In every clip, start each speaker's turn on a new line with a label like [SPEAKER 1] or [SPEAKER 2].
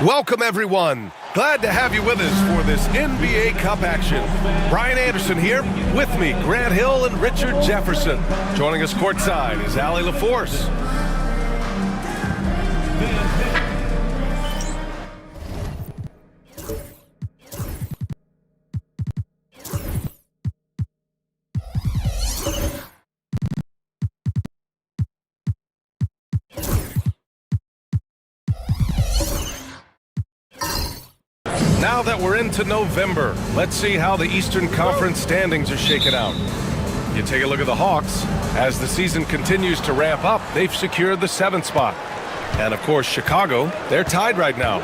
[SPEAKER 1] Welcome, everyone. Glad to have you with us for this NBA Cup action. Brian Anderson here. With me, Grant Hill and Richard Jefferson. Joining us courtside is Allie LaForce. Now that we're into November, let's see how the Eastern Conference standings are shaken out. You take a look at the Hawks. As the season continues to ramp up, they've secured the 7th spot. And of course, Chicago, they're tied right now.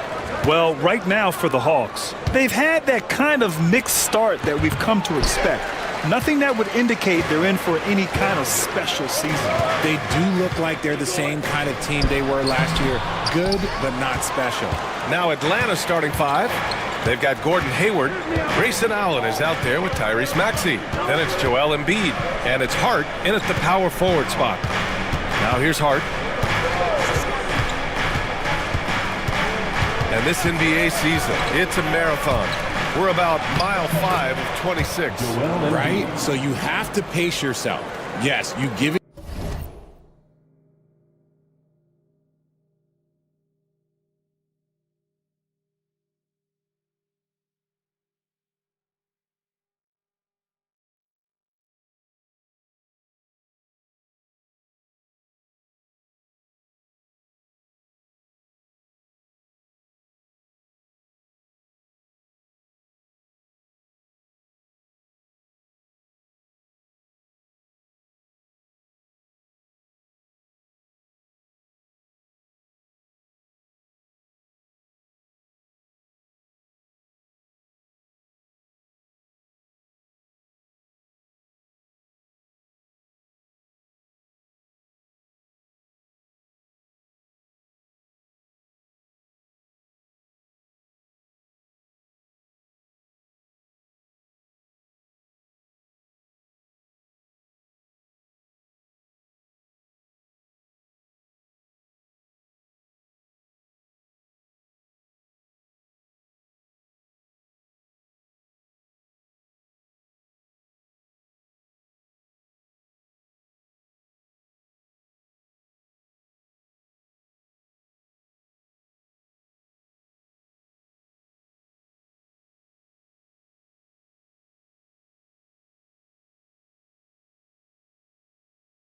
[SPEAKER 2] Well, right now for the Hawks, they've had that kind of mixed start that we've come to expect. Nothing that would indicate they're in for any kind of special season.
[SPEAKER 3] They do look like they're the same kind of team they were last year. Good, but not special.
[SPEAKER 1] Now Atlanta's starting 5. They've got Gordon Hayward. Grayson Allen is out there with Tyrese Maxey. Then it's Joel Embiid. And it's Hart in at the power forward spot. Now here's Hart. And this NBA season, it's a marathon. We're about mile 5 of 26.
[SPEAKER 3] Right? So you have to pace yourself. Yes, you give it.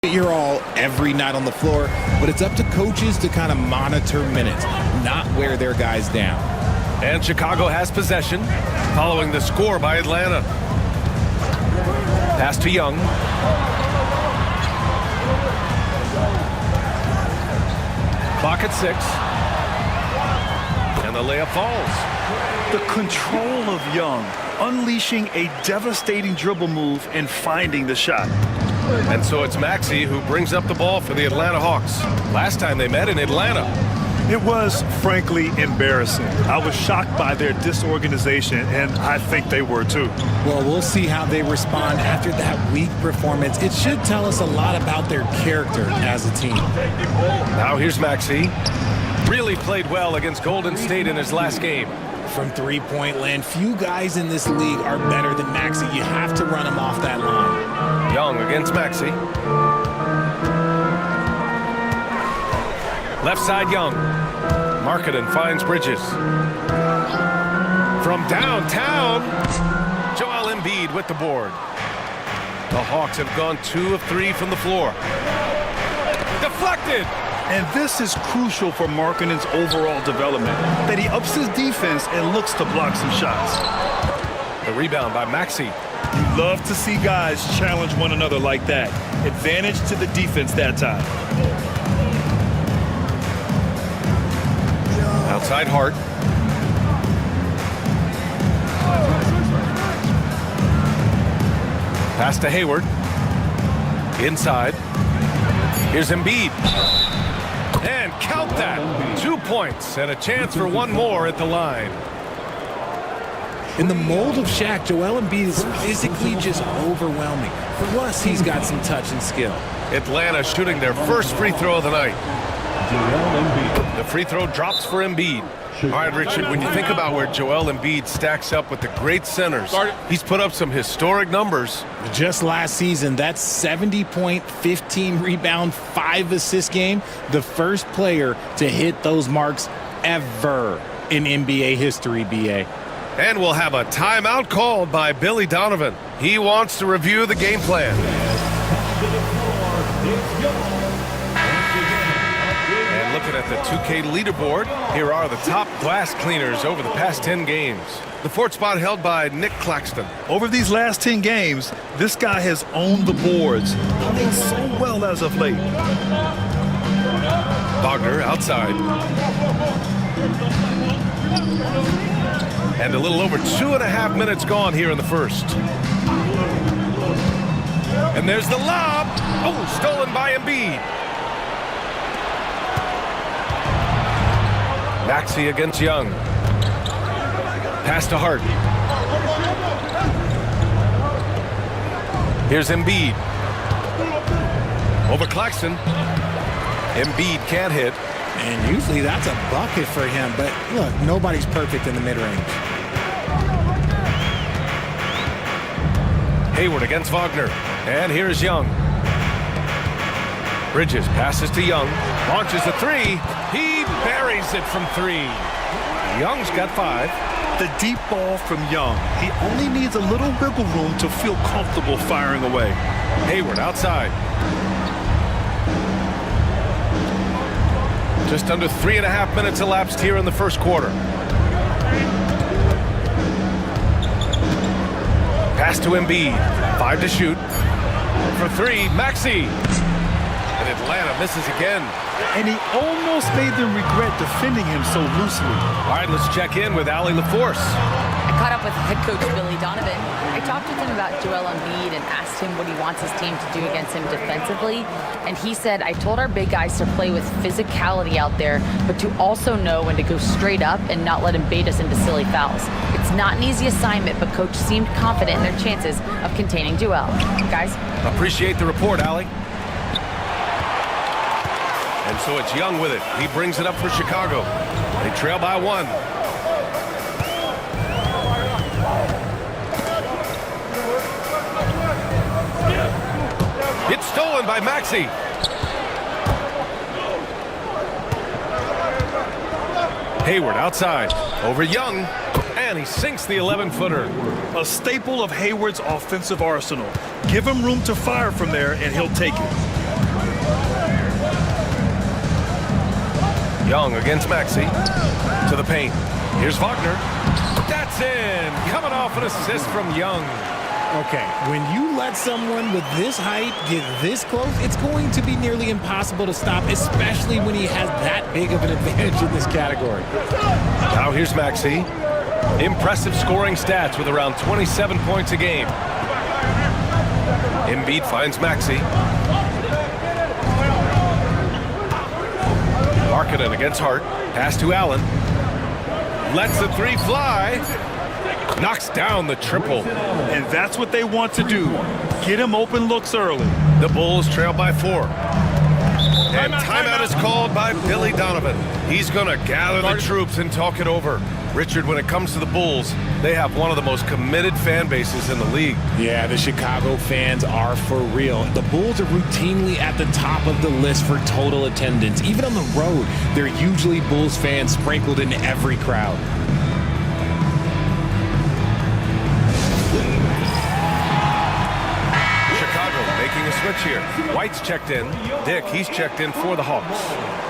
[SPEAKER 3] Your all every night on the floor, but it's up to coaches to kind of monitor minutes, not wear their guys down.
[SPEAKER 1] And Chicago has possession following the score by Atlanta. Pass to Young. Clock at 6. And the layup falls.
[SPEAKER 2] The control of Young, unleashing a devastating dribble move and finding the shot.
[SPEAKER 1] And so it's Maxey who brings up the ball for the Atlanta Hawks. Last time they met in Atlanta.
[SPEAKER 2] It was, frankly, embarrassing. I was shocked by their disorganization, and I think they were too.
[SPEAKER 3] Well, we'll see how they respond after that weak performance. It should tell us a lot about their character as a team.
[SPEAKER 1] Now here's Maxey. Really played well against Golden State in his last game.
[SPEAKER 3] From three-point land, few guys in this league are better than Maxey. You have to run him off that line.
[SPEAKER 1] Young against Maxey. Left side, Young. Markkanen finds Bridges. From downtown, Joel Embiid with the board. The Hawks have gone 2 of 3 from the floor. Deflected!
[SPEAKER 2] And this is crucial for Markkanen's overall development, that he ups his defense and looks to block some shots.
[SPEAKER 1] The rebound by Maxey.
[SPEAKER 2] You love to see guys challenge one another like that. Advantage to the defense that time.
[SPEAKER 1] Outside Hart. Pass to Hayward. Inside. Here's Embiid. And count that. 2 points and a chance for one more at the line.
[SPEAKER 3] In the mold of Shaq, Joel Embiid is physically just overwhelming. Plus, he's got some touch and skill.
[SPEAKER 1] Atlanta shooting their first free throw of the night. The free throw drops for Embiid. All right, Richard, when you think about where Joel Embiid stacks up with the great centers, he's put up some historic numbers.
[SPEAKER 3] Just last season, that 70-point, 15-rebound, 5-assist game, the first player to hit those marks ever in NBA history, BA.
[SPEAKER 1] And we'll have a timeout called by Billy Donovan. He wants to review the game plan. And looking at the 2K leaderboard, here are the top glass cleaners over the past 10 games. The fourth spot held by Nick Claxton.
[SPEAKER 2] Over these last 10 games, this guy has owned the boards, playing so well as of late.
[SPEAKER 1] Wagner outside. And a little over 2.5 minutes gone here in the first. And there's the lob. Oh, stolen by Embiid. Maxey against Young. Pass to Hart. Here's Embiid. Over Claxton. Embiid can't hit.
[SPEAKER 3] And usually that's a bucket for him, but look, nobody's perfect in the mid-range.
[SPEAKER 1] Hayward against Wagner. And here's Young. Bridges passes to Young. Launches a three. He buries it from three. Young's got 5.
[SPEAKER 2] The deep ball from Young. He only needs a little wiggle room to feel comfortable firing away.
[SPEAKER 1] Hayward outside. Just under 3.5 minutes elapsed here in the first quarter. Pass to Embiid. 5 to shoot. For 3, Maxey. And Atlanta misses again.
[SPEAKER 2] And he almost made them regret defending him so loosely.
[SPEAKER 1] All right, let's check in with Allie LaForce.
[SPEAKER 4] I caught up with head coach Billy Donovan. I talked with him about Joel Embiid and asked him what he wants his team to do against him defensively. And he said, I told our big guys to play with physicality out there, but to also know when to go straight up and not let him bait us into silly fouls. It's not an easy assignment, but coach seemed confident in their chances of containing Joel. Guys?
[SPEAKER 1] Appreciate the report, Allie. And so it's Young with it. He brings it up for Chicago. They trail by 1. It's stolen by Maxey. Hayward outside. Over Young. And he sinks the 11-footer.
[SPEAKER 2] A staple of Hayward's offensive arsenal. Give him room to fire from there, and he'll take it.
[SPEAKER 1] Young against Maxey. To the paint. Here's Wagner. That's in. Coming off an assist from Young.
[SPEAKER 3] Okay, when you let someone with this height get this close, it's going to be nearly impossible to stop, especially when he has that big of an advantage in this category.
[SPEAKER 1] Now here's Maxey. Impressive scoring stats with around 27 points a game. Embiid finds Maxey. Markkanen against Hart. Pass to Allen. Lets the 3 fly. Knocks down the triple.
[SPEAKER 2] And that's what they want to do. Get him open looks early.
[SPEAKER 1] The Bulls trail by 4. And timeout is called by Billy Donovan. He's going to gather the troops and talk it over. Richard, when it comes to the Bulls, they have one of the most committed fan bases in the league.
[SPEAKER 3] Yeah, the Chicago fans are for real. The Bulls are routinely at the top of the list for total attendance. Even on the road, there are usually Bulls fans sprinkled in every crowd.
[SPEAKER 1] Chicago making a switch here. White's checked in. Dick, he's checked in for the Hawks.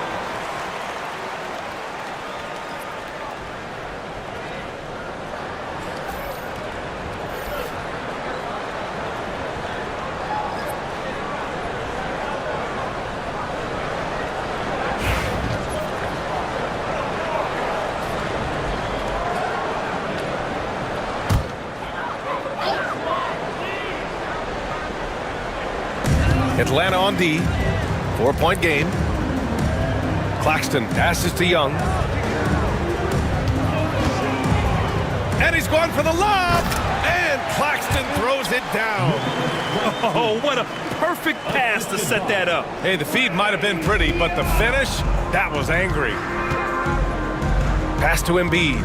[SPEAKER 1] Atlanta on D. 4-point game. Claxton passes to Young. And he's going for the lob. And Claxton throws it down.
[SPEAKER 2] Oh, what a perfect pass to set that up.
[SPEAKER 1] Hey, the feed might have been pretty, but the finish, that was angry. Pass to Embiid.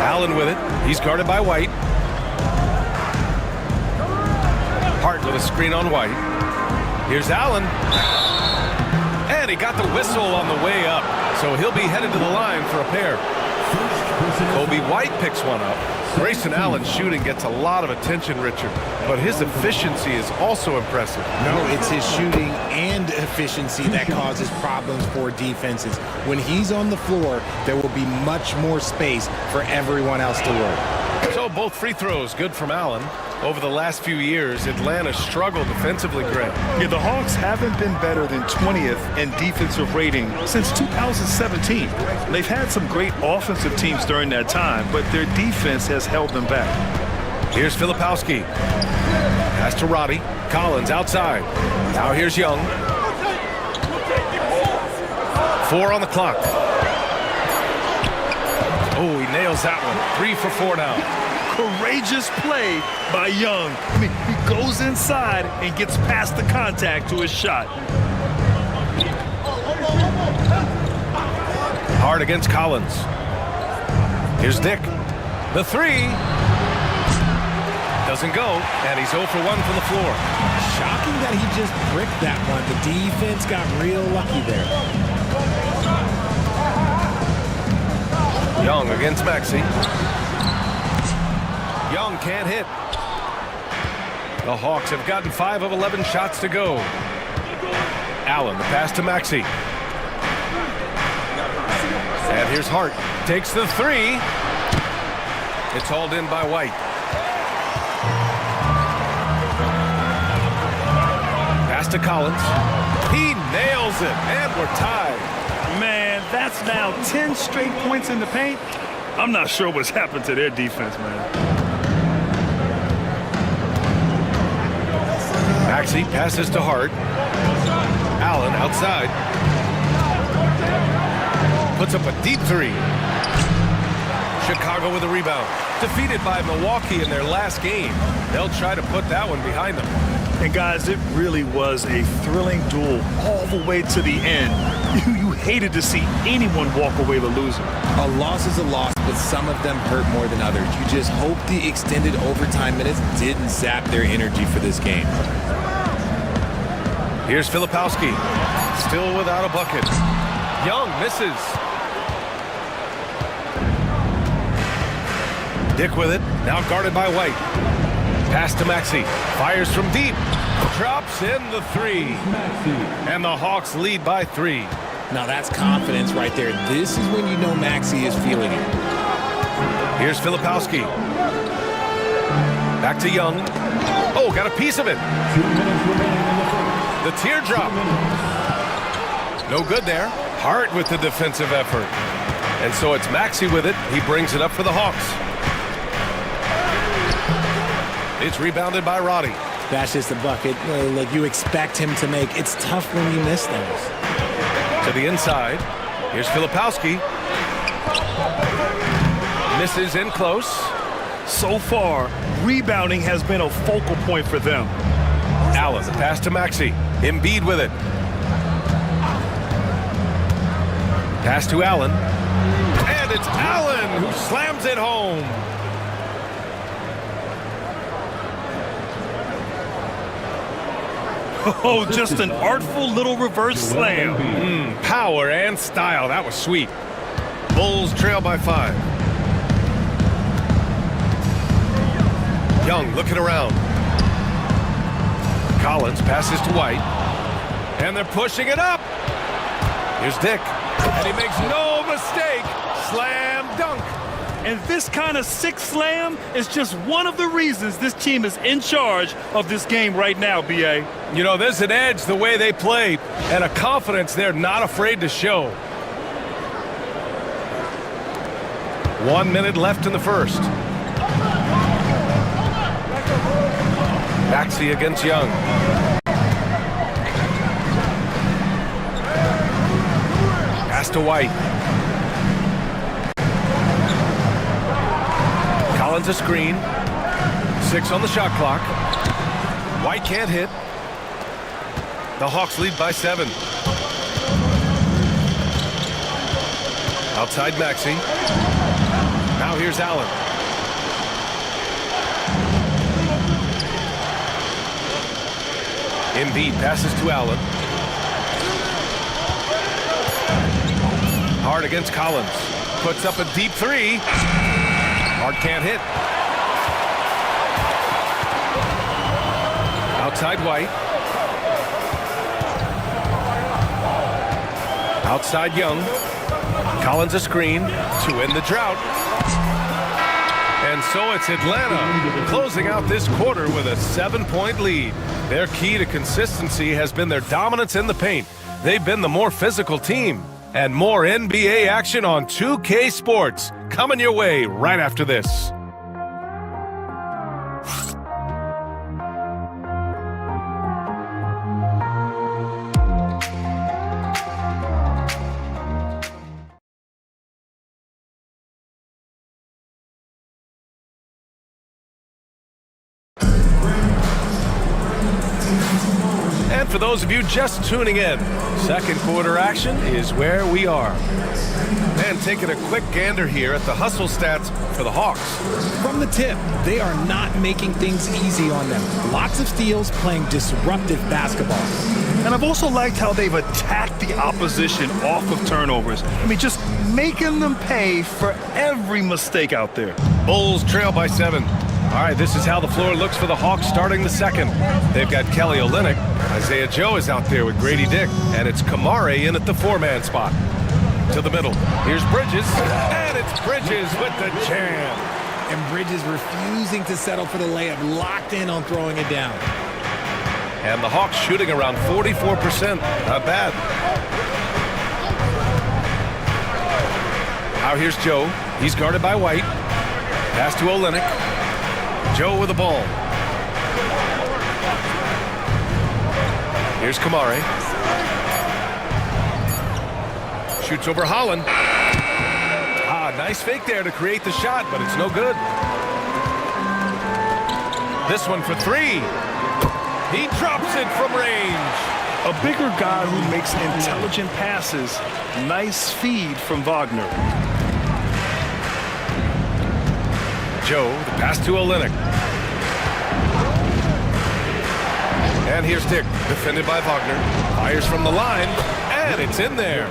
[SPEAKER 1] Allen with it. He's guarded by White. Hart with a screen on White. Here's Allen. And he got the whistle on the way up. So he'll be headed to the line for a pair. Kobe White picks one up. Grayson Allen's shooting gets a lot of attention, Richard, but his efficiency is also impressive.
[SPEAKER 3] No, it's his shooting and efficiency that causes problems for defenses. When he's on the floor, there will be much more space for everyone else to work.
[SPEAKER 1] So both free throws good from Allen. Over the last few years, Atlanta struggled defensively, Greg.
[SPEAKER 2] Yeah, the Hawks haven't been better than 20th in defensive rating since 2017. They've had some great offensive teams during that time, but their defense has held them back.
[SPEAKER 1] Here's Filipowski. Pass to Roddy. Collins outside. Now here's Young. 4 on the clock. Oh, he nails that one. 3 for 4 now.
[SPEAKER 2] Courageous play by Young. I mean, he goes inside and gets past the contact to his shot.
[SPEAKER 1] Hard against Collins. Here's Dick. The 3. Doesn't go, and he's 0 for 1 from the floor.
[SPEAKER 3] Shocking that he just bricked that one. The defense got real lucky there.
[SPEAKER 1] Young against Maxey. Young can't hit. The Hawks have gotten 5 of 11 shots to go. Allen, the pass to Maxey. And here's Hart. Takes the 3. It's hauled in by White. Pass to Collins. He nails it, and we're tied.
[SPEAKER 2] Man, that's now 10 straight points in the paint. I'm not sure what's happened to their defense, man.
[SPEAKER 1] Maxey passes to Hart. Allen outside. Puts up a deep 3. Chicago with a rebound. Defeated by Milwaukee in their last game. They'll try to put that one behind them.
[SPEAKER 2] And guys, it really was a thrilling duel all the way to the end. You hated to see anyone walk away the loser.
[SPEAKER 3] A loss is a loss, but some of them hurt more than others. You just hope the extended overtime minutes didn't sap their energy for this game.
[SPEAKER 1] Here's Filipowski. Still without a bucket. Young misses. Dick with it. Now guarded by White. Pass to Maxey. Fires from deep. Drops in the 3. And the Hawks lead by 3.
[SPEAKER 3] Now that's confidence right there. This is when you know Maxey is feeling it.
[SPEAKER 1] Here's Filipowski. Back to Young. Oh, got a piece of it. The teardrop. No good there. Hart with the defensive effort. And so it's Maxey with it. He brings it up for the Hawks. It's rebounded by Roddy.
[SPEAKER 3] That's just a bucket like you expect him to make. It's tough when you miss those.
[SPEAKER 1] To the inside. Here's Filipowski. Misses in close.
[SPEAKER 2] So far, rebounding has been a focal point for them.
[SPEAKER 1] Allen, the pass to Maxey. Embiid with it. Pass to Allen. And it's Allen who slams it home.
[SPEAKER 2] Oh, just an artful little reverse slam.
[SPEAKER 1] Power and style. That was sweet. Bulls trail by 5. Young looking around. Collins passes to White. And they're pushing it up. Here's Dick. And he makes no mistake. Slam dunk.
[SPEAKER 2] And this kind of sick slam is just one of the reasons this team is in charge of this game right now, B.A.
[SPEAKER 1] You know, there's an edge the way they play and a confidence they're not afraid to show. 1 minute left in the first. Maxey against Young. Pass to White. Collins a screen. 6 on the shot clock. White can't hit. The Hawks lead by 7. Outside Maxey. Now here's Allen. Embiid passes to Allen. Hard against Collins. Puts up a deep 3. Hard can't hit. Outside White. Outside Young. Collins a screen to end the drought. And so it's Atlanta closing out this quarter with a 7-point lead. Their key to consistency has been their dominance in the paint. They've been the more physical team. And more NBA action on 2K Sports coming your way right after this. And for those of you just tuning in, second quarter action is where we are. And taking a quick gander here at the hustle stats for the Hawks.
[SPEAKER 3] From the tip, they are not making things easy on them. Lots of steals, playing disruptive basketball.
[SPEAKER 2] And I've also liked how they've attacked the opposition off of turnovers. I mean, just making them pay for every mistake out there.
[SPEAKER 1] Bulls trail by 7. All right, this is how the floor looks for the Hawks starting the second. They've got Kelly Olynyk. Isaiah Joe is out there with Grady Dick. And it's Kamare in at the 4-man spot. To the middle. Here's Bridges. And it's Bridges with the jam.
[SPEAKER 3] And Bridges refusing to settle for the layup, locked in on throwing it down.
[SPEAKER 1] And the Hawks shooting around 44%. Not bad. Now here's Joe. He's guarded by White. Pass to Olynyk. Joe with the ball. Here's Kamare. Shoots over Holland. Nice fake there to create the shot, but it's no good. This one for 3. He drops it from range.
[SPEAKER 2] A bigger guy who makes intelligent passes. Nice feed from Wagner.
[SPEAKER 1] Joe, the pass to Olynyk. And here's Dick, defended by Wagner. Fires from the line, and it's in there.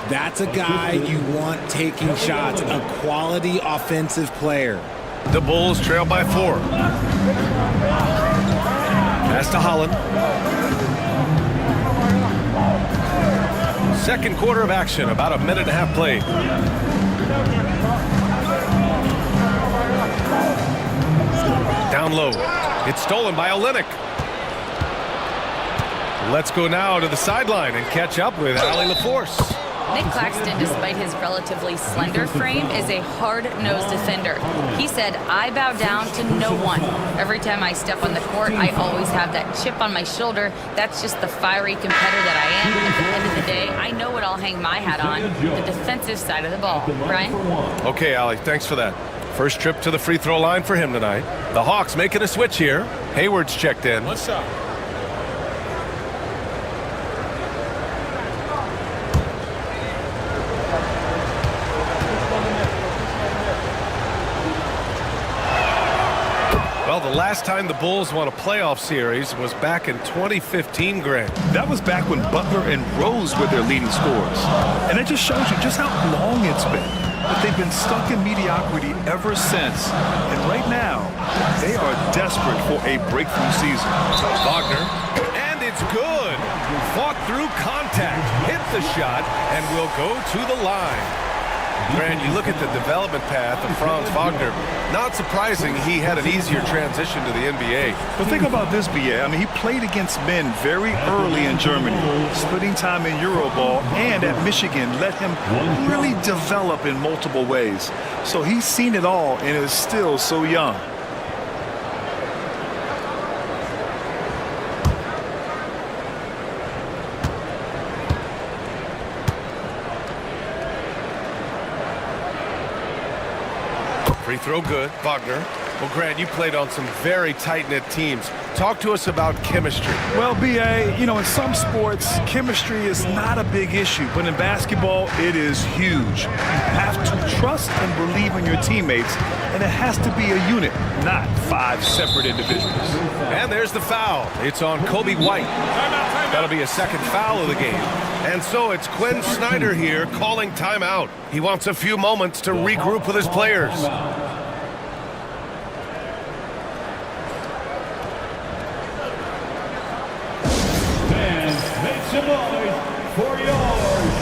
[SPEAKER 3] That's a guy you want taking shots, a quality offensive player.
[SPEAKER 1] The Bulls trail by 4. Pass to Holland. Second quarter of action, about a minute and a half played. Down low. It's stolen by Olynyk. Let's go now to the sideline and catch up with Allie LaForce.
[SPEAKER 4] Nick Claxton, despite his relatively slender frame, is a hard-nosed defender. He said, I bow down to no one. Every time I step on the court, I always have that chip on my shoulder. That's just the fiery competitor that I am. At the end of the day, I know what I'll hang my hat on, the defensive side of the ball. Brian?
[SPEAKER 1] Okay, Allie, thanks for that. First trip to the free throw line for him tonight. The Hawks making a switch here. Hayward's checked in.
[SPEAKER 3] What's up?
[SPEAKER 1] Well, the last time the Bulls won a playoff series was back in 2015, Grant.
[SPEAKER 2] That was back when Butler and Rose were their leading scorers. And it just shows you just how long it's been. But they've been stuck in mediocrity ever since. And right now, they are desperate for a breakthrough season.
[SPEAKER 1] Wagner, and it's good. Fought through contact, hit the shot, and will go to the line. Grant, you look at the development path of Franz Wagner, not surprising he had an easier transition to the NBA.
[SPEAKER 2] But think about this, BA. I mean, he played against men very early in Germany, splitting time in Euroball, and at Michigan let him really develop in multiple ways. So he's seen it all and is still so young.
[SPEAKER 1] Free throw good. Wagner. Well, Grant, you played on some very tight-knit teams. Talk to us about chemistry.
[SPEAKER 2] Well, B.A., you know, in some sports, chemistry is not a big issue, but in basketball, it is huge. You have to trust and believe in your teammates, and it has to be a unit, not 5 separate individuals.
[SPEAKER 1] And there's the foul. It's on Kobe White. That'll be a second foul of the game. And so it's Quinn Snyder here calling timeout. He wants a few moments to regroup with his players.
[SPEAKER 5] Make some noise for your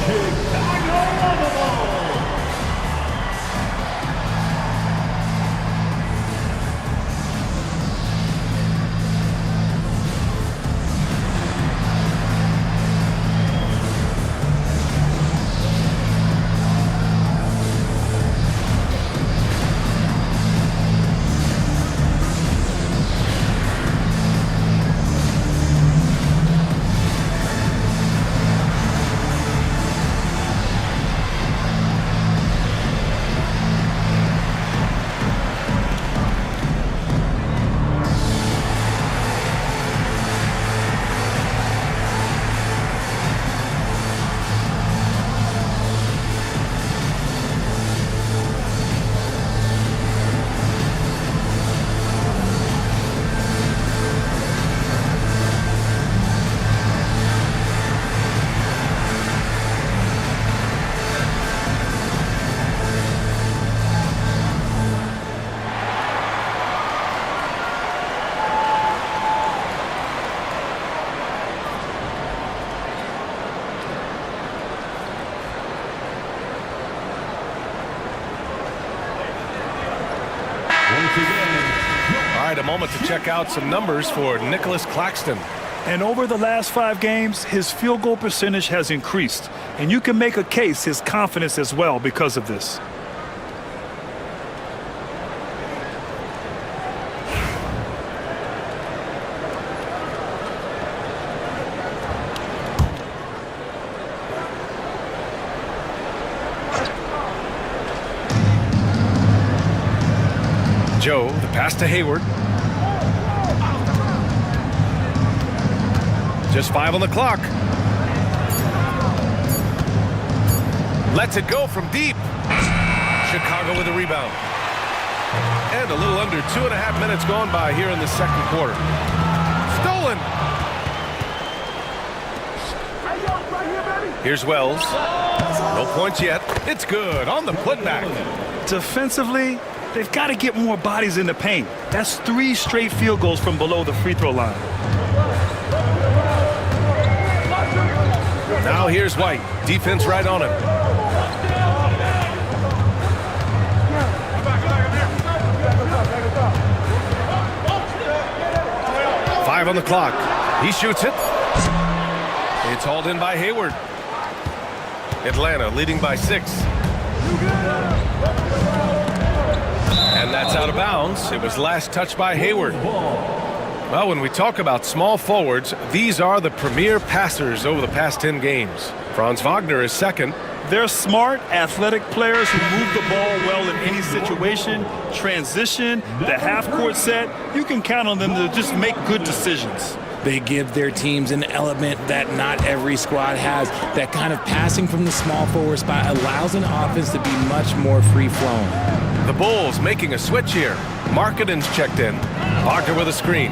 [SPEAKER 5] Chicago Bulls.
[SPEAKER 1] All right, a moment to check out some numbers for Nicholas Claxton.
[SPEAKER 2] And over the last 5 games, his field goal percentage has increased. And you can make a case his confidence as well because of this.
[SPEAKER 1] Joe, the pass to Hayward. Just 5 on the clock. Lets it go from deep. Chicago with a rebound. And a little under 2.5 minutes gone by here in the second quarter. Stolen. Here's Wells. No points yet. It's good on the putback.
[SPEAKER 2] Defensively, they've got to get more bodies in the paint. That's 3 straight field goals from below the free throw line.
[SPEAKER 1] Now here's White. Defense right on him. Five on the clock. He shoots it. It's hauled in by Hayward. Atlanta leading by 6. And that's out of bounds. It was last touched by Hayward. Well, when we talk about small forwards, these are the premier passers over the past 10 games. Franz Wagner is second.
[SPEAKER 2] They're smart, athletic players who move the ball well in any situation, transition, the half-court set. You can count on them to just make good decisions.
[SPEAKER 3] They give their teams an element that not every squad has. That kind of passing from the small forward spot allows an offense to be much more free-flowing.
[SPEAKER 1] The Bulls making a switch here. Markkanen checked in. Wagner with a screen.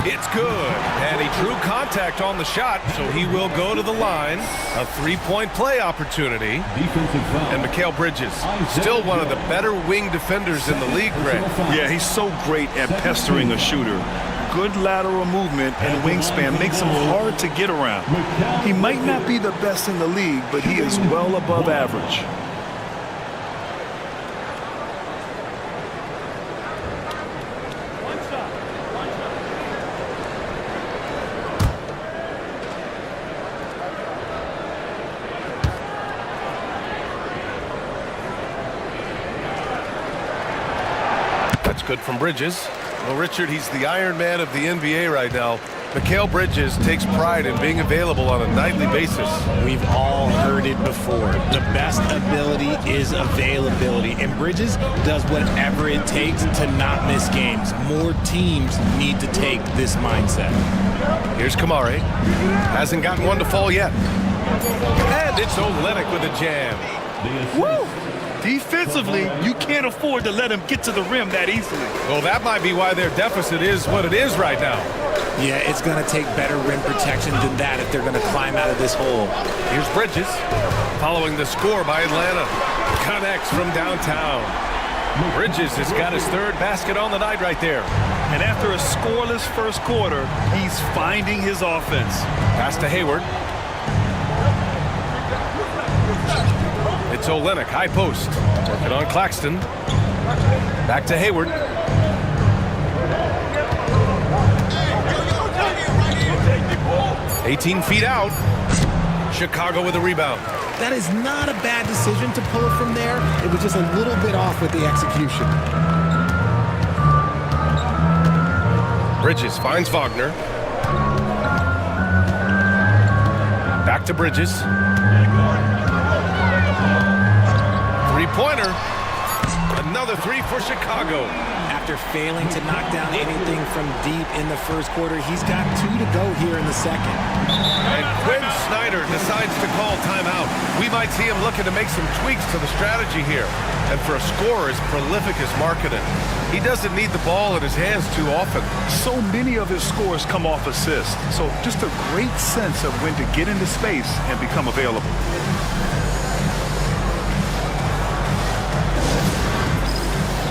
[SPEAKER 1] It's good. And he drew contact on the shot, so he will go to the line. A 3-point play opportunity. And Mikal Bridges, still one of the better wing defenders in the league, Greg.
[SPEAKER 2] Yeah, he's so great at pestering a shooter. Good lateral movement and wingspan makes him hard to get around. He might not be the best in the league, but he is well above average.
[SPEAKER 1] That's good from Bridges. Well, Richard, he's the Iron Man of the NBA right now. Mikal Bridges takes pride in being available on a nightly basis.
[SPEAKER 3] We've all heard it before. The best ability is availability, and Bridges does whatever it takes to not miss games. More teams need to take this mindset.
[SPEAKER 1] Here's Kamari. Hasn't gotten one to fall yet. And it's Olynyk with a jam.
[SPEAKER 2] Woo! Defensively, you can't afford to let him get to the rim that easily.
[SPEAKER 1] Well, that might be why their deficit is what it is right now.
[SPEAKER 3] Yeah, it's going to take better rim protection than that if they're going to climb out of this hole.
[SPEAKER 1] Here's Bridges, following the score by Atlanta. Connects from downtown. Bridges has got his third basket on the night right there.
[SPEAKER 2] And after a scoreless first quarter, he's finding his offense.
[SPEAKER 1] Pass to Hayward. It's Olynyk, high post. Working on Claxton. Back to Hayward. "18 feet out." Chicago with a rebound.
[SPEAKER 3] That is not a bad decision to pull it from there. It was just a little bit off with the execution.
[SPEAKER 1] Bridges finds Wagner. Back to Bridges. Three-pointer. Another three for Chicago.
[SPEAKER 3] After failing to knock down anything from deep in the first quarter, he's got 2 to go here in the second.
[SPEAKER 1] And Quinn Snyder decides to call timeout. We might see him looking to make some tweaks to the strategy here. And for a scorer as prolific as Markkanen, he doesn't need the ball in his hands too often.
[SPEAKER 2] So many of his scores come off assists. So just a great sense of when to get into space and become available.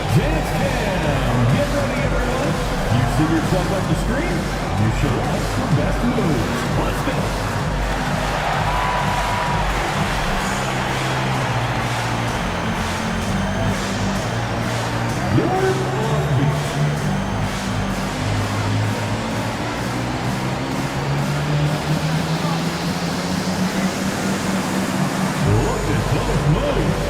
[SPEAKER 5] Dance Cam. Get ready, everyone. You see yourself on the screen? You show us the best moves. Let's go. Your beat. Look at those moves.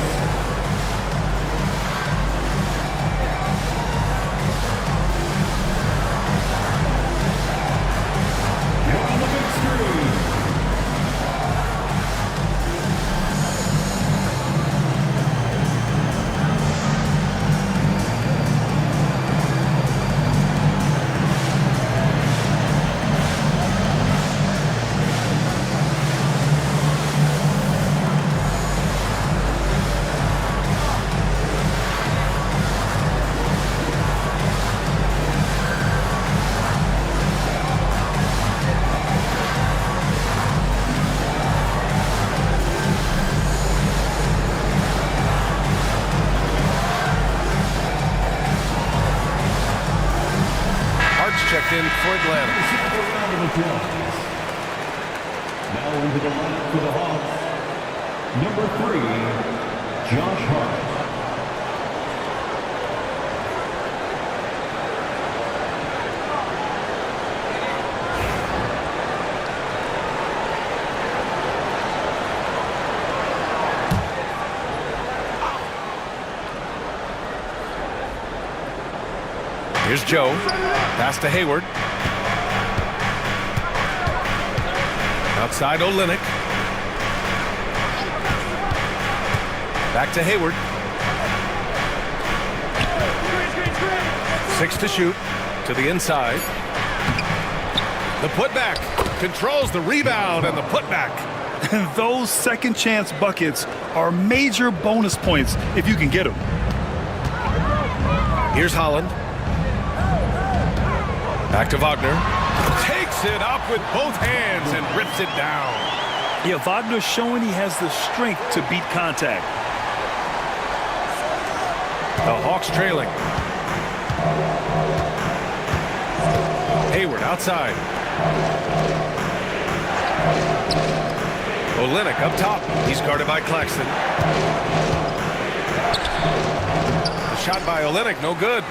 [SPEAKER 1] Checked in for Atlanta.
[SPEAKER 5] Now into the lineup for the Hawks. Number 3, Josh Hart.
[SPEAKER 1] Here's Joe. Pass to Hayward. Outside Olynyk. Back to Hayward. 6 to shoot. To the inside. The putback. Controls the rebound and the putback.
[SPEAKER 2] And those second chance buckets are major bonus points if you can get them.
[SPEAKER 1] Here's Holland. Back to Wagner. Takes it up with both hands and rips it down.
[SPEAKER 2] Yeah, Wagner's showing he has the strength to beat contact.
[SPEAKER 1] The Hawks trailing. Hayward outside. Olynyk up top. He's guarded by Claxton. The shot by Olynyk, no good.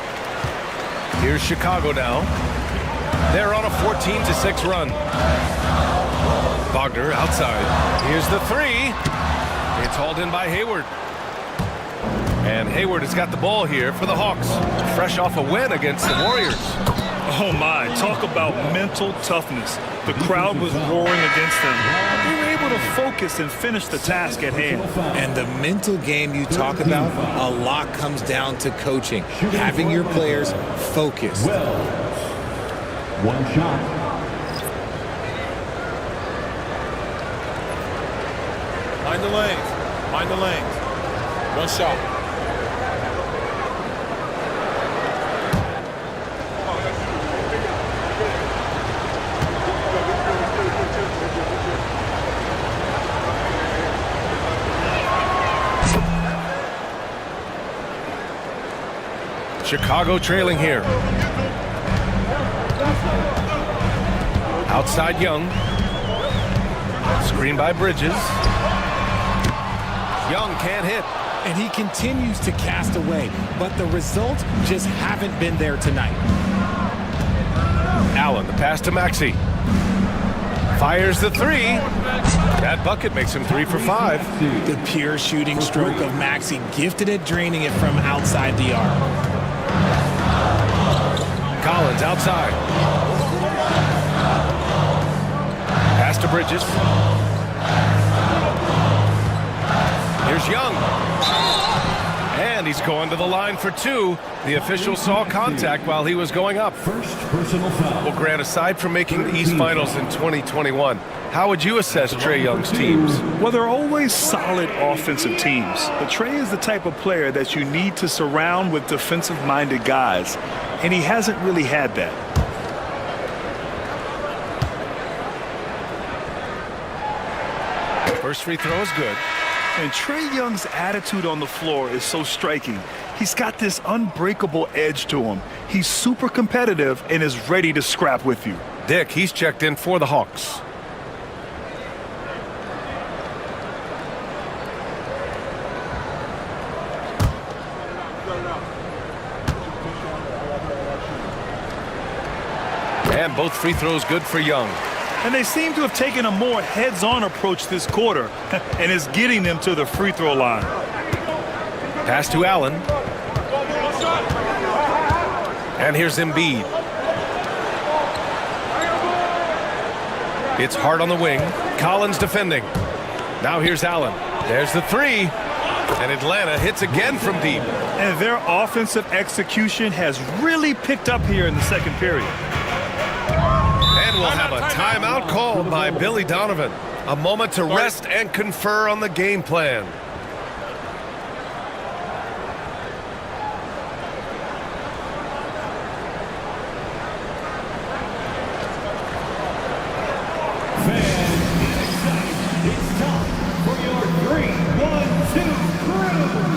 [SPEAKER 1] Here's Chicago now. They're on a 14-6 run. Wagner outside. Here's the three. It's hauled in by Hayward. And Hayward has got the ball here for the Hawks. Fresh off a win against the Warriors.
[SPEAKER 2] Oh my, talk about mental toughness. The crowd was roaring against them. They were able to focus and finish the task at hand.
[SPEAKER 3] And the mental game you talk about, a lot comes down to coaching. Having your players focused.
[SPEAKER 5] One shot.
[SPEAKER 6] Mind the lanes. Mind the lanes. One shot.
[SPEAKER 1] Chicago trailing here. Outside Young. Screen by Bridges. Young can't hit.
[SPEAKER 3] And he continues to cast away, but the results just haven't been there tonight.
[SPEAKER 1] Allen, the pass to Maxey. Fires the three. That bucket makes him 3 for 5.
[SPEAKER 3] The pure shooting stroke of Maxey, gifted at draining it from outside the arc.
[SPEAKER 1] Collins outside. Pass to Bridges. Here's Young. And he's going to the line for 2. The official saw contact while he was going up.
[SPEAKER 5] First personal foul.
[SPEAKER 1] Well, Grant, aside from making the East Finals in 2021, how would you assess Trae Young's teams?
[SPEAKER 2] Well, they're always solid offensive teams. But Trae is the type of player that you need to surround with defensive-minded guys, and he hasn't really had that.
[SPEAKER 1] First free throw is good.
[SPEAKER 2] And Trae Young's attitude on the floor is so striking. He's got this unbreakable edge to him. He's super competitive and is ready to scrap with you.
[SPEAKER 1] Dick, he's checked in for the Hawks. And both free throws good for Young.
[SPEAKER 2] And they seem to have taken a more heads-on approach this quarter, and it's getting them to the free throw line.
[SPEAKER 1] Pass to Allen. And here's Embiid. It's hard on the wing. Collins defending. Now here's Allen. There's the three. And Atlanta hits again from deep.
[SPEAKER 2] And their offensive execution has really picked up here in the second period.
[SPEAKER 1] And we'll have a timeout called by Billy Donovan. A moment to rest and confer on the game plan.
[SPEAKER 5] It's time for your 3-1-2 crew.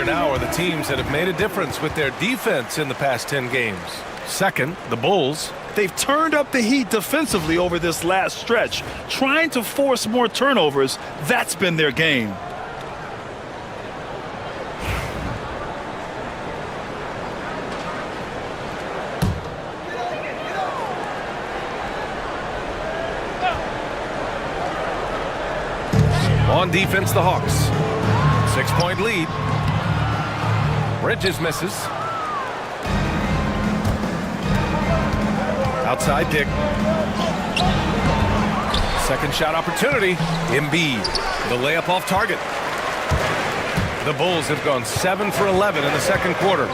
[SPEAKER 1] Now are the teams that have made a difference with their defense in the past 10 games. Second, the Bulls.
[SPEAKER 2] They've turned up the heat defensively over this last stretch, trying to force more turnovers. That's been their game.
[SPEAKER 1] On defense, the Hawks. 6-point lead. Bridges misses. Outside Dick. Second shot opportunity. Embiid. The layup off target. The Bulls have gone 7 for 11 in the second quarter.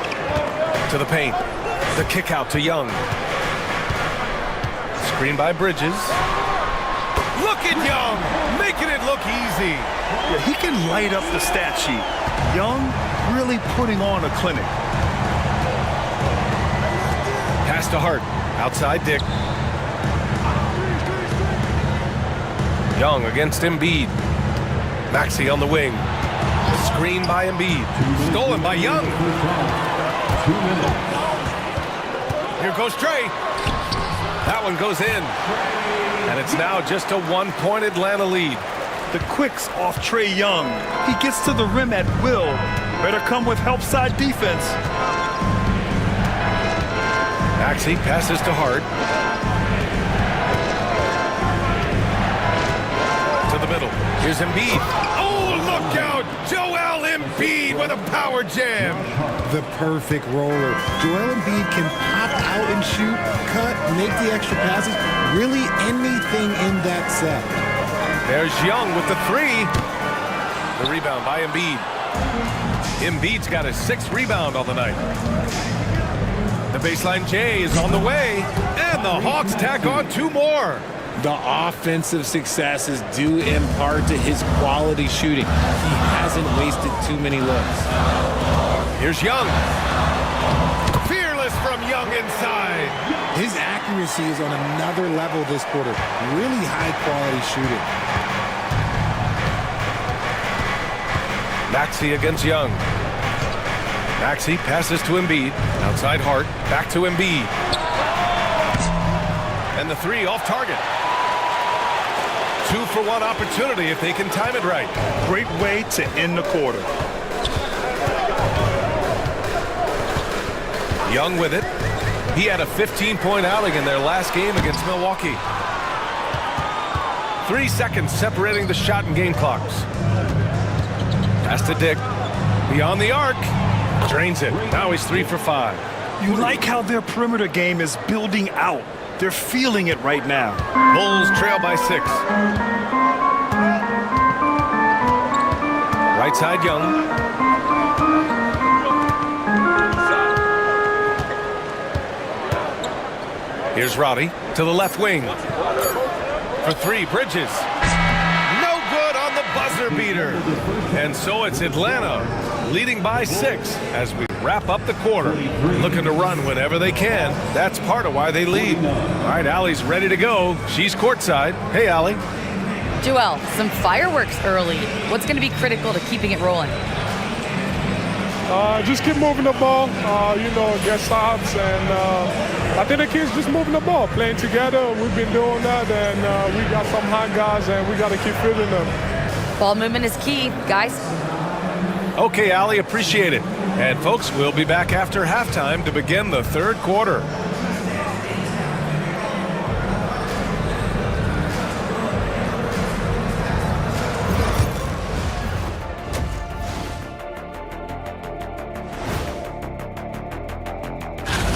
[SPEAKER 1] To the paint. The kick out to Young. Screen by Bridges. Look at Young, making it look easy.
[SPEAKER 2] Yeah, he can light up the stat sheet. Young really putting on a clinic.
[SPEAKER 1] Pass to Hart. Outside Dick. Young against Embiid. Maxey on the wing. Screen by Embiid. Stolen by Young.
[SPEAKER 5] 2 minutes.
[SPEAKER 1] Here goes Trey. That one goes in. And it's now just a 1-point Atlanta lead.
[SPEAKER 2] The quicks off Trae Young. He gets to the rim at will. Better come with help side defense.
[SPEAKER 1] Maxey passes to Hart. To the middle. Here's Embiid. Oh, look out! Joel Embiid with a power jam.
[SPEAKER 3] The perfect roller. Joel Embiid can pop out and shoot, cut, make the extra passes. Really anything in that set.
[SPEAKER 1] There's Young with the 3. The rebound by Embiid. Embiid's got his 6th rebound on the night. The baseline J is on the way, and the Hawks tack on 2 more.
[SPEAKER 3] The offensive successes due in part to his quality shooting. He hasn't wasted too many looks.
[SPEAKER 1] Here's Young. Fearless from Young inside.
[SPEAKER 3] His accuracy is on another level this quarter. Really high quality shooting.
[SPEAKER 1] Maxey against Young. Maxey passes to Embiid. Outside Hart. Back to Embiid. And the 3 off target. 2-for-1 opportunity if they can time it right.
[SPEAKER 2] Great way to end the quarter.
[SPEAKER 1] Young with it. He had a 15-point outing in their last game against Milwaukee. 3 seconds separating the shot and game clocks. Pass to Dick. Beyond the arc. Drains it. Now he's 3 for 5.
[SPEAKER 2] You like how their perimeter game is building out. They're feeling it right now.
[SPEAKER 1] Bulls trail by 6. Right side Young. Here's Roddy to the left wing. For 3, Bridges. No good on the buzzer beater. And so it's Atlanta leading by 6 as we wrap up the quarter. Looking to run whenever they can. That's part of why they lead. All right, Allie's ready to go. She's courtside. Hey, Allie.
[SPEAKER 4] Joel, some fireworks early. What's going to be critical to keeping it rolling?
[SPEAKER 7] Just keep moving the ball, get stops, and I think the kids just moving the ball, playing together. We've been doing that, and we got some hot guys, and we got to keep fielding them.
[SPEAKER 4] Ball movement is key, guys.
[SPEAKER 1] Okay, Allie, appreciate it. And folks, we'll be back after halftime to begin the third quarter.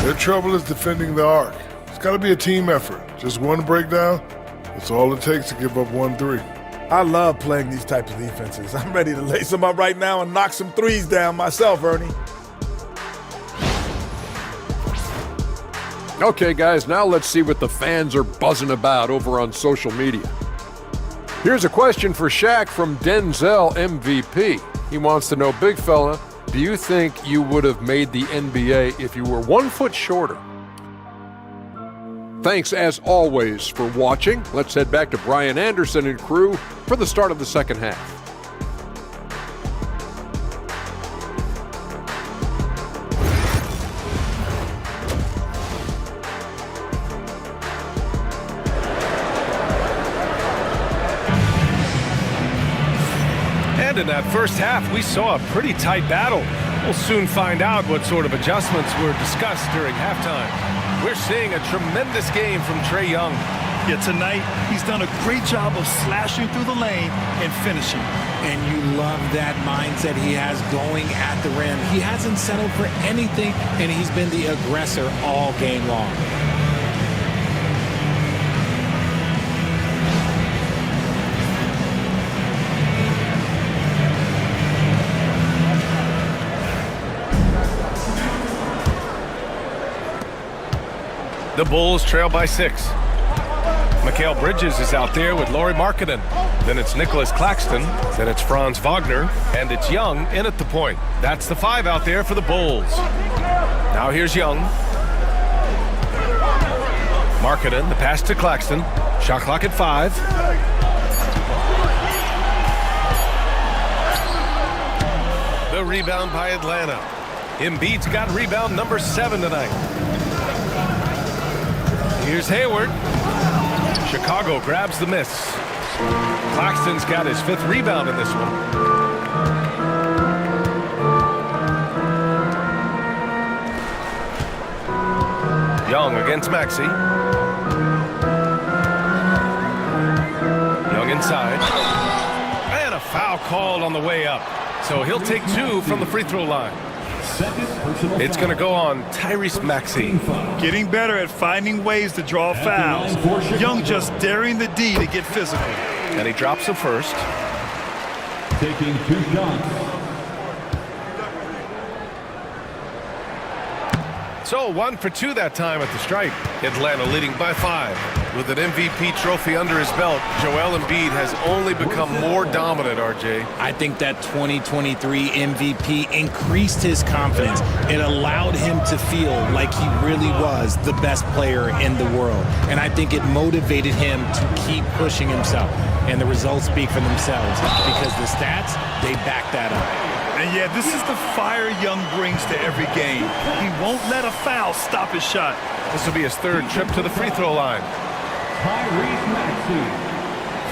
[SPEAKER 8] Their trouble is defending the arc. It's got to be a team effort. Just one breakdown, that's all it takes to give up 1 3.
[SPEAKER 9] I love playing these types of defenses. I'm ready to lace them up right now and knock some threes down myself, Ernie.
[SPEAKER 10] Okay, guys, now let's see what the fans are buzzing about over on social media. Here's a question for Shaq from Denzel MVP. He wants to know, big fella, do you think you would have made the NBA if you were 1 foot shorter? Thanks, as always, for watching. Let's head back to Brian Anderson and crew for the start of the second half.
[SPEAKER 1] And in that first half, we saw a pretty tight battle. We'll soon find out what sort of adjustments were discussed during halftime. We're seeing a tremendous game from Trae Young.
[SPEAKER 2] Yet tonight, he's done a great job of slashing through the lane and finishing.
[SPEAKER 3] And you love that mindset he has going at the rim. He hasn't settled for anything, and he's been the aggressor all game long.
[SPEAKER 1] The Bulls trail by 6. Mikal Bridges is out there with Lauri Markkanen. Then it's Nicholas Claxton. Then it's Franz Wagner. And it's Young in at the point. That's the 5 out there for the Bulls. Now here's Young. Markkanen, the pass to Claxton. Shot clock at 5. The rebound by Atlanta. Embiid's got rebound number 7 tonight. Here's Hayward. Chicago grabs the miss. Claxton's got his 5th rebound in this one. Young against Maxey. Young inside. And a foul called on the way up. So he'll take 2 from the free throw line. It's going to go on Tyrese Maxey.
[SPEAKER 2] Getting better at finding ways to draw fouls. Young just daring the D to get physical.
[SPEAKER 1] And he drops the first.
[SPEAKER 5] Taking 2 shots.
[SPEAKER 1] So 1 for 2 that time at the stripe. Atlanta leading by 5. With an MVP trophy under his belt, Joel Embiid has only become more dominant, RJ.
[SPEAKER 3] I think that 2023 MVP increased his confidence. It allowed him to feel like he really was the best player in the world. And I think it motivated him to keep pushing himself. And the results speak for themselves because the stats, they back that up.
[SPEAKER 2] And yeah, this is the fire Young brings to every game. He won't let a foul stop his shot.
[SPEAKER 1] This will be his 3rd trip to the free throw line.
[SPEAKER 5] Tyrese Maxey,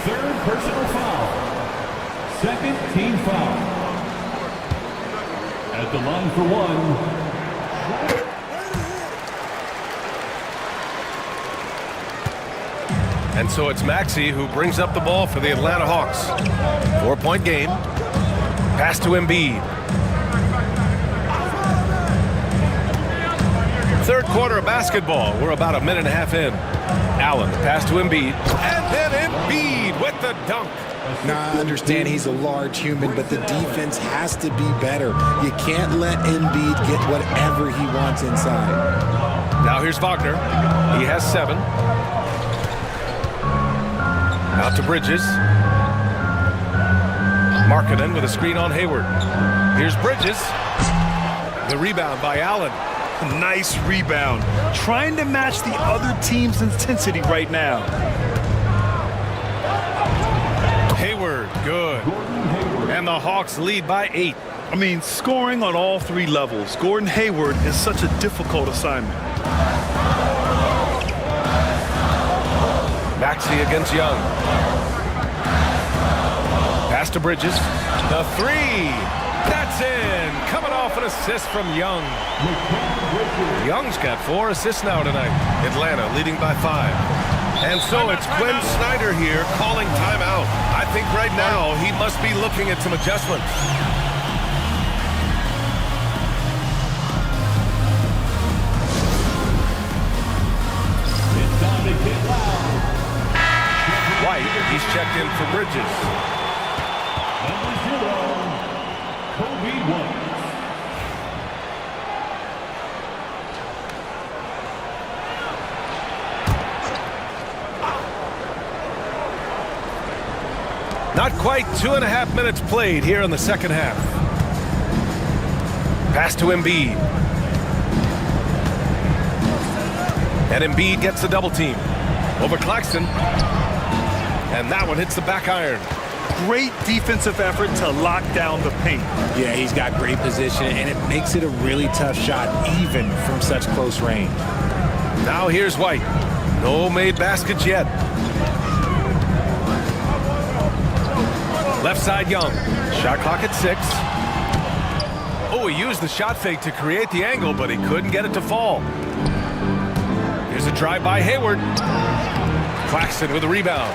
[SPEAKER 5] 3rd personal foul, 2nd team foul. At the line for 1.
[SPEAKER 1] And so it's Maxey who brings up the ball for the Atlanta Hawks. 4-point game. Pass to Embiid. 3rd quarter of basketball. We're about a minute and a half in. Allen, pass to Embiid. And then Embiid with the dunk.
[SPEAKER 3] Now, I understand he's a large human, but the defense has to be better. You can't let Embiid get whatever he wants inside.
[SPEAKER 1] Now here's Wagner. He has 7. Out to Bridges. Markkanen with a screen on Hayward. Here's Bridges. The rebound by Allen.
[SPEAKER 2] Nice rebound. Trying to match the other team's intensity right now.
[SPEAKER 1] Hayward, good. And the Hawks lead by 8.
[SPEAKER 2] I mean, scoring on all 3 levels. Gordon Hayward is such a difficult assignment.
[SPEAKER 1] Maxey against Young. Pass to Bridges. The 3. That's in. Coming off an assist from Young. Young's got 4 assists now tonight. Atlanta leading by 5. And so it's Quinn Snyder here calling timeout. I think right now he must be looking at some adjustments.
[SPEAKER 5] It's time to get loud.
[SPEAKER 1] White, he's checked in for Bridges.
[SPEAKER 5] Number 0, Kobe White.
[SPEAKER 1] Not quite 2.5 minutes played here in the second half. Pass to Embiid. And Embiid gets the double team. Over Claxton. And that one hits the back iron.
[SPEAKER 2] Great defensive effort to lock down the paint.
[SPEAKER 3] Yeah, he's got great position, and it makes it a really tough shot, even from such close range.
[SPEAKER 1] Now here's White. No made baskets yet. Left side Young. Shot clock at 6. Oh, he used the shot fake to create the angle, but he couldn't get it to fall. Here's a drive by Hayward. Claxton with a rebound.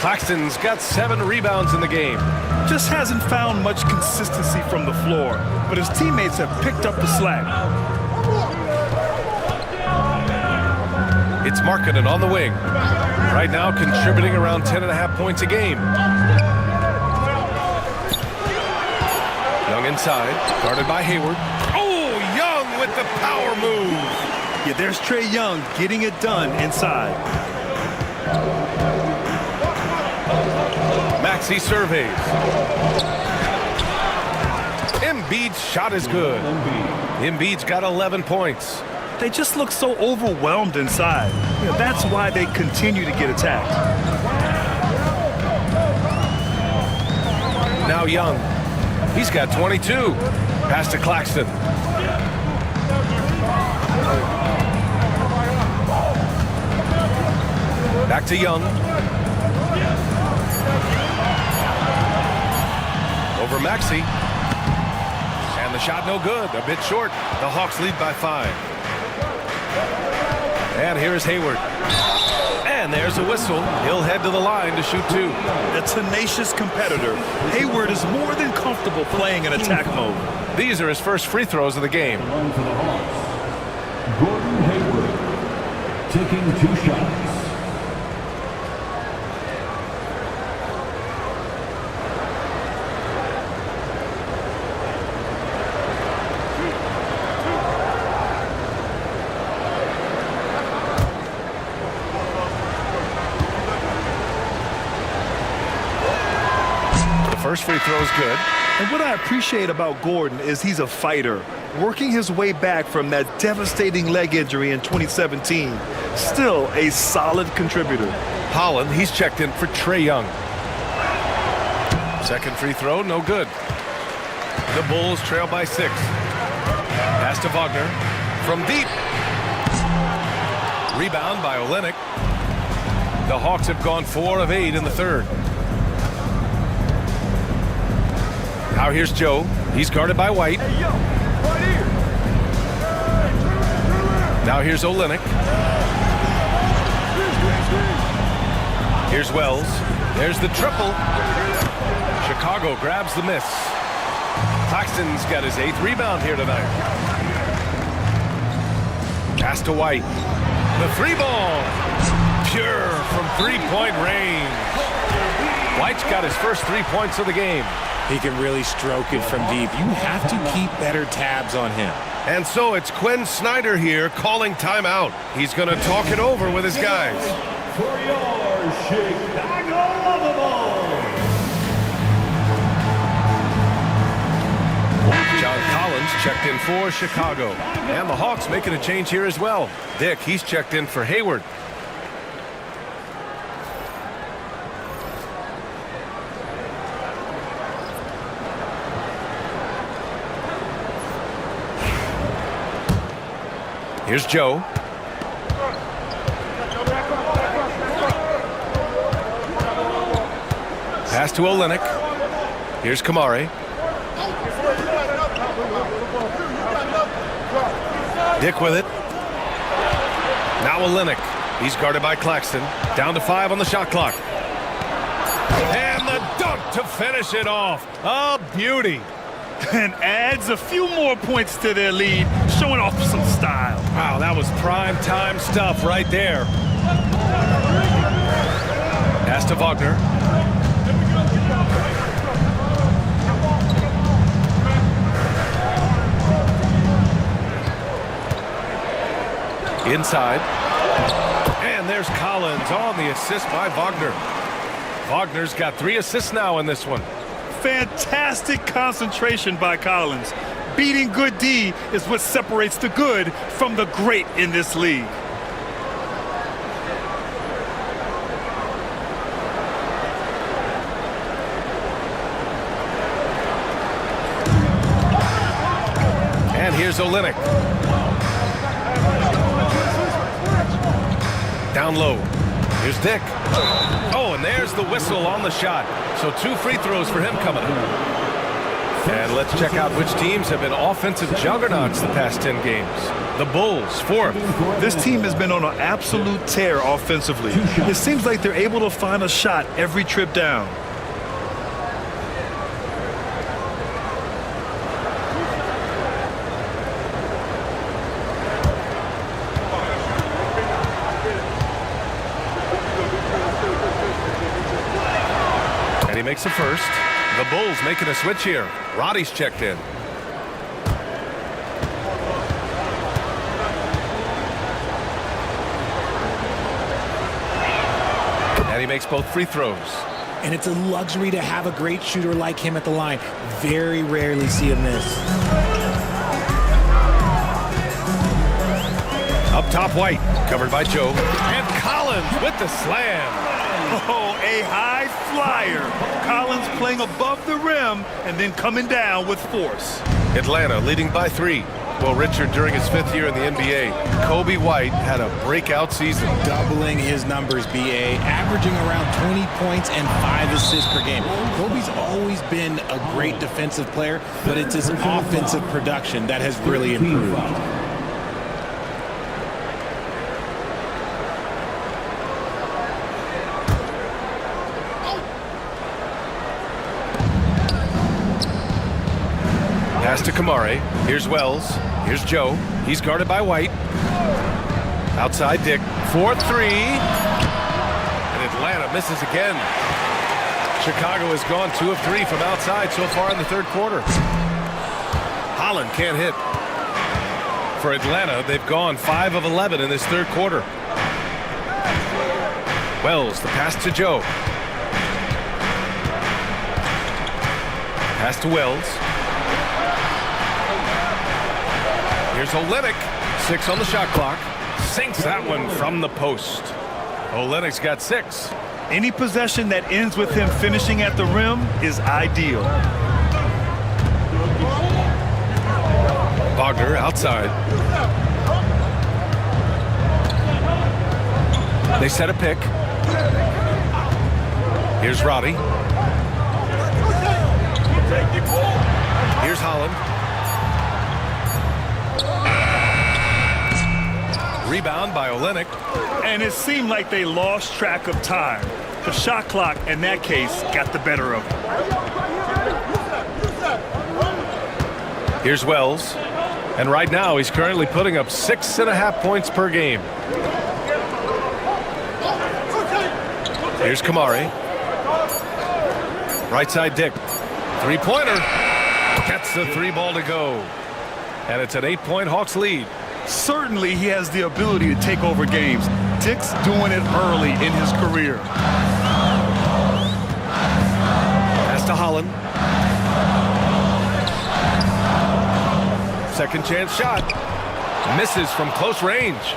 [SPEAKER 1] Claxton's got 7 rebounds in the game.
[SPEAKER 2] Just hasn't found much consistency from the floor, but his teammates have picked up the slack.
[SPEAKER 1] It's Markkanen on the wing. Right now contributing around 10.5 points a game. Young inside, guarded by Hayward. Oh, Young with the power move.
[SPEAKER 2] Yeah, there's Trae Young getting it done inside.
[SPEAKER 1] Maxey surveys. Embiid's shot is good. Embiid's got 11 points.
[SPEAKER 2] They just look so overwhelmed inside. That's why they continue to get attacked.
[SPEAKER 1] Now Young. He's got 22. Pass to Claxton. Back to Young. Over Maxey. And the shot no good. A bit short. The Hawks lead by 5. And here's Hayward. And there's a whistle. He'll head to the line to shoot 2.
[SPEAKER 2] A tenacious competitor. Hayward is more than comfortable playing in attack mode.
[SPEAKER 1] These are his first free throws of the game.
[SPEAKER 5] Line for the Hawks. Gordon Hayward taking 2 shots.
[SPEAKER 1] First free throw is good.
[SPEAKER 2] And what I appreciate about Gordon is he's a fighter, working his way back from that devastating leg injury in 2017. Still a solid contributor.
[SPEAKER 1] Holland, he's checked in for Trae Young. Second free throw, no good. The Bulls trail by 6. Pass to Wagner from deep. Rebound by Olynyk. The Hawks have gone 4 of 8 in the third. Now here's Joe. He's guarded by White. Now here's Olynyk. Here's Wells. There's the triple. Chicago grabs the miss. Claxton's got his 8th rebound here tonight. Pass to White. The 3-ball. Pure from 3-point range. White's got his first 3 points of the game.
[SPEAKER 3] He can really stroke it from deep. You have to keep better tabs on him.
[SPEAKER 1] And so it's Quinn Snyder here calling timeout. He's going to talk it over with his guys.
[SPEAKER 5] For your Chicago Bulls.
[SPEAKER 1] John Collins checked in for Chicago. And the Hawks making a change here as well. Dick, he's checked in for Hayward. Here's Joe. Pass to Olynyk. Here's Kamari. Dick with it. Now Olynyk. He's guarded by Claxton. Down to 5 on the shot clock. And the dunk to finish it off. A beauty.
[SPEAKER 2] And adds a few more points to their lead, showing off some style.
[SPEAKER 1] Wow, that was prime time stuff right there. Pass to Wagner. Inside. And there's Collins on the assist by Wagner. Wagner's got 3 assists now in this one.
[SPEAKER 2] Fantastic concentration by Collins. Beating good D is what separates the good from the great in this league.
[SPEAKER 1] And here's Olynyk. Down low. Here's Dick. Oh, and there's the whistle on the shot. So 2 free throws for him coming up. And let's check out which teams have been offensive juggernauts the past 10 games. The Bulls, fourth.
[SPEAKER 2] This team has been on an absolute tear offensively. It seems like they're able to find a shot every trip down.
[SPEAKER 1] And he makes a first. The Bulls making a switch here. Roddy's checked in. And he makes both free throws.
[SPEAKER 3] And it's a luxury to have a great shooter like him at the line. Very rarely see him miss.
[SPEAKER 1] Up top, White, covered by Joe. And Collins with the slam.
[SPEAKER 2] Oh, a high flyer. Collins playing above the rim and then coming down with force.
[SPEAKER 1] Atlanta leading by 3. Well, Richard, during his 5th year in the NBA, Kobe White had a breakout season.
[SPEAKER 3] Doubling his numbers, BA, averaging around 20 points and 5 assists per game. Kobe's always been a great defensive player, but it's his offensive production that has really improved.
[SPEAKER 1] Pass to Kamare. Here's Wells. Here's Joe. He's guarded by White. Outside Dick. 4-3. And Atlanta misses again. Chicago has gone 2 of 3 from outside so far in the 3rd quarter. Holland can't hit. For Atlanta, they've gone 5 of 11 in this 3rd quarter. Wells, the pass to Joe. Pass to Wells. Here's Olenek, 6 on the shot clock. Sinks that one from the post. Olenek's got 6.
[SPEAKER 2] Any possession that ends with him finishing at the rim is ideal.
[SPEAKER 1] Wagner outside. They set a pick. Here's Roddy. Here's Holland. Rebound by Olenek.
[SPEAKER 2] And it seemed like they lost track of time. The shot clock, in that case, got the better of them.
[SPEAKER 1] Here's Wells. And right now, he's currently putting up 6.5 points per game. Here's Kamare. Right side Dick. 3-pointer. Gets the 3 ball to go. And it's an 8-point Hawks lead.
[SPEAKER 2] Certainly, he has the ability to take over games. Dick's doing it early in his career.
[SPEAKER 1] Pass to Holland. Second chance shot. Misses from close range.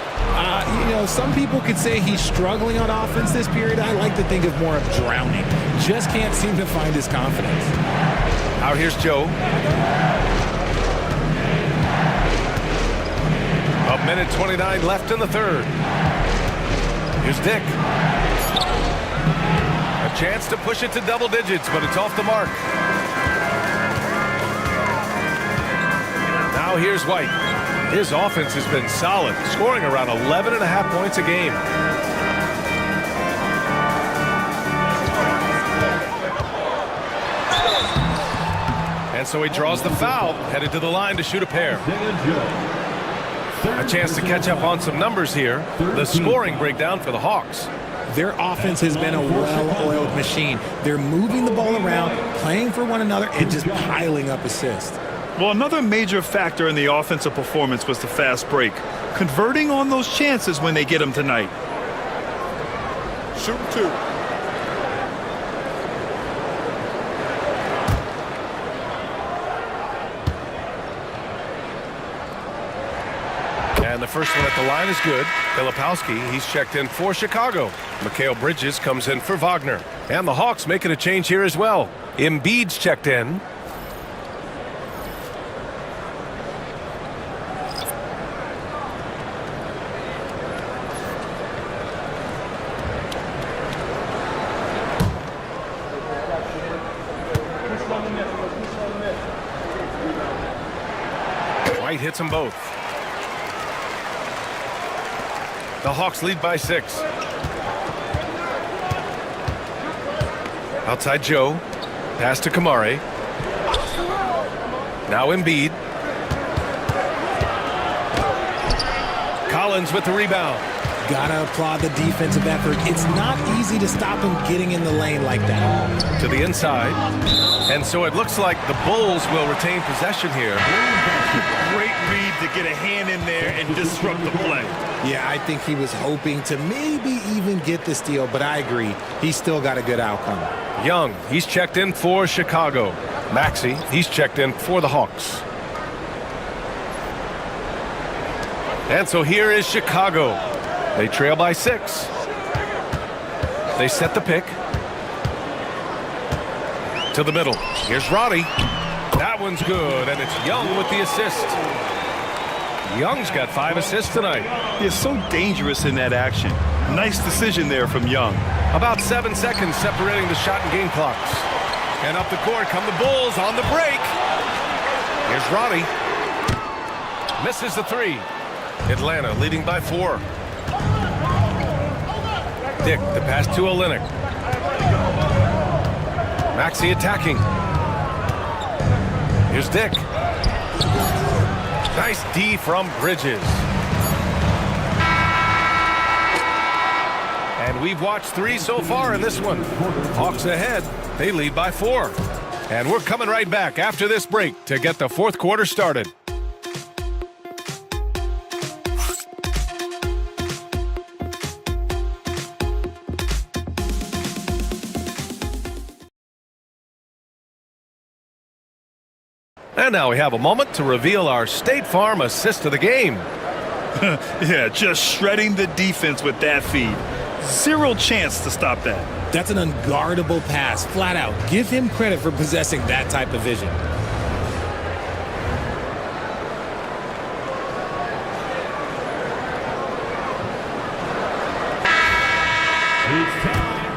[SPEAKER 3] Some people could say he's struggling on offense this period. I like to think of more of drowning. Just can't seem to find his confidence.
[SPEAKER 1] Out here's Joe. A minute 29 left in the 3rd. Here's Dick. A chance to push it to double digits, but it's off the mark. Now here's White. His offense has been solid, scoring around 11.5 points a game. And so he draws the foul, headed to the line to shoot a pair. A chance to catch up on some numbers here. The scoring breakdown for the Hawks.
[SPEAKER 3] Their offense has been a well-oiled machine. They're moving the ball around, playing for one another, and just piling up assists.
[SPEAKER 2] Well, another major factor in the offensive performance was the fast break. Converting on those chances when they get them tonight.
[SPEAKER 6] Shooting 2.
[SPEAKER 1] And the first one at the line is good. Filipowski, he's checked in for Chicago. Mikal Bridges comes in for Wagner. And the Hawks making a change here as well. Embiid's checked in. White hits them both. The Hawks lead by 6. Outside Joe. Pass to Kamare. Now Embiid. Collins with the rebound.
[SPEAKER 3] Gotta applaud the defensive effort. It's not easy to stop him getting in the lane like that.
[SPEAKER 1] To the inside. And so it looks like the Bulls will retain possession here.
[SPEAKER 2] Great read to get a hand in there and disrupt the play.
[SPEAKER 3] Yeah, I think he was hoping to maybe even get the steal, but I agree. He's still got a good outcome.
[SPEAKER 1] Young, he's checked in for Chicago. Maxey, he's checked in for the Hawks. And so here is Chicago. They trail by 6. They set the pick. To the middle. Here's Roddy. That one's good, and it's Young with the assist. Young's got 5 assists tonight.
[SPEAKER 2] He's so dangerous in that action. Nice decision there from Young.
[SPEAKER 1] About 7 seconds separating the shot and game clocks. And up the court come the Bulls on the break. Here's Roddy. Misses the 3. Atlanta leading by 4. Dick, the pass to Olynyk. Maxey attacking. Here's Dick. Nice D from Bridges. And we've watched 3 so far in this one. Hawks ahead. They lead by 4. And we're coming right back after this break to get the 4th quarter started. And now we have a moment to reveal our State Farm assist of the game.
[SPEAKER 2] Yeah, just shredding the defense with that feed. 0 chance to stop that.
[SPEAKER 3] That's an unguardable pass, flat out. Give him credit for possessing that type of vision.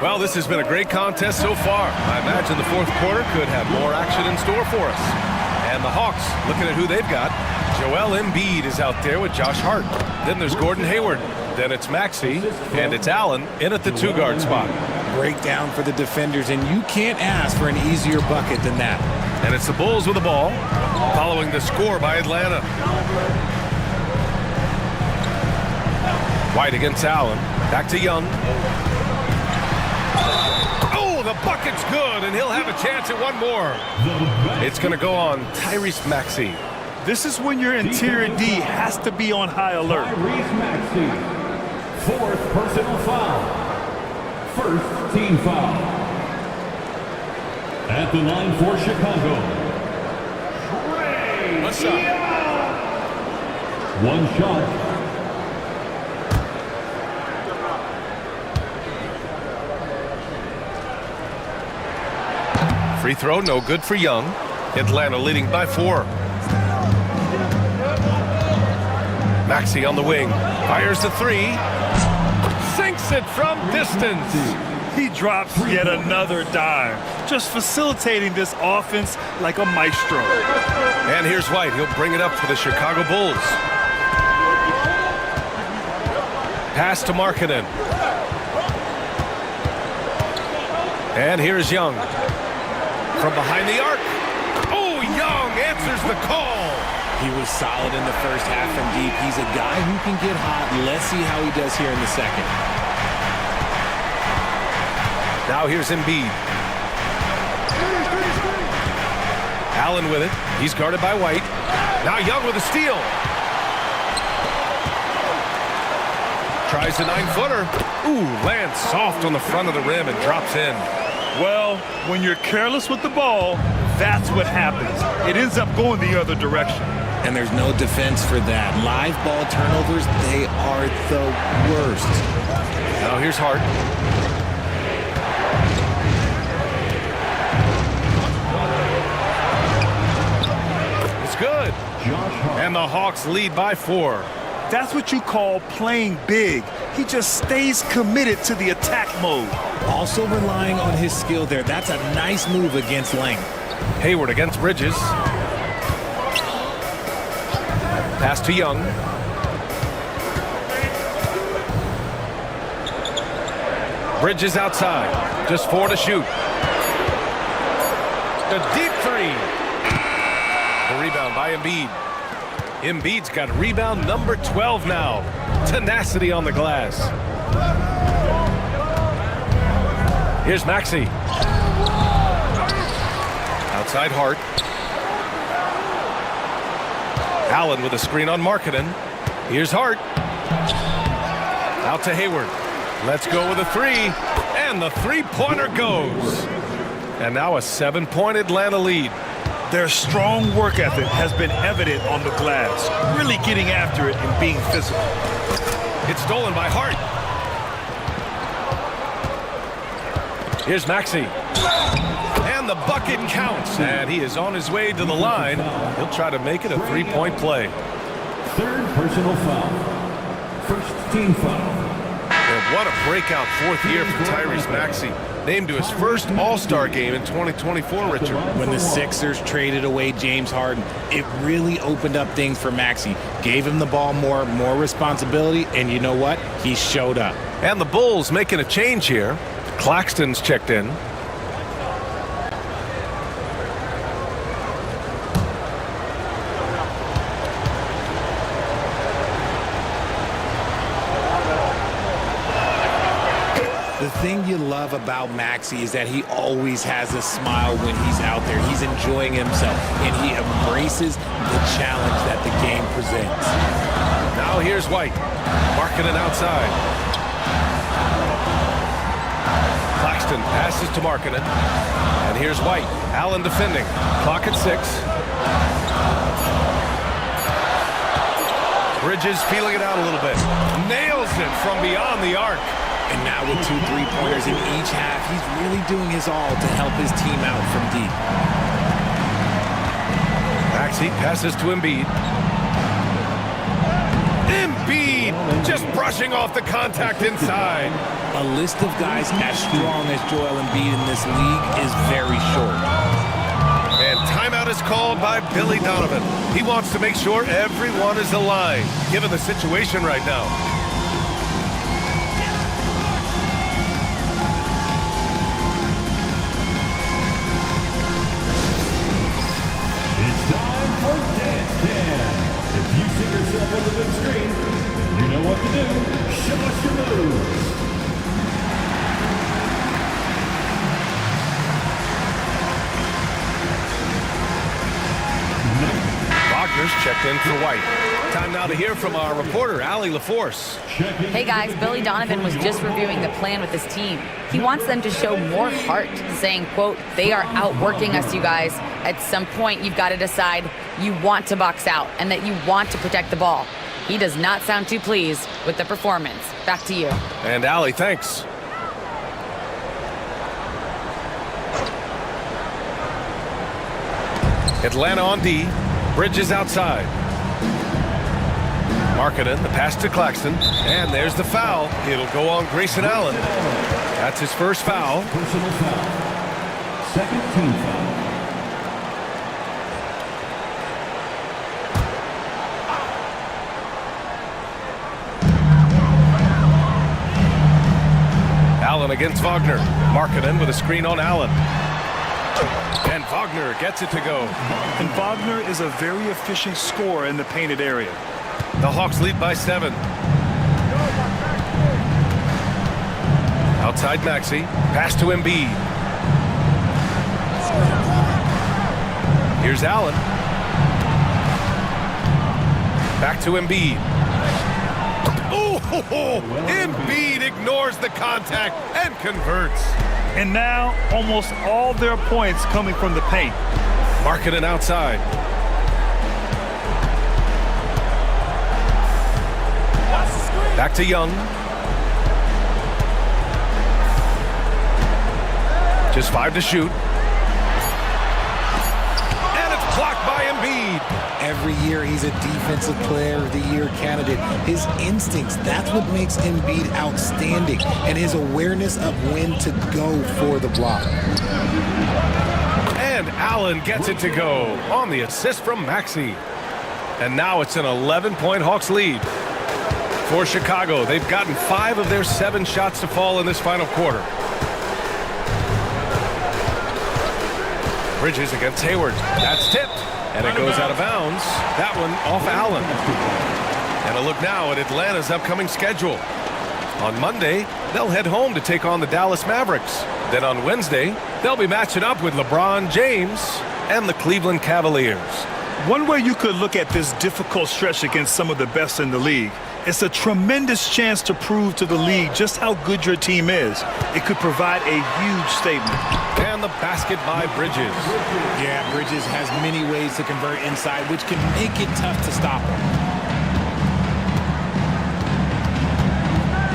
[SPEAKER 1] Well, this has been a great contest so far. I imagine the 4th quarter could have more action in store for us. And the Hawks, looking at who they've got, Joel Embiid is out there with Josh Hart. Then there's Gordon Hayward. Then it's Maxey, and it's Allen in at the 2-guard spot.
[SPEAKER 3] Breakdown for the defenders, and you can't ask for an easier bucket than that.
[SPEAKER 1] And it's the Bulls with the ball, following the score by Atlanta. White against Allen. Back to Young. Oh, the bucket's good, and he'll have a chance at one more. It's going to go on Tyrese Maxey.
[SPEAKER 2] This is when your interior D has to be on high alert.
[SPEAKER 5] Tyrese Maxey. 4th personal foul. 1st team foul. At the line for Chicago.
[SPEAKER 6] One shot.
[SPEAKER 5] One shot.
[SPEAKER 1] Free throw, no good for Young. Atlanta leading by 4. Maxey on the wing. Fires the 3. Sinks it from distance.
[SPEAKER 2] He drops yet another dime. Just facilitating this offense like a maestro.
[SPEAKER 1] And here's White. He'll bring it up for the Chicago Bulls. Pass to Markkanen. And here's Young. From behind the arc. Oh, Young answers the call.
[SPEAKER 3] He was solid in the first half from deep. He's a guy who can get hot. Let's see how he does here in the second.
[SPEAKER 1] Now here's Embiid. Allen with it. He's guarded by White. Now Young with a steal. Tries the 9-footer. Ooh, lands soft on the front of the rim and drops in.
[SPEAKER 2] Well, when you're careless with the ball, that's what happens. It ends up going the other direction.
[SPEAKER 3] And there's no defense for that. Live ball turnovers, they are the worst.
[SPEAKER 1] Now here's Hart. It's good. And the Hawks lead by 4.
[SPEAKER 2] That's what you call playing big. He just stays committed to the attack mode.
[SPEAKER 3] Also relying on his skill there. That's a nice move against length.
[SPEAKER 1] Hayward against Bridges. Pass to Young. Bridges outside. Just 4 to shoot. A deep three. The rebound by Embiid. Embiid's got rebound number 12 now. Tenacity on the glass. Here's Maxey. Outside Hart. Allen with a screen on Markkanen. Here's Hart. Out to Hayward. Let's go with a three. And the three-pointer goes. And now a 7-point Atlanta lead.
[SPEAKER 2] Their strong work ethic has been evident on the glass, really getting after it and being physical.
[SPEAKER 1] It's stolen by Hart. Here's Maxey. And the bucket counts. And he is on his way to the line. He'll try to make it a three-point play.
[SPEAKER 5] Third personal foul. First team foul.
[SPEAKER 1] And what a breakout fourth year for Tyrese Maxey. Named to his first All-Star game in 2024, Richard.
[SPEAKER 3] When the Sixers traded away James Harden, it really opened up things for Maxey. Gave him the ball more responsibility, and you know what? He showed up.
[SPEAKER 1] And the Bulls making a change here. Claxton's checked in.
[SPEAKER 3] The thing you love about Maxey is that he always has a smile when he's out there. He's enjoying himself, and he embraces the challenge that the game presents.
[SPEAKER 1] Now here's White. Markkanen outside. Claxton passes to Markkanen. And here's White. Allen defending. Clock at 6. Bridges feeling it out a little bit. Nails it from beyond the arc.
[SPEAKER 3] And now with 2 3-pointers in each half, he's really doing his all to help his team out from deep.
[SPEAKER 1] Maxey passes to Embiid. Embiid just brushing off the contact inside.
[SPEAKER 3] A list of guys as strong as Joel Embiid in this league is very short.
[SPEAKER 1] And timeout is called by Billy Donovan. He wants to make sure everyone is aligned, given the situation right now.
[SPEAKER 5] If you see yourself on the big screen, then you know what to do. Show us your moves.
[SPEAKER 1] Wagner's checked in for White. Time now to hear from our reporter, Allie LaForce.
[SPEAKER 4] Hey guys, Billy Donovan was just reviewing the plan with his team. He wants them to show more heart, saying, quote, "They are outworking us, you guys. At some point, you've got to decide you want to box out and that you want to protect the ball." He does not sound too pleased with the performance. Back to you.
[SPEAKER 1] And Allie, thanks. Atlanta on D. Bridges outside. Markkanen, the pass to Claxton. And there's the foul. It'll go on Grayson Allen. That's his first foul.
[SPEAKER 5] Personal foul. Second team foul.
[SPEAKER 1] Allen against Wagner. Markkanen with a screen on Allen. And Wagner gets it to go.
[SPEAKER 2] And Wagner is a very efficient scorer in the painted area.
[SPEAKER 1] The Hawks lead by 7. Outside Maxey. Pass to Embiid. Here's Allen. Back to Embiid. Oh, Embiid ignores the contact and converts.
[SPEAKER 2] And now almost all their points coming from the paint.
[SPEAKER 1] Markkanen outside. Back to Young. Just 5 to shoot. And it's blocked by Embiid.
[SPEAKER 3] Every year he's a Defensive Player of the Year candidate. His instincts, that's what makes Embiid outstanding. And his awareness of when to go for the block.
[SPEAKER 1] And Allen gets it to go on the assist from Maxey. And now it's an 11-point Hawks lead. For Chicago, they've gotten 5 of their 7 shots to fall in this final quarter. Bridges against Hayward. That's tipped, and it goes out of bounds. That one off Allen. And a look now at Atlanta's upcoming schedule. On Monday, they'll head home to take on the Dallas Mavericks. Then on Wednesday, they'll be matching up with LeBron James and the Cleveland Cavaliers.
[SPEAKER 2] One way you could look at this difficult stretch against some of the best in the league, it's a tremendous chance to prove to the league just how good your team is. It could provide a huge statement.
[SPEAKER 1] And the basket by Bridges.
[SPEAKER 3] Yeah, Bridges has many ways to convert inside, which can make it tough to stop him.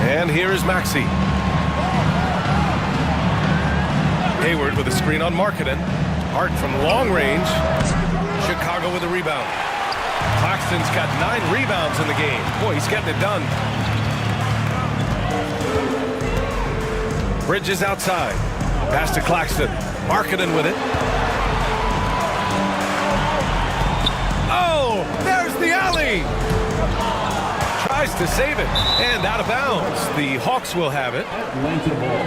[SPEAKER 1] And here is Maxey. Hayward with a screen on Markkanen. Hart from long range. Chicago with a rebound. Claxton's got 9 rebounds in the game. Boy, he's getting it done. Bridges outside. Pass to Claxton. Markkanen with it. Oh, there's the alley. Tries to save it. And out of bounds. The Hawks will have it.
[SPEAKER 5] Atlanta ball.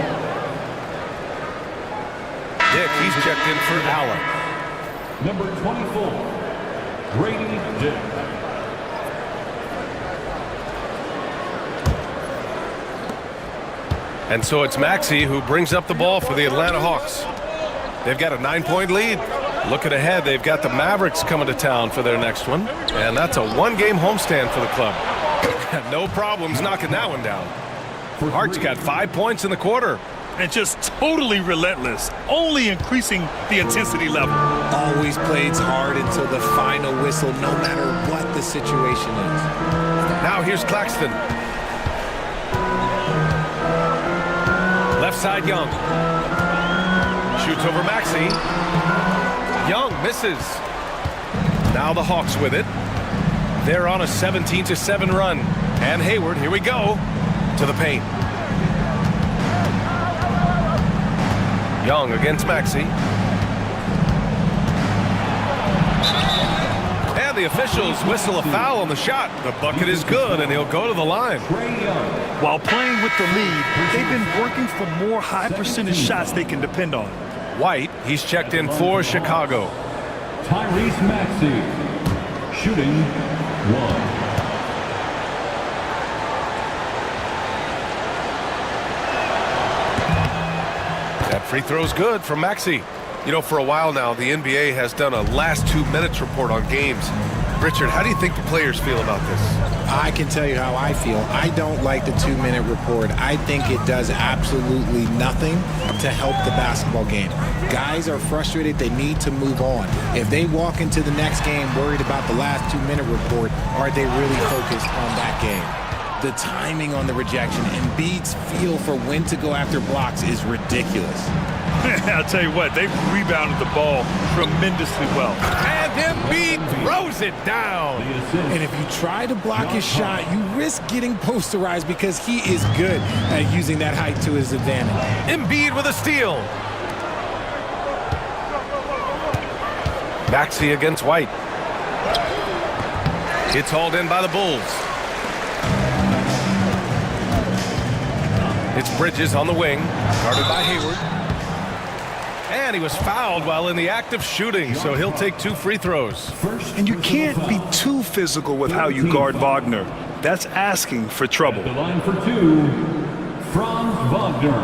[SPEAKER 1] Dick, he's checked in for Allen.
[SPEAKER 5] Number 24, Grady Dick.
[SPEAKER 1] And so it's Maxey who brings up the ball for the Atlanta Hawks. They've got a 9-point lead. Looking ahead, they've got the Mavericks coming to town for their next one. And that's a 1-game homestand for the club. No problems knocking that one down. Hart's got 5 points in the quarter.
[SPEAKER 2] And just totally relentless, only increasing the intensity level.
[SPEAKER 3] Always plays hard until the final whistle, no matter what the situation is.
[SPEAKER 1] Now here's Claxton. Left side, Young. Shoots over Maxey. Young misses. Now the Hawks with it. They're on a 17-7 run. And Hayward, here we go, to the paint. Young against Maxey. And the officials whistle a foul on the shot. The bucket is good, and he'll go to the line.
[SPEAKER 2] While playing with the lead, they've been working for more high-percentage shots they can depend on.
[SPEAKER 1] White, he's checked in for Chicago.
[SPEAKER 5] Tyrese Maxey, shooting 1.
[SPEAKER 1] That free throw's good from Maxey. You know, for a while now, the NBA has done a last 2 minutes report on games. Richard, how do you think the players feel about this?
[SPEAKER 3] I can tell you how I feel. I don't like the 2-minute report. I think it does absolutely nothing to help the basketball game. Guys are frustrated. They need to move on. If they walk into the next game worried about the last 2-minute report, are they really focused on that game? The timing on the rejection and Embiid's feel for when to go after blocks is ridiculous.
[SPEAKER 2] I'll tell you what, they've rebounded the ball tremendously well.
[SPEAKER 1] And Embiid throws it down.
[SPEAKER 3] And if you try to block his shot, you risk getting posterized because he is good at using that height to his advantage.
[SPEAKER 1] Embiid with a steal. Maxey against White. It's hauled in by the Bulls. It's Bridges on the wing, guarded by Hayward. And he was fouled while in the act of shooting, so he'll take 2 free throws.
[SPEAKER 2] And you can't be too physical with how you guard Wagner. That's asking for trouble.
[SPEAKER 5] The line for 2, Franz Wagner.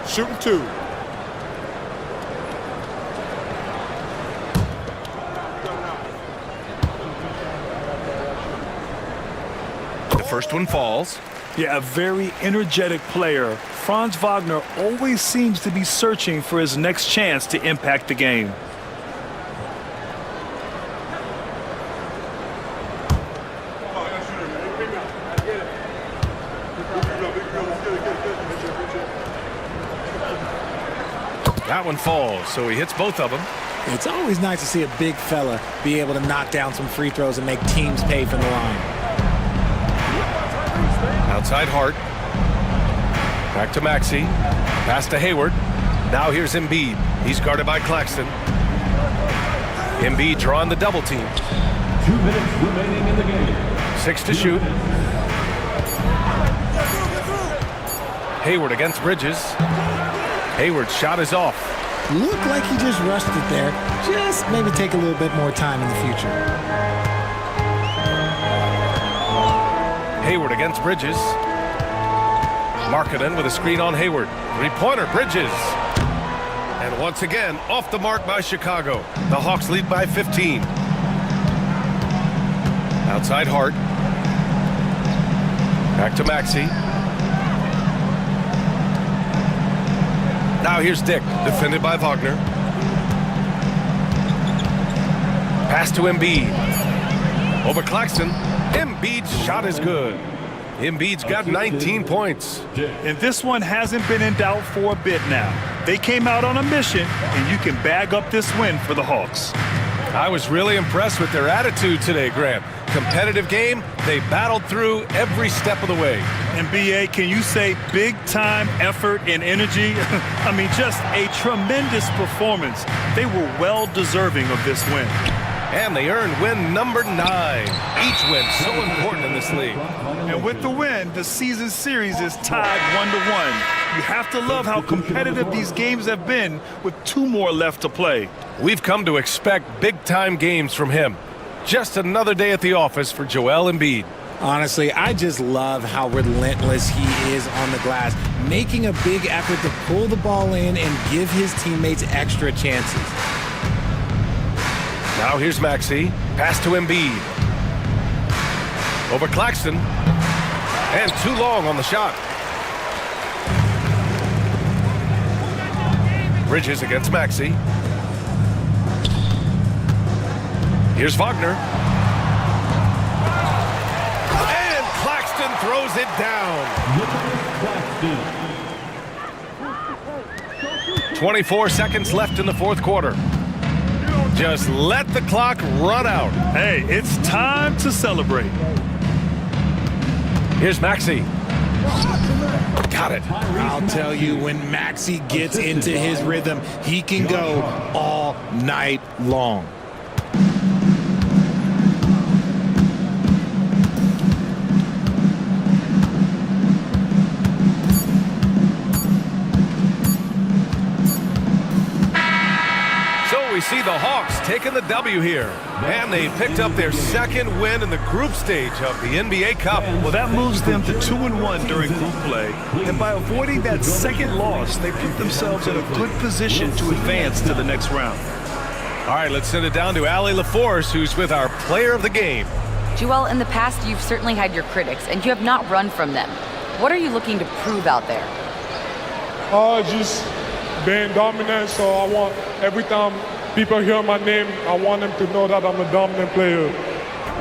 [SPEAKER 6] Shooting 2.
[SPEAKER 1] First one falls.
[SPEAKER 2] Yeah, a very energetic player. Franz Wagner always seems to be searching for his next chance to impact the game.
[SPEAKER 1] That one falls, so he hits both of them.
[SPEAKER 3] It's always nice to see a big fella be able to knock down some free throws and make teams pay from the line.
[SPEAKER 1] Outside Hart. Back to Maxey. Pass to Hayward. Now here's Embiid. He's guarded by Claxton. Embiid drawing the double team.
[SPEAKER 5] 2 minutes remaining in the game.
[SPEAKER 1] 6 to shoot. Hayward against Bridges. Hayward's shot is off.
[SPEAKER 3] Looked like he just rushed it there. Just maybe take a little bit more time in the future.
[SPEAKER 1] Hayward against Bridges. Markkanen with a screen on Hayward. Three-pointer, Bridges. And once again, off the mark by Chicago. The Hawks lead by 15. Outside Hart. Back to Maxey. Now here's Dick, defended by Wagner. Pass to Embiid. Over Claxton. Embiid's shot is good. Embiid's got 19 points.
[SPEAKER 2] And this one hasn't been in doubt for a bit now. They came out on a mission, and you can bag up this win for the Hawks.
[SPEAKER 1] I was really impressed with their attitude today, Grant. Competitive game, they battled through every step of the way.
[SPEAKER 2] And B.A., can you say big-time effort and energy? I mean, just a tremendous performance. They were well-deserving of this win.
[SPEAKER 1] And they earned win number 9. Each win so important in this league.
[SPEAKER 2] And with the win, the season series is tied 1-1. You have to love how competitive these games have been with 2 more left to play.
[SPEAKER 1] We've come to expect big-time games from him. Just another day at the office for Joel Embiid.
[SPEAKER 3] Honestly, I just love how relentless he is on the glass, making a big effort to pull the ball in and give his teammates extra chances.
[SPEAKER 1] Now here's Maxey. Pass to Embiid. Over Claxton. And too long on the shot. Bridges against Maxey. Here's Wagner. And Claxton throws it down. 24 seconds left in the fourth quarter. Just let the clock run out.
[SPEAKER 2] Hey, it's time to celebrate.
[SPEAKER 1] Here's Maxey. Got it.
[SPEAKER 3] I'll tell you, when Maxey gets into his rhythm, he can go all night long.
[SPEAKER 1] We see the Hawks taking the W here. And they picked up their second win in the group stage of the NBA Cup.
[SPEAKER 2] Well, that moves them to 2-1 during group play. And by avoiding that second loss, they put themselves in a good position to advance to the next round.
[SPEAKER 1] All right, let's send it down to Allie LaForce, who's with our player of the game.
[SPEAKER 4] Joel, in the past, you've certainly had your critics, and you have not run from them. What are you looking to prove out there?
[SPEAKER 7] Just being dominant, so I want every time people hear my name, I want them to know that I'm a dominant player.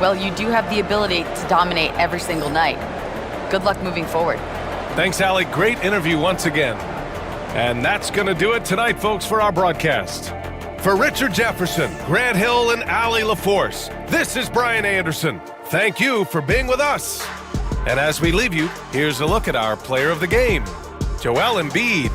[SPEAKER 4] Well, you do have the ability to dominate every single night. Good luck moving forward.
[SPEAKER 1] Thanks, Allie. Great interview once again. And that's going to do it tonight, folks, for our broadcast. For Richard Jefferson, Grant Hill, and Allie LaForce, this is Brian Anderson. Thank you for being with us. And as we leave you, here's a look at our player of the game, Joel Embiid.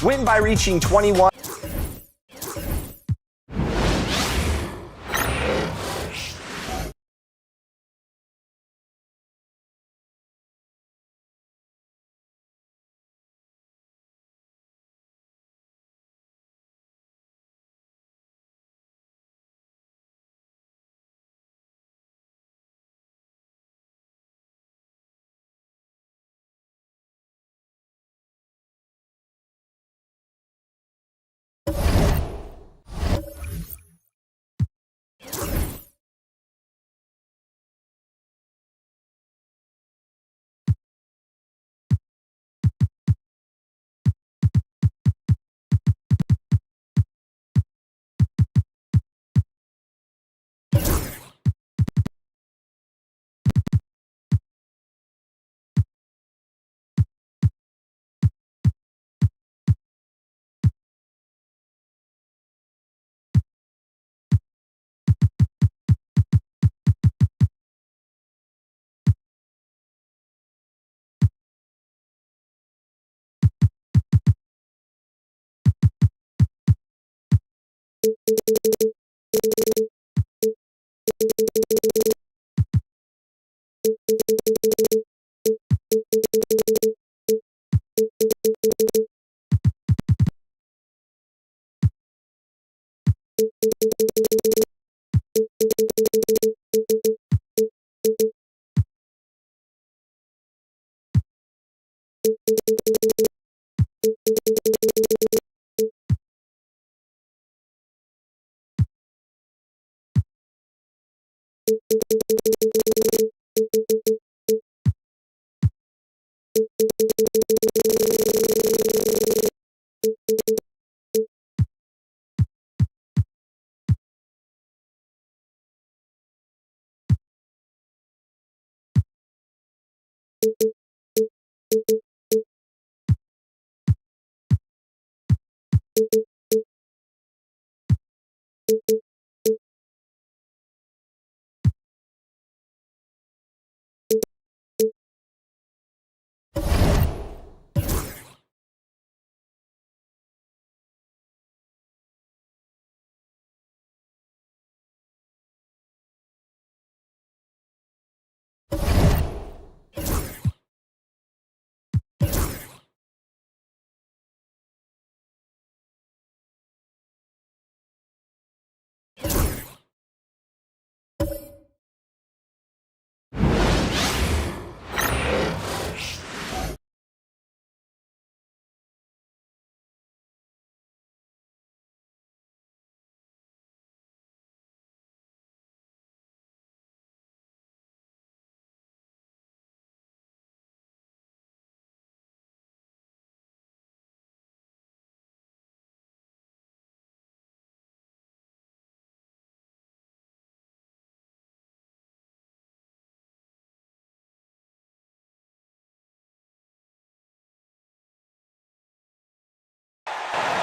[SPEAKER 11] Win by reaching 21.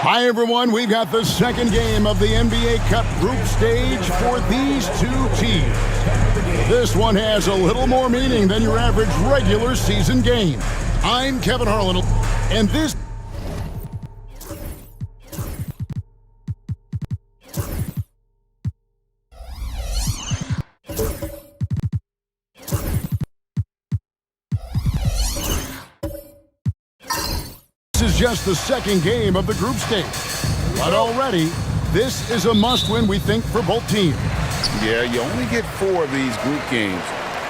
[SPEAKER 12] Hi, everyone. We've got the second game of the NBA Cup group stage for these two teams. This one has a little more meaning than your average regular season game. I'm Kevin Harlan, and this is just the second game of the group stage. But already, this is a must-win, we think, for both teams.
[SPEAKER 13] Yeah, you only get 4 of these group games.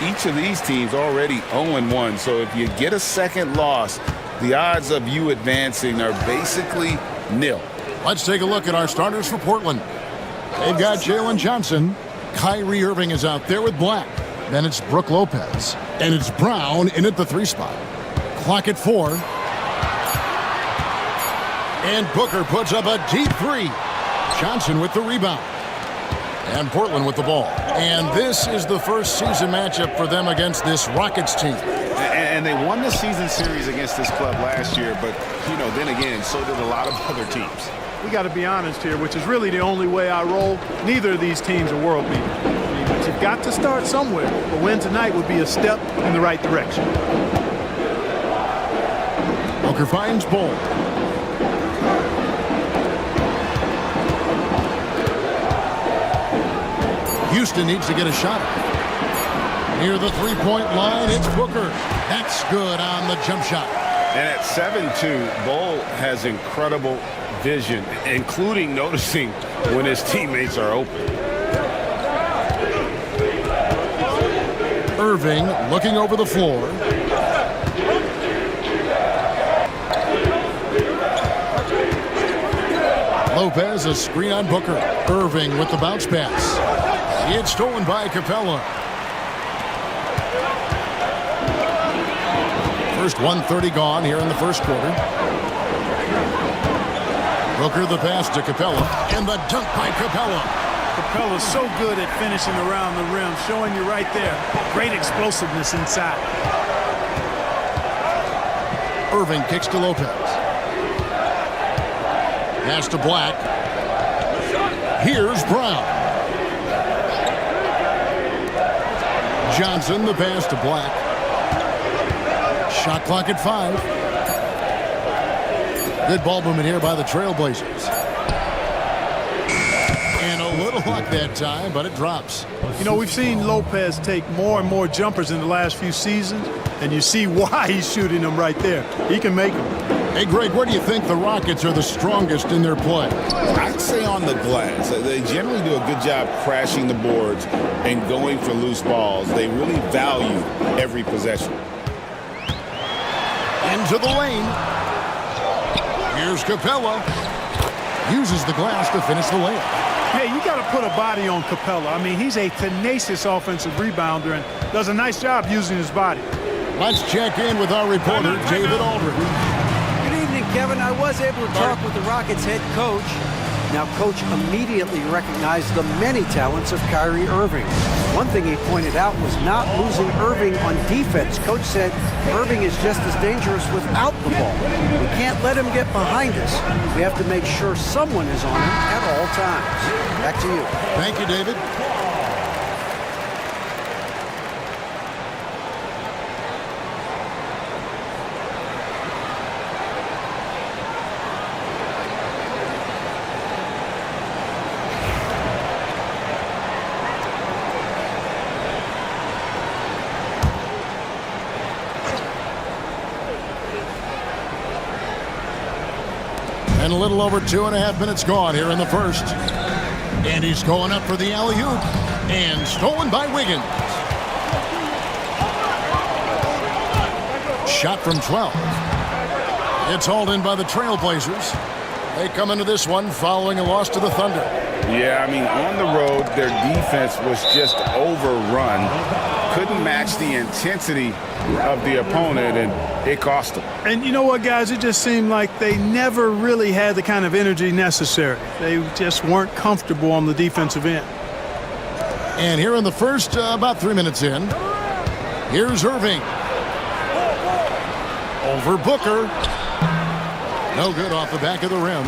[SPEAKER 13] Each of these teams already 0-1, so if you get a second loss, the odds of you advancing are basically nil.
[SPEAKER 12] Let's take a look at our starters for Portland. They've got Jalen Johnson. Kyrie Irving is out there with Black. Then it's Brook Lopez. And it's Brown in at the 3 spot. Clock at 4. And Booker puts up a deep 3. Johnson with the rebound. And Portland with the ball. And this is the first season matchup for them against this Rockets team.
[SPEAKER 13] And they won the season series against this club last year, but, you know, then again, so did a lot of other teams.
[SPEAKER 14] We got to be honest here, which is really the only way I roll. Neither of these teams are world beaters. But you've got to start somewhere. A win tonight would be a step in the right direction.
[SPEAKER 12] Booker finds Bull. Houston needs to get a shot. Near the three-point line, it's Booker. That's good on the jump shot.
[SPEAKER 13] And at 7'2", Bull has incredible vision, including noticing when his teammates are open.
[SPEAKER 12] Irving looking over the floor. Lopez, a screen on Booker. Irving with the bounce pass. It's stolen by Capella. First 1:30 gone here in the first quarter. Booker the pass to Capella, and the dunk by Capella.
[SPEAKER 14] Capella's so good at finishing around the rim, showing you right there. Great explosiveness inside.
[SPEAKER 12] Irving kicks to Lopez. Pass to Black. Here's Brown. Johnson the pass to Black. Shot clock at 5. Good ball movement here by the Trailblazers. And a little luck that time, but it drops.
[SPEAKER 14] You know, we've seen Lopez take more and more jumpers in the last few seasons, and you see why he's shooting them right there. He can make them.
[SPEAKER 12] Hey, Greg, where do you think the Rockets are the strongest in their play?
[SPEAKER 13] I'd say on the glass. They generally do a good job crashing the boards and going for loose balls. They really value every possession.
[SPEAKER 12] Into the lane. Here's Capella. Uses the glass to finish the layup.
[SPEAKER 14] Hey, you got to put a body on Capella. I mean, he's a tenacious offensive rebounder and does a nice job using his body.
[SPEAKER 12] Let's check in with our reporter, David Aldridge.
[SPEAKER 11] Good evening, Kevin. I was able to talk with the Rockets head coach. Now, Coach immediately recognized the many talents of Kyrie Irving. One thing he pointed out was not losing Irving on defense. Coach said Irving is just as dangerous without the ball. We can't let him get behind us. We have to make sure someone is on him at all times. Back to you.
[SPEAKER 12] Thank you, David. And a little over 2.5 minutes gone here in the first. And he's going up for the alley-oop. And stolen by Wiggins. Shot from 12. It's hauled in by the Trailblazers. They come into this one following a loss to the Thunder.
[SPEAKER 13] Yeah, I mean, on the road, their defense was just overrun. Couldn't match the intensity of the opponent, and it cost them.
[SPEAKER 14] And you know what, guys? It just seemed like they never really had the kind of energy necessary. They just weren't comfortable on the defensive end.
[SPEAKER 12] And here in the first, about 3 minutes in, here's Irving. Over Booker. No good off the back of the rim.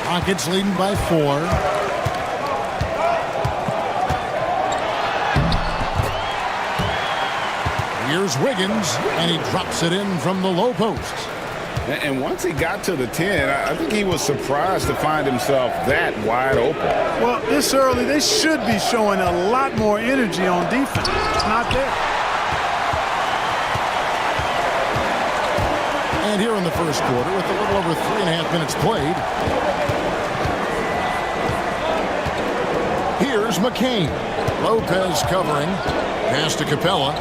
[SPEAKER 12] Rockets leading by 4. Here's Wiggins, and he drops it in from the low post.
[SPEAKER 13] And once he got to the 10, I think he was surprised to find himself that wide open.
[SPEAKER 14] Well, this early, they should be showing a lot more energy on defense. It's not there.
[SPEAKER 12] And here in the first quarter, with a little over 3.5 minutes played, here's McCain. Lopez covering. Pass to Capella.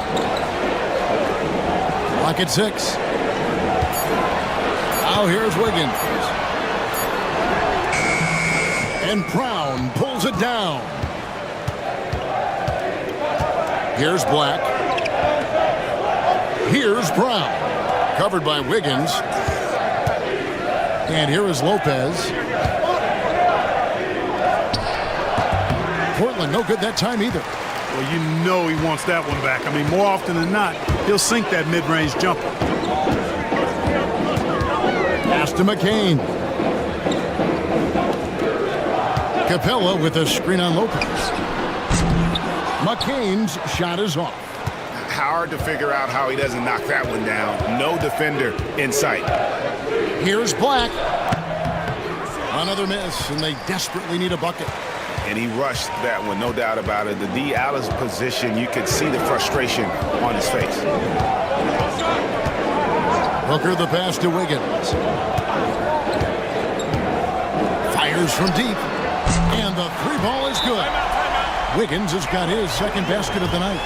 [SPEAKER 12] Clock at 6. Now here's Wiggins. And Brown pulls it down. Here's Black. Here's Brown. Covered by Wiggins. And here is Lopez. Portland, no good that time either.
[SPEAKER 14] Well, you know he wants that one back. I mean, more often than not, he'll sink that mid-range jumper.
[SPEAKER 12] Pass to McCain. Capella with a screen on Lopez. McCain's shot is off.
[SPEAKER 13] Hard to figure out how he doesn't knock that one down. No defender in sight.
[SPEAKER 12] Here's Black. Another miss, and they desperately need a bucket.
[SPEAKER 13] And he rushed that one, no doubt about it. The D out of position, you could see the frustration on his face.
[SPEAKER 12] Booker the pass to Wiggins. Fires from deep. And the three ball is good. Wiggins has got his second basket of the night.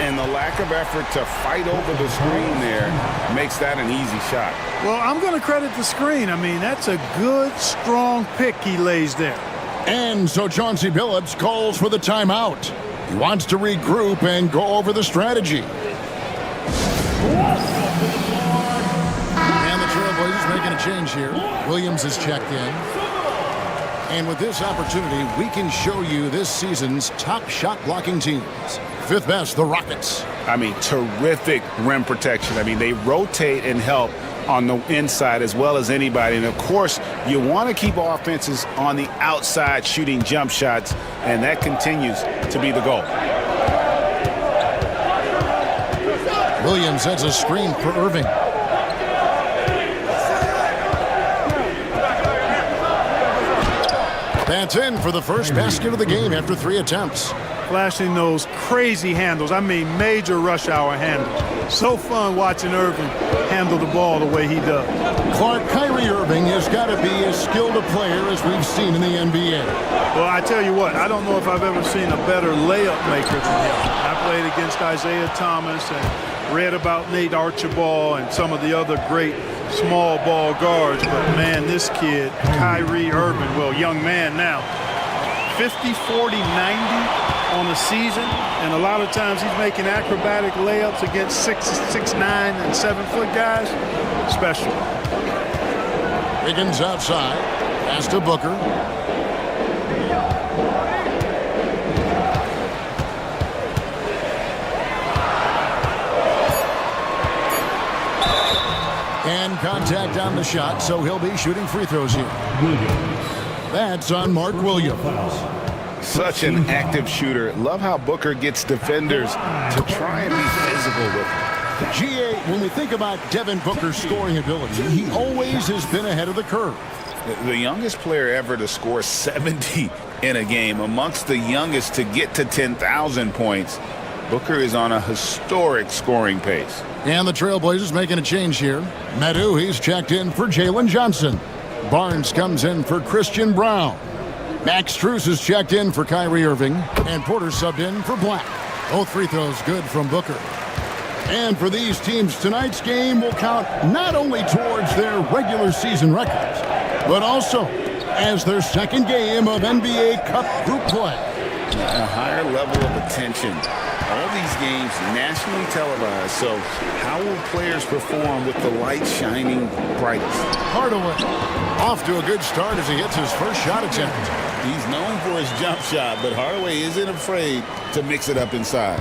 [SPEAKER 13] And the lack of effort to fight over the screen there makes that an easy shot.
[SPEAKER 14] Well, I'm going to credit the screen. I mean, that's a good, strong pick he lays there.
[SPEAKER 12] And so Chauncey Billups calls for the timeout. He wants to regroup and go over the strategy. And the Trailblazers making a change here. Williams is checked in. And with this opportunity, we can show you this season's top shot blocking teams. Fifth best, the Rockets.
[SPEAKER 13] I mean, terrific rim protection. I mean, they rotate and help on the inside as well as anybody. And, of course, you want to keep offenses on the outside shooting jump shots, and that continues to be the goal.
[SPEAKER 12] Williams sets a screen for Irving. That's in for the first basket of the game after 3 attempts.
[SPEAKER 14] Flashing those crazy handles. I mean, major rush hour handles. So fun watching Irving handle the ball the way he does.
[SPEAKER 12] Clark, Kyrie Irving has got to be as skilled a player as we've seen in the NBA.
[SPEAKER 14] Well, I tell you what, I don't know if I've ever seen a better layup maker than him. I played against Isaiah Thomas and read about Nate Archibald and some of the other great small ball guards, but man, this kid, Kyrie Irving, well, young man now, 50, 40, 90 on the season, and a lot of times he's making acrobatic layups against 6'9" and 7-foot guys. Special.
[SPEAKER 12] Wiggins outside, pass to Booker. And contact on the shot, so he'll be shooting free throws here. That's on Mark Williams.
[SPEAKER 13] Such an active shooter. Love how Booker gets defenders to try and be physical with him.
[SPEAKER 12] GA, when we think about Devin Booker's scoring ability, he always has been ahead of the curve.
[SPEAKER 13] The youngest player ever to score 70 in a game, amongst the youngest to get to 10,000 points. Booker is on a historic scoring pace.
[SPEAKER 12] And the Trailblazers making a change here. Medu, he's checked in for Jalen Johnson. Barnes comes in for Christian Brown. Max Strus is checked in for Kyrie Irving. And Porter subbed in for Black. Both free throws good from Booker. And for these teams, tonight's game will count not only towards their regular season records, but also as their second game of NBA Cup group play.
[SPEAKER 13] A higher level of attention. All these games nationally televised, so how will players perform with the light shining brightest?
[SPEAKER 12] Hardaway off to a good start as he hits his first shot attempt.
[SPEAKER 13] He's known for his jump shot, but Hardaway isn't afraid to mix it up inside.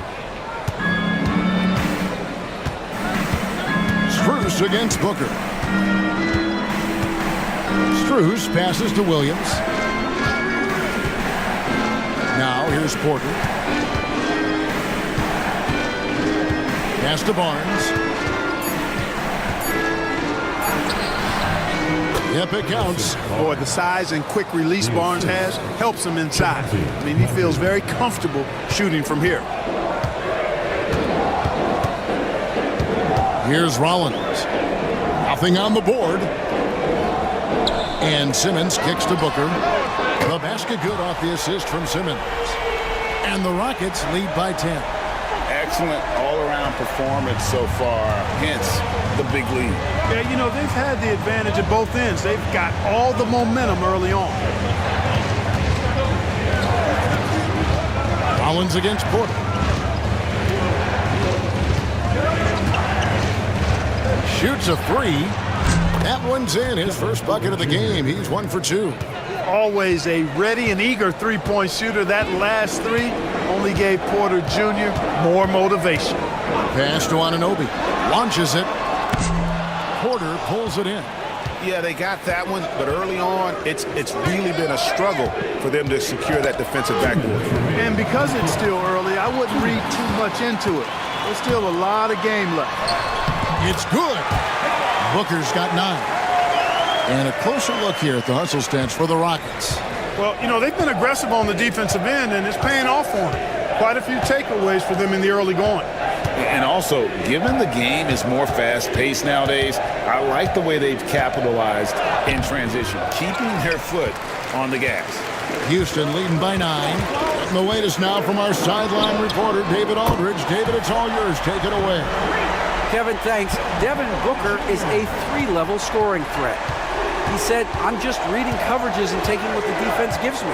[SPEAKER 12] Strus against Booker. Strus passes to Williams. Now here's Porter. Pass to Barnes. Yep, it counts.
[SPEAKER 14] Boy, the size and quick release Barnes has helps him inside. I mean, he feels very comfortable shooting from here.
[SPEAKER 12] Here's Rollins. Nothing on the board. And Simmons kicks to Booker. The basket good off the assist from Simmons. And the Rockets lead by 10.
[SPEAKER 13] Excellent all-around performance so far, hence the big lead.
[SPEAKER 14] Yeah, you know, they've had the advantage at both ends. They've got all the momentum early on.
[SPEAKER 12] Rollins against Porter. Shoots a three. That one's in. His first bucket of the game. He's 1 for 2.
[SPEAKER 14] Always a ready and eager three-point shooter. That last three only gave Porter Jr. more motivation.
[SPEAKER 12] Pass to Anunoby. Launches it. Porter pulls it in.
[SPEAKER 13] Yeah, they got that one, but early on, it's really been a struggle for them to secure that defensive backboard.
[SPEAKER 14] And because it's still early, I wouldn't read too much into it. There's still a lot of game left.
[SPEAKER 12] It's good. Booker's got 9. And a closer look here at the hustle stance for the Rockets.
[SPEAKER 14] Well, you know, they've been aggressive on the defensive end, and it's paying off for them. Quite a few takeaways for them in the early going.
[SPEAKER 13] And also, given the game is more fast-paced nowadays, I like the way they've capitalized in transition, keeping their foot on the gas.
[SPEAKER 12] Houston leading by 9. And the latest now from our sideline reporter, David Aldridge. David, it's all yours. Take it away.
[SPEAKER 11] Kevin, thanks. Devin Booker is a 3-level scoring threat. He said, I'm just reading coverages and taking what the defense gives me.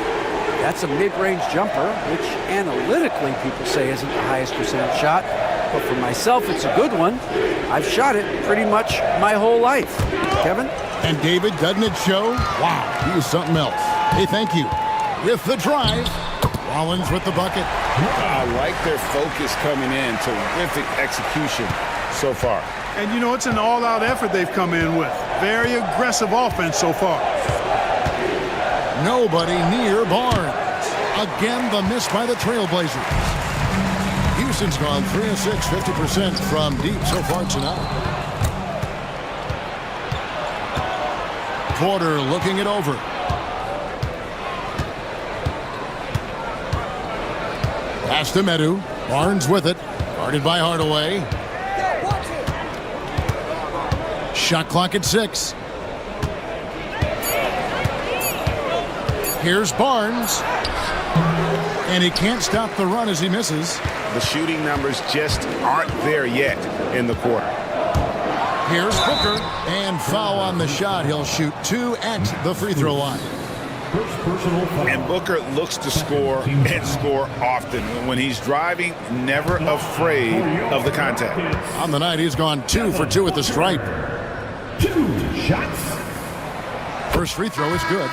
[SPEAKER 11] That's a mid-range jumper, which analytically people say isn't the highest percentage shot. But for myself, it's a good one. I've shot it pretty much my whole life. Kevin?
[SPEAKER 12] And David, doesn't it show? Wow, he is something else. Hey, thank you. With the drive, Rollins with the bucket.
[SPEAKER 13] I like their focus coming in. Terrific execution so far.
[SPEAKER 14] And, you know, it's an all-out effort they've come in with. Very aggressive offense so far.
[SPEAKER 12] Nobody near Barnes. Again, the miss by the Trailblazers. Houston's gone 3 of 6, 50% from deep so far tonight. Porter looking it over. Pass to Medu. Barnes with it. Guarded by Hardaway. Shot clock at 6. Here's Barnes. And he can't stop the run as he misses.
[SPEAKER 13] The shooting numbers just aren't there yet in the quarter.
[SPEAKER 12] Here's Booker. And foul on the shot. He'll shoot 2 at the free throw line.
[SPEAKER 13] And Booker looks to score and score often. When he's driving, never afraid of the contact.
[SPEAKER 12] On the night, he's gone 2 for 2 at the stripe.
[SPEAKER 5] 2 shots.
[SPEAKER 12] First free throw is good.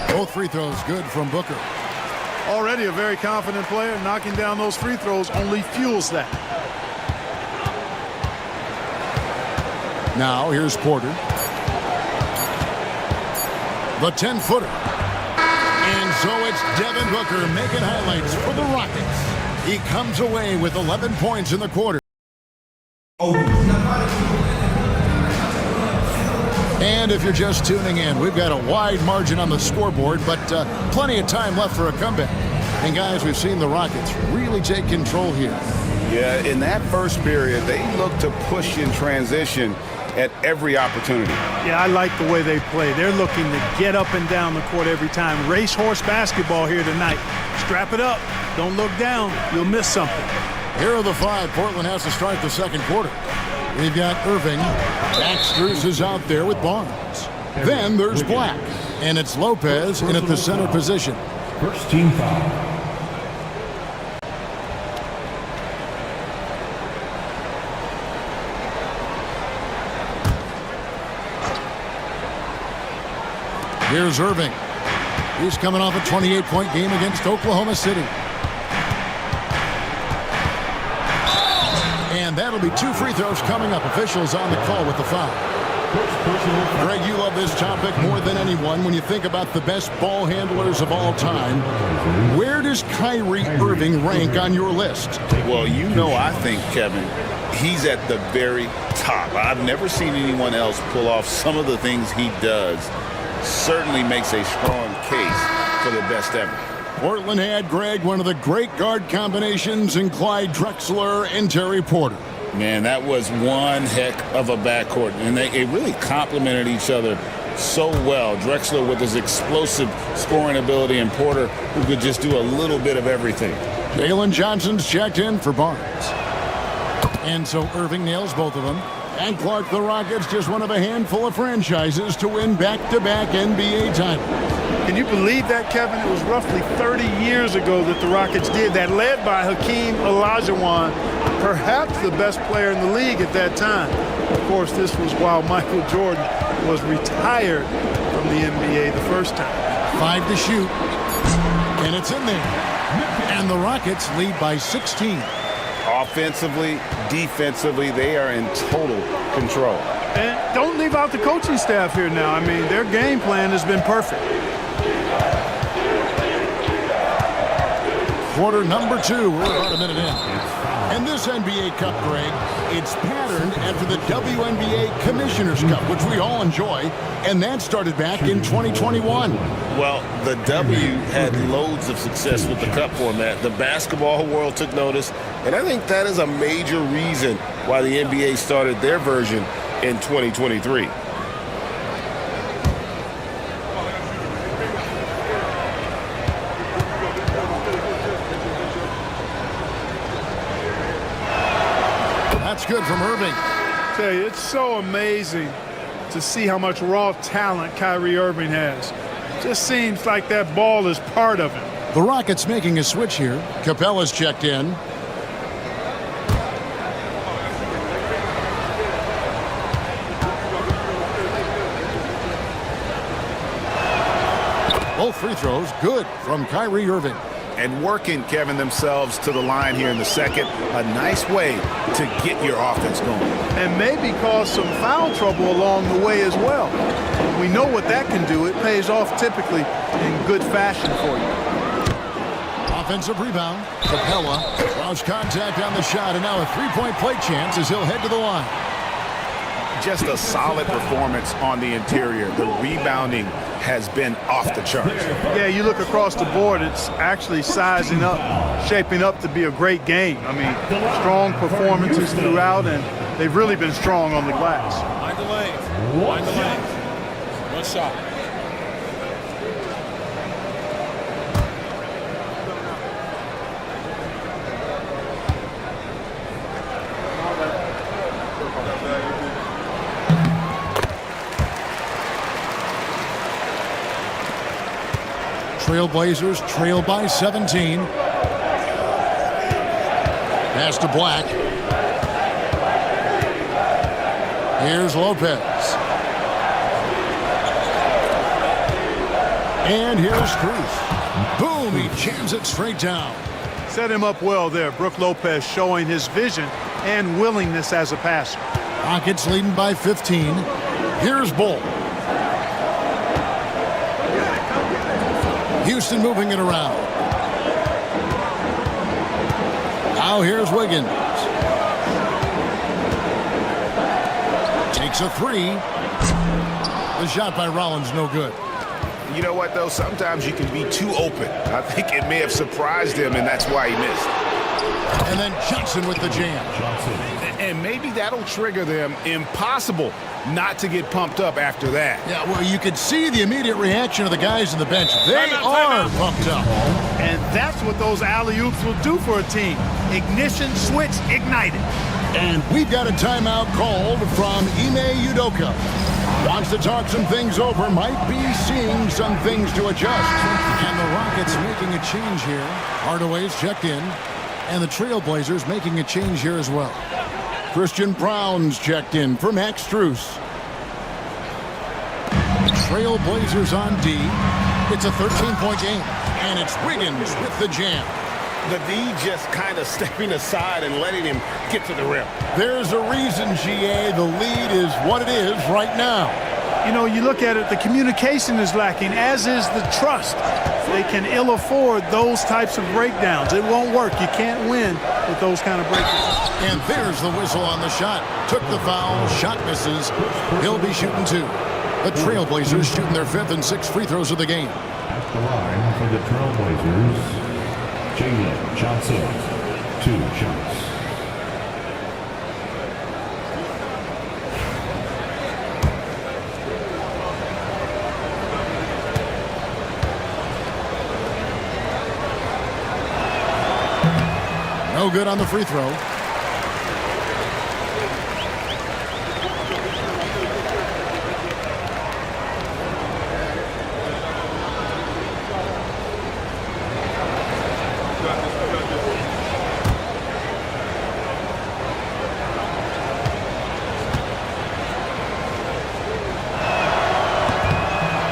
[SPEAKER 12] Both free throws good from Booker.
[SPEAKER 14] Already a very confident player. Knocking down those free throws only fuels that.
[SPEAKER 12] Now here's Porter. The 10-footer. And so it's Devin Booker making highlights for the Rockets. He comes away with 11 points in the quarter. And if you're just tuning in, we've got a wide margin on the scoreboard, but plenty of time left for a comeback. And guys, we've seen the Rockets really take control here.
[SPEAKER 13] Yeah, in that first period, they looked to push in transition at every opportunity.
[SPEAKER 14] Yeah, I like the way they play. They're looking to get up and down the court every time. Racehorse basketball here tonight. Strap it up. Don't look down. You'll miss something.
[SPEAKER 12] Here are the 5 Portland has to start the second quarter. We've got Irving. Baxter's is out there with Barnes. Then there's Black. And it's Lopez in at the center position.
[SPEAKER 5] First team foul.
[SPEAKER 12] Here's Irving. He's coming off a 28-point game against Oklahoma City. And that'll be 2 free throws coming up. Officials on the call with the foul. Greg, you love this topic more than anyone. When you think about the best ball handlers of all time, where does Kyrie Irving rank on your list?
[SPEAKER 13] Well, you know, I think, Kevin, he's at the very top. I've never seen anyone else pull off some of the things he does. Certainly makes a strong case for the best ever.
[SPEAKER 12] Portland had, Greg, one of the great guard combinations in Clyde Drexler and Terry Porter.
[SPEAKER 13] Man, that was one heck of a backcourt, and they really complemented each other so well. Drexler with his explosive scoring ability, and Porter who could just do a little bit of everything.
[SPEAKER 12] Jalen Johnson's checked in for Barnes. And so Irving nails both of them. And Clark, the Rockets, just one of a handful of franchises to win back-to-back NBA titles.
[SPEAKER 14] Can you believe that, Kevin? It was roughly 30 years ago that the Rockets did that, led by Hakeem Olajuwon, perhaps the best player in the league at that time. Of course, this was while Michael Jordan was retired from the NBA the first time.
[SPEAKER 12] 5 to shoot, and it's in there. And the Rockets lead by 16.
[SPEAKER 13] Offensively, defensively, they are in total control.
[SPEAKER 14] And don't leave out the coaching staff here now. I mean, their game plan has been perfect.
[SPEAKER 12] Quarter number 2. We're about a minute in. And this NBA Cup, Greg, it's patterned after the WNBA Commissioner's Cup, which we all enjoy, and that started back in 2021.
[SPEAKER 15] Well, the W had loads of success with the Cup format. The basketball world took notice, and I think that is a major reason why the NBA started their version in 2023.
[SPEAKER 12] That's good from Irving.
[SPEAKER 14] I tell you, it's so amazing to see how much raw talent Kyrie Irving has. Just seems like that ball is part of him.
[SPEAKER 12] The Rockets making a switch here. Capella's checked in. Both free throws good from Kyrie Irving.
[SPEAKER 13] And working, Kevin, themselves to the line here in the second. A nice way to get your offense going.
[SPEAKER 14] And maybe cause some foul trouble along the way as well. We know what that can do. It pays off typically in good fashion for you.
[SPEAKER 12] Offensive rebound. Capella lost contact on the shot, and now a three-point play chance as he'll head to the line.
[SPEAKER 13] Just a solid performance on the interior. The rebounding has been off the charts.
[SPEAKER 14] Yeah, you look across the board, it's actually sizing up, shaping up to be a great game. I mean, strong performances throughout, and they've really been strong on the glass.
[SPEAKER 6] Mind the lanes. Mind the lanes. One shot.
[SPEAKER 12] Trailblazers trail by 17. Pass to Black. Here's Lopez. And here's Cruz. Boom, he jams it straight down.
[SPEAKER 14] Set him up well there. Brook Lopez showing his vision and willingness as a passer.
[SPEAKER 12] Rockets leading by 15. Here's Bull. Houston moving it around. Now here's Wiggins. Takes a three. The shot by Rollins, no good.
[SPEAKER 13] You know what, though? Sometimes you can be too open. I think it may have surprised him, and that's why he missed.
[SPEAKER 12] And then Johnson with the jam.
[SPEAKER 13] And maybe that'll trigger them. Impossible not to get pumped up after that.
[SPEAKER 12] Yeah, well, you could see the immediate reaction of the guys on the bench. They are pumped up.
[SPEAKER 14] And that's what those alley-oops will do for a team. Ignition, switch, ignited.
[SPEAKER 12] And we've got a timeout called from Ime Udoka. Wants to talk some things over, might be seeing some things to adjust. And the Rockets making a change here. Hardaway's checked in. And the Trailblazers making a change here as well. Christian Brown's checked in for Max Strus. Trailblazers on D. It's a 13-point game. And it's Wiggins with the jam.
[SPEAKER 15] The D just kind of stepping aside and letting him get to the rim.
[SPEAKER 12] There's a reason, GA. The lead is what it is right now.
[SPEAKER 14] You know, you look at it, the communication is lacking, as is the trust. They can ill afford those types of breakdowns. It won't work. You can't win with those kind of breakdowns.
[SPEAKER 12] And there's the whistle on the shot. Took the foul. Shot misses. He'll be shooting two. The Trailblazers shooting their fifth and sixth free throws of the game.
[SPEAKER 5] At the line for the Trailblazers, Jalen Johnson, 2 shots.
[SPEAKER 12] No good on the free throw.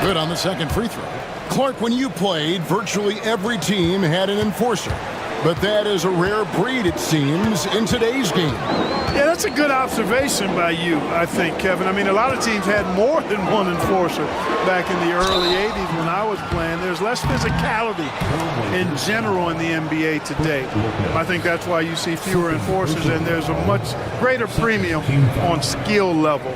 [SPEAKER 12] Good on the second free throw. Clark, when you played, virtually every team had an enforcer. But that is a rare breed, it seems, in today's game.
[SPEAKER 14] Yeah, that's a good observation by you, I think, Kevin. I mean, a lot of teams had more than one enforcer back in the early 80s when I was playing. There's less physicality in general in the NBA today. I think that's why you see fewer enforcers, and there's a much greater premium on skill level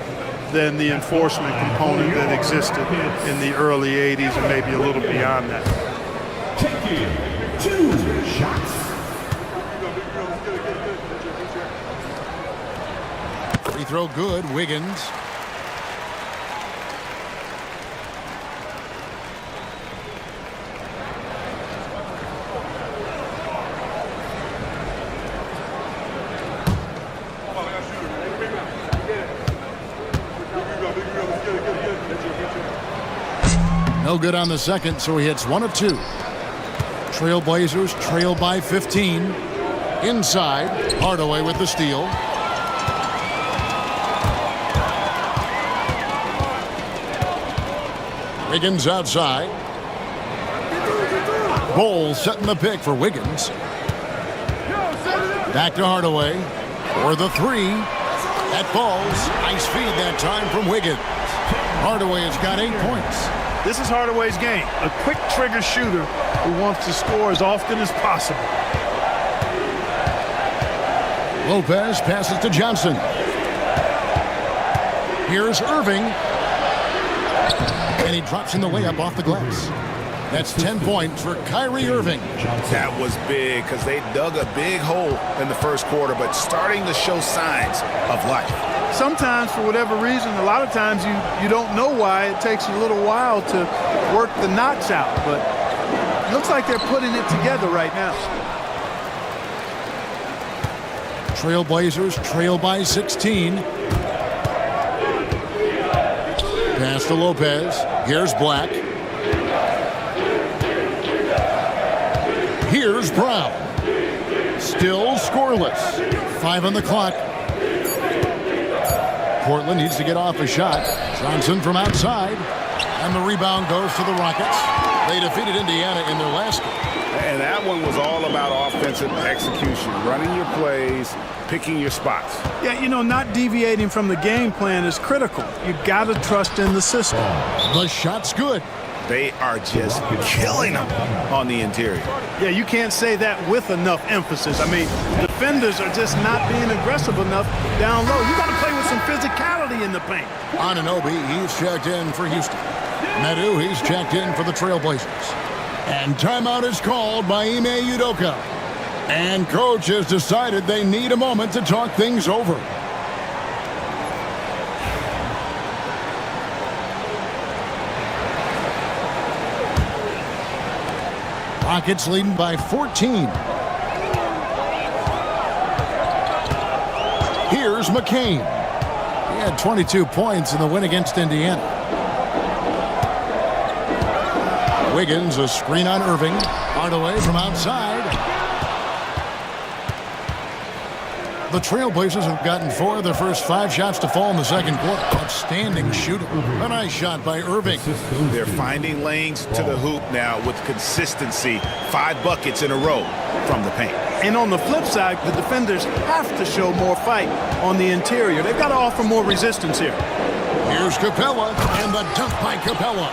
[SPEAKER 14] than the enforcement component that existed in the early 80s and maybe a little beyond that.
[SPEAKER 5] Taking 2 shots.
[SPEAKER 12] Free throw good, Wiggins. No good on the second, so he hits 1 of 2. Trailblazers trail by 15. Inside, Hardaway with the steal. Wiggins outside. Bowles setting the pick for Wiggins. Back to Hardaway for the 3. That falls. Nice feed that time from Wiggins. Hardaway has got 8 points.
[SPEAKER 14] This is Hardaway's game, a quick trigger shooter who wants to score as often as possible.
[SPEAKER 12] Lopez passes to Johnson. Here's Irving. And he drops in the layup off the glass. That's 10 points for Kyrie Irving.
[SPEAKER 13] That was big because they dug a big hole in the first quarter, but starting to show signs of life.
[SPEAKER 14] Sometimes, for whatever reason, a lot of times you don't know why. It takes a little while to work the knots out, but it looks like they're putting it together right now.
[SPEAKER 12] Trailblazers trail by 16. Pass to Lopez. Here's Black. Here's Brown. Still scoreless. 5 on the clock. Portland needs to get off a shot. Johnson from outside. And the rebound goes to the Rockets. They defeated Indiana in their last game.
[SPEAKER 13] And that one was all about offensive execution, running your plays, picking your spots.
[SPEAKER 14] Yeah, you know, not deviating from the game plan is critical. You got to trust in the system.
[SPEAKER 12] The shot's good.
[SPEAKER 13] They are just killing them on the interior.
[SPEAKER 14] Yeah, you can't say that with enough emphasis. I mean, defenders are just not being aggressive enough down low. You got to play with some physicality in the paint.
[SPEAKER 12] Anunoby, he's checked in for Houston. Medu, he's checked in for the Trailblazers. And timeout is called by Ime Udoka. And coach has decided they need a moment to talk things over. Rockets leading by 14. Here's McCain. He had 22 points in the win against Indiana. Wiggins, a screen on Irving. Hardaway from outside. The Trailblazers have gotten 4 of their first 5 shots to fall in the second quarter. Outstanding shooting. A nice shot by Irving.
[SPEAKER 13] They're finding lanes to the hoop now with consistency. 5 buckets in a row from the paint.
[SPEAKER 14] And on the flip side, the defenders have to show more fight on the interior. They've got to offer more resistance here.
[SPEAKER 12] Here's Capella, and the dunk by Capella.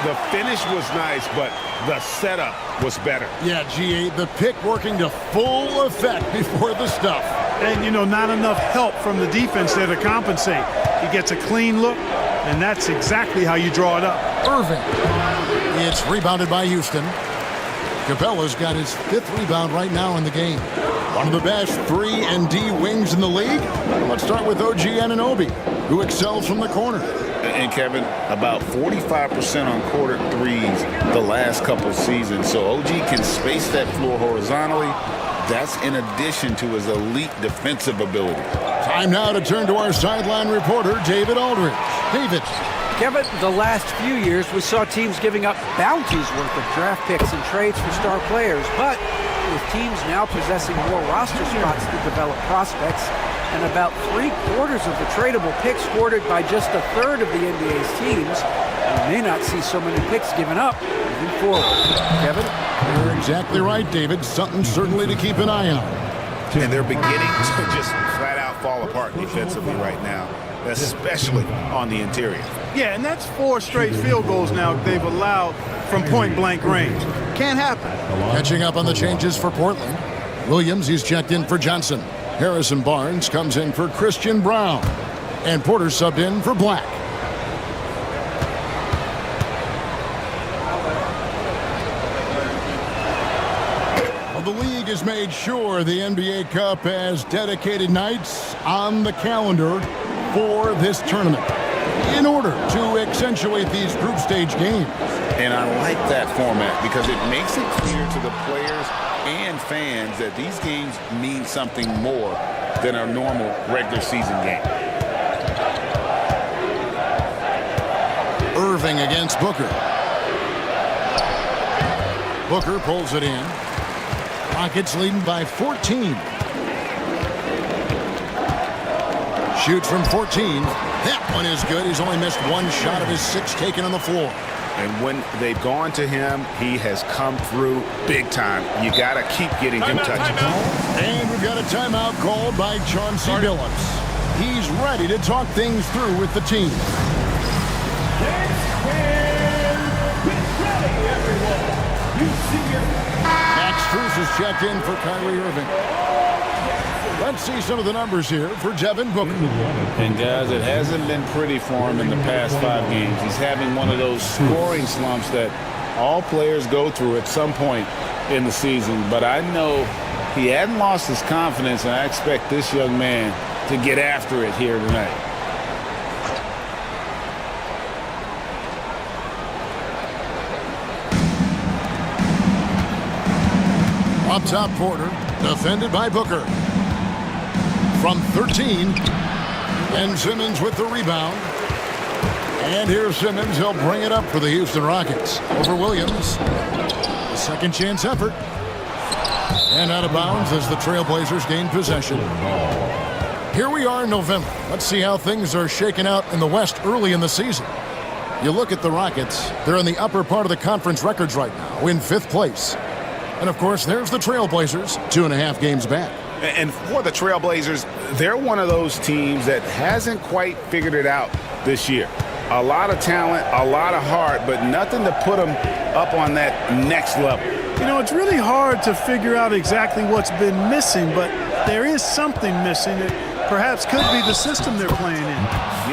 [SPEAKER 13] The finish was nice, but the setup was better.
[SPEAKER 12] Yeah, G8, the pick working to full effect before the stuff.
[SPEAKER 14] And, you know, not enough help from the defense there to compensate. He gets a clean look, and that's exactly how you draw it up.
[SPEAKER 12] Irving. It's rebounded by Houston. Capella's got his 5th rebound right now in the game. One of the best 3-and-D wings in the league. Let's start with OG Anunoby, who excels from the corner.
[SPEAKER 15] And Kevin, about 45% on quarter threes the last couple seasons. So OG can space that floor horizontally. That's in addition to his elite defensive ability.
[SPEAKER 12] Time now to turn to our sideline reporter, David Aldridge. David.
[SPEAKER 11] Kevin, the last few years we saw teams giving up bounties worth of draft picks and trades for star players. But with teams now possessing more roster spots to develop prospects, and about 3/4 of the tradable picks hoarded by just 1/3 of the NBA's teams, we may not see so many picks given up moving forward. Kevin?
[SPEAKER 12] You're exactly right, David. Something certainly to keep an eye on.
[SPEAKER 13] And they're beginning to just flat out fall apart defensively right now, especially on the interior.
[SPEAKER 14] Yeah, and that's 4 straight field goals now they've allowed from point-blank range. Can't happen.
[SPEAKER 12] Catching up on the changes for Portland. Williams, he's checked in for Johnson. Harrison Barnes comes in for Christian Brown. And Porter subbed in for Black. Well, the league has made sure the NBA Cup has dedicated nights on the calendar for this tournament in order to accentuate these group stage games.
[SPEAKER 13] And I like that format because it makes it clear to the players and fans that these games mean something more than a normal regular season game.
[SPEAKER 12] Irving against Booker. Booker pulls it in. Rockets leading by 14. Shoots from 14. That one is good. He's only missed 1 shot of his 6 taken on the floor.
[SPEAKER 13] And when they've gone to him, he has come through big time. You got to keep getting him touches.
[SPEAKER 12] And we've got a timeout called by Chauncey Billups. He's ready to talk things through with the team. Max Strus is checked in for Kyrie Irving. Let's see some of the numbers here for Devin Booker.
[SPEAKER 13] And guys, it hasn't been pretty for him in the past 5 games. He's having one of those scoring slumps that all players go through at some point in the season. But I know he hadn't lost his confidence, and I expect this young man to get after it here tonight.
[SPEAKER 12] Up top, Porter, defended by Booker. From 13, and Simmons with the rebound. And here's Simmons. He'll bring it up for the Houston Rockets. Over Williams. A second chance effort. And out of bounds as the Trailblazers gain possession. Here we are in November. Let's see how things are shaking out in the West early in the season. You look at the Rockets. They're in the upper part of the conference records right now, in 5th place. And, of course, there's the Trailblazers, 2.5 games back.
[SPEAKER 13] And for the Trailblazers, they're one of those teams that hasn't quite figured it out this year. A lot of talent, a lot of heart, but nothing to put them up on that next level.
[SPEAKER 14] You know, it's really hard to figure out exactly what's been missing, but there is something missing that perhaps could be the system they're playing in.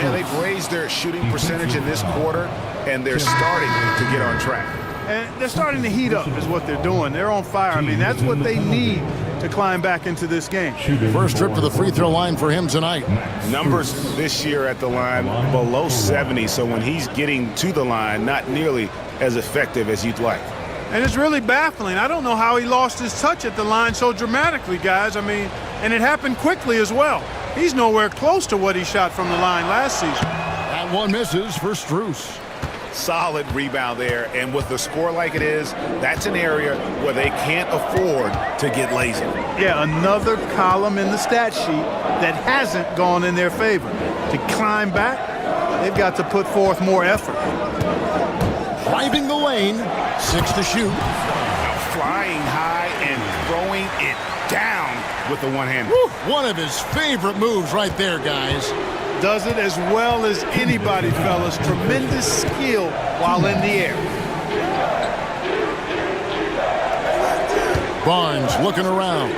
[SPEAKER 13] Yeah, they've raised their shooting percentage in this quarter, and they're starting to get on track.
[SPEAKER 14] And they're starting to heat up is what they're doing. They're on fire. I mean, that's what they need to climb back into this game.
[SPEAKER 12] First trip to the free throw line for him tonight.
[SPEAKER 13] Numbers this year at the line below 70, so when he's getting to the line, not nearly as effective as you'd like.
[SPEAKER 14] And it's really baffling. I don't know how he lost his touch at the line so dramatically, guys. I mean, and it happened quickly as well. He's nowhere close to what he shot from the line last season.
[SPEAKER 12] That one misses for Strus.
[SPEAKER 13] Solid rebound there, and with the score like it is, that's an area where they can't afford to get lazy.
[SPEAKER 14] Yeah, another column in the stat sheet that hasn't gone in their favor. To climb back, they've got to put forth more effort.
[SPEAKER 12] Driving the lane, 6 to shoot.
[SPEAKER 13] Flying high and throwing it down with the one-hander.
[SPEAKER 12] One of his favorite moves right there, guys.
[SPEAKER 14] Does it as well as anybody, fellas. Tremendous skill while in the air.
[SPEAKER 12] Barnes looking around.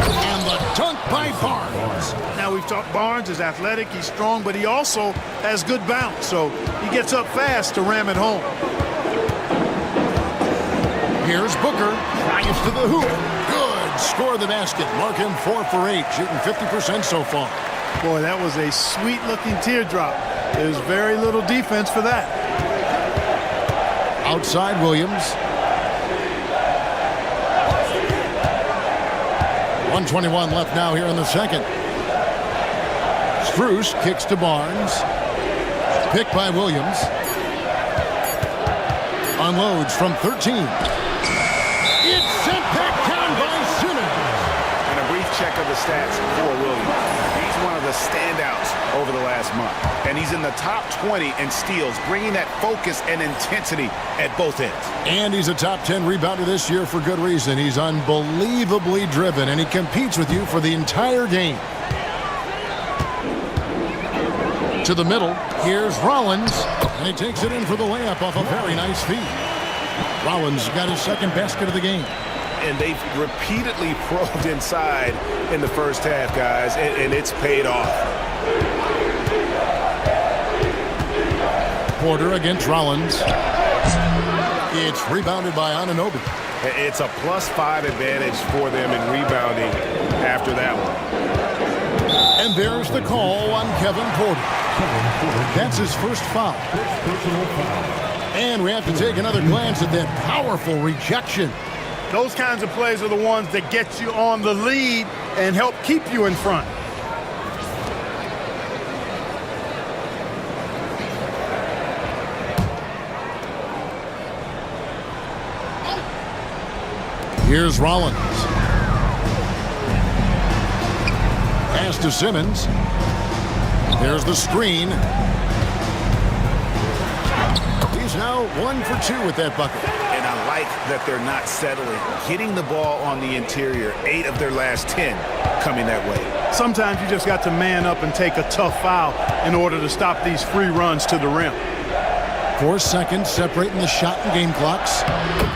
[SPEAKER 12] And the dunk by Barnes.
[SPEAKER 14] Now we've talked Barnes is athletic, he's strong, but he also has good bounce. So he gets up fast to ram it home.
[SPEAKER 12] Here's Booker. Drives to the hoop. Good. Score the basket. Mark him 4 for 8. Shooting 50% so far.
[SPEAKER 14] Boy, that was a sweet-looking teardrop. There's very little defense for that.
[SPEAKER 12] Outside Williams. 1:21 left now here in the second. Strus kicks to Barnes. Picked by Williams. Unloads from 13. It's sent back down by Simmons.
[SPEAKER 13] And a brief check look at the stats for Williams. He's one of the standouts over the last month. And he's in the top 20 in steals, bringing that focus and intensity at both ends.
[SPEAKER 12] And he's a top 10 rebounder this year for good reason. He's unbelievably driven, and he competes with you for the entire game. To the middle, here's Rollins, and he takes it in for the layup off a very nice feed. Rollins got his second basket of the game.
[SPEAKER 13] And they've repeatedly probed inside in the first half, guys, and it's paid off.
[SPEAKER 12] Porter against Rollins. It's rebounded by Anunoby.
[SPEAKER 13] It's a +5 advantage for them in rebounding after that one.
[SPEAKER 12] And there's the call on Kevin Porter. That's his first foul. And we have to take another glance at that powerful rejection.
[SPEAKER 14] Those kinds of plays are the ones that get you on the lead and help keep you in front.
[SPEAKER 12] Here's Rollins. Pass to Simmons. There's the screen. He's now 1 for 2 with that bucket.
[SPEAKER 13] And I like that they're not settling. Hitting the ball on the interior, 8 of their last 10 coming that way.
[SPEAKER 14] Sometimes you just got to man up and take a tough foul in order to stop these free runs to the rim.
[SPEAKER 12] 4 seconds separating the shot and game clocks.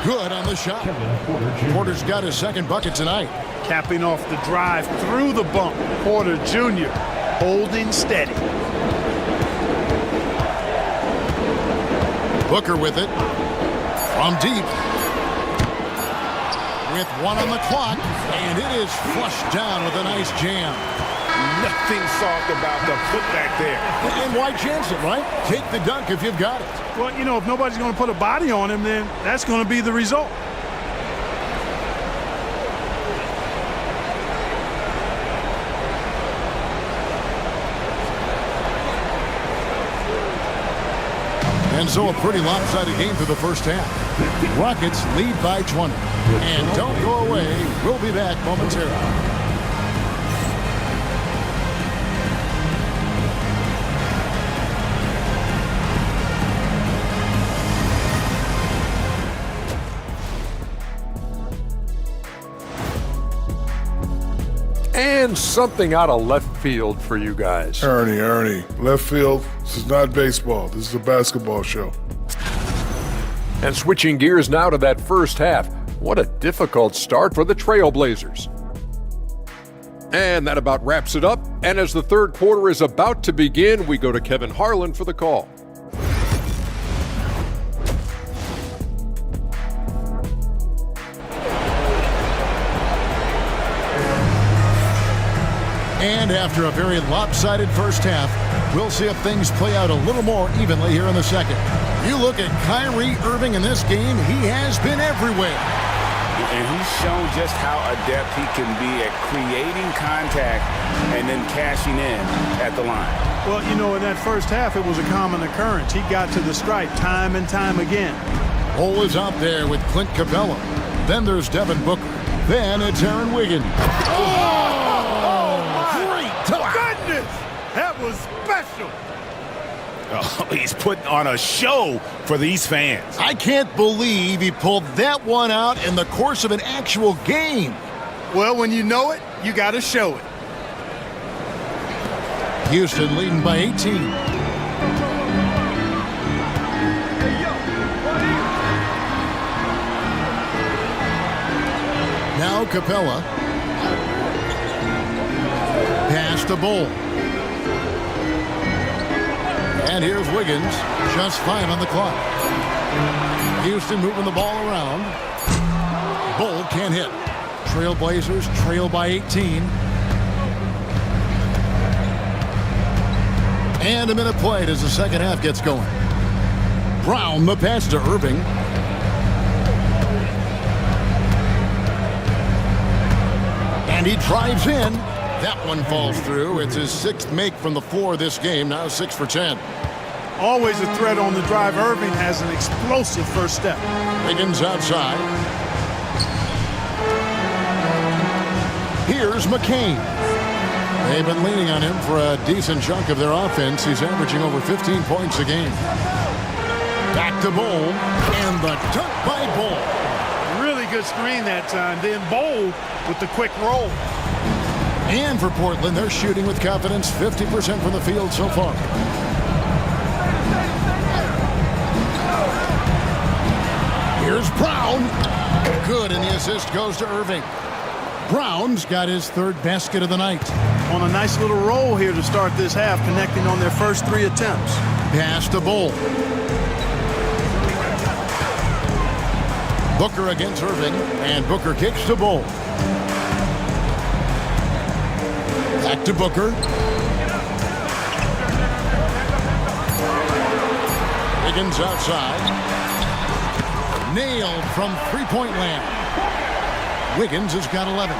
[SPEAKER 12] Good on the shot. Porter's got his second bucket tonight.
[SPEAKER 14] Capping off the drive through the bump. Porter Jr. holding steady.
[SPEAKER 12] Booker with it. From deep. With 1 on the clock. And it is flushed down with a nice jam.
[SPEAKER 13] Nothing soft about the putback there.
[SPEAKER 12] And why chance it, right? Take the dunk if you've got it.
[SPEAKER 14] Well, you know, if nobody's going to put a body on him, then that's going to be the result.
[SPEAKER 12] And so a pretty lopsided game through the first half. Rockets lead by 20. And don't go away. We'll be back momentarily.
[SPEAKER 10] And something out of left field for you guys.
[SPEAKER 8] Ernie, left field, this is not baseball. This is a basketball show.
[SPEAKER 10] And switching gears now to that first half. What a difficult start for the Trailblazers. And that about wraps it up. And as the third quarter is about to begin, we go to Kevin Harlan for the call.
[SPEAKER 12] And after a very lopsided first half, we'll see if things play out a little more evenly here in the second. You look at Kyrie Irving in this game, he has been everywhere.
[SPEAKER 13] And he's shown just how adept he can be at creating contact and then cashing in at the line.
[SPEAKER 14] Well, you know, in that first half, it was a common occurrence. He got to the stripe time and time again.
[SPEAKER 12] Hole is out there with Clint Capella. Then there's Devin Booker. Then it's Aaron Wiggins.
[SPEAKER 14] Goodness! That was special.
[SPEAKER 13] Oh, he's putting on a show for these fans.
[SPEAKER 12] I can't believe he pulled that one out in the course of an actual game.
[SPEAKER 14] Well, when you know it, you got to show it.
[SPEAKER 12] Houston leading by 18. Now Capella. Pass to Bull. And here's Wiggins. Just 5 on the clock. Houston moving the ball around. Bull can't hit. Trailblazers trail by 18. And a minute played as the second half gets going. Brown the pass to Irving. And he drives in. That one falls through. It's his 6th make from the floor this game. Now 6 for 10.
[SPEAKER 14] Always a threat on the drive. Irving has an explosive first step. Wiggins
[SPEAKER 12] outside. Here's McCain. They've been leaning on him for a decent chunk of their offense. He's averaging over 15 points a game. Back to Bull, and the dunk by Bull.
[SPEAKER 14] Really good screen that time. Then Bull with the quick roll.
[SPEAKER 12] And for Portland, they're shooting with confidence, 50% from the field so far. Here's Brown. Good, and the assist goes to Irving. Brown's got his third basket of the night.
[SPEAKER 14] On a nice little roll here to start this half, connecting on their first 3 attempts.
[SPEAKER 12] Pass to Bull. Booker against Irving, and Booker kicks to Bull. Back to Booker. Wiggins outside. Nailed from three-point land. Wiggins has got 11.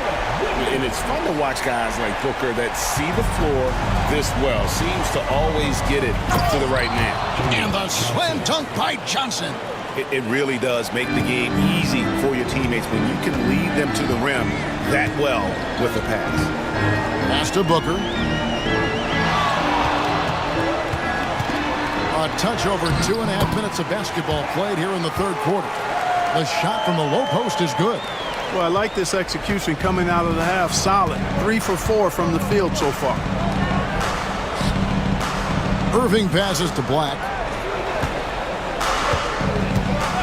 [SPEAKER 13] And it's fun to watch guys like Booker that see the floor this well. Seems to always get it to the right man.
[SPEAKER 12] And the slam dunk by Johnson.
[SPEAKER 13] It really does make the game easy for your teammates when you can lead them to the rim that well with a pass.
[SPEAKER 12] Pass to Booker. A touch over 2.5 minutes of basketball played here in the third quarter. The shot from the low post is good.
[SPEAKER 14] Well, I like this execution coming out of the half. Solid. 3 for 4 from the field so far.
[SPEAKER 12] Irving passes to Black.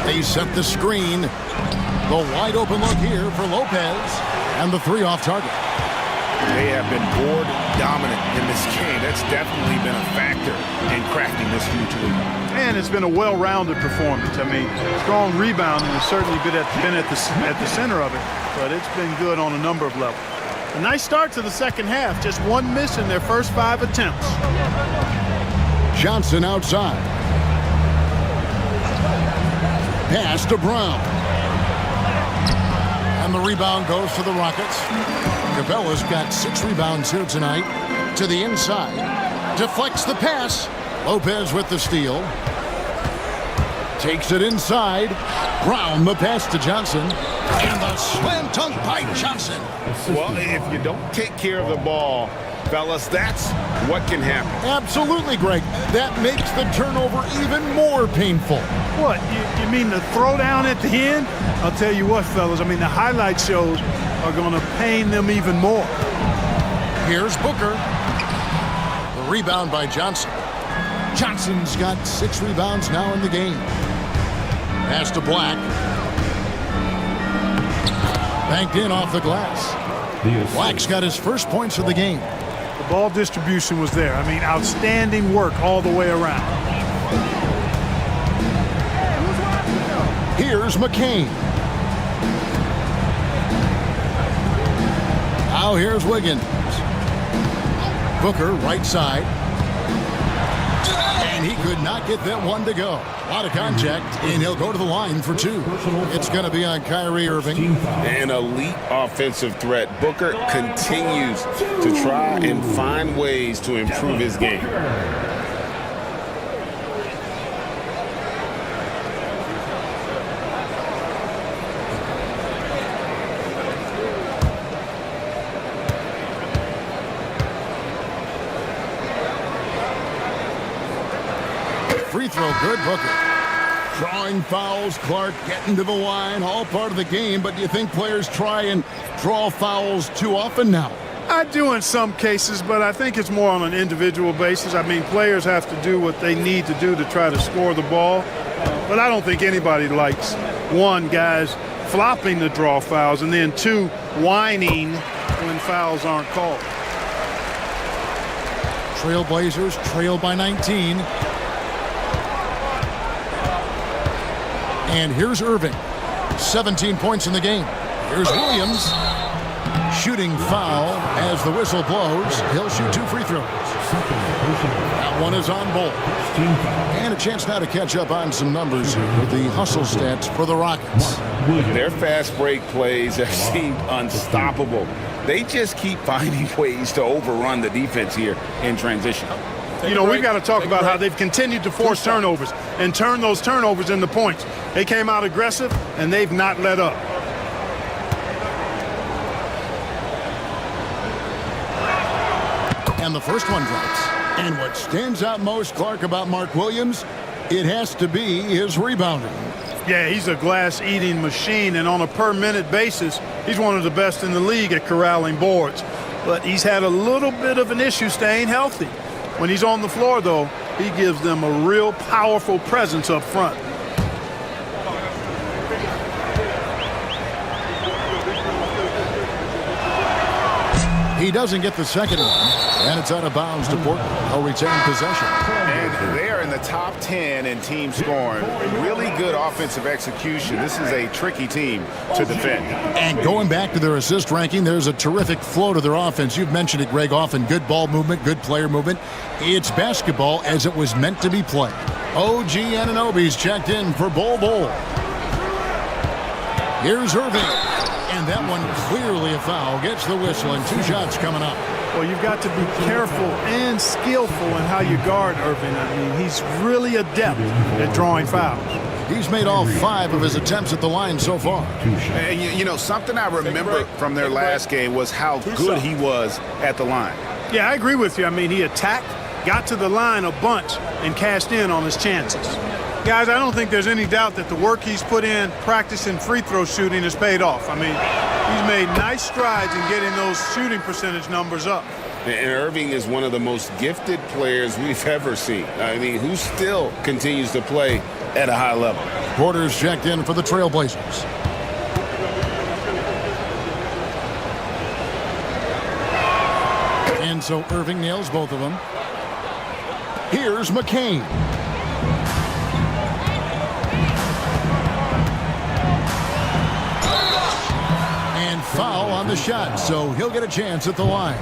[SPEAKER 12] They set the screen. The wide open look here for Lopez. And the 3 off target.
[SPEAKER 13] They have been board dominant in this game. That's definitely been a factor in crafting this huge lead.
[SPEAKER 14] And it's been a well-rounded performance. I mean, strong rebounding has certainly been at the center of it, but it's been good on a number of levels. A nice start to the second half. Just 1 miss in their first 5 attempts.
[SPEAKER 12] Johnson outside. Pass to Brown. And the rebound goes to the Rockets. Capella's got 6 rebounds here tonight. To the inside. Deflects the pass. Lopez with the steal. Takes it inside. Brown the pass to Johnson. And the slam dunk by Johnson.
[SPEAKER 13] Well, if you don't take care of the ball, fellas, that's what can happen.
[SPEAKER 12] Absolutely, Greg. That makes the turnover even more painful.
[SPEAKER 14] What? You mean the throwdown at the end? I'll tell you what, fellas. I mean, the highlight shows are going to pain them even more.
[SPEAKER 12] Here's Booker. The rebound by Johnson. Johnson's got 6 rebounds now in the game. Pass to Black. Banked in off the glass. Black's got his first points of the game.
[SPEAKER 14] The ball distribution was there. I mean, outstanding work all the way around.
[SPEAKER 12] Here's McCain. Now here's Wiggins. Booker, right side. And he could not get that one to go. A lot of contact, and he'll go to the line for 2. It's going to be on Kyrie Irving.
[SPEAKER 13] An elite offensive threat. Booker continues to try and find ways to improve his game.
[SPEAKER 12] Free throw, good. Booker. Drawing fouls, Clark getting to the line, all part of the game, but do you think players try and draw fouls too often now?
[SPEAKER 14] I do in some cases, but I think it's more on an individual basis. I mean, players have to do what they need to do to try to score the ball, but I don't think anybody likes, 1, guys flopping the draw fouls, and then 2, whining when fouls aren't called.
[SPEAKER 12] Trailblazers trail by 19. And here's Irving. 17 points in the game. Here's Williams. Shooting foul as the whistle blows. He'll shoot 2 free throws. That one is on Bull. And a chance now to catch up on some numbers here with the hustle stats for the Rockets.
[SPEAKER 13] Their fast break plays have seemed unstoppable. They just keep finding ways to overrun the defense here in transition.
[SPEAKER 14] You know, we've got to talk about how they've continued to force turnovers and turn those turnovers into points. They came out aggressive, and they've not let up.
[SPEAKER 12] And the first one drops. And what stands out most, Clark, about Mark Williams, it has to be his rebounding.
[SPEAKER 14] Yeah, he's a glass-eating machine, and on a per-minute basis, he's one of the best in the league at corralling boards. But he's had a little bit of an issue staying healthy. When he's on the floor, though, he gives them a real powerful presence up front.
[SPEAKER 12] He doesn't get the second one, and it's out of bounds to Portland. They'll retain possession.
[SPEAKER 13] And they are in the top 10 in team scoring. Really good offensive execution. This is a tricky team to defend.
[SPEAKER 12] And going back to their assist ranking, there's a terrific flow to their offense. You've mentioned it, Greg, often good ball movement, good player movement. It's basketball as it was meant to be played. OG Anunoby's checked in for Bol Bol. Here's Irving. And that one clearly a foul. Gets the whistle, and 2 shots coming up.
[SPEAKER 14] Well, you've got to be careful and skillful in how you guard Irving. I mean, he's really adept at drawing fouls.
[SPEAKER 12] He's made all 5 of his attempts at the line so far.
[SPEAKER 13] And you know, something I remember from their last game was how good he was at the line.
[SPEAKER 14] Yeah, I agree with you. I mean, he attacked, got to the line a bunch, and cashed in on his chances. Guys, I don't think there's any doubt that the work he's put in practicing free throw shooting has paid off. I mean, he's made nice strides in getting those shooting percentage numbers up.
[SPEAKER 13] And Irving is one of the most gifted players we've ever seen. I mean, who still continues to play at a high level.
[SPEAKER 12] Porter's checked in for the Trailblazers. And so Irving nails both of them. Here's McCain. Foul on the shot, so he'll get a chance at the line.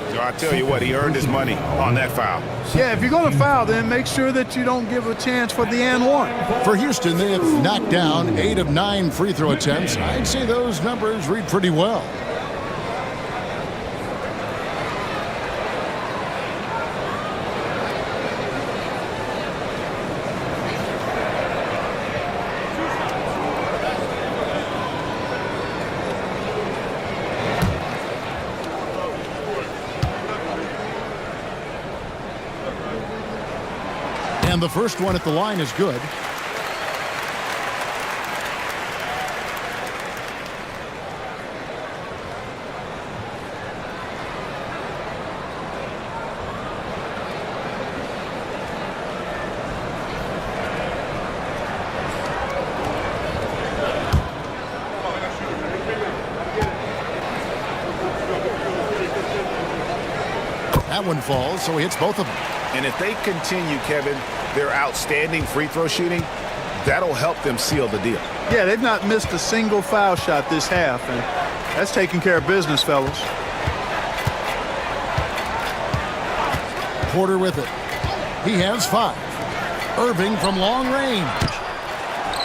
[SPEAKER 13] So I tell you what, he earned his money on that foul.
[SPEAKER 14] Yeah, if you're going to foul, then make sure that you don't give a chance for the and one.
[SPEAKER 12] For Houston, they have knocked down 8 of 9 free throw attempts. I'd say those numbers read pretty well. And the first one at the line is good. That one falls, so he hits both of them.
[SPEAKER 13] And if they continue, Kevin, their outstanding free throw shooting, that'll help them seal the deal.
[SPEAKER 14] Yeah, they've not missed a single foul shot this half, and that's taking care of business, fellas.
[SPEAKER 12] Porter with it. He has 5. Irving from long range.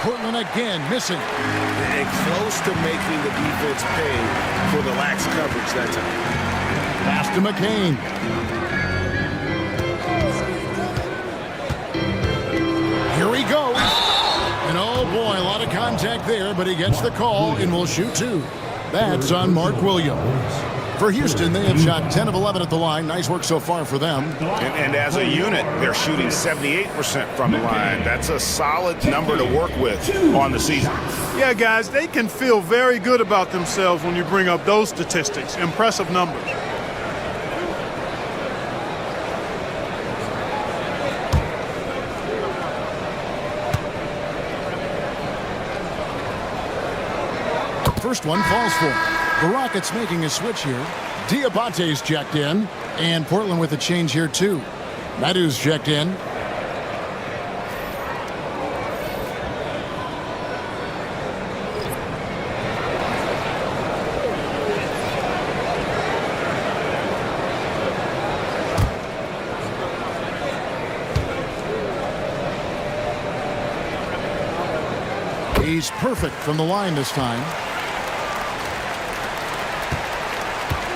[SPEAKER 12] Portland again missing.
[SPEAKER 13] And close to making the defense pay for the lax coverage that time.
[SPEAKER 12] Pass to McCain. Here he goes. And oh boy, a lot of contact there, but he gets the call and will shoot 2. That's on Mark Williams. For Houston, they have shot 10 of 11 at the line. Nice work so far for them.
[SPEAKER 13] And as a unit, they're shooting 78% from the line. That's a solid number to work with on the season.
[SPEAKER 14] Yeah, guys, they can feel very good about themselves when you bring up those statistics. Impressive numbers.
[SPEAKER 12] First one falls for him. The Rockets making a switch here. Diabate's checked in, and Portland with a change here too. Madu's checked in. He's perfect from the line this time.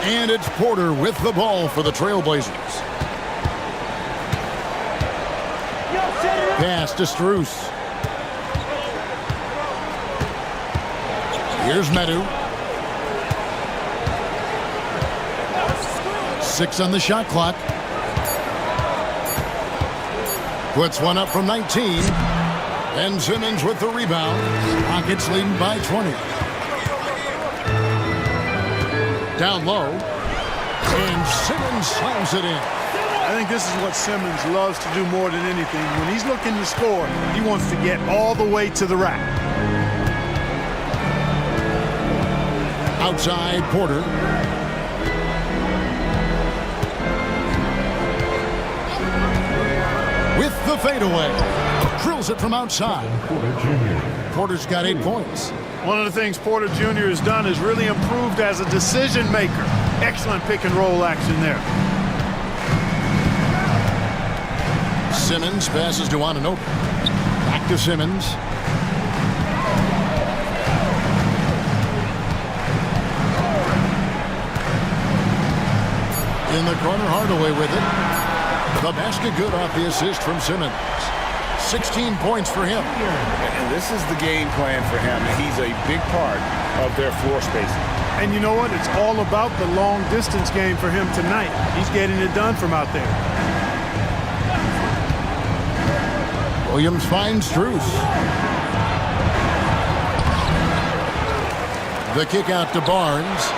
[SPEAKER 12] And it's Porter with the ball for the Trailblazers. Pass to Strus. Here's Medu. 6 on the shot clock. Puts one up from 19. And Simmons with the rebound. Rockets leading by 20. Down low. And Simmons slams it in.
[SPEAKER 14] I think this is what Simmons loves to do more than anything. When he's looking to score, he wants to get all the way to the rack.
[SPEAKER 12] Outside, Porter. With the fadeaway. Drills it from outside. Porter's got 8 points.
[SPEAKER 14] One of the things Porter Jr. has done is really improved as a decision maker. Excellent pick and roll action there.
[SPEAKER 12] Simmons passes to Anunoby. Back to Simmons. In the corner, Hardaway with it. The basket good off the assist from Simmons. 16 points for him.
[SPEAKER 13] And this is the game plan for him. He's a big part of their floor spacing.
[SPEAKER 14] And you know what? It's all about the long distance game for him tonight. He's getting it done from out there.
[SPEAKER 12] Williams finds Strus. The kick out to Barnes.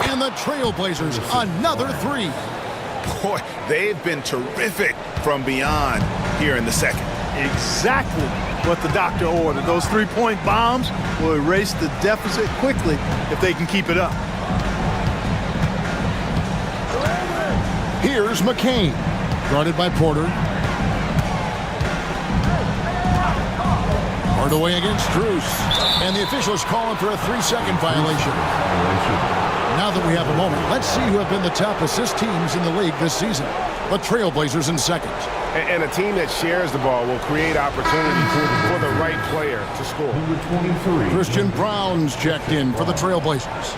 [SPEAKER 12] And the Trailblazers, another 3.
[SPEAKER 2] Boy, they've been terrific from beyond here in the second.
[SPEAKER 14] Exactly what the doctor ordered. Those 3-point bombs will erase the deficit quickly if they can keep it up.
[SPEAKER 12] Here's McCain. Guarded by Porter. Hardaway against Strus. And the officials calling for a 3-second violation. Now that we have a moment, let's see who have been the top assist teams in the league this season. The Trailblazers in second.
[SPEAKER 13] And a team that shares the ball will create opportunities for the right player to score.
[SPEAKER 12] Christian Brown's checked in for the Trailblazers.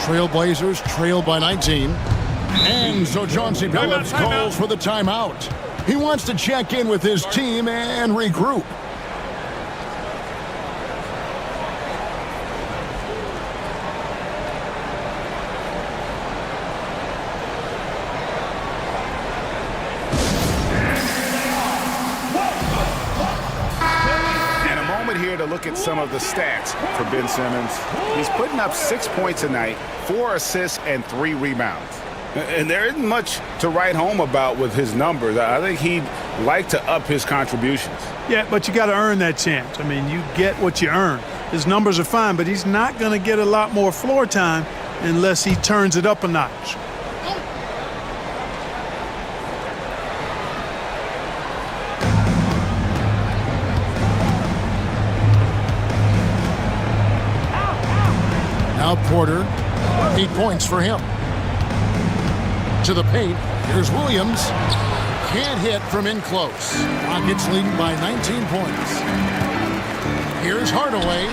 [SPEAKER 12] Trailblazers trail by 19. And so Chauncey Billups calls for the timeout. He wants to check in with his team and regroup.
[SPEAKER 13] To look at some of the stats for Ben Simmons. He's putting up 6 points a night, 4 assists, and 3 rebounds. And there isn't much to write home about with his numbers. I think he'd like to up his contributions.
[SPEAKER 14] Yeah, but you got to earn that chance. I mean, you get what you earn. His numbers are fine, but he's not going to get a lot more floor time unless he turns it up a notch.
[SPEAKER 12] Now Porter, 8 points for him. To the paint, here's Williams. Can't hit from in close. Rockets leading by 19 points. Here's Hardaway.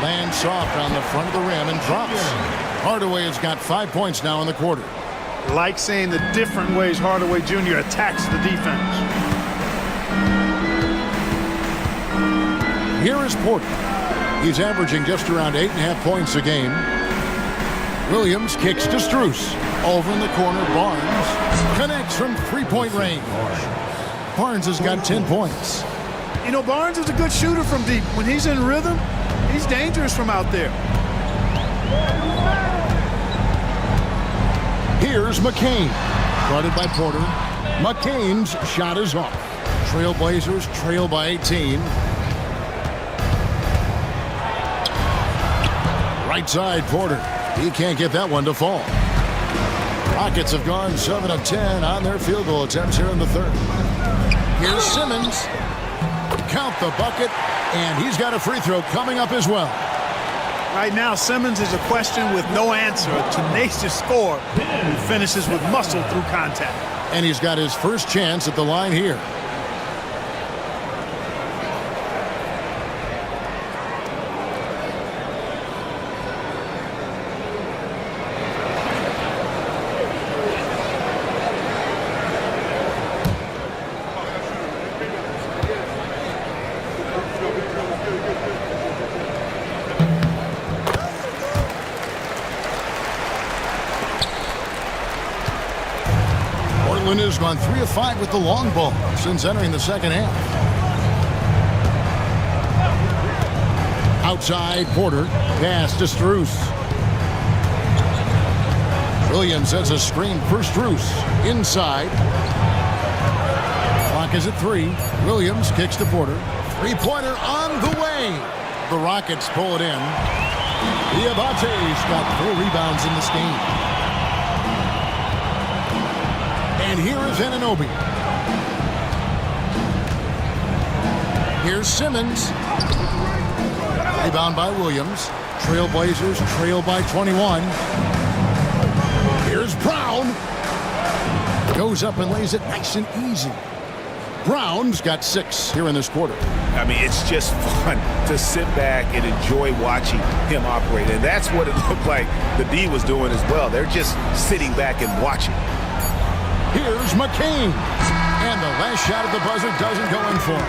[SPEAKER 12] Lands soft on the front of the rim and drops. Hardaway has got 5 points now in the quarter.
[SPEAKER 14] Like seeing the different ways Hardaway Jr. attacks the defense.
[SPEAKER 12] Here is Porter. He's averaging just around 8.5 points a game. Williams kicks to Strus. Over in the corner, Barnes connects from 3-point range. Barnes has got 10 points.
[SPEAKER 14] You know, Barnes is a good shooter from deep. When he's in rhythm, he's dangerous from out there.
[SPEAKER 12] Here's McCain. Guarded by Porter. McCain's shot is off. Trailblazers trail by 18. Right side, Porter. He can't get that one to fall. Rockets have gone 7 of 10 on their field goal attempts here in the third. Here's Simmons. Count the bucket, and he's got a free throw coming up as well.
[SPEAKER 14] Right now, Simmons is a question with no answer. A tenacious scorer who finishes with muscle through contact.
[SPEAKER 12] And he's got his first chance at the line here. Irvin has gone 3 of 5 with the long ball since entering the second half. Outside, Porter. Pass to Strus. Williams sets a screen for Strus. Inside. Clock is at 3. Williams kicks to Porter. Three-pointer on the way. The Rockets pull it in. Diabate's got 4 rebounds in this game. And here is Anunoby. Here's Simmons. Rebound by Williams. Trailblazers trail by 21. Here's Brown. Goes up and lays it nice and easy. Brown's got 6 here in this quarter.
[SPEAKER 13] I mean, it's just fun to sit back and enjoy watching him operate. And that's what it looked like the D was doing as well. They're just sitting back and watching.
[SPEAKER 12] Here's McCain. And the last shot at the buzzer doesn't go in for him.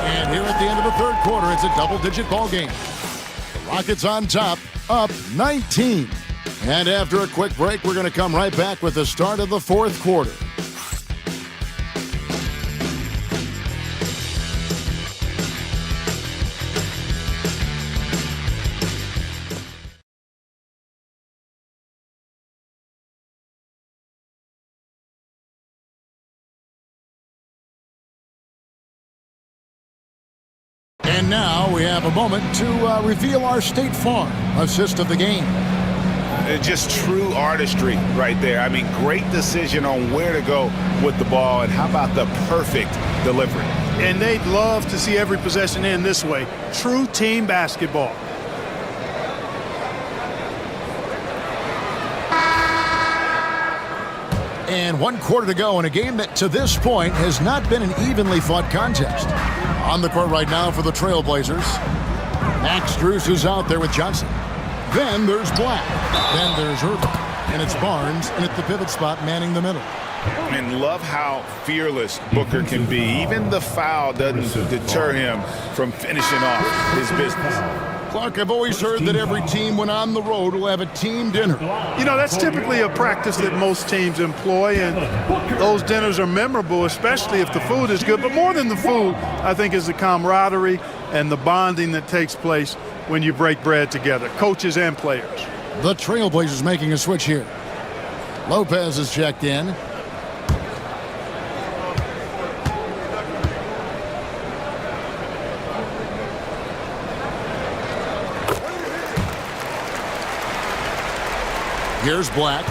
[SPEAKER 12] And here at the end of the third quarter, it's a double-digit ball game. The Rockets on top, up 19. And after a quick break, we're going to come right back with the start of the fourth quarter. And now we have a moment to reveal our State Farm assist of the game.
[SPEAKER 13] Just true artistry right there. I mean, great decision on where to go with the ball, and how about the perfect delivery.
[SPEAKER 14] And they'd love to see every possession end this way. True team basketball.
[SPEAKER 12] And 1 quarter to go in a game that to this point has not been an evenly fought contest. On the court right now for the Trailblazers. Max Strus is out there with Johnson. Then there's Black. Then there's Irvin. And it's Barnes and at the pivot spot manning the middle.
[SPEAKER 13] And love how fearless Booker can be. Even the foul doesn't deter him from finishing off his business.
[SPEAKER 12] Clark, I've always heard that every team when on the road will have a team dinner.
[SPEAKER 14] You know, that's typically a practice that most teams employ, and those dinners are memorable, especially if the food is good. But more than the food, I think, is the camaraderie and the bonding that takes place when you break bread together, coaches and players.
[SPEAKER 12] The Trailblazers making a switch here. Lopez is checked in. Here's Black.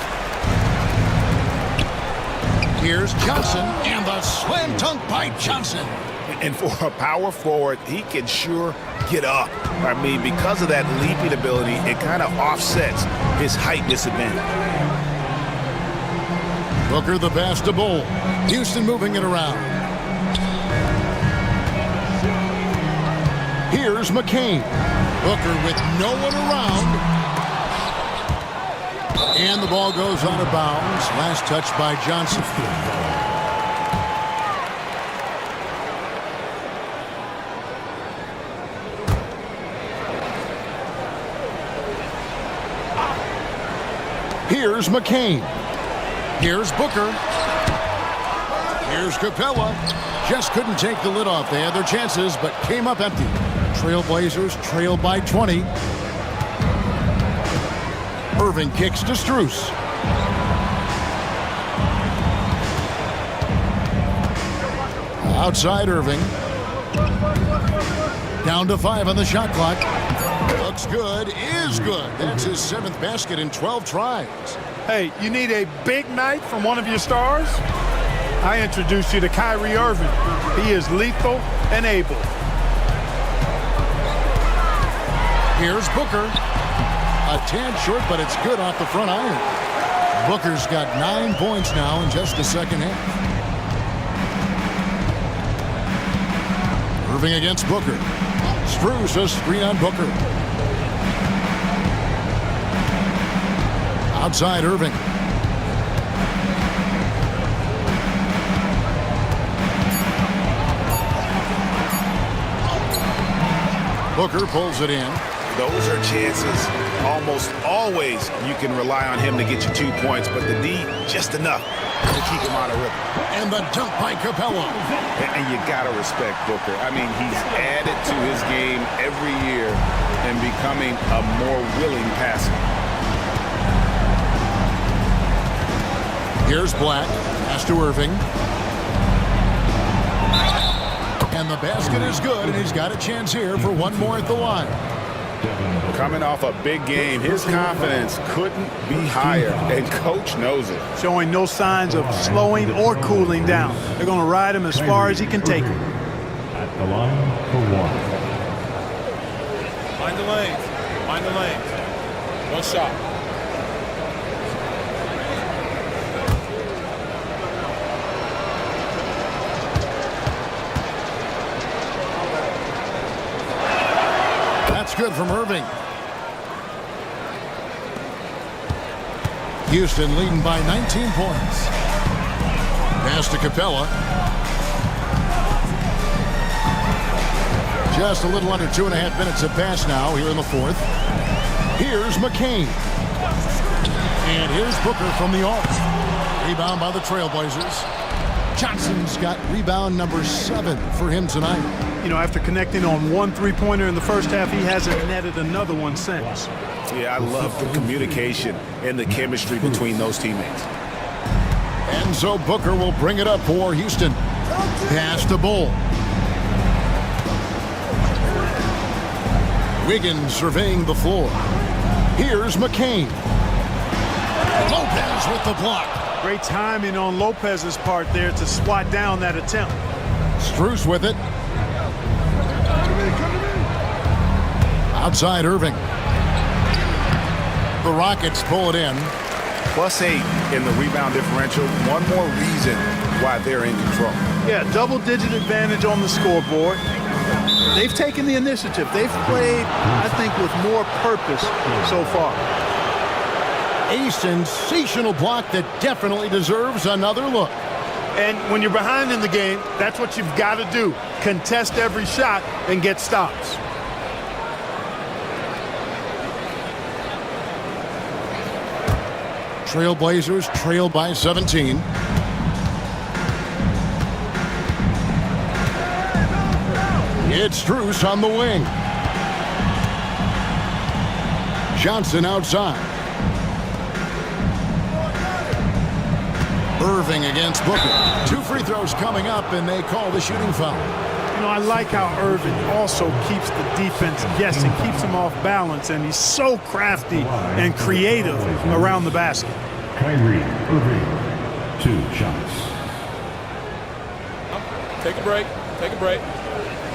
[SPEAKER 12] Here's Johnson, and the slam dunk by Johnson.
[SPEAKER 13] And for a power forward, he can sure get up. I mean, because of that leaping ability, it kind of offsets his height disadvantage.
[SPEAKER 12] Booker the pass to Bull. Houston moving it around. Here's McCain. Booker with no one around. And the ball goes out of bounds. Last touch by Johnson. Here's McCain. Here's Booker. Here's Capella. Just couldn't take the lid off. They had their chances, but came up empty. Trailblazers trail by 20. Irving kicks to Strus. Outside Irving. Down to 5 on the shot clock. Looks good, is good. That's his 7th basket in 12 tries.
[SPEAKER 14] Hey, you need a big night from one of your stars? I introduce you to Kyrie Irving. He is lethal and able.
[SPEAKER 12] Here's Booker. A tad short, but it's good off the front iron. Booker's got 9 points now in just the second half. Irving against Booker. Strus a screen on Booker. Outside Irving. Booker pulls it in.
[SPEAKER 13] those are chances. Almost always you can rely on him to get you 2 points, but the D, just enough to keep him out of rhythm.
[SPEAKER 12] And the dunk by Capella.
[SPEAKER 13] And you got to respect Booker. I mean, he's added to his game every year and becoming a more willing passer.
[SPEAKER 12] Here's Black. Pass to Irving. And the basket is good, and he's got a chance here for one more at the line.
[SPEAKER 13] Coming off a big game, his confidence couldn't be higher, and Coach knows it.
[SPEAKER 14] Showing no signs of slowing or cooling down. They're going to ride him as far as he can take him.
[SPEAKER 5] At the line for one.
[SPEAKER 6] Mind the lanes. Mind the lanes. One shot.
[SPEAKER 12] That's good from Irving. Houston leading by 19 points. Pass to Capella. Just a little under 2.5 minutes have passed now here in the fourth. Here's McCain. And here's Booker from the off. Rebound by the Trailblazers. Johnson's got rebound number 7 for him tonight.
[SPEAKER 14] You know, after connecting on 1 3-pointer in the first half, he hasn't netted another one since.
[SPEAKER 13] Yeah, I love the communication and the chemistry between those teammates.
[SPEAKER 12] And so Booker will bring it up for Houston. Pass to Bull. Wiggins surveying the floor. Here's McCain. Lopez with the block.
[SPEAKER 14] Great timing on Lopez's part there to swat down that attempt.
[SPEAKER 12] Strus with it. Outside Irving. The Rockets pull it in.
[SPEAKER 13] +8 in the rebound differential. One more reason why they're in control.
[SPEAKER 14] Yeah, double-digit advantage on the scoreboard. They've taken the initiative. They've played, I think, with more purpose so far.
[SPEAKER 12] A sensational block that definitely deserves another look.
[SPEAKER 14] And when you're behind in the game, that's what you've got to do. Contest every shot and get stops.
[SPEAKER 12] Trailblazers trail by 17. It's Strus on the wing. Johnson outside. Irving against Booker. 2 free throws coming up, and they call the shooting foul.
[SPEAKER 14] You know, I like how Irving also keeps the defense guessing, keeps them off balance, and he's so crafty and creative around the basket.
[SPEAKER 5] Kyrie Irving, 2 shots.
[SPEAKER 6] Take a break. Take a break.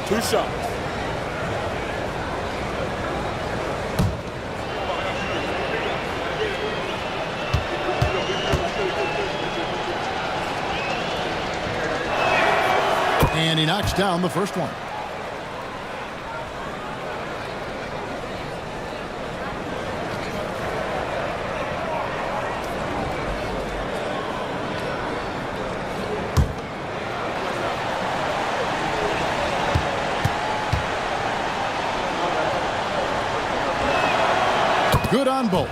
[SPEAKER 6] 2 shots.
[SPEAKER 12] And he knocks down the first one. Good on both.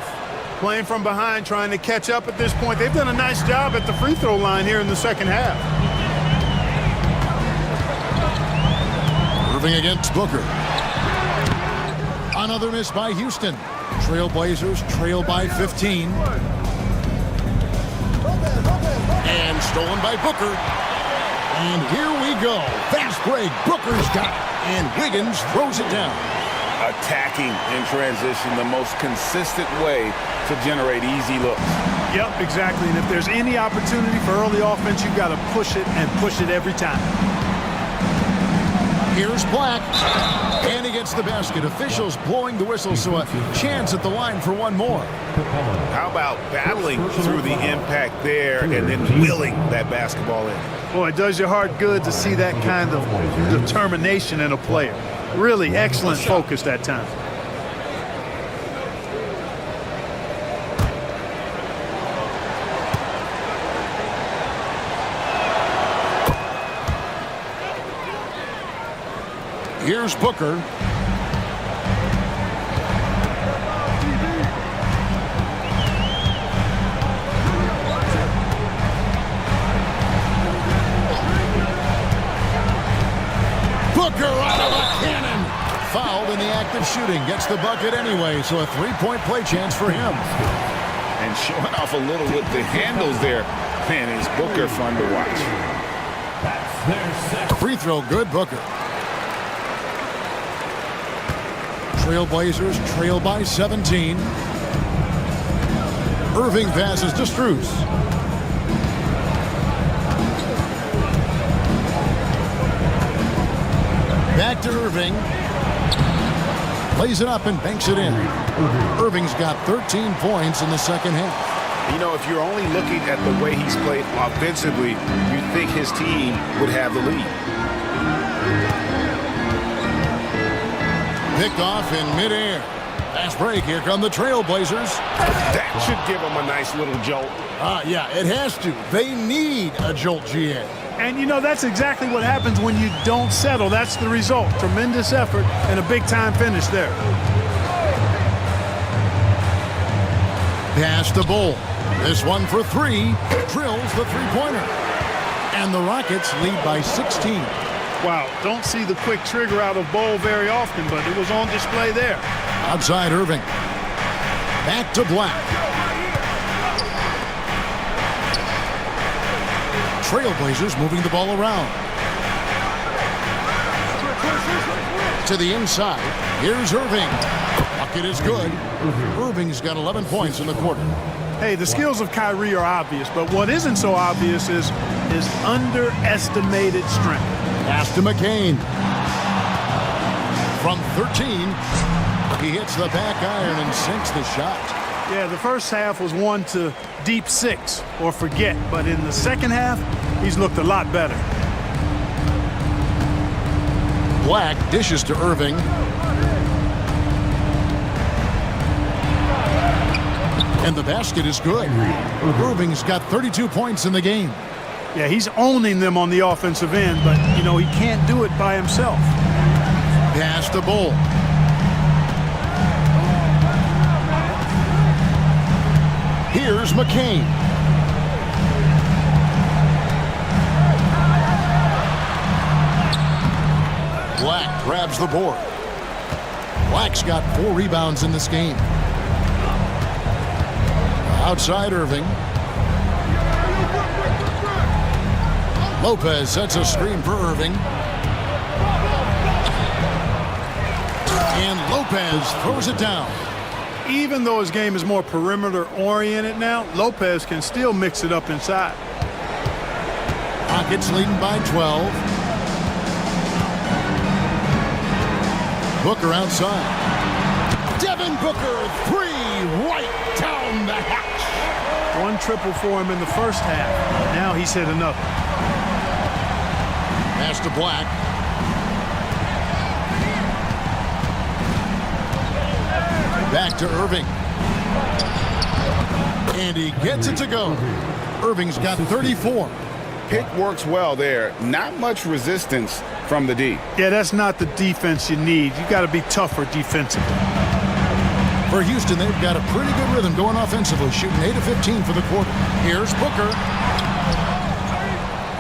[SPEAKER 14] Playing from behind, trying to catch up at this point. They've done a nice job at the free throw line here in the second half.
[SPEAKER 12] Irving against Booker. Another miss by Houston. Trailblazers trail by 15. And stolen by Booker. And here we go. Fast break. Booker's got it. And Wiggins throws it down.
[SPEAKER 13] Attacking in transition, the most consistent way to generate easy looks.
[SPEAKER 14] Yep, exactly. And if there's any opportunity for early offense, you've got to push it and push it every time.
[SPEAKER 12] Here's Black. And he gets the basket. Officials blowing the whistle, so a chance at the line for one more.
[SPEAKER 13] How about battling through the impact there and then willing that basketball in?
[SPEAKER 14] Boy, it does your heart good to see that kind of determination in a player. Really excellent focus that time.
[SPEAKER 12] Here's Booker. in the act of shooting. Gets the bucket anyway, so a three-point play chance for him.
[SPEAKER 13] And showing off a little with the handles there. Man, is Booker fun to watch.
[SPEAKER 12] Free throw good, Booker. Trailblazers trail by 17. Irving passes to Strus. Back to Irving. Plays it up and banks it in. Irving's got 13 points in the second half.
[SPEAKER 13] You know, if you're only looking at the way he's played offensively, you'd think his team would have the lead.
[SPEAKER 12] Picked off in midair. Fast break. Here come the Trailblazers.
[SPEAKER 13] That should give them a nice little jolt.
[SPEAKER 12] Yeah, it has to. They need a jolt, GA.
[SPEAKER 14] And, you know, that's exactly what happens when you don't settle. That's the result. Tremendous effort and a big-time finish there.
[SPEAKER 12] Pass to Bull. This one for three. Drills the three-pointer. And the Rockets lead by 16.
[SPEAKER 14] Wow, don't see the quick trigger out of Bull very often, but it was on display there.
[SPEAKER 12] Outside Irving. Back to Black. Trailblazers moving the ball around. To the inside. Here's Irving. Bucket is good. Irving's got 11 points in the quarter.
[SPEAKER 14] Hey, the skills of Kyrie are obvious, but what isn't so obvious is his underestimated strength.
[SPEAKER 12] Pass to McCain. From 13, he hits the back iron and sinks the shot.
[SPEAKER 14] Yeah, the first half was one to deep six or forget, but in the second half, he's looked a lot better.
[SPEAKER 12] Black dishes to Irving. And the basket is good. Irving's got 32 points in the game.
[SPEAKER 14] Yeah, he's owning them on the offensive end, but, you know, he can't do it by himself.
[SPEAKER 12] Pass to Bull. Here's McCain. Black grabs the board. Black's got 4 rebounds in this game. Outside Irving. Lopez sets a screen for Irving. And Lopez throws it down.
[SPEAKER 14] Even though his game is more perimeter-oriented now, Lopez can still mix it up inside.
[SPEAKER 12] Rockets leading by 12. Booker outside. Devin Booker, 3 right down the hatch.
[SPEAKER 14] 1 triple for him in the first half. Now he's hit another.
[SPEAKER 12] Pass to Black. Back to Irving. And he gets it to go. Irving's got 34.
[SPEAKER 13] Pick works well there. Not much resistance from the D.
[SPEAKER 14] Yeah, that's not the defense you need. You got to be tougher defensively.
[SPEAKER 12] For Houston, they've got a pretty good rhythm going offensively, shooting 8 of 15 for the quarter. Here's Booker.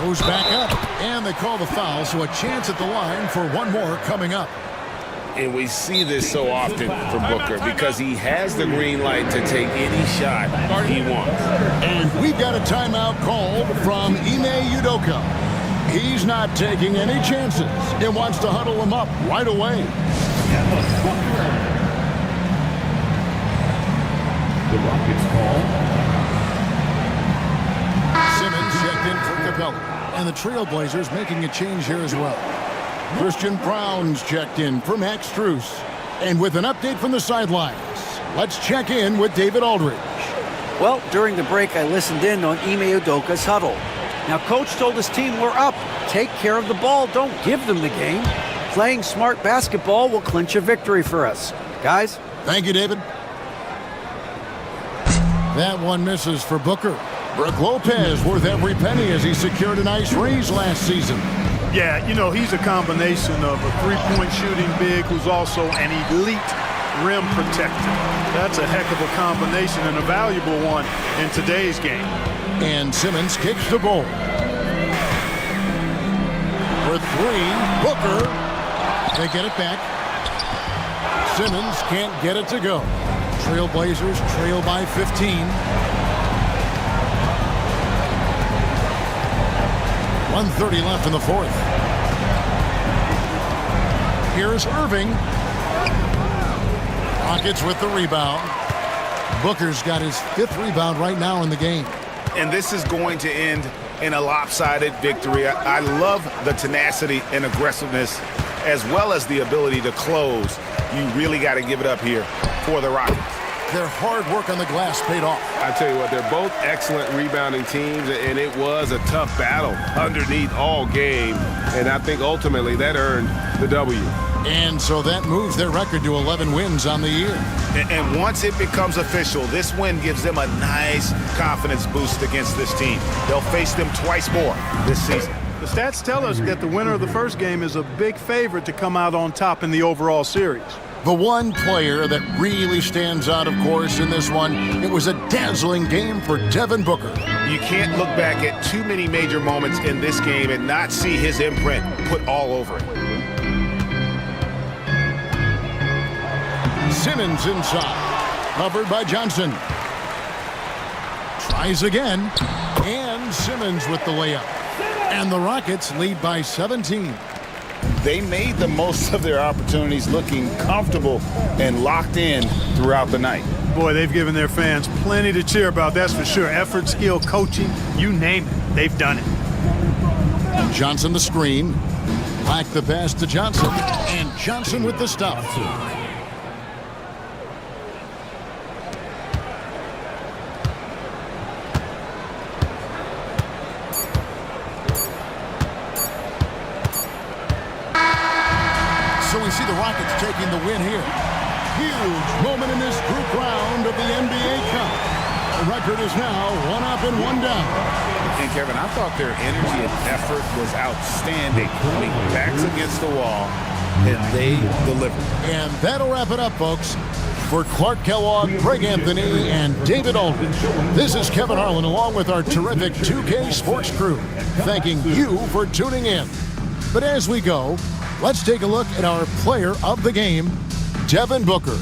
[SPEAKER 12] Goes back up, and they call the foul, so a chance at the line for one more coming up.
[SPEAKER 13] And we see this so often from Booker because he has the green light to take any shot he wants.
[SPEAKER 12] And we've got a timeout called from Ime Udoka. He's not taking any chances and wants to huddle him up right away.
[SPEAKER 5] The Rockets call.
[SPEAKER 12] Simmons checked in for Capella. And the Trailblazers making a change here as well. Christian Brown's checked in for Max Strus. And with an update from the sidelines, let's check in with David Aldridge.
[SPEAKER 11] Well, during the break, I listened in on Ime Udoka's huddle. Now, Coach told his team, we're up. Take care of the ball. Don't give them the game. Playing smart basketball will clinch a victory for us. Guys?
[SPEAKER 12] Thank you, David. That one misses for Booker. Brook Lopez worth every penny as he secured a nice raise last season.
[SPEAKER 14] Yeah, you know, he's a combination of a three-point shooting big who's also an elite rim protector. That's a heck of a combination and a valuable one in today's game.
[SPEAKER 12] And Simmons kicks the ball. For 3, Booker. They get it back. Simmons can't get it to go. Trailblazers trail by 15. 1:30 left in the fourth. Here's Irving. Rockets with the rebound. Booker's got his 5th rebound right now in the game.
[SPEAKER 13] And this is going to end in a lopsided victory. I love the tenacity and aggressiveness as well as the ability to close. You really got to give it up here for the Rockets.
[SPEAKER 12] Their hard work on the glass paid off.
[SPEAKER 15] I tell you what, they're both excellent rebounding teams, and it was a tough battle underneath all game, and I think ultimately that earned the W.
[SPEAKER 12] And so that moves their record to 11 wins on the year.
[SPEAKER 13] And once it becomes official, this win gives them a nice confidence boost against this team. They'll face them twice more this season.
[SPEAKER 14] The stats tell us that the winner of the first game is a big favorite to come out on top in the overall series.
[SPEAKER 12] The one player that really stands out, of course, in this one, it was a dazzling game for Devin Booker.
[SPEAKER 13] You can't look back at too many major moments in this game and not see his imprint put all over it.
[SPEAKER 12] Simmons inside, covered by Johnson. Tries again, and Simmons with the layup. And the Rockets lead by 17.
[SPEAKER 13] They made the most of their opportunities, looking comfortable and locked in throughout the night.
[SPEAKER 14] Boy, they've given their fans plenty to cheer about, that's for sure. Effort, skill, coaching, you name it, they've done it.
[SPEAKER 12] Johnson the screen. Back the pass to Johnson. And Johnson with the stop. So we see the Rockets taking the win here. Huge moment in this group round of the NBA Cup. The record is now 1 up and 1 down.
[SPEAKER 13] And Kevin, I thought their energy and effort was outstanding. I mean, backs against the wall, and they delivered.
[SPEAKER 12] And that'll wrap it up, folks. For Clark Kellogg, Greg Anthony, and David Aldridge, this is Kevin Harlan along with our terrific 2K Sports crew, thanking you for tuning in. But as we go, let's take a look at our player of the game, Devin Booker.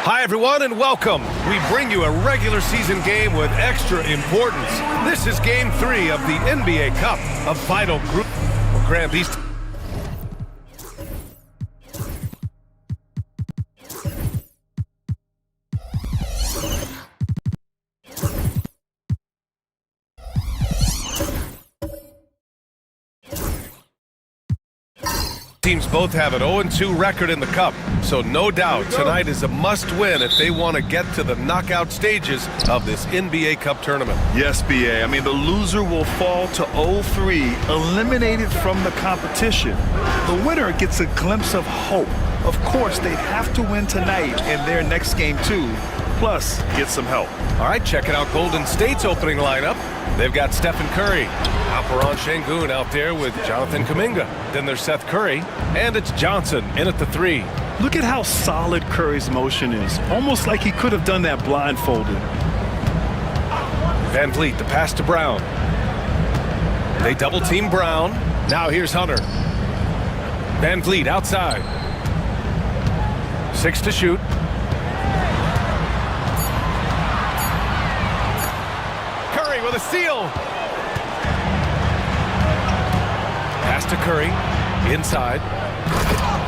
[SPEAKER 1] Hi, everyone, and welcome. We bring you a regular season game with extra importance. This is Game 3 of the NBA Cup, a vital group. Grant, these teams both have an 0-2 record in the Cup, so no doubt tonight is a must-win if they want to get to the knockout stages of this NBA Cup tournament.
[SPEAKER 2] Yes, BA. I mean, the loser will fall to 0-3, eliminated from the competition. The winner gets a glimpse of hope. Of course, they have to win tonight in their next game, too, plus get some help.
[SPEAKER 1] All right, checking out Golden State's opening lineup. They've got Stephen Curry, Alperen Sengun out there with Jonathan Kuminga. Then there's Seth Curry, and it's Johnson in at the 3.
[SPEAKER 2] Look at how solid Curry's motion is, almost like he could have done that blindfolded.
[SPEAKER 1] Van Vliet, the pass to Brown. They double-team Brown. Now here's Hunter. Van Vliet outside. 6 to shoot. Curry with a steal. Pass to Curry, inside.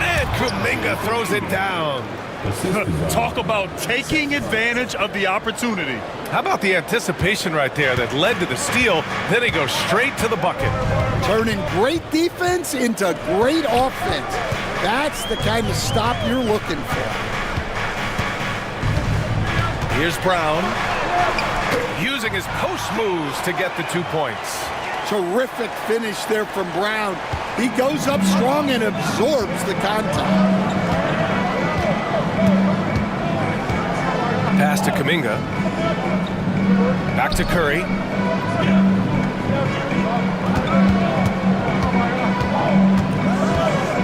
[SPEAKER 1] And Kuminga throws it down.
[SPEAKER 2] Talk about taking advantage of the opportunity.
[SPEAKER 1] How about the anticipation right there that led to the steal? Then he goes straight to the bucket.
[SPEAKER 12] Turning great defense into great offense. That's the kind of stop you're looking for.
[SPEAKER 1] Here's Brown, using his post moves to get the 2 points.
[SPEAKER 12] Terrific finish there from Brown. He goes up strong and absorbs the contact.
[SPEAKER 1] Pass to Kuminga. Back to Curry.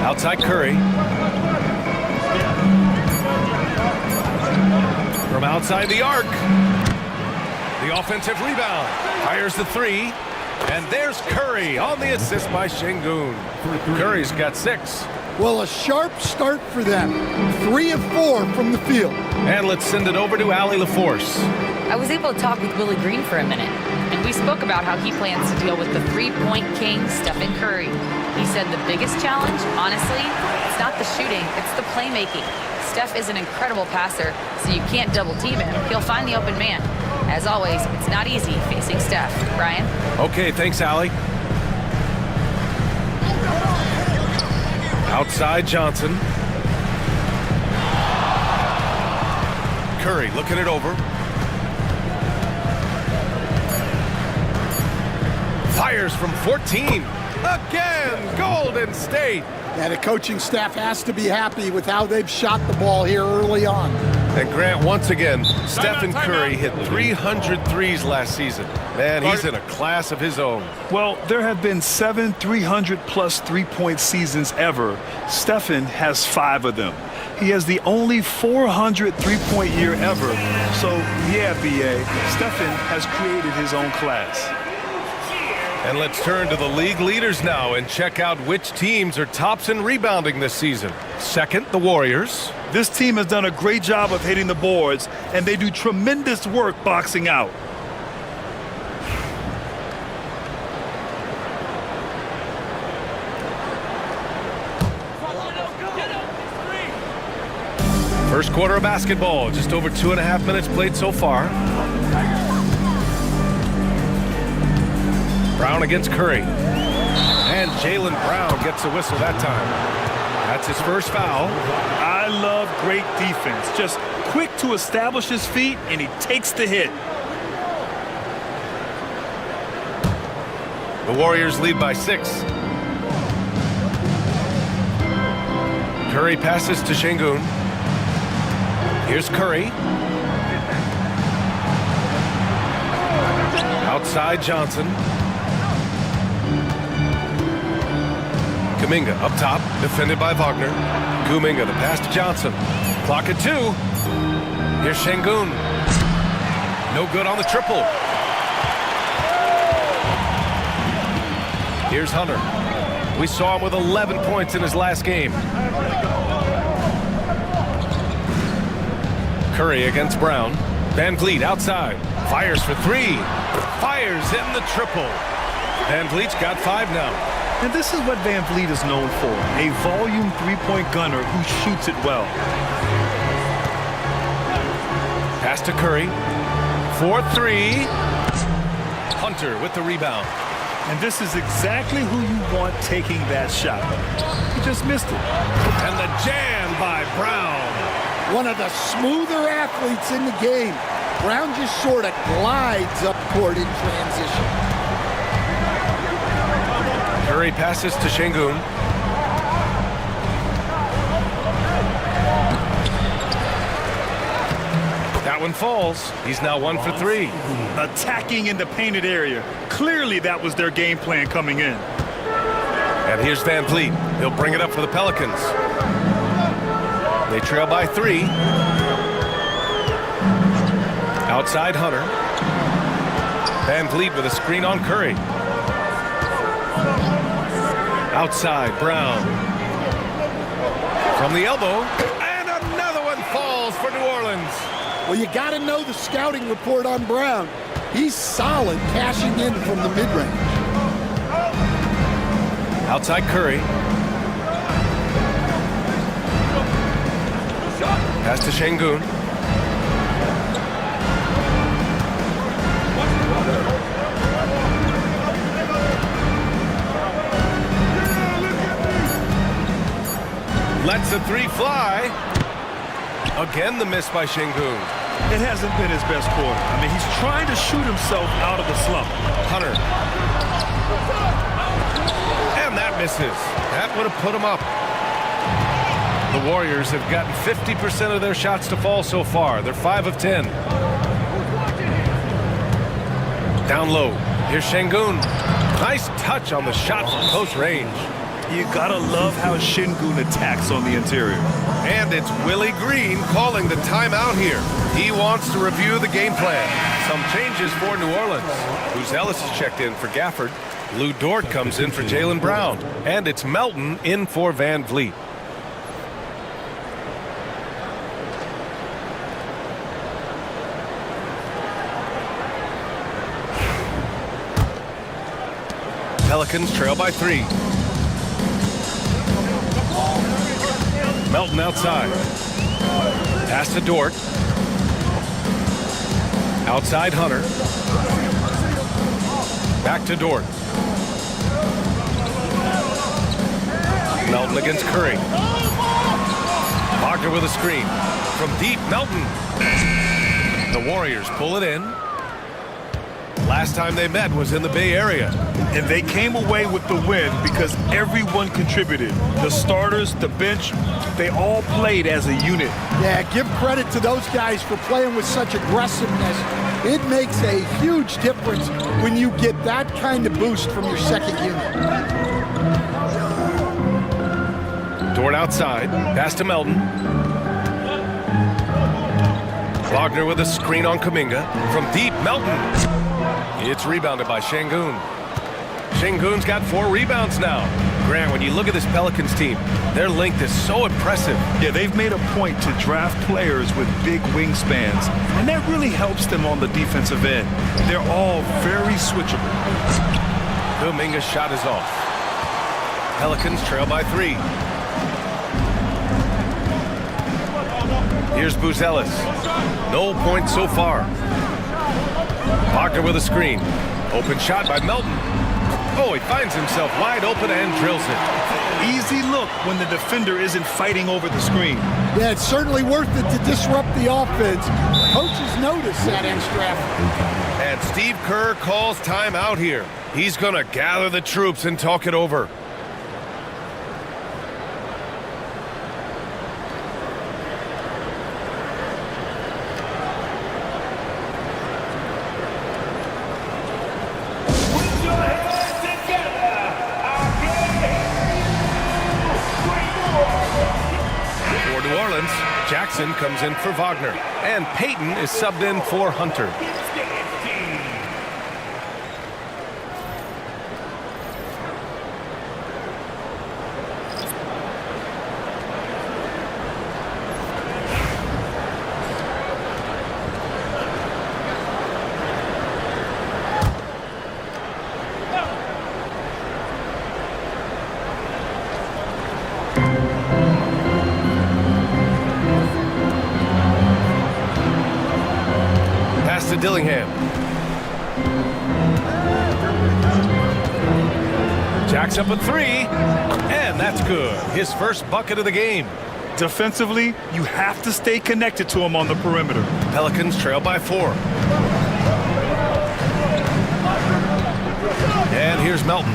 [SPEAKER 1] Outside Curry. From outside the arc. The offensive rebound. Fires the 3. And there's Curry on the assist by Sengun. Curry's got 6.
[SPEAKER 12] Well, a sharp start for them. 3 of 4 from the field.
[SPEAKER 1] And let's send it over to Allie LaForce.
[SPEAKER 4] I was able to talk with Willie Green for a minute, and we spoke about how he plans to deal with the three-point king, Stephen Curry. He said the biggest challenge, honestly, it's not the shooting, it's the playmaking. Steph is an incredible passer, so you can't double-team him. He'll find the open man. As always, it's not easy facing Steph. Brian?
[SPEAKER 1] Okay, thanks, Allie. Outside Johnson. Curry looking it over. Fires from 14. Again, Golden State.
[SPEAKER 12] And the coaching staff has to be happy with how they've shot the ball here early on.
[SPEAKER 1] And Grant, once again, Stephen Curry hit 300 threes last season. Man, he's in a class of his own.
[SPEAKER 2] Well, there have been 7 300-plus three-point seasons ever. Stephen has 5 of them. He has the only 400 three-point year ever. So, yeah, B.A., Stephen has created his own class.
[SPEAKER 1] And let's turn to the league leaders now and check out which teams are tops in rebounding this season. Second, the Warriors.
[SPEAKER 2] This team has done a great job of hitting the boards, and they do tremendous work boxing out.
[SPEAKER 1] First quarter of basketball, just over 2.5 minutes played so far. Brown against Curry. And Jaylen Brown gets a whistle that time. That's his first foul.
[SPEAKER 2] I love great defense. Just quick to establish his feet, and he takes the hit.
[SPEAKER 1] The Warriors lead by 6. Curry passes to Sengun. Here's Curry. Outside Johnson. Kuminga up top, defended by Wagner. Kuminga, the pass to Johnson. Clock at 2. Here's Sengun. No good on the triple. Here's Hunter. We saw him with 11 points in his last game. Curry against Brown. Van Vliet outside. Fires for three. Fires in the triple. Van Vliet's got 5 now.
[SPEAKER 2] And this is what Van Vliet is known for, a volume three-point gunner who shoots it well.
[SPEAKER 1] Pass to Curry. 4-3. Hunter with the rebound.
[SPEAKER 2] And this is exactly who you want taking that shot. He just missed it.
[SPEAKER 1] And the jam by Brown.
[SPEAKER 16] One of the smoother athletes in the game. Brown just sort of glides up court in transition.
[SPEAKER 1] Curry passes to Şengün. That one falls. He's now 1 for 3.
[SPEAKER 2] Attacking in the painted area. Clearly that was their game plan coming in.
[SPEAKER 1] And here's Van Vliet. He'll bring it up for the Pelicans. They trail by 3. Outside Hunter. Van Vliet with a screen on Curry. Outside Brown. From the elbow. And another one falls for New Orleans.
[SPEAKER 16] Well, you got to know the scouting report on Brown. He's solid cashing in from the mid-range.
[SPEAKER 1] Outside Curry. Pass to Şengün. Lets the 3 fly. Again, the miss by Şengün.
[SPEAKER 2] It hasn't been his best quarter. I mean, he's trying to shoot himself out of the slump.
[SPEAKER 1] Hunter. And that misses. That would have put him up. The Warriors have gotten 50% of their shots to fall so far. They're 5 of 10. Down low. Here's Şengün. Nice touch on the shot from close range.
[SPEAKER 2] You gotta love how Şengün attacks on the interior.
[SPEAKER 1] And it's Willie Green calling the timeout here. He wants to review the game plan. Some changes for New Orleans. Booz Ellis is checked in for Gafford. Lou Dort comes in for Jaylen Brown. And it's Melton in for Van Vliet. Pelicans trail by 3. Melton outside. Pass to Dort. Outside Hunter. Back to Dort. Melton against Curry. Wagner with a screen. From deep, Melton. The Warriors pull it in. Last time they met was in the Bay Area.
[SPEAKER 2] And they came away with the win because everyone contributed. The starters, the bench, they all played as a unit.
[SPEAKER 16] Yeah, give credit to those guys for playing with such aggressiveness. It makes a huge difference when you get that kind of boost from your second unit.
[SPEAKER 1] Dort outside. Pass to Melton. Wagner with a screen on Kuminga. From deep, Melton. It's rebounded by Şengün. Şengün's got 4 rebounds now. Grant, when you look at this Pelicans team, their length is so impressive.
[SPEAKER 2] Yeah, they've made a point to draft players with big wingspans, and that really helps them on the defensive end. They're all very switchable.
[SPEAKER 1] Kuminga's shot is off. Pelicans trail by 3. Here's Booz Ellis. No points so far. Wagner with a screen. Open shot by Melton. Oh, he finds himself wide open and drills it.
[SPEAKER 2] Easy look when the defender isn't fighting over the screen.
[SPEAKER 16] Yeah, it's certainly worth it to disrupt the offense. Coaches notice that extra effort.
[SPEAKER 1] And Steve Kerr calls timeout here. He's going to gather the troops and talk it over. Jackson comes in for Wagner, and Payton is subbed in for Hunter. Dillingham. Jacks up a three, and that's good. His first bucket of the game.
[SPEAKER 2] Defensively, you have to stay connected to him on the perimeter.
[SPEAKER 1] Pelicans trail by 4. And here's Melton.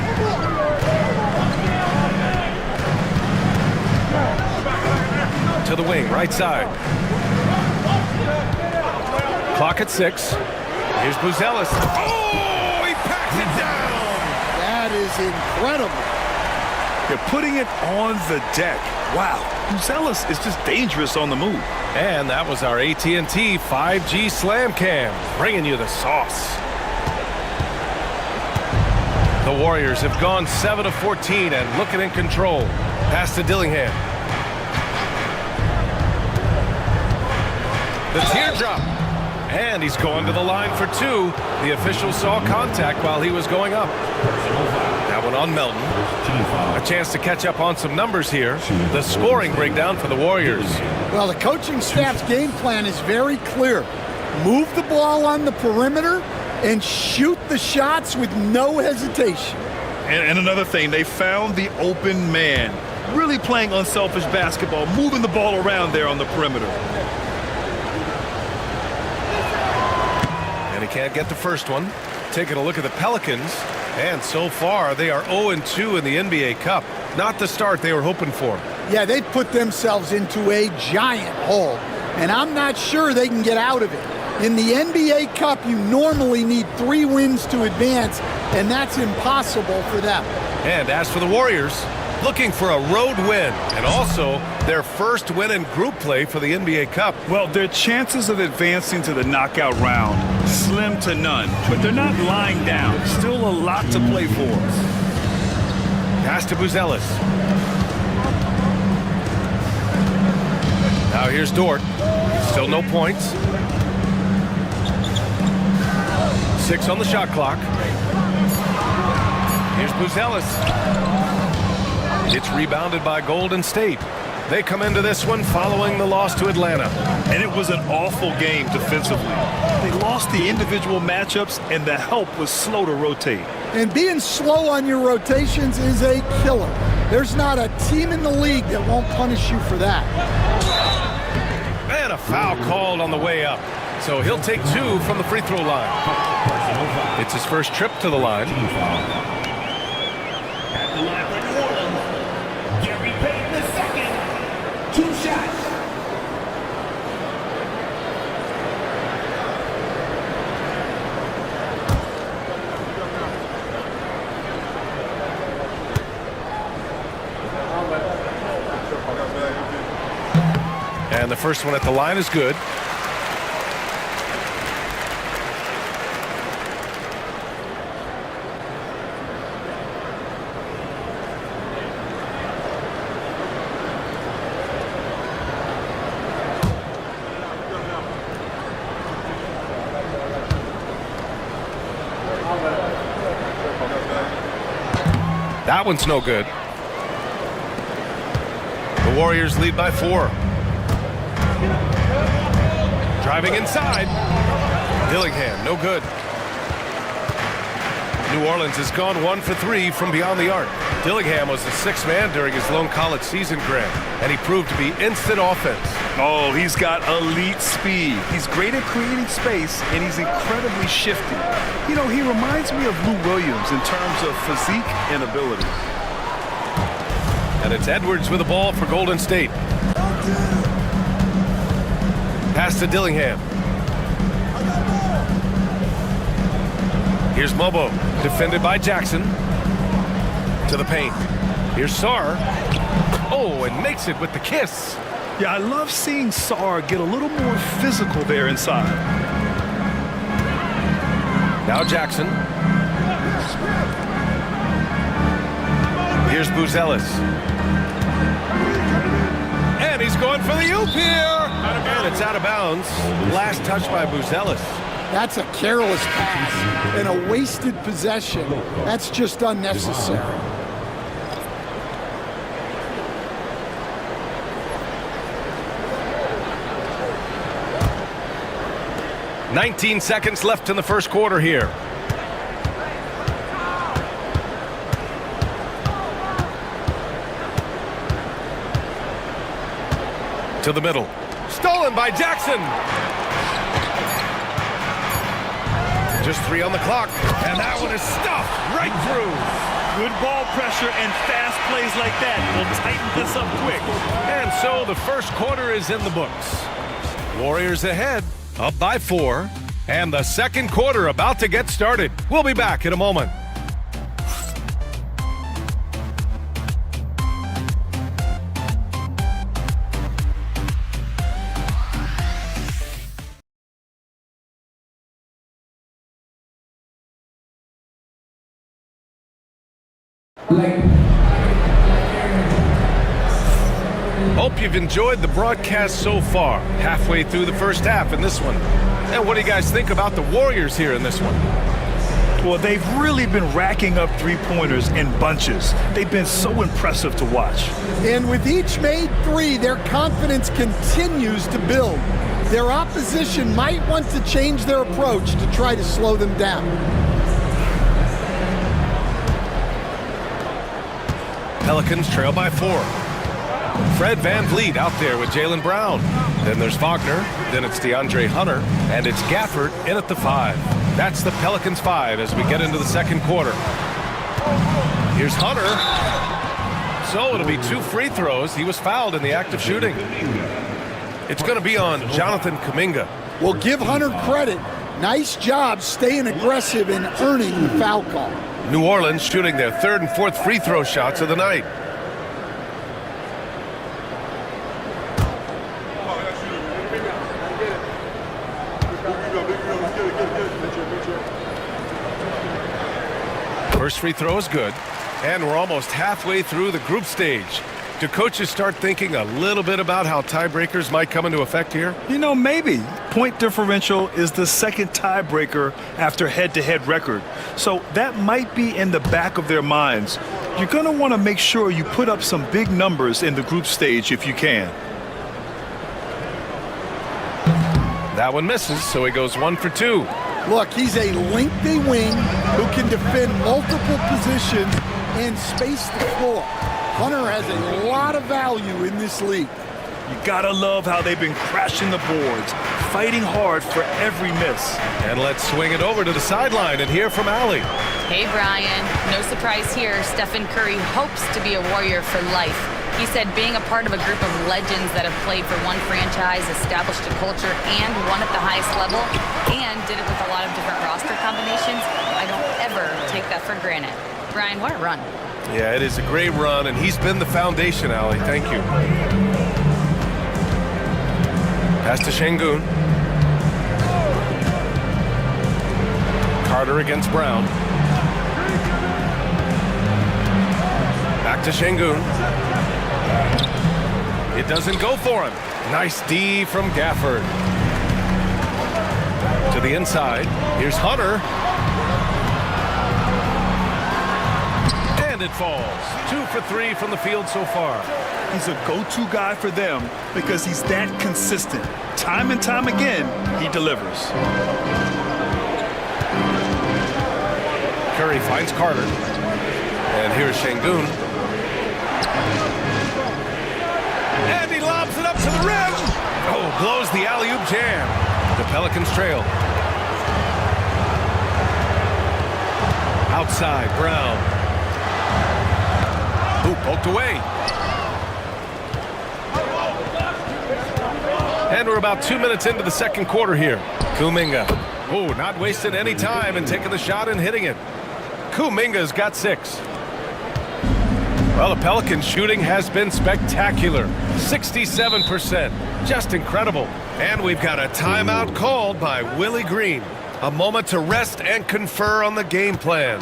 [SPEAKER 1] To the wing, right side. Clock at 6. Here's Buzelis. Oh, he packs it down.
[SPEAKER 16] That is incredible.
[SPEAKER 2] They're putting it on the deck. Wow, Buzelis is just dangerous on the move.
[SPEAKER 1] And that was our AT&T 5G Slam Cam, bringing you the sauce. The Warriors have gone 7 of 14 and looking in control. Pass to Dillingham. The teardrop. And he's going to the line for 2. The official saw contact while he was going up. That one on Melton. A chance to catch up on some numbers here. The scoring breakdown for the Warriors.
[SPEAKER 16] Well, the coaching staff's game plan is very clear. Move the ball on the perimeter and shoot the shots with no hesitation.
[SPEAKER 2] And another thing, they found the open man. Really playing unselfish basketball, moving the ball around there on the perimeter.
[SPEAKER 1] And he can't get the first one. Taking a look at the Pelicans. And so far, they are 0-2 in the NBA Cup. Not the start they were hoping for.
[SPEAKER 16] Yeah, they put themselves into a giant hole. And I'm not sure they can get out of it. In the NBA Cup, you normally need 3 wins to advance, and that's impossible for them.
[SPEAKER 1] And as for the Warriors, looking for a road win, and also their first win in group play for the NBA Cup.
[SPEAKER 2] Well, their chances of advancing to the knockout round, slim to none, but they're not lying down. Still a lot to play for.
[SPEAKER 1] Pass to Buzelis. Now here's Dort. Still no points. 6 on the shot clock. Here's Buzelis. It's rebounded by Golden State. They come into this one following the loss to Atlanta.
[SPEAKER 2] And it was an awful game defensively. They lost the individual matchups, and the help was slow to rotate.
[SPEAKER 16] And being slow on your rotations is a killer. There's not a team in the league that won't punish you for that.
[SPEAKER 1] And a foul called on the way up. So he'll take 2 from the free throw line. It's his first trip to the line.
[SPEAKER 5] At the line for New Orleans, Gary Payton II. 2 shots.
[SPEAKER 1] And the first one at the line is good. That one's no good. The Warriors lead by 4. Driving inside. Dillingham, no good. New Orleans has gone 1 for 3 from beyond the arc. Dillingham was the 6th man during his lone college season, Grant, and he proved to be instant offense.
[SPEAKER 2] Oh, he's got elite speed. He's great at creating space, and he's incredibly shifty. You know, he reminds me of Lou Williams in terms of physique and ability.
[SPEAKER 1] And it's Edwards with the ball for Golden State. Pass to Dillingham. Here's Mobo, defended by Jackson. To the paint. Here's Sarr. Oh, and makes it with the kiss.
[SPEAKER 2] Yeah, I love seeing Sarr get a little more physical there inside.
[SPEAKER 1] Now Jackson. Here's Buzelis. And he's going for the oop here. And it's out of bounds. Last touch by Buzelis.
[SPEAKER 16] That's a careless pass and a wasted possession. That's just unnecessary.
[SPEAKER 1] 19 seconds left in the first quarter here. To the middle. Stolen by Jackson. Just 3 on the clock. And that one is stuffed right through.
[SPEAKER 2] Good ball pressure and fast plays like that will tighten this up quick.
[SPEAKER 1] And so the first quarter is in the books. Warriors ahead, up by 4. And the second quarter about to get started. We'll be back in a moment. Hope you've enjoyed the broadcast so far. Halfway through the first half in this one. And what do you guys think about the Warriors here in this one?
[SPEAKER 2] Well, they've really been racking up three-pointers in bunches. They've been so impressive to watch.
[SPEAKER 16] And with each made 3, their confidence continues to build. Their opposition might want to change their approach to try to slow them down.
[SPEAKER 1] Pelicans trail by 4. Fred VanVleet out there with Jaylen Brown. Then there's Wagner. Then it's DeAndre Hunter. And it's Gafford in at the 5. That's the Pelicans 5 as we get into the second quarter. Here's Hunter. So it'll be 2 free throws. He was fouled in the act of shooting. It's going to be on Jonathan Kuminga.
[SPEAKER 16] Well, give Hunter credit. Nice job staying aggressive and earning the foul call.
[SPEAKER 1] New Orleans shooting their 3rd and 4th free throw shots of the night. First free throw is good, and we're almost halfway through the group stage. Do coaches start thinking a little bit about how tiebreakers might come into effect here?
[SPEAKER 2] You know, maybe. Point differential is the second tiebreaker after head-to-head record. So that might be in the back of their minds. You're going to want to make sure you put up some big numbers in the group stage if you can.
[SPEAKER 1] That one misses, so he goes 1 for 2.
[SPEAKER 16] Look, he's a lengthy wing who can defend multiple positions and space the floor. Hunter has a lot of value in this league.
[SPEAKER 2] You gotta love how they've been crashing the boards, fighting hard for every miss.
[SPEAKER 1] And let's swing it over to the sideline and hear from Allie.
[SPEAKER 4] Hey, Brian. No surprise here. Stephen Curry hopes to be a Warrior for life. He said being a part of a group of legends that have played for one franchise, established a culture, and won at the highest level, and did it with a lot of different roster combinations, I don't ever take that for granted. Brian, what a run.
[SPEAKER 1] Yeah, it is a great run, and he's been the foundation, Allie. Thank you. Pass to Şengün. Carter against Brown. Back to Şengün. It doesn't go for him. Nice D from Gafford. To the inside. Here's Hunter. And it falls. 2 for 3 from the field so far.
[SPEAKER 2] He's a go-to guy for them because he's that consistent. Time and time again, he delivers.
[SPEAKER 1] Curry finds Carter. And here's Şengün. And he lobs it up to the rim. Oh, blows the alley-oop jam. The Pelicans trail. Outside, Brown. Ooh, poked away. And we're about 2 minutes into the second quarter here. Kuminga. Oh, not wasting any time and taking the shot and hitting it. Kuminga's got 6. Well, the Pelicans shooting has been spectacular. 67%. Just incredible. And we've got a timeout called by Willie Green. A moment to rest and confer on the game plan.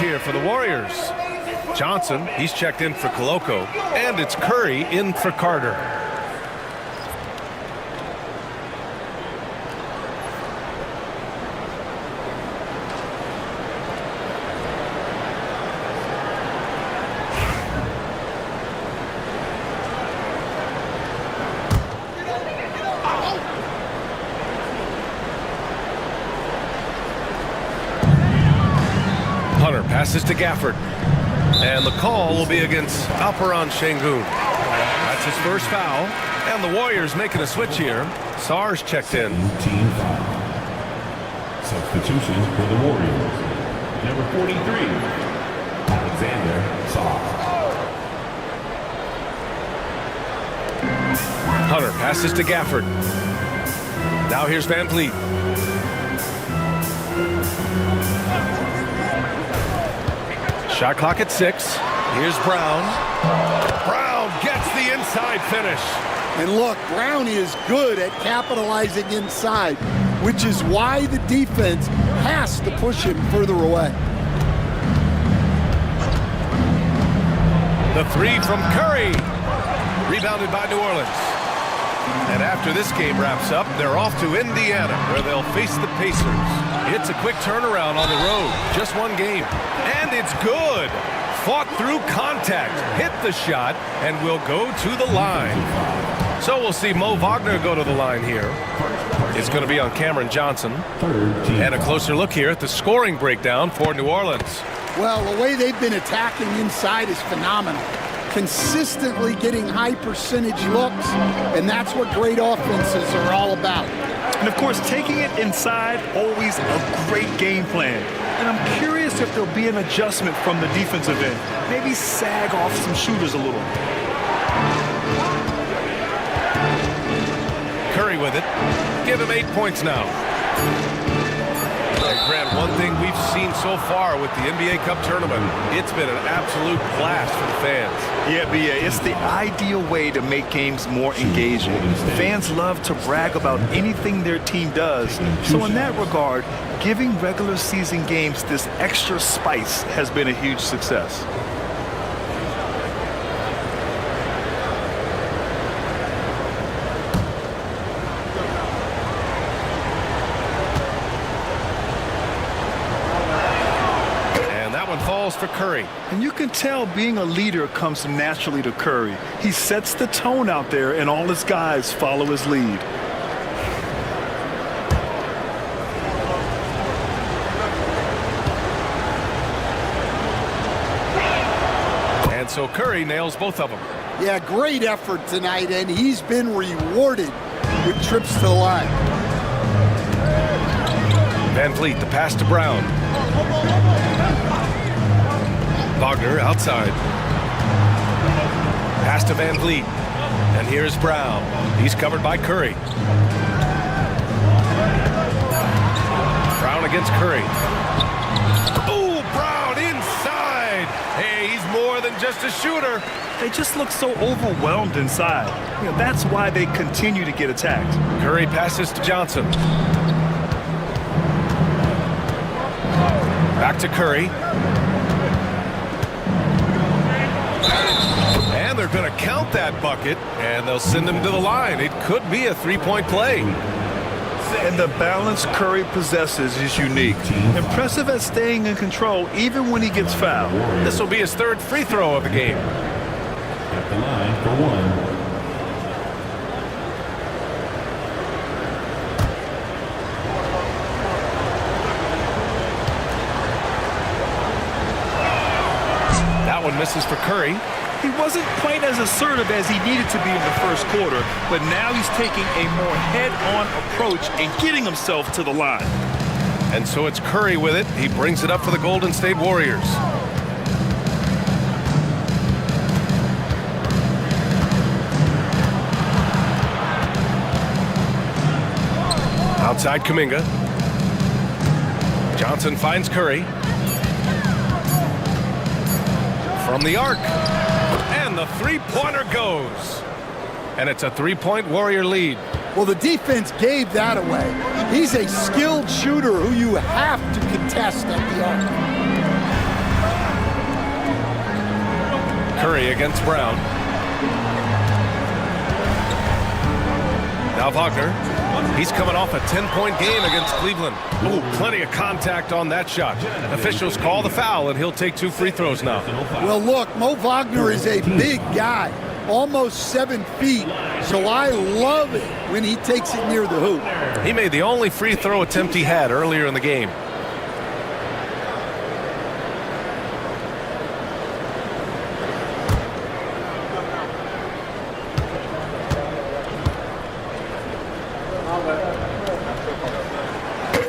[SPEAKER 1] here for the Warriors. Johnson, he's checked in for Koloko, and it's Curry in for Carter. Hunter passes to Gafford. And the call will be against Alperon Şengün. That's his first foul. And the Warriors making a switch here. Sarge checked in.
[SPEAKER 5] Team foul. Substitution for the Warriors. Number 43, Alexander Sarge.
[SPEAKER 1] Hunter passes to Gafford. Now here's Van Vliet. Shot clock at 6. Here's Brown. Brown gets the inside finish.
[SPEAKER 16] And look, Brown is good at capitalizing inside, which is why the defense has to push him further away.
[SPEAKER 1] The three from Curry. Rebounded by New Orleans. And after this game wraps up, they're off to Indiana, where they'll face the Pacers. It's a quick turnaround on the road. Just one game. And it's good. Fought through contact, hit the shot, and will go to the line. So we'll see Mo Wagner go to the line here. It's going to be on Cameron Johnson. And a closer look here at the scoring breakdown for New Orleans.
[SPEAKER 16] Well, the way they've been attacking inside is phenomenal. Consistently getting high percentage looks, and that's what great offenses are all about.
[SPEAKER 2] And of course, taking it inside, always a great game plan. And I'm curious if there'll be an adjustment from the defensive end. Maybe sag off some shooters a little.
[SPEAKER 1] Curry with it. Give him 8 points now. And Grant, one thing we've seen so far with the NBA Cup tournament, it's been an absolute blast for the fans.
[SPEAKER 2] Yeah, B.A., it's the ideal way to make games more engaging. Fans love to brag about anything their team does. So in that regard, giving regular season games this extra spice has been a huge success.
[SPEAKER 1] For Curry.
[SPEAKER 2] And you can tell being a leader comes naturally to Curry. He sets the tone out there and all his guys follow his lead.
[SPEAKER 1] And so Curry nails both of them.
[SPEAKER 16] Yeah, great effort tonight, and he's been rewarded with trips to the line.
[SPEAKER 1] Van Vliet, the pass to Brown. Wagner outside. Pass to Van Vliet. And here's Brown. He's covered by Curry. Brown against Curry. Ooh, Brown inside. Hey, he's more than just a shooter.
[SPEAKER 2] They just look so overwhelmed inside. You know, that's why they continue to get attacked.
[SPEAKER 1] Curry passes to Johnson. Back to Curry. And they're going to count that bucket, and they'll send him to the line. It could be a three-point play.
[SPEAKER 2] And the balance Curry possesses is unique. Impressive at staying in control even when he gets fouled.
[SPEAKER 1] This will be his third free throw of the game.
[SPEAKER 5] At the line for one.
[SPEAKER 1] That one misses for Curry.
[SPEAKER 2] He wasn't quite as assertive as he needed to be in the first quarter, but now he's taking a more head-on approach and getting himself to the line.
[SPEAKER 1] And so it's Curry with it. He brings it up for the Golden State Warriors. Outside Kuminga. Johnson finds Curry. From the arc. And the three-pointer goes. And it's a three-point Warrior lead.
[SPEAKER 16] Well, the defense gave that away. He's a skilled shooter who you have to contest at the arc.
[SPEAKER 1] Curry against Brown. Now Wagner. He's coming off a 10-point game against Cleveland. Ooh, plenty of contact on that shot. Officials call the foul, and he'll take 2 free throws now.
[SPEAKER 16] Well, look, Mo Wagner is a big guy, almost 7 feet, so I love it when he takes it near the hoop.
[SPEAKER 1] He made the only free throw attempt he had earlier in the game.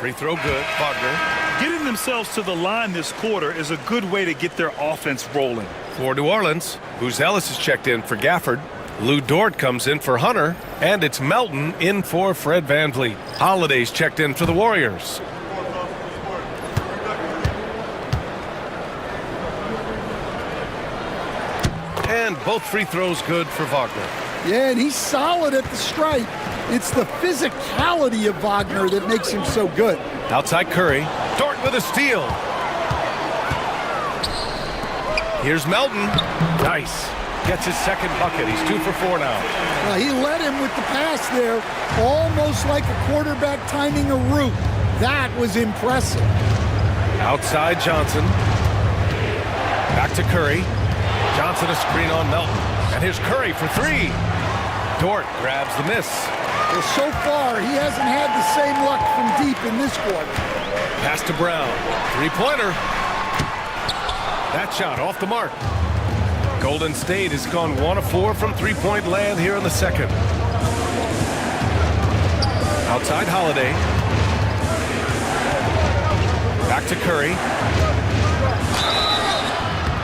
[SPEAKER 1] Free throw good, Wagner.
[SPEAKER 2] Getting themselves to the line this quarter is a good way to get their offense rolling.
[SPEAKER 1] For New Orleans, Buzelis is checked in for Gafford. Lou Dort comes in for Hunter, and it's Melton in for Fred VanVleet. Holiday's checked in for the Warriors. And both free throws good for Wagner.
[SPEAKER 16] Yeah, and he's solid at the stripe. It's the physicality of Wagner that makes him so good.
[SPEAKER 1] Outside Curry. Dort with a steal. Here's Melton. Nice. Gets his second bucket. He's 2 for 4 now.
[SPEAKER 16] Well, he led him with the pass there, almost like a quarterback timing a route. That was impressive.
[SPEAKER 1] Outside Johnson. Back to Curry. Johnson a screen on Melton. And here's Curry for 3. Dort grabs the miss.
[SPEAKER 16] Well, so far, he hasn't had the same luck from deep in this quarter.
[SPEAKER 1] Pass to Brown. 3-pointer. That shot off the mark. Golden State has gone 1 of 4 from 3-point land here in the second. Outside Holiday. Back to Curry.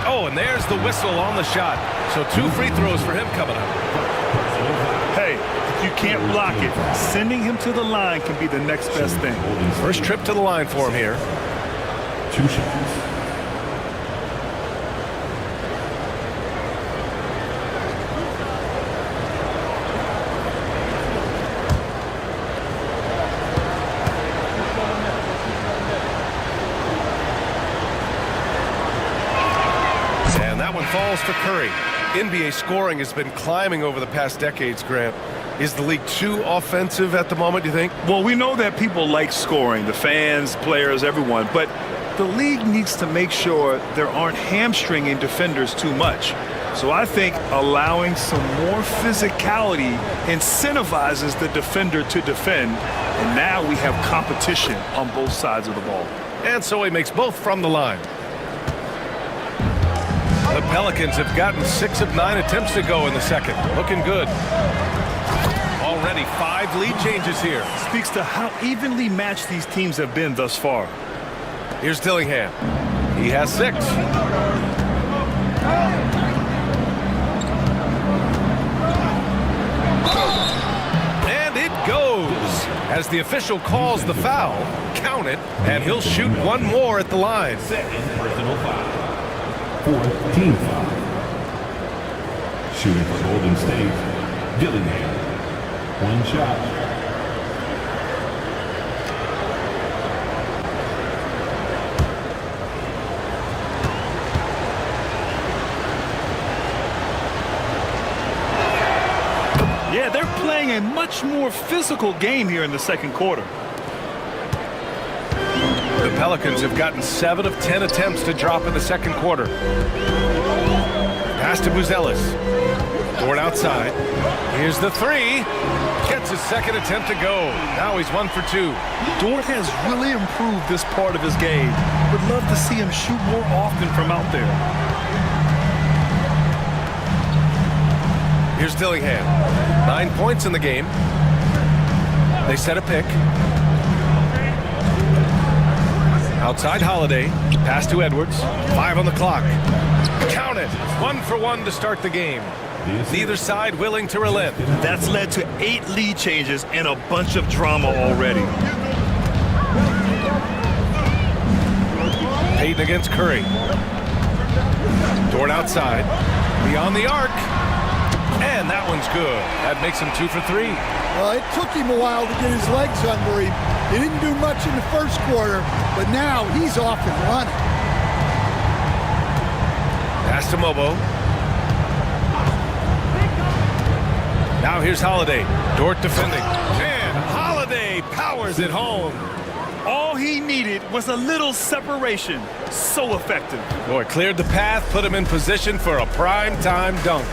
[SPEAKER 1] Oh, and there's the whistle on the shot. So 2 free throws for him coming up.
[SPEAKER 2] Hey, if you can't block it, sending him to the line can be the next best thing.
[SPEAKER 1] First trip to the line for him here.
[SPEAKER 5] 2 shots.
[SPEAKER 1] Falls for Curry. NBA scoring has been climbing over the past decades, Grant. Is the league too offensive at the moment, do you think?
[SPEAKER 2] Well, we know that people like scoring, the fans, players, everyone, but the league needs to make sure there aren't hamstringing defenders too much. So I think allowing some more physicality incentivizes the defender to defend, and now we have competition on both sides of the ball.
[SPEAKER 1] And so he makes both from the line. The Pelicans have gotten 6 of 9 attempts to go in the second. Looking good. Already 5 lead changes here.
[SPEAKER 2] Speaks to how evenly matched these teams have been thus far.
[SPEAKER 1] Here's Dillingham. He has 6. And it goes. As the official calls the foul, count it, and he'll shoot 1 more at the line.
[SPEAKER 5] Personal foul. 4th team foul. Shooting for Golden State, Dillingham. 1 shot.
[SPEAKER 2] Yeah, they're playing a much more physical game here in the second quarter.
[SPEAKER 1] The Pelicans have gotten 7 of 10 attempts to drop in the second quarter. Pass to Buzelis. Dort outside. Here's the 3. Gets his second attempt to go. Now he's 1 for 2.
[SPEAKER 2] Dort has really improved this part of his game. Would love to see him shoot more often from out there.
[SPEAKER 1] Here's Dillingham. 9 points in the game. They set a pick. Outside Holiday. Pass to Edwards. 5 on the clock. Count it. 1 for 1 to start the game. Neither side willing to relent.
[SPEAKER 2] That's led to 8 lead changes and a bunch of drama already.
[SPEAKER 1] Payton against Curry. Dort outside. Beyond the arc. And that one's good. That makes him 2 for 3.
[SPEAKER 16] Well, it took him a while to get his legs under him. He didn't do much in the first quarter, but now he's off and running.
[SPEAKER 1] Pass to Mobo. Now here's Holiday. Dort defending. And Holiday powers it home.
[SPEAKER 2] All he needed was a little separation. So effective.
[SPEAKER 1] Boy, cleared the path, put him in position for a prime-time dunk.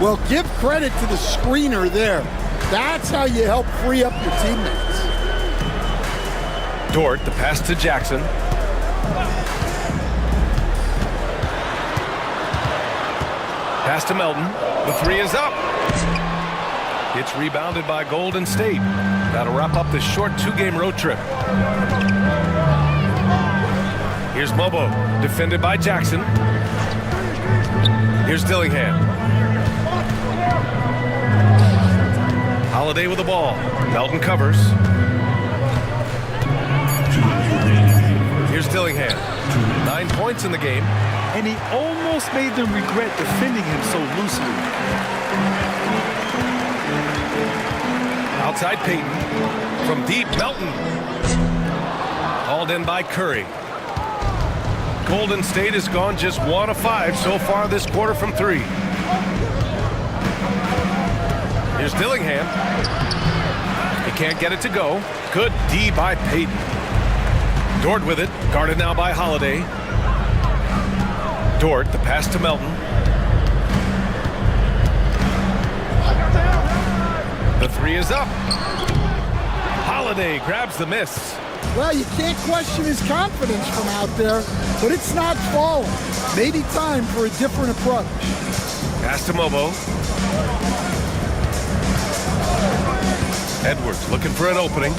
[SPEAKER 16] Well, give credit to the screener there. That's how you help free up your teammates.
[SPEAKER 1] Dort, the pass to Jackson. Pass to Melton. The three is up. It's rebounded by Golden State. That'll wrap up this short 2-game road trip. Here's Mobo, defended by Jackson. Here's Dillingham. Holiday with the ball. Melton covers. Here's Dillingham. 9 points in the game.
[SPEAKER 2] And he almost made them regret defending him so loosely.
[SPEAKER 1] Outside Payton. From deep, Melton. Called in by Curry. Golden State has gone just 1 of 5 so far this quarter from 3. Here's Dillingham. He can't get it to go. Good D by Payton. Dort with it. Guarded now by Holiday. Dort, the pass to Melton. The three is up. Holiday grabs the miss.
[SPEAKER 16] Well, you can't question his confidence from out there, but it's not falling. Maybe time for a different approach.
[SPEAKER 1] Pass to Mobo. Edwards looking for an opening.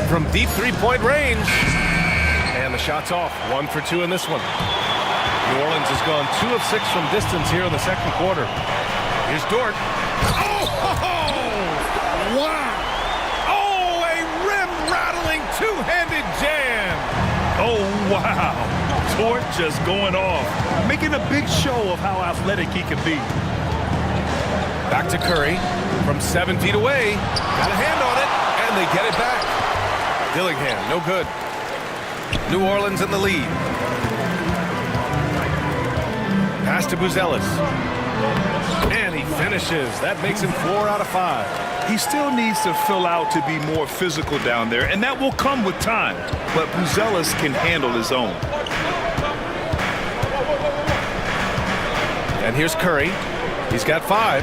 [SPEAKER 1] From deep three-point range. And the shot's off. 1 for 2 in this one. New Orleans has gone 2 of 6 from distance here in the second quarter. Here's Dort. Oh!
[SPEAKER 16] Wow!
[SPEAKER 1] Oh, a rim-rattling two-handed jam.
[SPEAKER 2] Oh, wow. Dort just going off. Making a big show of how athletic he can be.
[SPEAKER 1] Back to Curry. From 7 feet away. Got a hand on it, and they get it back. Dillingham, no good. New Orleans in the lead. Pass to Buzelis. And he finishes. That makes him 4 out of 5.
[SPEAKER 2] He still needs to fill out to be more physical down there, and that will come with time. But Buzelis can handle his own.
[SPEAKER 1] And here's Curry. He's got 5.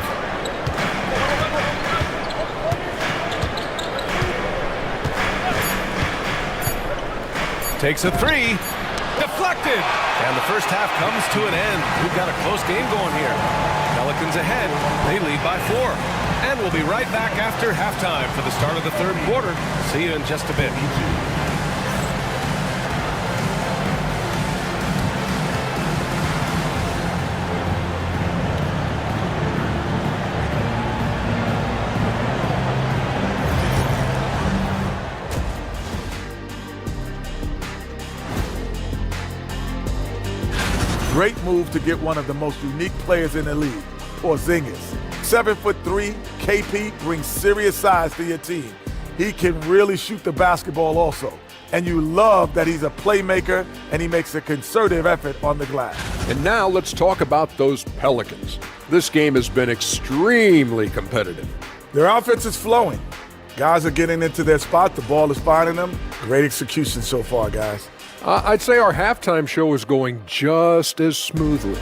[SPEAKER 1] Takes a 3. Deflected. And the first half comes to an end. We've got a close game going here. Pelicans ahead. They lead by 4. And we'll be right back after halftime for the start of the third quarter. See you in just a bit.
[SPEAKER 9] Great move to get one of the most unique players in the league, Porzingis. 7'3", KP brings serious size to your team. He can really shoot the basketball also. And you love that he's a playmaker and he makes a concerted effort on the glass.
[SPEAKER 10] And now let's talk about those Pelicans. This game has been extremely competitive.
[SPEAKER 9] Their offense is flowing. Guys are getting into their spot. The ball is finding them. Great execution so far, guys.
[SPEAKER 10] I'd say our halftime show is going just as smoothly.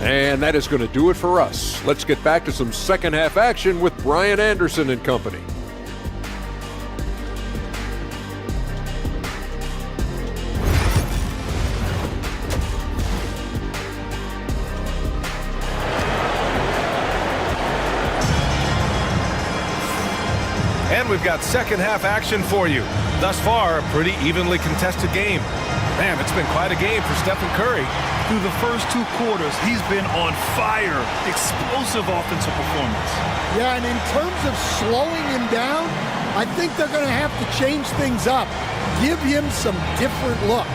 [SPEAKER 10] And that is going to do it for us. Let's get back to some second half action with Brian Anderson and company.
[SPEAKER 1] And we've got second half action for you. Thus far, a pretty evenly contested game. Man, it's been quite a game for Stephen Curry.
[SPEAKER 2] Through the first 2 quarters, he's been on fire. Explosive offensive performance.
[SPEAKER 16] Yeah, and in terms of slowing him down, I think they're going to have to change things up. Give him some different looks.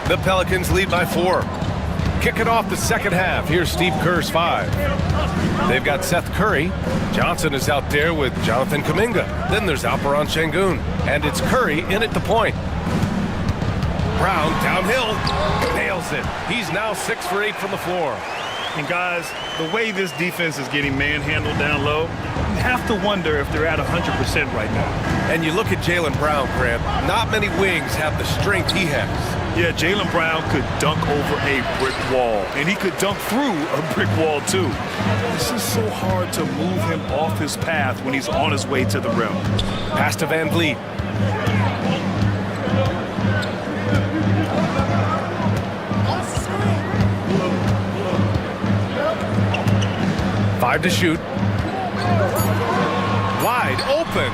[SPEAKER 1] The Pelicans lead by 4. Kicking off the second half, here's Steve Kerr's 5. They've got Seth Curry. Johnson is out there with Jonathan Kuminga. Then there's Alperen Şengün, and it's Curry in at the point. Brown downhill, nails it. He's now 6 for 8 from the floor.
[SPEAKER 2] And guys, the way this defense is getting manhandled down low, you have to wonder if they're at 100% right now.
[SPEAKER 1] And you look at Jaylen Brown, Grant, not many wings have the strength he has.
[SPEAKER 2] Yeah, Jaylen Brown could dunk over a brick wall, and he could dunk through a brick wall too. It's just so hard to move him off his path when he's on his way to the rim.
[SPEAKER 1] Pass to Van Vliet. Five to shoot. Wide open.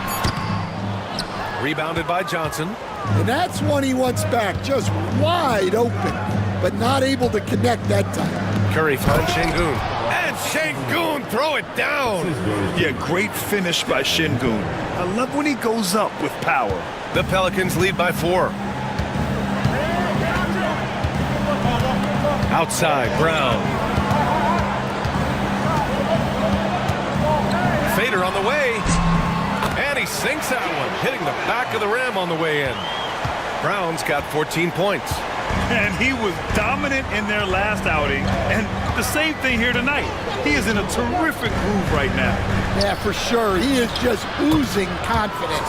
[SPEAKER 1] Rebounded by Johnson.
[SPEAKER 16] And that's one he wants back, just wide open, but not able to connect that time.
[SPEAKER 1] Curry finds Şengün. And Şengün throw it down.
[SPEAKER 2] Yeah, great finish by Şengün. I love when he goes up with power.
[SPEAKER 1] The Pelicans lead by 4. Outside, Brown. Fader on the way. And he sinks that one, hitting the back of the rim on the way in. Brown's got 14 points.
[SPEAKER 2] And he was dominant in their last outing. And the same thing here tonight. He is in a terrific groove right now.
[SPEAKER 16] Yeah, for sure. He is just oozing confidence.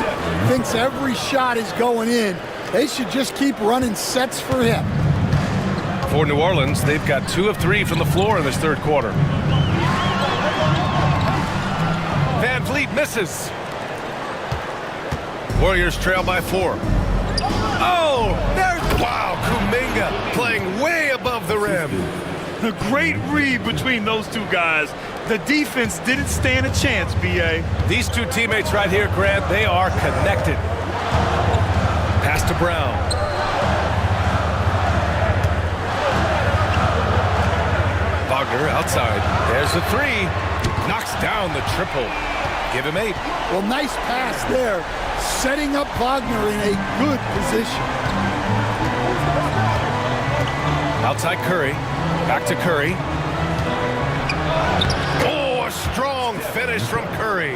[SPEAKER 16] Thinks every shot is going in. They should just keep running sets for him.
[SPEAKER 1] For New Orleans, they've got 2 of 3 from the floor in this third quarter. Van Vliet misses. Warriors trail by 4. Oh, there's, wow, Kuminga playing way above the rim.
[SPEAKER 2] A great read between those two guys. The defense didn't stand a chance, B.A.
[SPEAKER 1] These two teammates right here, Grant, they are connected. Pass to Brown. Wagner outside. There's the 3. Knocks down the triple. Give him 8.
[SPEAKER 16] Well, nice pass there, setting up Wagner in a good position.
[SPEAKER 1] Outside Curry. Back to Curry. Oh, a strong finish from Curry.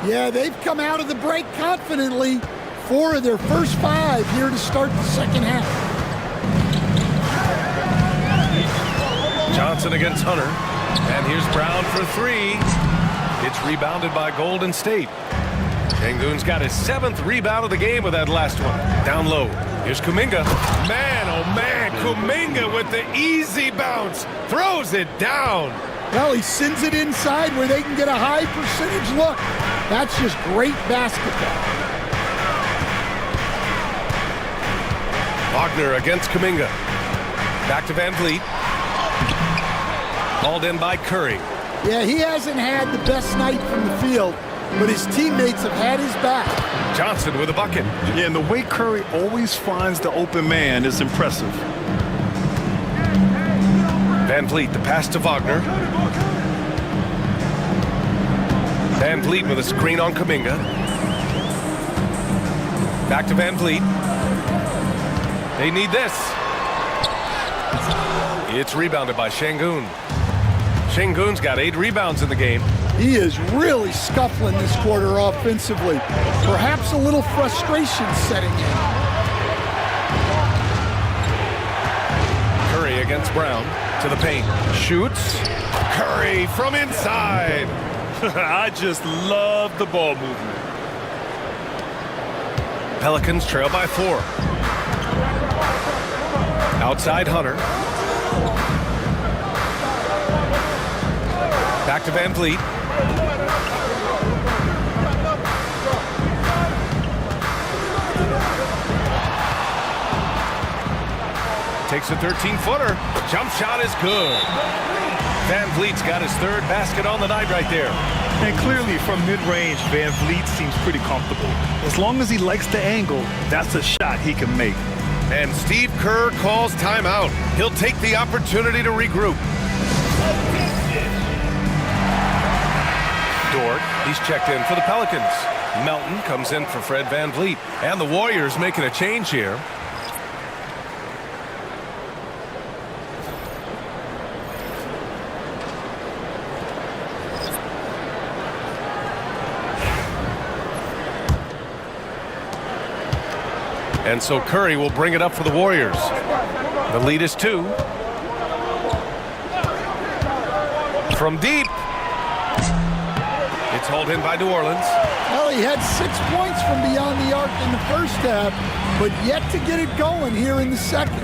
[SPEAKER 16] Yeah, they've come out of the break confidently. 4 of their first 5 here to start the second half.
[SPEAKER 1] Johnson against Hunter. And here's Brown for 3. It's rebounded by Golden State. Şengün's got his 7th rebound of the game with that last one. Down low. Here's Kuminga. Man, oh man, Kuminga with the easy bounce. Throws it down.
[SPEAKER 16] Well, he sends it inside where they can get a high percentage look. That's just great basketball.
[SPEAKER 1] Wagner against Kuminga. Back to Van Vliet. Called in by Curry.
[SPEAKER 16] Yeah, he hasn't had the best night from the field, but his teammates have had his back.
[SPEAKER 1] Johnson with a bucket.
[SPEAKER 2] Yeah, and the way Curry always finds the open man is impressive.
[SPEAKER 1] Van Vliet, the pass to Wagner. Van Vliet with a screen on Kuminga. Back to Van Vliet. They need this. It's rebounded by Şengün. Şengün's got 8 rebounds in the game.
[SPEAKER 16] He is really scuffling this quarter offensively. Perhaps a little frustration setting in.
[SPEAKER 1] Curry against Brown to the paint. Shoots. Curry from inside.
[SPEAKER 2] I just love the ball movement.
[SPEAKER 1] Pelicans trail by 4. Outside Hunter. Back to Van Vliet. Takes a 13-footer. Jump shot is good. Van Vliet's got his 3rd basket on the night right there.
[SPEAKER 2] And clearly from mid-range, Van Vliet seems pretty comfortable. As long as he likes the angle, that's a shot he can make.
[SPEAKER 1] And Steve Kerr calls timeout. He'll take the opportunity to regroup. Dort, he's checked in for the Pelicans. Melton comes in for Fred Van Vliet. And the Warriors making a change here. And so Curry will bring it up for the Warriors. The lead is 2. From deep. It's hauled in by New Orleans.
[SPEAKER 16] Well, he had 6 points from beyond the arc in the first half, but yet to get it going here in the second.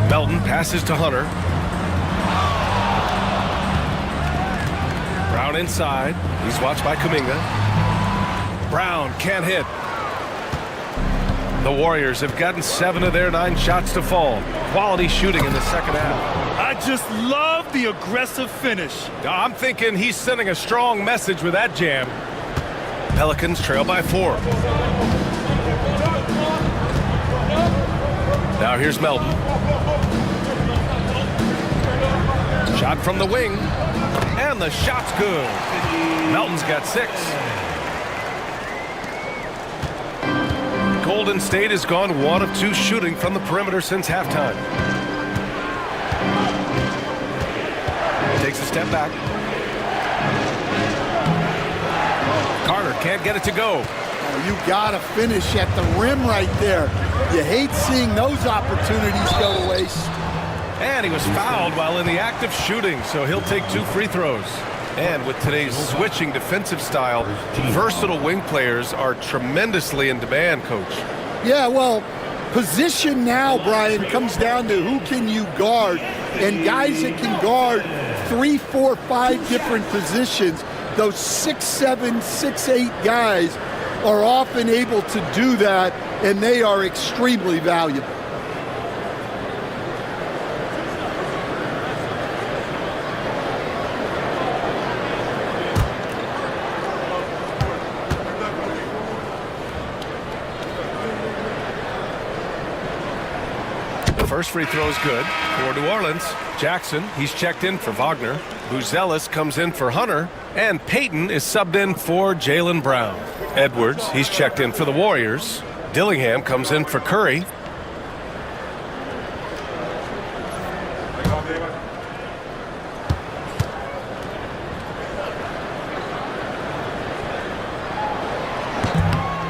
[SPEAKER 1] Melton passes to Hunter. Brown inside. He's watched by Kuminga. Brown can't hit. The Warriors have gotten 7 of their 9 shots to fall. Quality shooting in the second half.
[SPEAKER 2] I just love the aggressive finish.
[SPEAKER 1] I'm thinking he's sending a strong message with that jam. Pelicans trail by 4. Now here's Melton. Shot from the wing. And the shot's good. Melton's got 6. Golden State has gone 1 of 2 shooting from the perimeter since halftime. Takes a step back. Carter can't get it to go.
[SPEAKER 16] You gotta finish at the rim right there. You hate seeing those opportunities go to waste.
[SPEAKER 1] And he was fouled while in the act of shooting, so he'll take 2 free throws. And with today's switching defensive style, versatile wing players are tremendously in demand, Coach.
[SPEAKER 16] Yeah, well, position now, Brian, comes down to who can you guard. And guys that can guard 3, 4, 5 different positions, those 6'7", 6'8" guys are often able to do that, and they are extremely valuable.
[SPEAKER 1] First free throw is good for New Orleans. Jackson, he's checked in for Wagner. Buzelis comes in for Hunter. And Payton is subbed in for Jaylen Brown. Edwards, he's checked in for the Warriors. Dillingham comes in for Curry.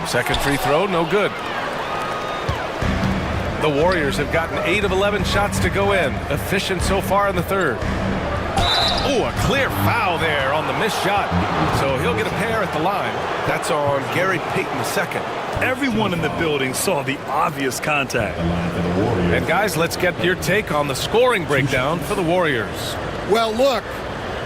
[SPEAKER 1] Second free throw, no good. The Warriors have gotten 8 of 11 shots to go in. Efficient so far in the third. Oh, a clear foul there on the missed shot. So he'll get a pair at the line. That's on Gary Payton II.
[SPEAKER 2] Everyone in the building saw the obvious contact.
[SPEAKER 1] And guys, let's get your take on the scoring breakdown for the Warriors.
[SPEAKER 16] Well, look,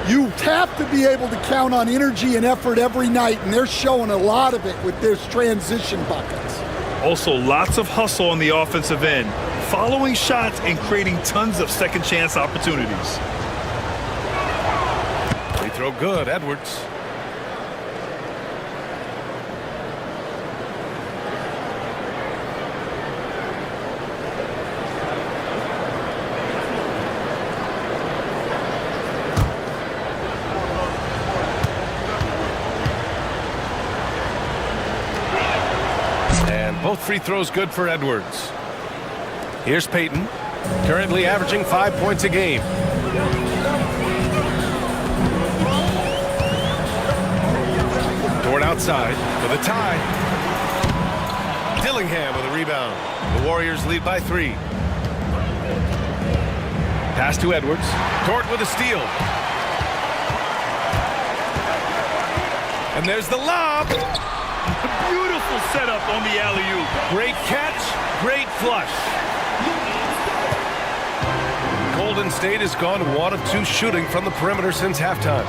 [SPEAKER 16] you have to be able to count on energy and effort every night, and they're showing a lot of it with their transition buckets.
[SPEAKER 2] Also, lots of hustle on the offensive end, following shots and creating tons of second chance opportunities.
[SPEAKER 1] Free throw good, Edwards. Both free throws good for Edwards. Here's Payton, currently averaging 5 points a game. Dort outside for the tie. Dillingham with a rebound. The Warriors lead by 3. Pass to Edwards. Dort with a steal. And there's the lob.
[SPEAKER 2] Beautiful setup on the alley-oop.
[SPEAKER 1] Great catch, great flush. Golden State has gone 1 of 2 shooting from the perimeter since halftime.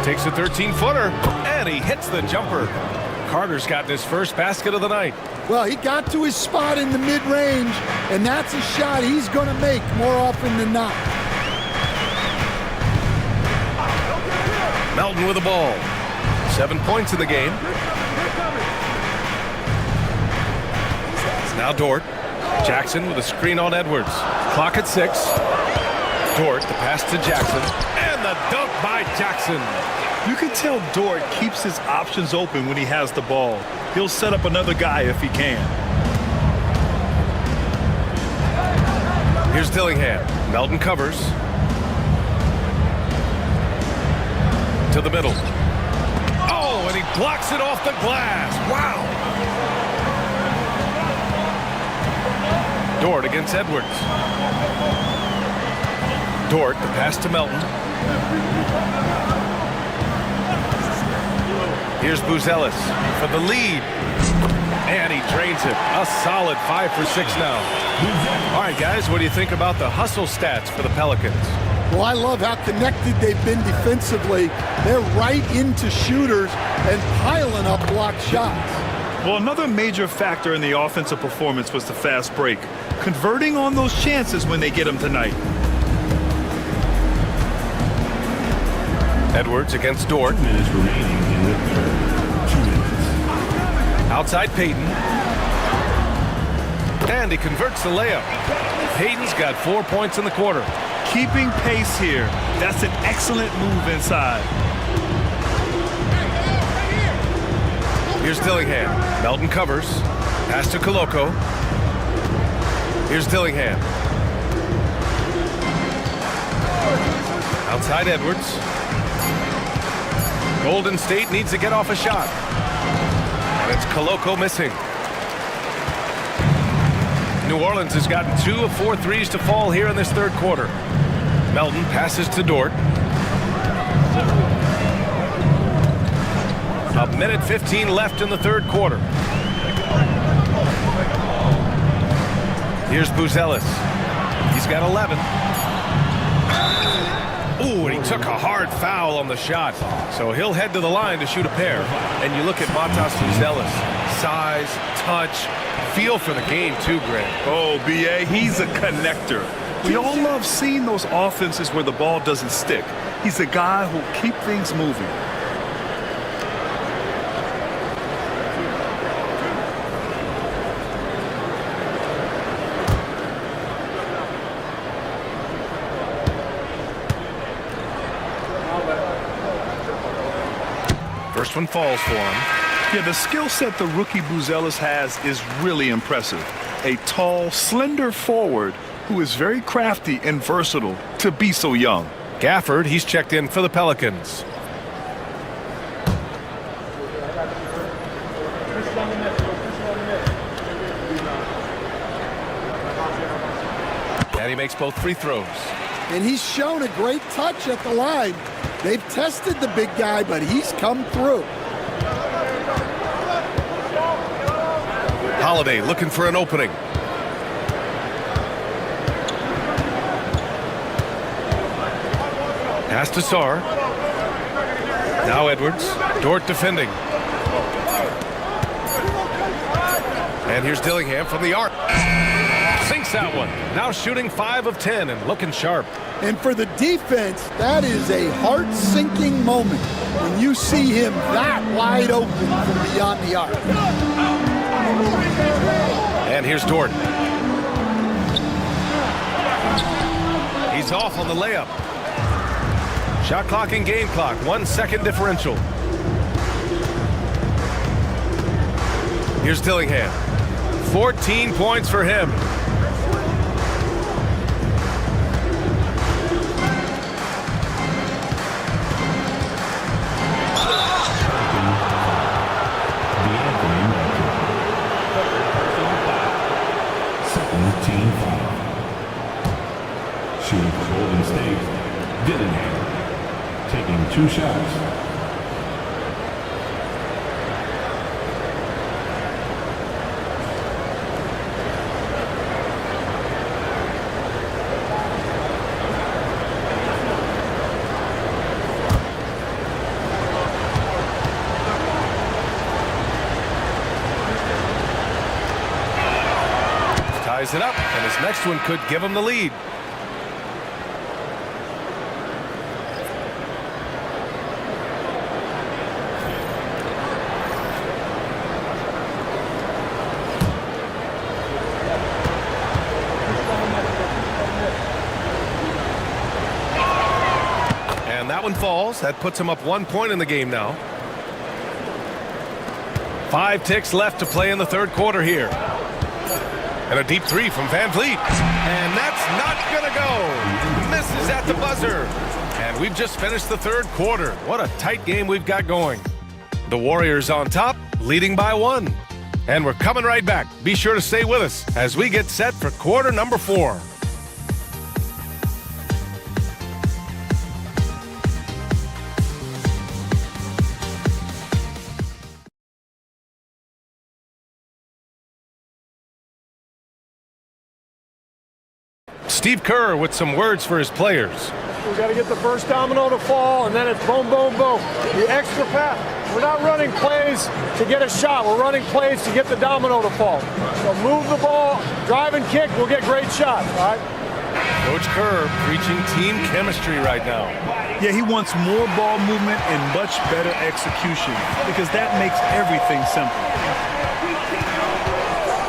[SPEAKER 1] Takes a 13-footer, and he hits the jumper. Carter's gotten his first basket of the night.
[SPEAKER 16] Well, he got to his spot in the mid-range, and that's a shot he's going to make more often than not.
[SPEAKER 1] Melton with the ball. 7 points in the game. It's now Dort. Jackson with a screen on Edwards. Clock at 6. Dort, the pass to Jackson. And the dunk by Jackson.
[SPEAKER 2] You can tell Dort keeps his options open when he has the ball. He'll set up another guy if he can.
[SPEAKER 1] Here's Dillingham. Melton covers. To the middle. Oh, and he blocks it off the glass. Wow. Dort against Edwards. Dort, the pass to Melton. Here's Buzelis for the lead. And he drains it. A solid 5 for 6 now. All right, guys, what do you think about the hustle stats for the Pelicans?
[SPEAKER 16] Well, I love how connected they've been defensively. They're right into shooters and piling up blocked shots.
[SPEAKER 2] Well, another major factor in the offensive performance was the fast break, converting on those chances when they get them tonight.
[SPEAKER 1] Edwards against Dort.
[SPEAKER 5] 2 minutes remaining in the third. 2 minutes.
[SPEAKER 1] Outside Payton. And he converts the layup. Payton's got 4 points in the quarter.
[SPEAKER 2] Keeping pace here. That's an excellent move inside.
[SPEAKER 1] Here's Dillingham. Melton covers. Pass to Koloko. Here's Dillingham. Outside Edwards. Golden State needs to get off a shot. And it's Koloko missing. New Orleans has gotten 2 of 4 threes to fall here in this third quarter. Melton passes to Dort. A minute 15 left in the third quarter. Here's Buzelis. He's got 11. Ooh, and he took a hard foul on the shot. So he'll head to the line to shoot a pair. And you look at Matas Buzelis. Size, touch, feel for the game too, Greg.
[SPEAKER 2] Oh, B.A., he's a connector. We all love seeing those offenses where the ball doesn't stick. He's a guy who'll keep things moving.
[SPEAKER 1] First one falls for him.
[SPEAKER 2] Yeah, the skill set the rookie Buzelis has is really impressive. A tall, slender forward who is very crafty and versatile to be so young.
[SPEAKER 1] Gafford, he's checked in for the Pelicans. And he makes both free throws.
[SPEAKER 16] And he's shown a great touch at the line. They've tested the big guy, but he's come through.
[SPEAKER 1] Holiday looking for an opening. Pass to Sarr. Now Edwards. Dort defending. And here's Dillingham from the arc. Sinks that one. Now shooting 5 of 10 and looking sharp.
[SPEAKER 16] And for the defense, that is a heart-sinking moment when you see him that wide open from beyond the arc.
[SPEAKER 1] And here's Dort. He's off on the layup. Shot clock and game clock. 1 second differential. Here's Dillingham. 14 points for him.
[SPEAKER 5] Team foul. Shooting for Golden State, Dillingham. Taking 2 shots.
[SPEAKER 1] Ties it up, and his next one could give him the lead. And that one falls. That puts him up 1 point in the game now. 5 ticks left to play in the third quarter here. And a deep 3 from Van Vliet. And that's not going to go. Misses at the buzzer. And we've just finished the third quarter. What a tight game we've got going. The Warriors on top, leading by 1. And we're coming right back. Be sure to stay with us as we get set for quarter number 4. Steve Kerr with some words for his players.
[SPEAKER 17] We got to get the first domino to fall, and then it's boom, boom, boom. The extra pass. We're not running plays to get a shot. We're running plays to get the domino to fall. So move the ball, drive and kick, we'll get great shots, all right?
[SPEAKER 1] Coach Kerr preaching team chemistry right now.
[SPEAKER 2] Yeah, he wants more ball movement and much better execution because that makes everything simple.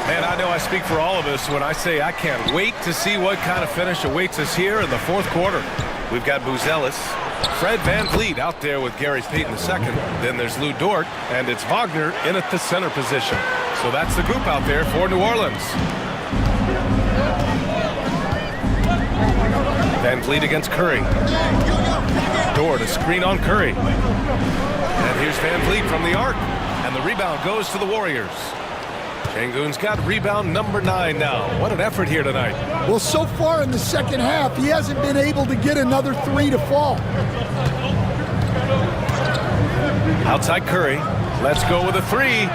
[SPEAKER 1] Man, I know I speak for all of us when I say I can't wait to see what kind of finish awaits us here in the 4th quarter. We've got Buzelis, Fred Van Vliet out there with Gary Payton II. Then there's Lou Dort, and it's Wagner in at the center position. So that's the group out there for New Orleans. Van Vliet against Curry. Dort, a screen on Curry. And here's Van Vliet from the arc. And the rebound goes to the Warriors. Şengün's got rebound number 9 now. What an effort here tonight.
[SPEAKER 16] Well, so far in the second half, he hasn't been able to get another 3 to fall.
[SPEAKER 1] Outside Curry. Let's go with a 3.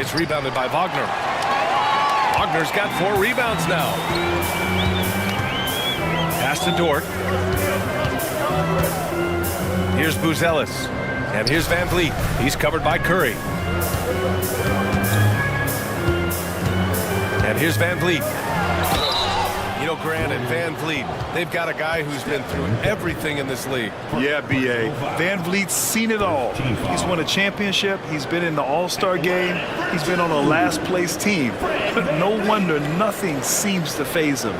[SPEAKER 1] It's rebounded by Wagner. Wagner's got 4 rebounds now. Pass to Dort. Here's Buzelis. And here's Van Vliet. He's covered by Curry. And here's Van Vliet. You know, Grant and Van Vliet, they've got a guy who's been through everything in this league.
[SPEAKER 2] Yeah, B.A. Van Vliet's seen it all. He's won a championship. He's been in the All-Star game. He's been on a last-place team. No wonder nothing seems to faze him.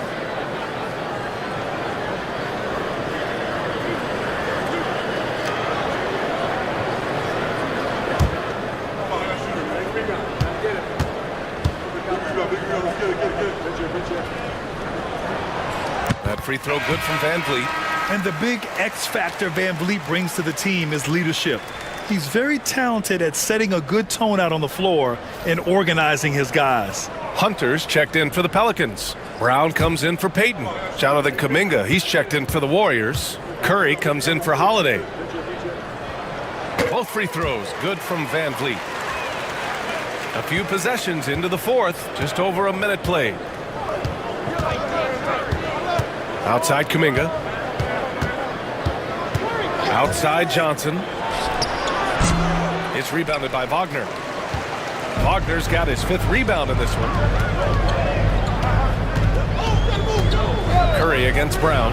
[SPEAKER 1] That free throw good from Van Vliet.
[SPEAKER 2] And the big X factor Van Vliet brings to the team is leadership. He's very talented at setting a good tone out on the floor and organizing his guys.
[SPEAKER 1] Hunter's checked in for the Pelicans. Brown comes in for Payton. Jonathan Kuminga, he's checked in for the Warriors. Curry comes in for Holiday. Both free throws good from Van Vliet. A few possessions into the 4th, just over a minute played. Outside Kuminga. Outside Johnson. It's rebounded by Wagner. Wagner's got his 5th rebound in this one. Curry against Brown.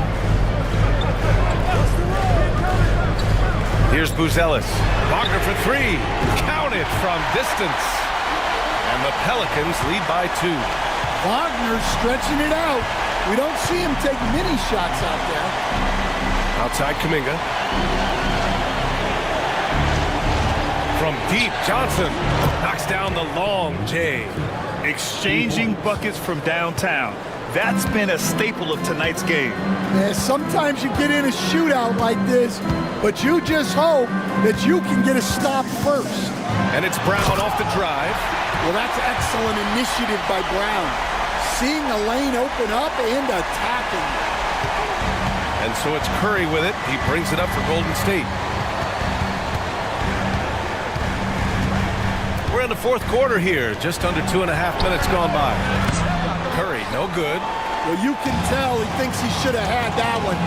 [SPEAKER 1] Here's Buzelis. Wagner for 3. Counted from distance. And the Pelicans lead by 2.
[SPEAKER 16] Wagner's stretching it out. We don't see him take many shots out there.
[SPEAKER 1] Outside Kuminga. From deep, Johnson knocks down the long J.
[SPEAKER 2] Exchanging buckets from downtown. That's been a staple of tonight's game.
[SPEAKER 16] Yeah, sometimes you get in a shootout like this, but you just hope that you can get a stop first.
[SPEAKER 1] And it's Brown off the drive.
[SPEAKER 16] Well, that's excellent initiative by Brown. Seeing a lane open up and attacking.
[SPEAKER 1] And so it's Curry with it. He brings it up for Golden State. We're in the 4th quarter here. Just under 2.5 minutes gone by. Curry, no good.
[SPEAKER 16] Well, you can tell he thinks he should have had that one.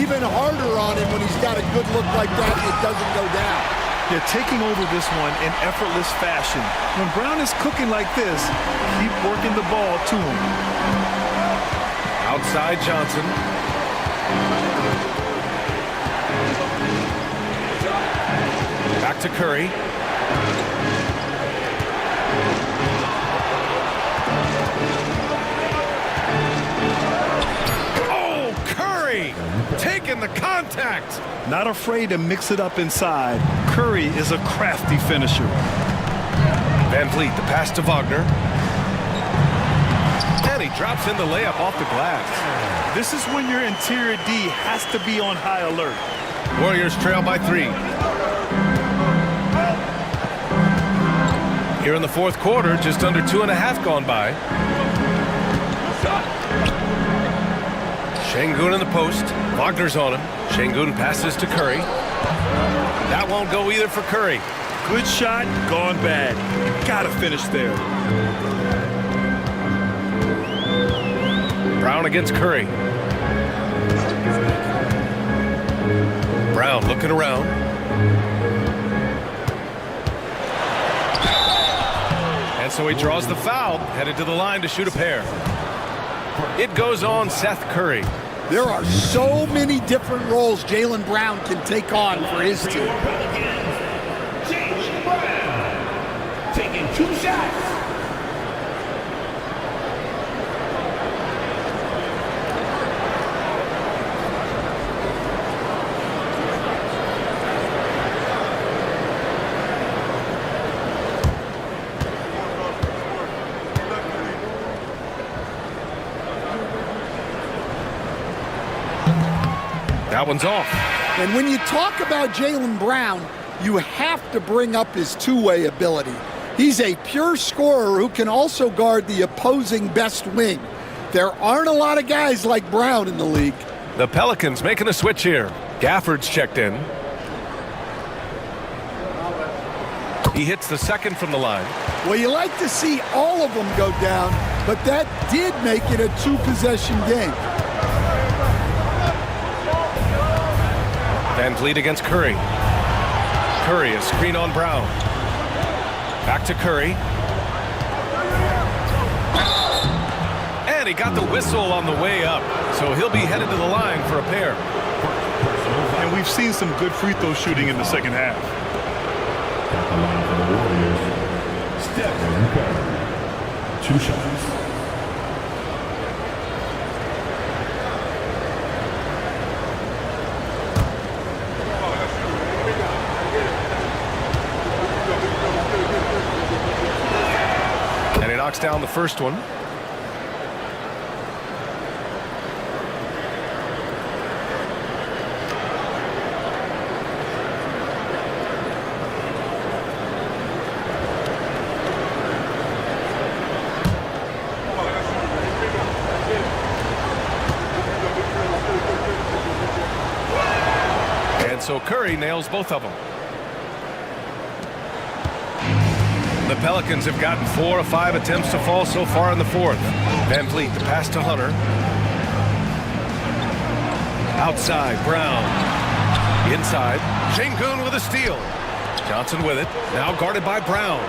[SPEAKER 16] Even harder on him when he's got a good look like that and it doesn't go down.
[SPEAKER 2] They're taking over this one in effortless fashion. When Brown is cooking like this, keep working the ball to him.
[SPEAKER 1] Outside Johnson. Back to Curry. Oh, Curry taking the contact.
[SPEAKER 2] Not afraid to mix it up inside. Curry is a crafty finisher.
[SPEAKER 1] Van Vliet, the pass to Wagner. And he drops in the layup off the glass.
[SPEAKER 2] This is when your interior D has to be on high alert. Warriors trail by 3.
[SPEAKER 1] Here in the fourth quarter, just under 2.5 gone by. Şengün in the post. Wagner's on him. Şengün passes to Curry. That won't go either for Curry.
[SPEAKER 2] Good shot, gone bad. You gotta finish there.
[SPEAKER 1] Brown against Curry. Brown looking around. And so he draws the foul, headed to the line to shoot a pair. It goes on Seth Curry.
[SPEAKER 16] There are so many different roles Jaylen Brown can take on for his team.
[SPEAKER 5] Taking 2 shots.
[SPEAKER 1] That one's off.
[SPEAKER 16] And when you talk about Jaylen Brown, you have to bring up his two-way ability. He's a pure scorer who can also guard the opposing best wing. There aren't a lot of guys like Brown in the league.
[SPEAKER 1] The Pelicans making a switch here. Gafford's checked in. He hits the second from the line.
[SPEAKER 16] Well, you like to see all of them go down, but that did make it a two-possession game.
[SPEAKER 1] Van Vliet against Curry. Curry, a screen on Brown. Back to Curry. And he got the whistle on the way up, so he'll be headed to the line for a pair.
[SPEAKER 2] And we've seen some good free throw shooting in the second half.
[SPEAKER 5] At the line for the Warriors, Stephen Curry. 2 shots.
[SPEAKER 1] And he knocks down the first one. And so Curry nails both of them. The Pelicans have gotten 4 of 5 attempts to fall so far in the fourth. Van Vliet, the pass to Hunter. Outside, Brown. Inside, Şengün with a steal. Johnson with it, now guarded by Brown.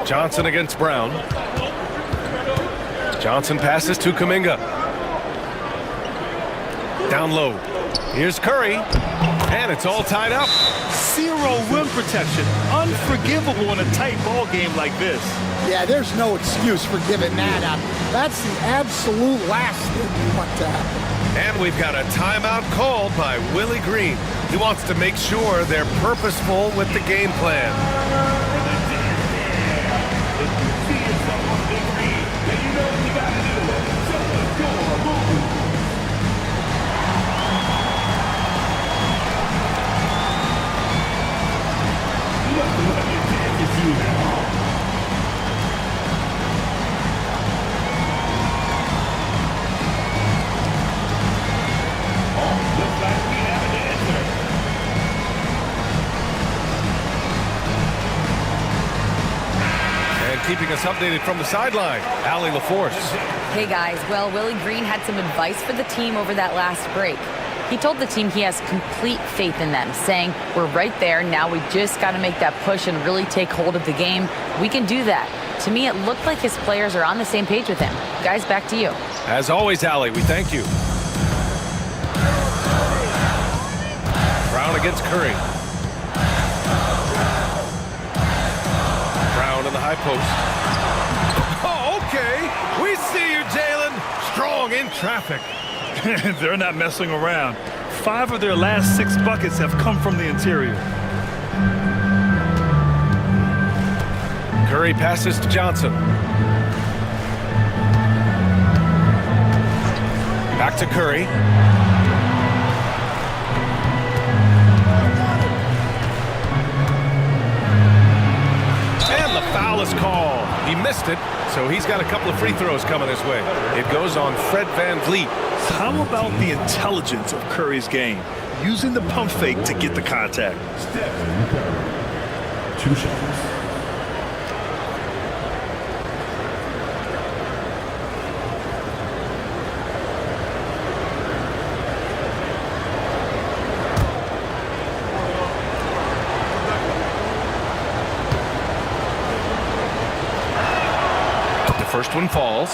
[SPEAKER 1] Johnson against Brown. Johnson passes to Kuminga. Down low. Here's Curry. And it's all tied up.
[SPEAKER 2] Zero rim protection. Unforgivable in a tight ball game like this.
[SPEAKER 16] Yeah, there's no excuse for giving that up. That's the absolute last thing you want to happen.
[SPEAKER 1] And we've got a timeout called by Willie Green. He wants to make sure they're purposeful with the game plan. Keeping us updated from the sideline, Allie LaForce.
[SPEAKER 4] Hey guys, well, Willie Green had some advice for the team over that last break. He told the team he has complete faith in them, saying, we're right there, now we just got to make that push and really take hold of the game. We can do that. To me, it looked like his players are on the same page with him. Guys, back to you.
[SPEAKER 1] As always, Allie, we thank you. Brown against Curry. In the high post. Oh, okay. We see you, Jaylen. Strong in traffic.
[SPEAKER 2] They're not messing around. 5 of their last 6 buckets have come from the interior.
[SPEAKER 1] Curry passes to Johnson. Back to Curry. Foul is called. He missed it, so he's got a couple of free throws coming his way. It goes on Fred VanVleet.
[SPEAKER 2] How about the intelligence of Curry's game? Using the pump fake to get the contact.
[SPEAKER 5] Stephen Curry. 2 shots.
[SPEAKER 1] First one falls.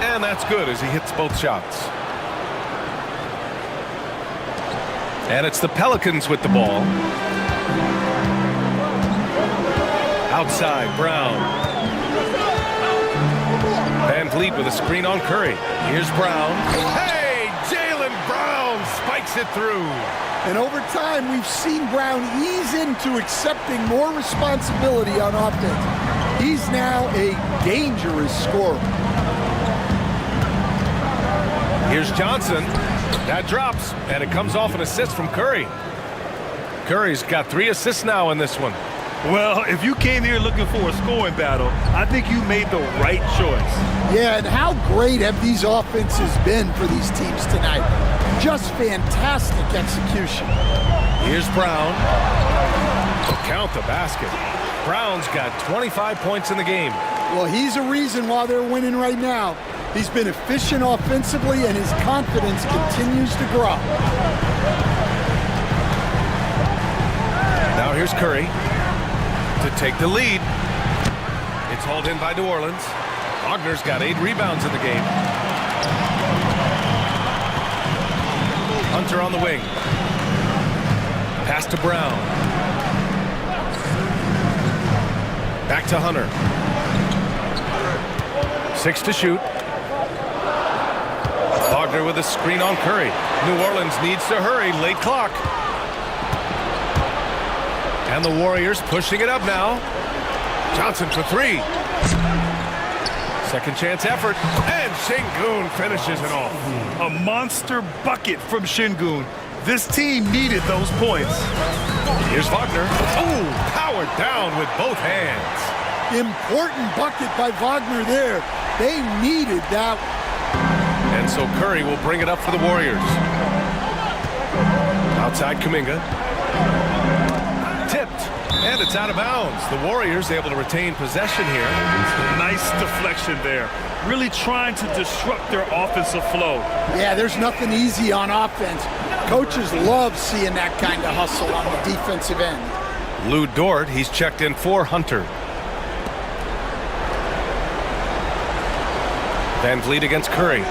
[SPEAKER 1] And that's good as he hits both shots. And it's the Pelicans with the ball. Outside, Brown. VanVleet with a screen on Curry. Here's Brown. Hey, Jaylen Brown spikes it through.
[SPEAKER 16] And over time, we've seen Brown ease into accepting more responsibility on offense. He's now a dangerous scorer.
[SPEAKER 1] Here's Johnson. That drops, and it comes off an assist from Curry. Curry's got 3 assists now in this one.
[SPEAKER 2] Well, if you came here looking for a scoring battle, I think you made the right choice.
[SPEAKER 16] Yeah, and how great have these offenses been for these teams tonight? Just fantastic execution.
[SPEAKER 1] Here's Brown. Count the basket. Brown's got 25 points in the game.
[SPEAKER 16] Well, he's a reason why they're winning right now. He's been efficient offensively, and his confidence continues to grow.
[SPEAKER 1] Now here's Curry to take the lead. It's hauled in by New Orleans. Wagner's got 8 rebounds in the game. Hunter on the wing. Pass to Brown. Back to Hunter. 6 to shoot. Wagner with a screen on Curry. New Orleans needs to hurry. Late clock. And the Warriors pushing it up now. Johnson for 3. Second chance effort. And Şengün finishes it off.
[SPEAKER 2] A monster bucket from Şengün. This team needed those points.
[SPEAKER 1] Here's Wagner. Oh, powered down with both hands.
[SPEAKER 16] Important bucket by Wagner there. They needed that.
[SPEAKER 1] And so Curry will bring it up for the Warriors. Outside Kuminga. Tipped, and it's out of bounds. The Warriors able to retain possession here.
[SPEAKER 2] Nice deflection there. Really trying to disrupt their offensive flow.
[SPEAKER 16] Yeah, there's nothing easy on offense. Coaches love seeing that kind of hustle on the defensive end.
[SPEAKER 1] Lou Dort, he's checked in for Hunter. VanVleet against Curry.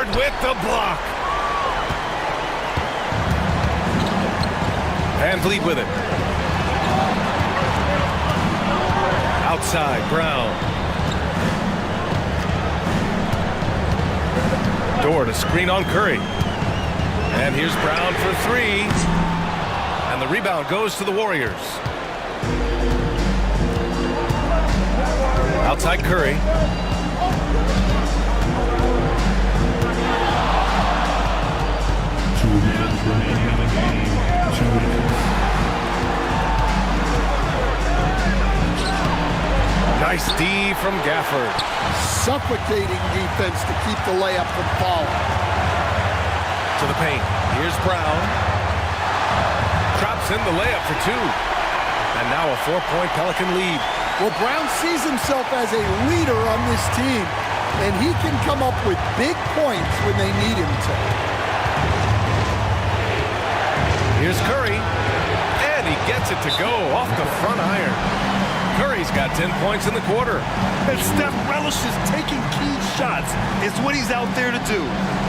[SPEAKER 1] With the block. VanVleet with it. Outside, Brown. Dort, a screen on Curry. And here's Brown for 3. And the rebound goes to the Warriors. Outside Curry.
[SPEAKER 5] 2 minutes remaining in the game. 2 minutes.
[SPEAKER 1] Nice D from Gafford.
[SPEAKER 16] Suffocating defense to keep the layup from falling.
[SPEAKER 1] To the paint. Here's Brown. Drops in the layup for 2. And now a 4-point Pelican lead.
[SPEAKER 16] Well, Brown sees himself as a leader on this team, and he can come up with big points when they need him to.
[SPEAKER 1] Here's Curry, and he gets it to go off the front iron. Curry's got 10 points in the quarter.
[SPEAKER 2] And Steph relishes taking key shots. It's what he's out there to do.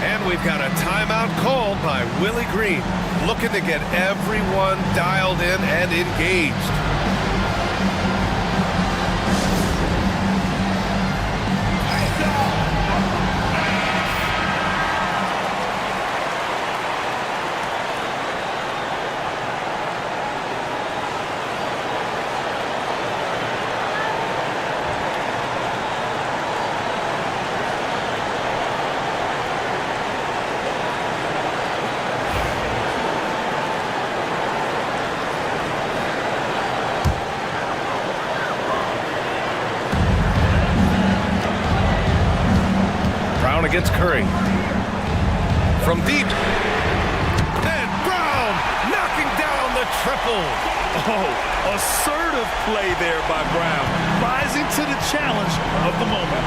[SPEAKER 1] And we've got a timeout called by Willie Green, looking to get everyone dialed in and engaged. against Curry. From deep. And Brown knocking down the triple.
[SPEAKER 2] Oh, assertive play there by Brown. Rising to the challenge of the moment.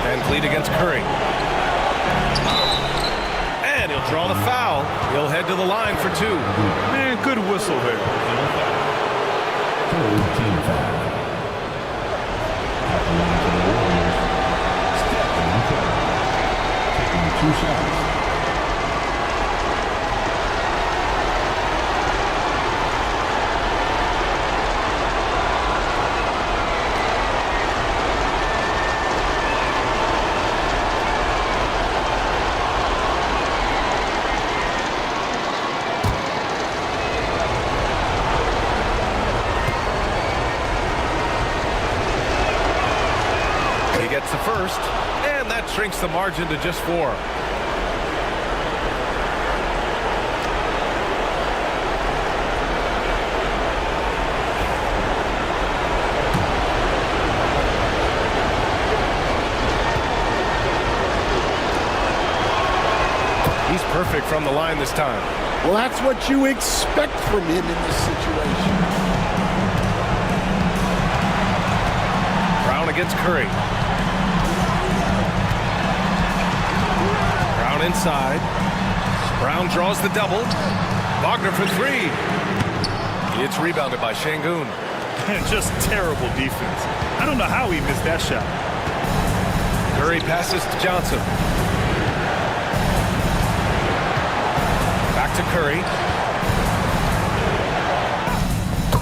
[SPEAKER 1] Van Vliet against Curry. And he'll draw the foul. He'll head to the line for 2.
[SPEAKER 2] Man, good whistle there.
[SPEAKER 5] Team foul. At the line for the Warriors, Stephen Curry, taking 2 shots.
[SPEAKER 1] He gets the first, and that shrinks the margin to just 4. He's perfect from the line this time.
[SPEAKER 16] Well, that's what you expect from him in this situation.
[SPEAKER 1] Brown against Curry. Brown inside. Brown draws the double. Wagner for 3. It's rebounded by Şengün.
[SPEAKER 2] Just terrible defense. I don't know how he missed that shot.
[SPEAKER 1] Curry passes to Johnson. Back to Curry.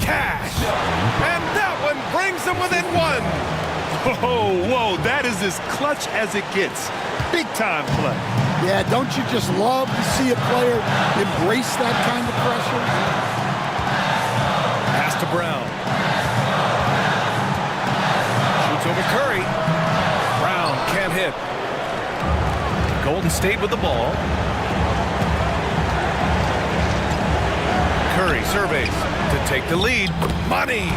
[SPEAKER 1] Cash! And that one brings them within 1.
[SPEAKER 2] Whoa, that is as clutch as it gets. Big time play.
[SPEAKER 16] Yeah, don't you just love to see a player embrace that kind of pressure?
[SPEAKER 1] Pass to Brown. Shoots over Curry. Brown can't hit. Golden State with the ball. Curry surveys to take the lead. Money!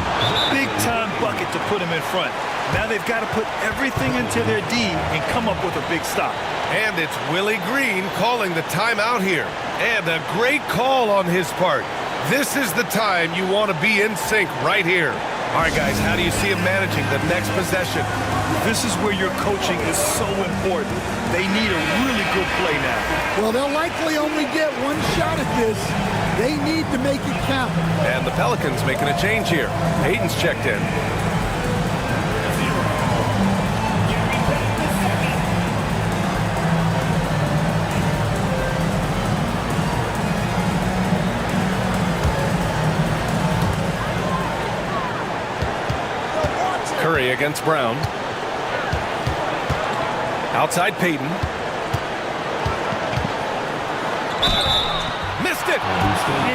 [SPEAKER 2] Big time bucket to put him in front. Now they've got to put everything into their D and come up with a big stop.
[SPEAKER 1] And it's Willie Green calling the timeout here. And a great call on his part. This is the time you want to be in sync right here. All right, guys, how do you see him managing the next possession?
[SPEAKER 2] This is where your coaching is so important. They need a really good play now.
[SPEAKER 16] Well, they'll likely only get 1 shot at this. They need to make it count.
[SPEAKER 1] And the Pelicans making a change here. Hayden's checked in. Curry against Brown. Outside Payton. Missed it!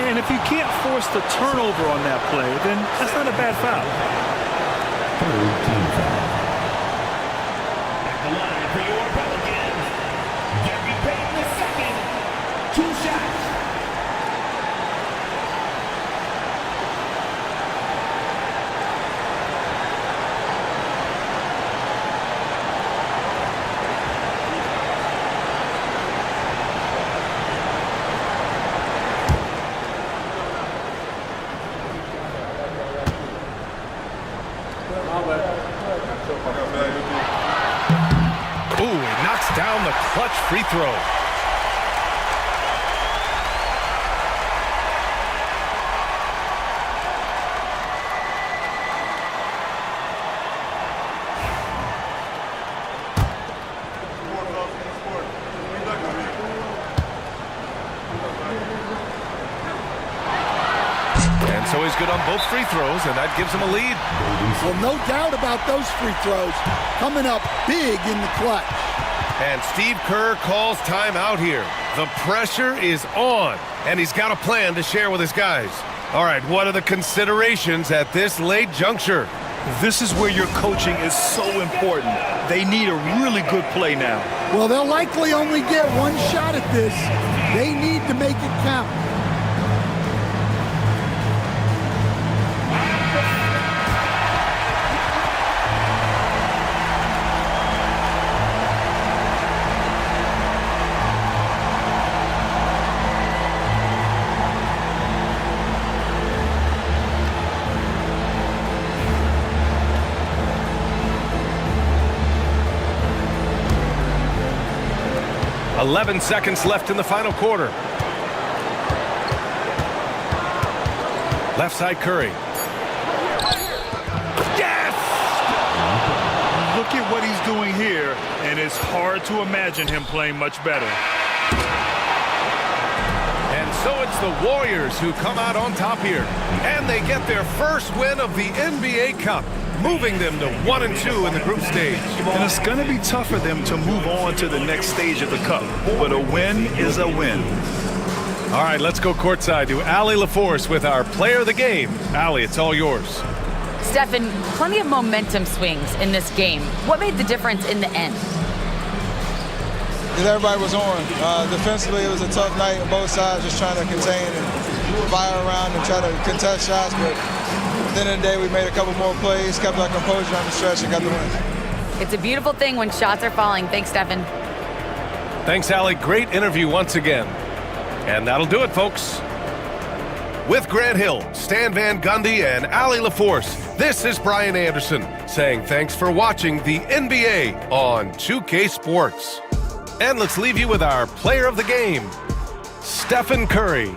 [SPEAKER 2] And if you can't force the turnover on that play, then that's not a bad foul.
[SPEAKER 5] Team foul. At the line for your Pelicans, Gary Payton II. 2 shots.
[SPEAKER 1] Ooh, he knocks down the clutch free throw. And so he's good on both free throws, and that gives him a lead.
[SPEAKER 16] Well, no doubt about those free throws coming up big in the clutch.
[SPEAKER 1] And Steve Kerr calls timeout here. The pressure is on, and he's got a plan to share with his guys. All right, what are the considerations at this late juncture?
[SPEAKER 2] This is where your coaching is so important. They need a really good play now.
[SPEAKER 16] Well, they'll likely only get 1 shot at this. They need to make it count.
[SPEAKER 1] 11 seconds left in the final quarter. Left side Curry. Yes!
[SPEAKER 2] Look at what he's doing here, and it's hard to imagine him playing much better.
[SPEAKER 1] And so it's the Warriors who come out on top here. And they get their first win of the NBA Cup, moving them to 1-2 in the group stage.
[SPEAKER 2] And it's going to be tough for them to move on to the next stage of the Cup. But a win is a win.
[SPEAKER 1] All right, let's go courtside to Allie LaForce with our player of the game. Allie, it's all yours.
[SPEAKER 4] Stephen, plenty of momentum swings in this game. What made the difference in the end?
[SPEAKER 18] Because everybody was on. Defensively, it was a tough night on both sides, just trying to contain and fire around and try to contest shots. But at the end of the day, we made a couple more plays, kept our composure on the stretch, and got the win.
[SPEAKER 4] It's a beautiful thing when shots are falling. Thanks, Stephen.
[SPEAKER 1] Thanks, Allie. Great interview once again. And that'll do it, folks. With Grant Hill, Stan Van Gundy, and Allie LaForce, this is Brian Anderson saying thanks for watching the NBA on 2K Sports. And let's leave you with our player of the game, Stephen Curry.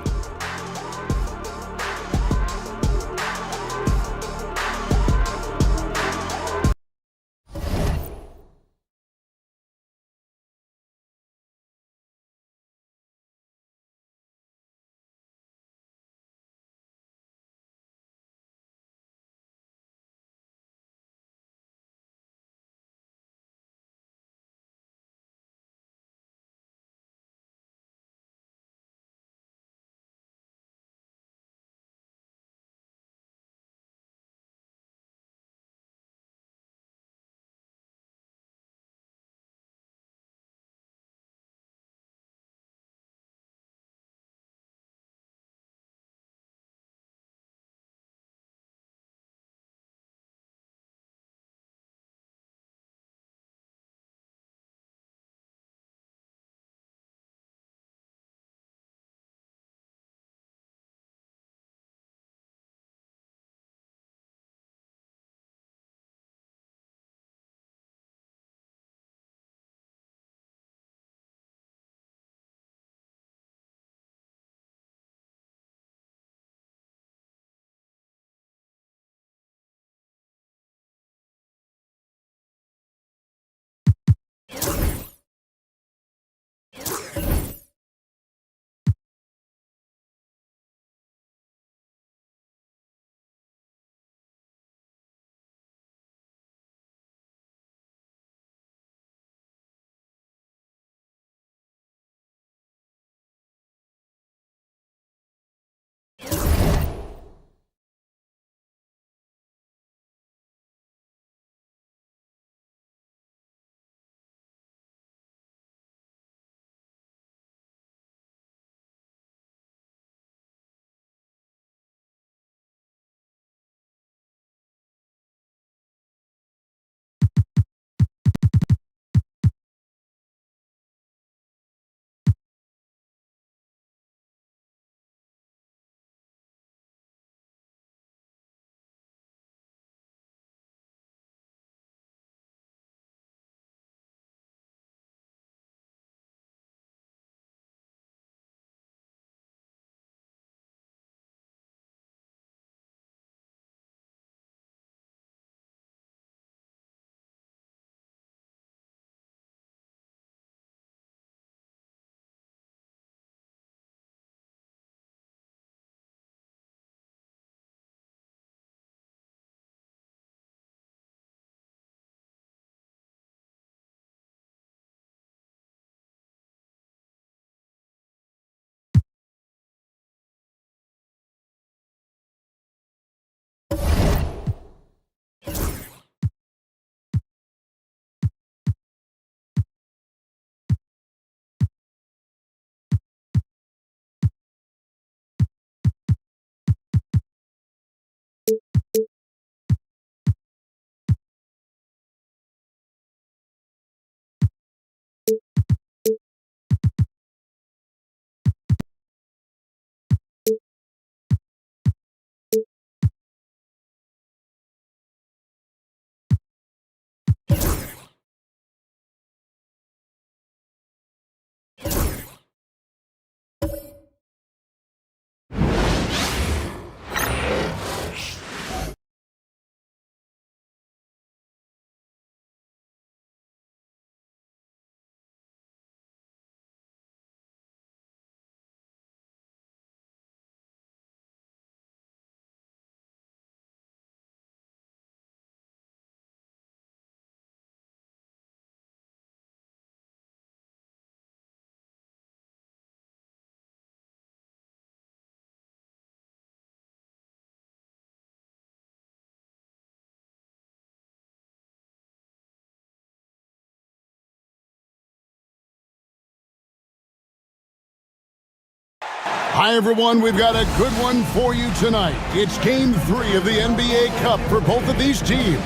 [SPEAKER 12] Hi, everyone. We've got a good one for you tonight. It's Game 3 of the NBA Cup for both of these teams.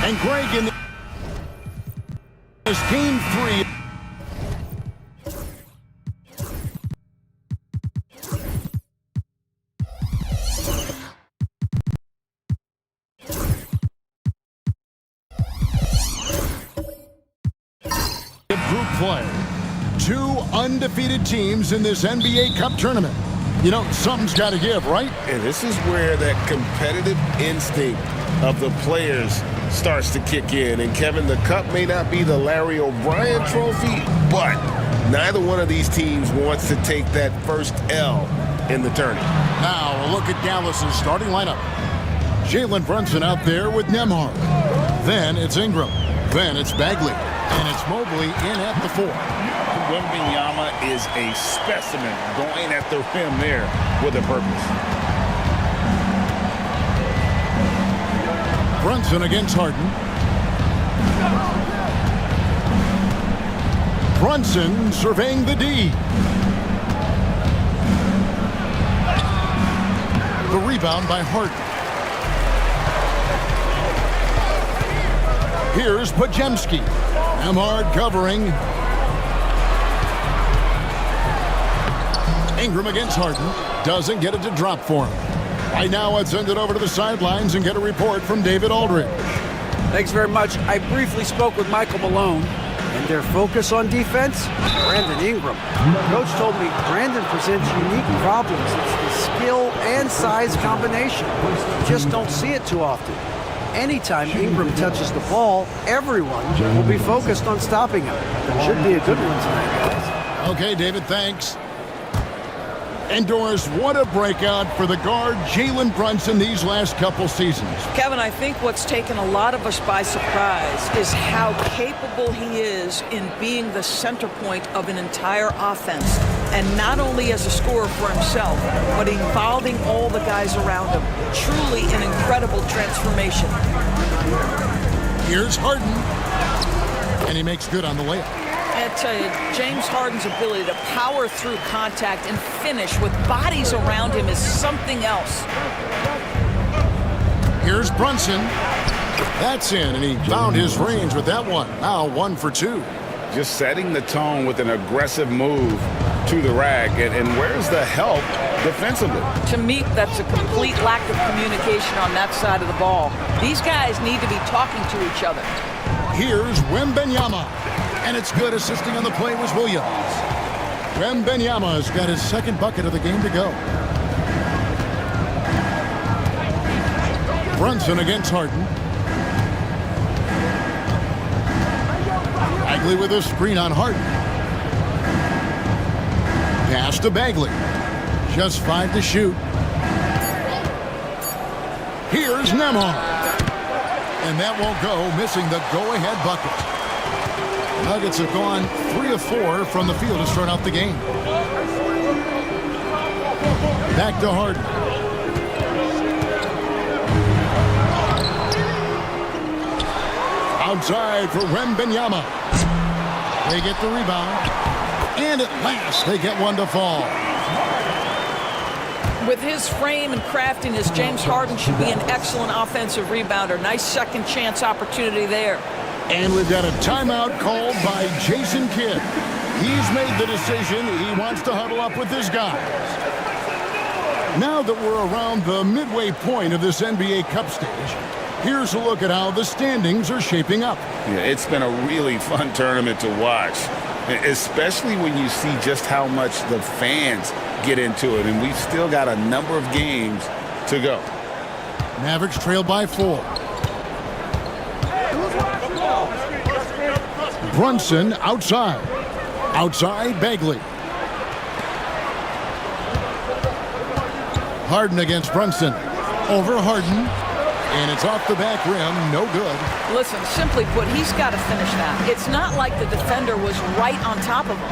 [SPEAKER 12] And Greg in this Game 3. Group play. Two undefeated teams in this NBA Cup tournament. You know, something's got to give, right?
[SPEAKER 15] And this is where that competitive instinct of the players starts to kick in. And Kevin, the cup may not be the Larry O'Brien trophy, but neither one of these teams wants to take that first L in the tourney.
[SPEAKER 12] Now, a look at Dallas's starting lineup. Jalen Brunson out there with Nembhard. Then it's Ingram. Then it's Bagley. And it's Mobley in at the 4.
[SPEAKER 13] Wembanyama is a specimen going at the rim there with a purpose.
[SPEAKER 12] Brunson against Harden. Brunson surveying the D. The rebound by Harden. Here's Podziemski. Nembhard covering. Ingram against Harden. Doesn't get it to drop for him. Right now, let's send it over to the sidelines and get a report from David Aldridge.
[SPEAKER 11] Thanks very much. I briefly spoke with Michael Malone, and their focus on defense, Brandon Ingram. Coach told me Brandon presents unique problems. It's the skill and size combination. You just don't see it too often. Anytime Ingram touches the ball, everyone will be focused on stopping him. Should be a good one tonight, guys.
[SPEAKER 12] Okay, David, thanks. And Doris, what a breakout for the guard Jalen Brunson these last couple seasons.
[SPEAKER 19] Kevin, I think what's taken a lot of us by surprise is how capable he is in being the center point of an entire offense. And not only as a scorer for himself, but involving all the guys around him. Truly an incredible transformation.
[SPEAKER 12] Here's Harden. And he makes good on the layup.
[SPEAKER 19] I tell you, James Harden's ability to power through contact and finish with bodies around him is something else.
[SPEAKER 12] Here's Brunson. That's in, and he found his range with that one. Now 1 for 2.
[SPEAKER 13] Just setting the tone with an aggressive move to the rack. And where's the help defensively?
[SPEAKER 19] To me, that's a complete lack of communication on that side of the ball. These guys need to be talking to each other.
[SPEAKER 12] Here's Wembanyama. And it's good. Assisting on the play was Williams. Wembanyama's got his second bucket of the game to go. Brunson against Harden. Bagley with a screen on Harden. Pass to Bagley. Just 5 to shoot. Here's Nembhard. And that won't go, missing the go-ahead bucket. Nuggets have gone 3 of 4 from the field to start out the game. Back to Harden. Outside for Wembanyama. They get the rebound. And at last, they get one to fall.
[SPEAKER 19] With his frame and craftiness, James Harden should be an excellent offensive rebounder. Nice second chance opportunity there.
[SPEAKER 12] And we've got a timeout called by Jason Kidd. He's made the decision. He wants to huddle up with his guys. Now that we're around the midway point of this NBA Cup stage, here's a look at how the standings are shaping up.
[SPEAKER 13] Yeah, it's been a really fun tournament to watch, especially when you see just how much the fans get into it. And we've still got a number of games to go.
[SPEAKER 12] Mavericks trail by 4. Brunson outside. Outside, Bagley. Harden against Brunson. Over Harden. And it's off the back rim. No good.
[SPEAKER 19] Listen, simply put, he's got to finish that. It's not like the defender was right on top of him.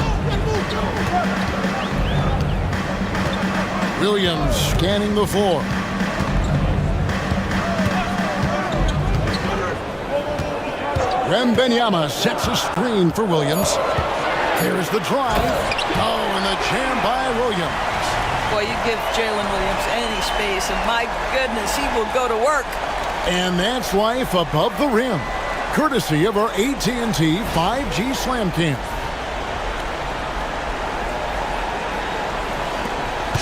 [SPEAKER 12] Williams scanning the floor. Wembanyama sets a screen for Williams. Here's the drive. Oh, and the jam by Williams.
[SPEAKER 19] Boy, you give Jalen Williams any space, and my goodness, he will go to work.
[SPEAKER 12] And that's life above the rim, courtesy of our AT&T 5G Slam Cam.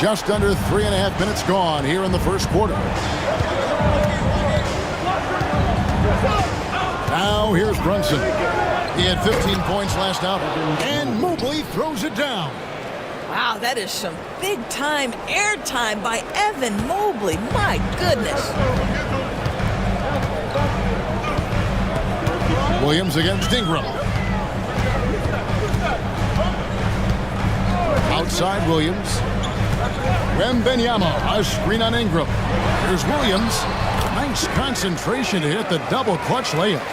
[SPEAKER 12] Just under 3.5 minutes gone here in the first quarter. Now here's Brunson. He had 15 points last out, and Mobley throws it down.
[SPEAKER 19] Wow, that is some big-time airtime by Evan Mobley. My goodness.
[SPEAKER 12] Williams against Ingram. Outside Williams. Wembanyama, a screen on Ingram. Here's Williams. Nice concentration to hit the double clutch layup.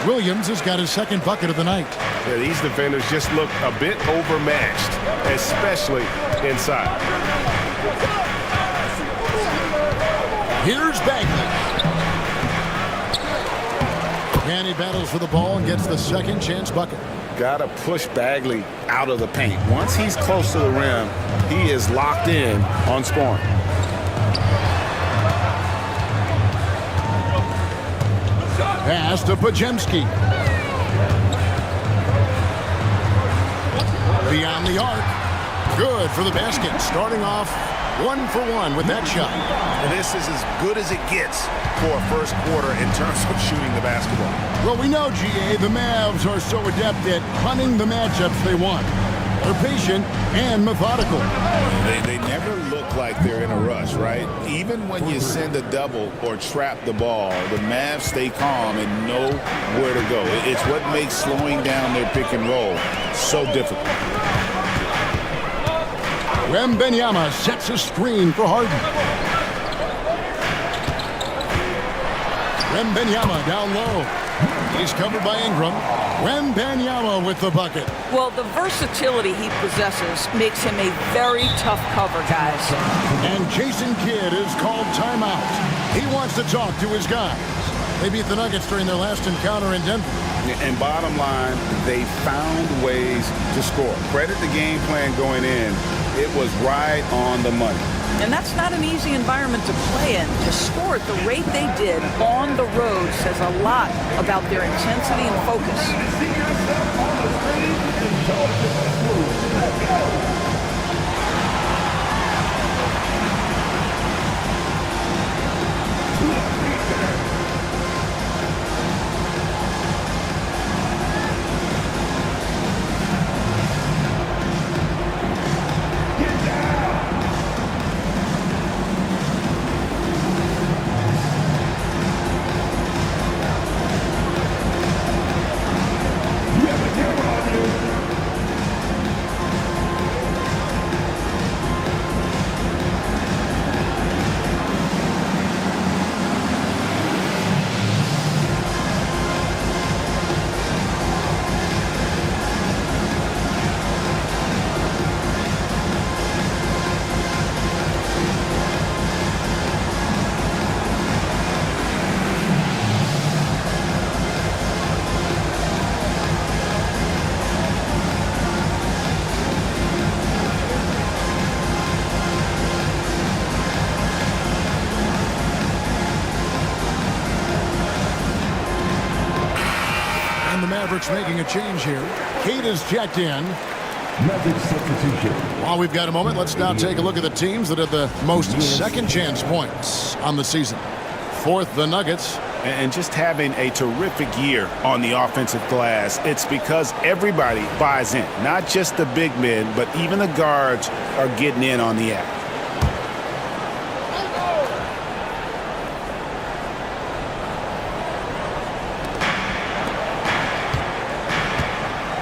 [SPEAKER 12] Williams has got his second bucket of the night.
[SPEAKER 1] Yeah, these defenders just look a bit overmatched, especially inside.
[SPEAKER 12] Here's Bagley. And he battles for the ball and gets the second chance bucket.
[SPEAKER 13] Got to push Bagley out of the paint. Once he's close to the rim, he is locked in on scoring.
[SPEAKER 12] Pass to Pajemski. Beyond the arc. Good for the basket. Starting off 1-for-1 with that shot.
[SPEAKER 13] And this is as good as it gets for a first quarter in terms of shooting the basketball.
[SPEAKER 12] Well, we know, GA, the Mavs are so adept at hunting the matchups they want. They're patient and methodical.
[SPEAKER 13] They never look like they're in a rush, right? Even when you send a double or trap the ball, the Mavs stay calm and know where to go. It's what makes slowing down their pick and roll so difficult.
[SPEAKER 12] Wembanyama sets a screen for Harden. Wembanyama down low. He's covered by Ingram. Wembanyama with the bucket.
[SPEAKER 19] Well, the versatility he possesses makes him a very tough cover, guys.
[SPEAKER 12] And Jason Kidd is called timeout. He wants to talk to his guys. They beat the Nuggets during their last encounter in Denver.
[SPEAKER 13] And bottom line, they found ways to score. Credit the game plan going in. It was right on the money.
[SPEAKER 19] And that's not an easy environment to play in. To score at the rate they did on the road says a lot about their intensity and focus.
[SPEAKER 12] Mavericks making a change here. Kate is checked in.
[SPEAKER 5] Magic substitution.
[SPEAKER 12] While we've got a moment, let's now take a look at the teams that have the most second chance points on the season. Fourth, the Nuggets.
[SPEAKER 13] And just having a terrific year on the offensive glass, it's because everybody buys in. Not just the big men, but even the guards are getting in on the act.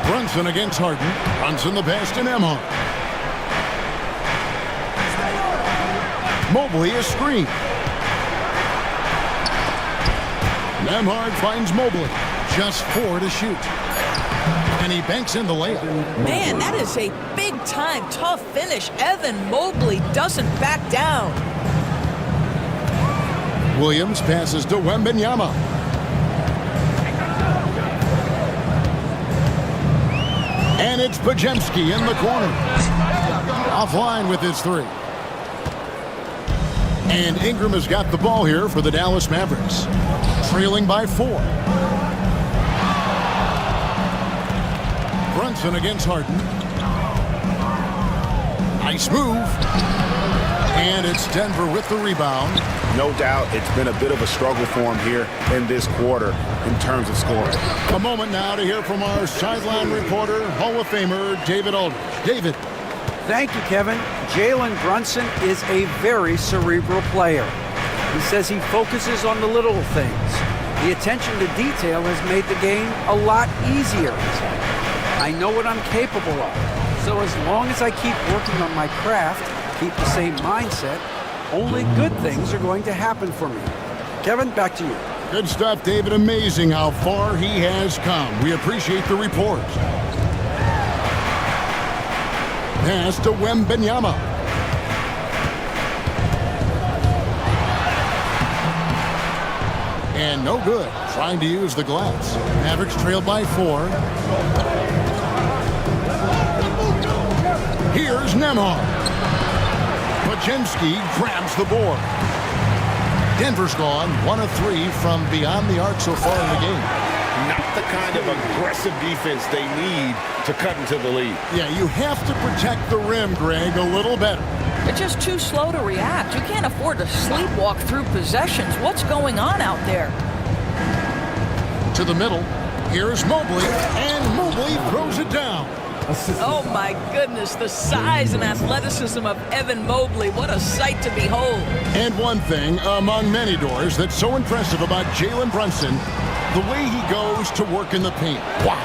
[SPEAKER 12] Brunson against Harden. Brunson the pass to Nembhard. Mobley is screened. Nembhard finds Mobley. Just 4 to shoot. And he banks in the layup.
[SPEAKER 19] Man, that is a big-time tough finish. Evan Mobley doesn't back down.
[SPEAKER 12] Williams passes to Wembanyama. And it's Pajemski in the corner. Offline with his three. And Ingram has got the ball here for the Dallas Mavericks. Trailing by 4. Brunson against Harden. Nice move. And it's Denver with the rebound.
[SPEAKER 13] No doubt it's been a bit of a struggle for him here in this quarter in terms of scoring.
[SPEAKER 12] A moment now to hear from our sideline reporter, Hall of Famer David Aldridge. David.
[SPEAKER 11] Thank you, Kevin. Jalen Brunson is a very cerebral player. He says he focuses on the little things. The attention to detail has made the game a lot easier. I know what I'm capable of. So as long as I keep working on my craft, keep the same mindset, only good things are going to happen for me. Kevin, back to you.
[SPEAKER 12] Good stuff, David. Amazing how far he has come. We appreciate the report. Pass to Wembanyama. And no good. Trying to use the glass. Mavericks trailed by 4. Here's Nembhard. Pachinski grabs the board. Denver's gone 1 of 3 from beyond the arc so far in the game.
[SPEAKER 15] Not the kind of aggressive defense they need to cut into the lead.
[SPEAKER 12] Yeah, you have to protect the rim, Greg, a little better.
[SPEAKER 19] They're just too slow to react. You can't afford to sleepwalk through possessions. What's going on out there?
[SPEAKER 12] To the middle. Here's Mobley, and Mobley throws it down.
[SPEAKER 19] Oh, my goodness, the size and athleticism of Evan Mobley. What a sight to behold.
[SPEAKER 12] And one thing among many doors that's so impressive about Jalen Brunson, the way he goes to work in the paint. Wow.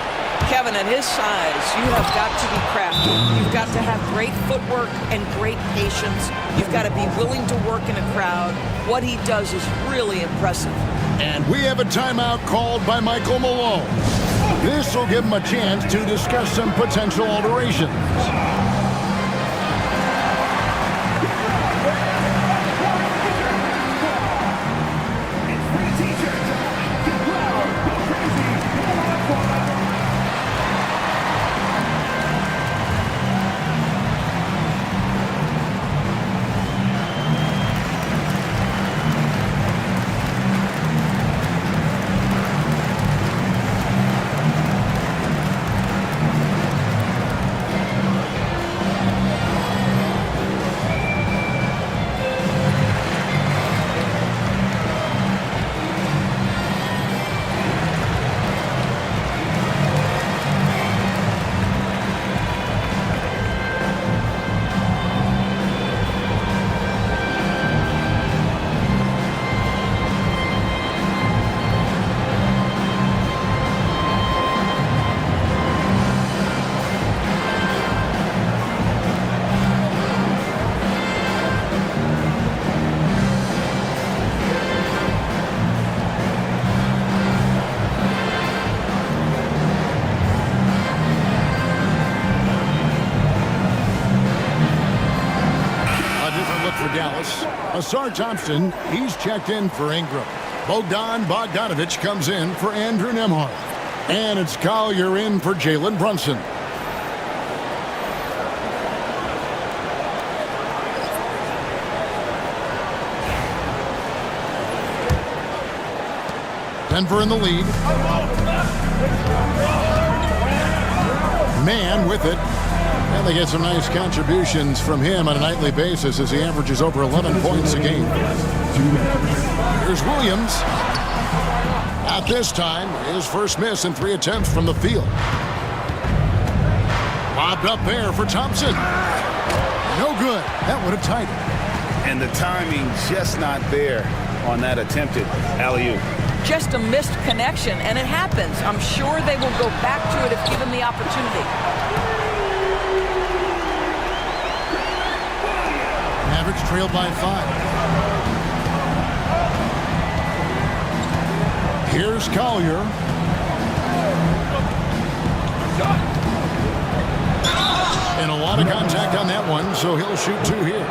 [SPEAKER 19] Kevin, at his size, you have got to be crafty. You've got to have great footwork and great patience. You've got to be willing to work in a crowd. What he does is really impressive.
[SPEAKER 12] And we have a timeout called by Michael Malone. This will give him a chance to discuss some potential alterations. Asar Thompson, he's checked in for Ingram. Bogdanovich comes in for Andrew Nembhard. And it's Collier in for Jalen Brunson. Denver in the lead. Man with it. And they get some nice contributions from him on a nightly basis as he averages over 11 points a game. Here's Williams. At this time, his first miss in 3 attempts from the field. Lobbed up there for Thompson. No good. That would have tied it.
[SPEAKER 13] And the timing just not there on that attempted alley-oop.
[SPEAKER 19] Just a missed connection, and it happens. I'm sure they will go back to it if given the opportunity.
[SPEAKER 12] Mavericks trail by 5. Here's Collier. And a lot of contact on that one, so he'll shoot 2 here.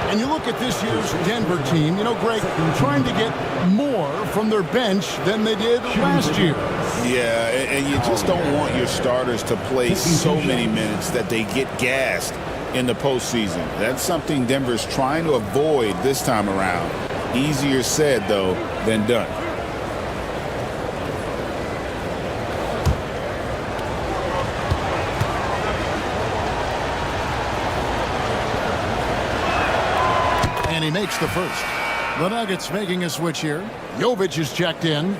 [SPEAKER 12] And you look at this year's Denver team, you know, Greg, trying to get more from their bench than they did last year.
[SPEAKER 13] Yeah, and you just don't want your starters to play so many minutes that they get gassed. in the postseason. That's something Denver's trying to avoid this time around. Easier said, though, than done.
[SPEAKER 12] And he makes the first. The Nuggets making a switch here. Jovic is checked in.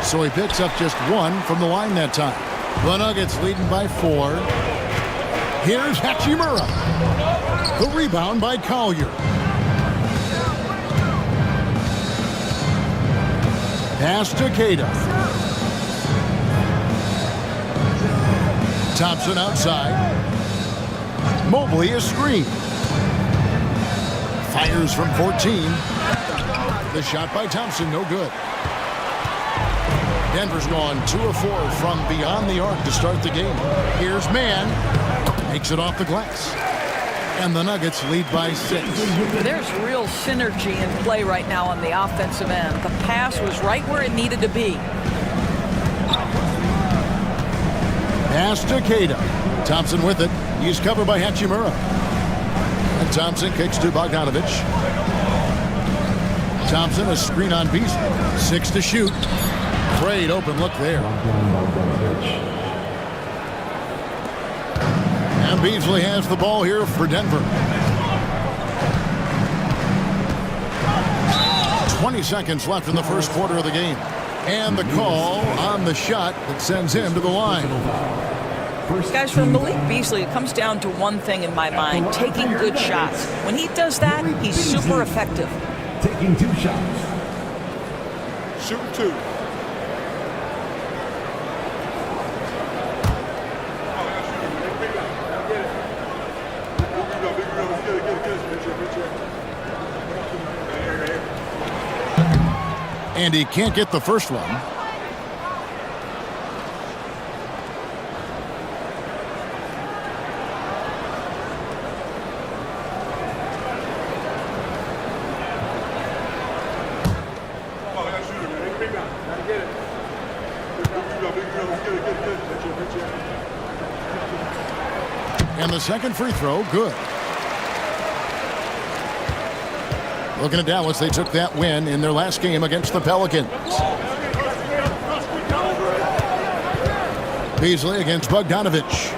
[SPEAKER 12] So he picks up just one from the line that time. The Nuggets leading by 4. Here's Hachimura. The rebound by Collier. Pass to Keita. Thompson outside. Mobley is screened. Fires from 14. The shot by Thompson, no good. Denver's gone 2 of 4 from beyond the arc to start the game. Here's Mann. Makes it off the glass. And the Nuggets lead by 6.
[SPEAKER 19] There's real synergy in play right now on the offensive end. The pass was right where it needed to be.
[SPEAKER 12] Pass to Keita. Thompson with it. He's covered by Hachimura. And Thompson kicks to Bogdanovich. Thompson a screen on Beasley. 6 to shoot. Great open look there. And Beasley has the ball here for Denver. 20 seconds left in the first quarter of the game. And the call on the shot that sends him to the line.
[SPEAKER 19] Guys, for Malik Beasley, it comes down to one thing in my mind, taking good shots. When he does that, he's super effective.
[SPEAKER 5] Taking 2 shots.
[SPEAKER 14] Shooting 2.
[SPEAKER 12] And he can't get the first one. And the second free throw, good. Looking at Dallas, they took that win in their last game against the Pelicans. Beasley against Bogdanovich.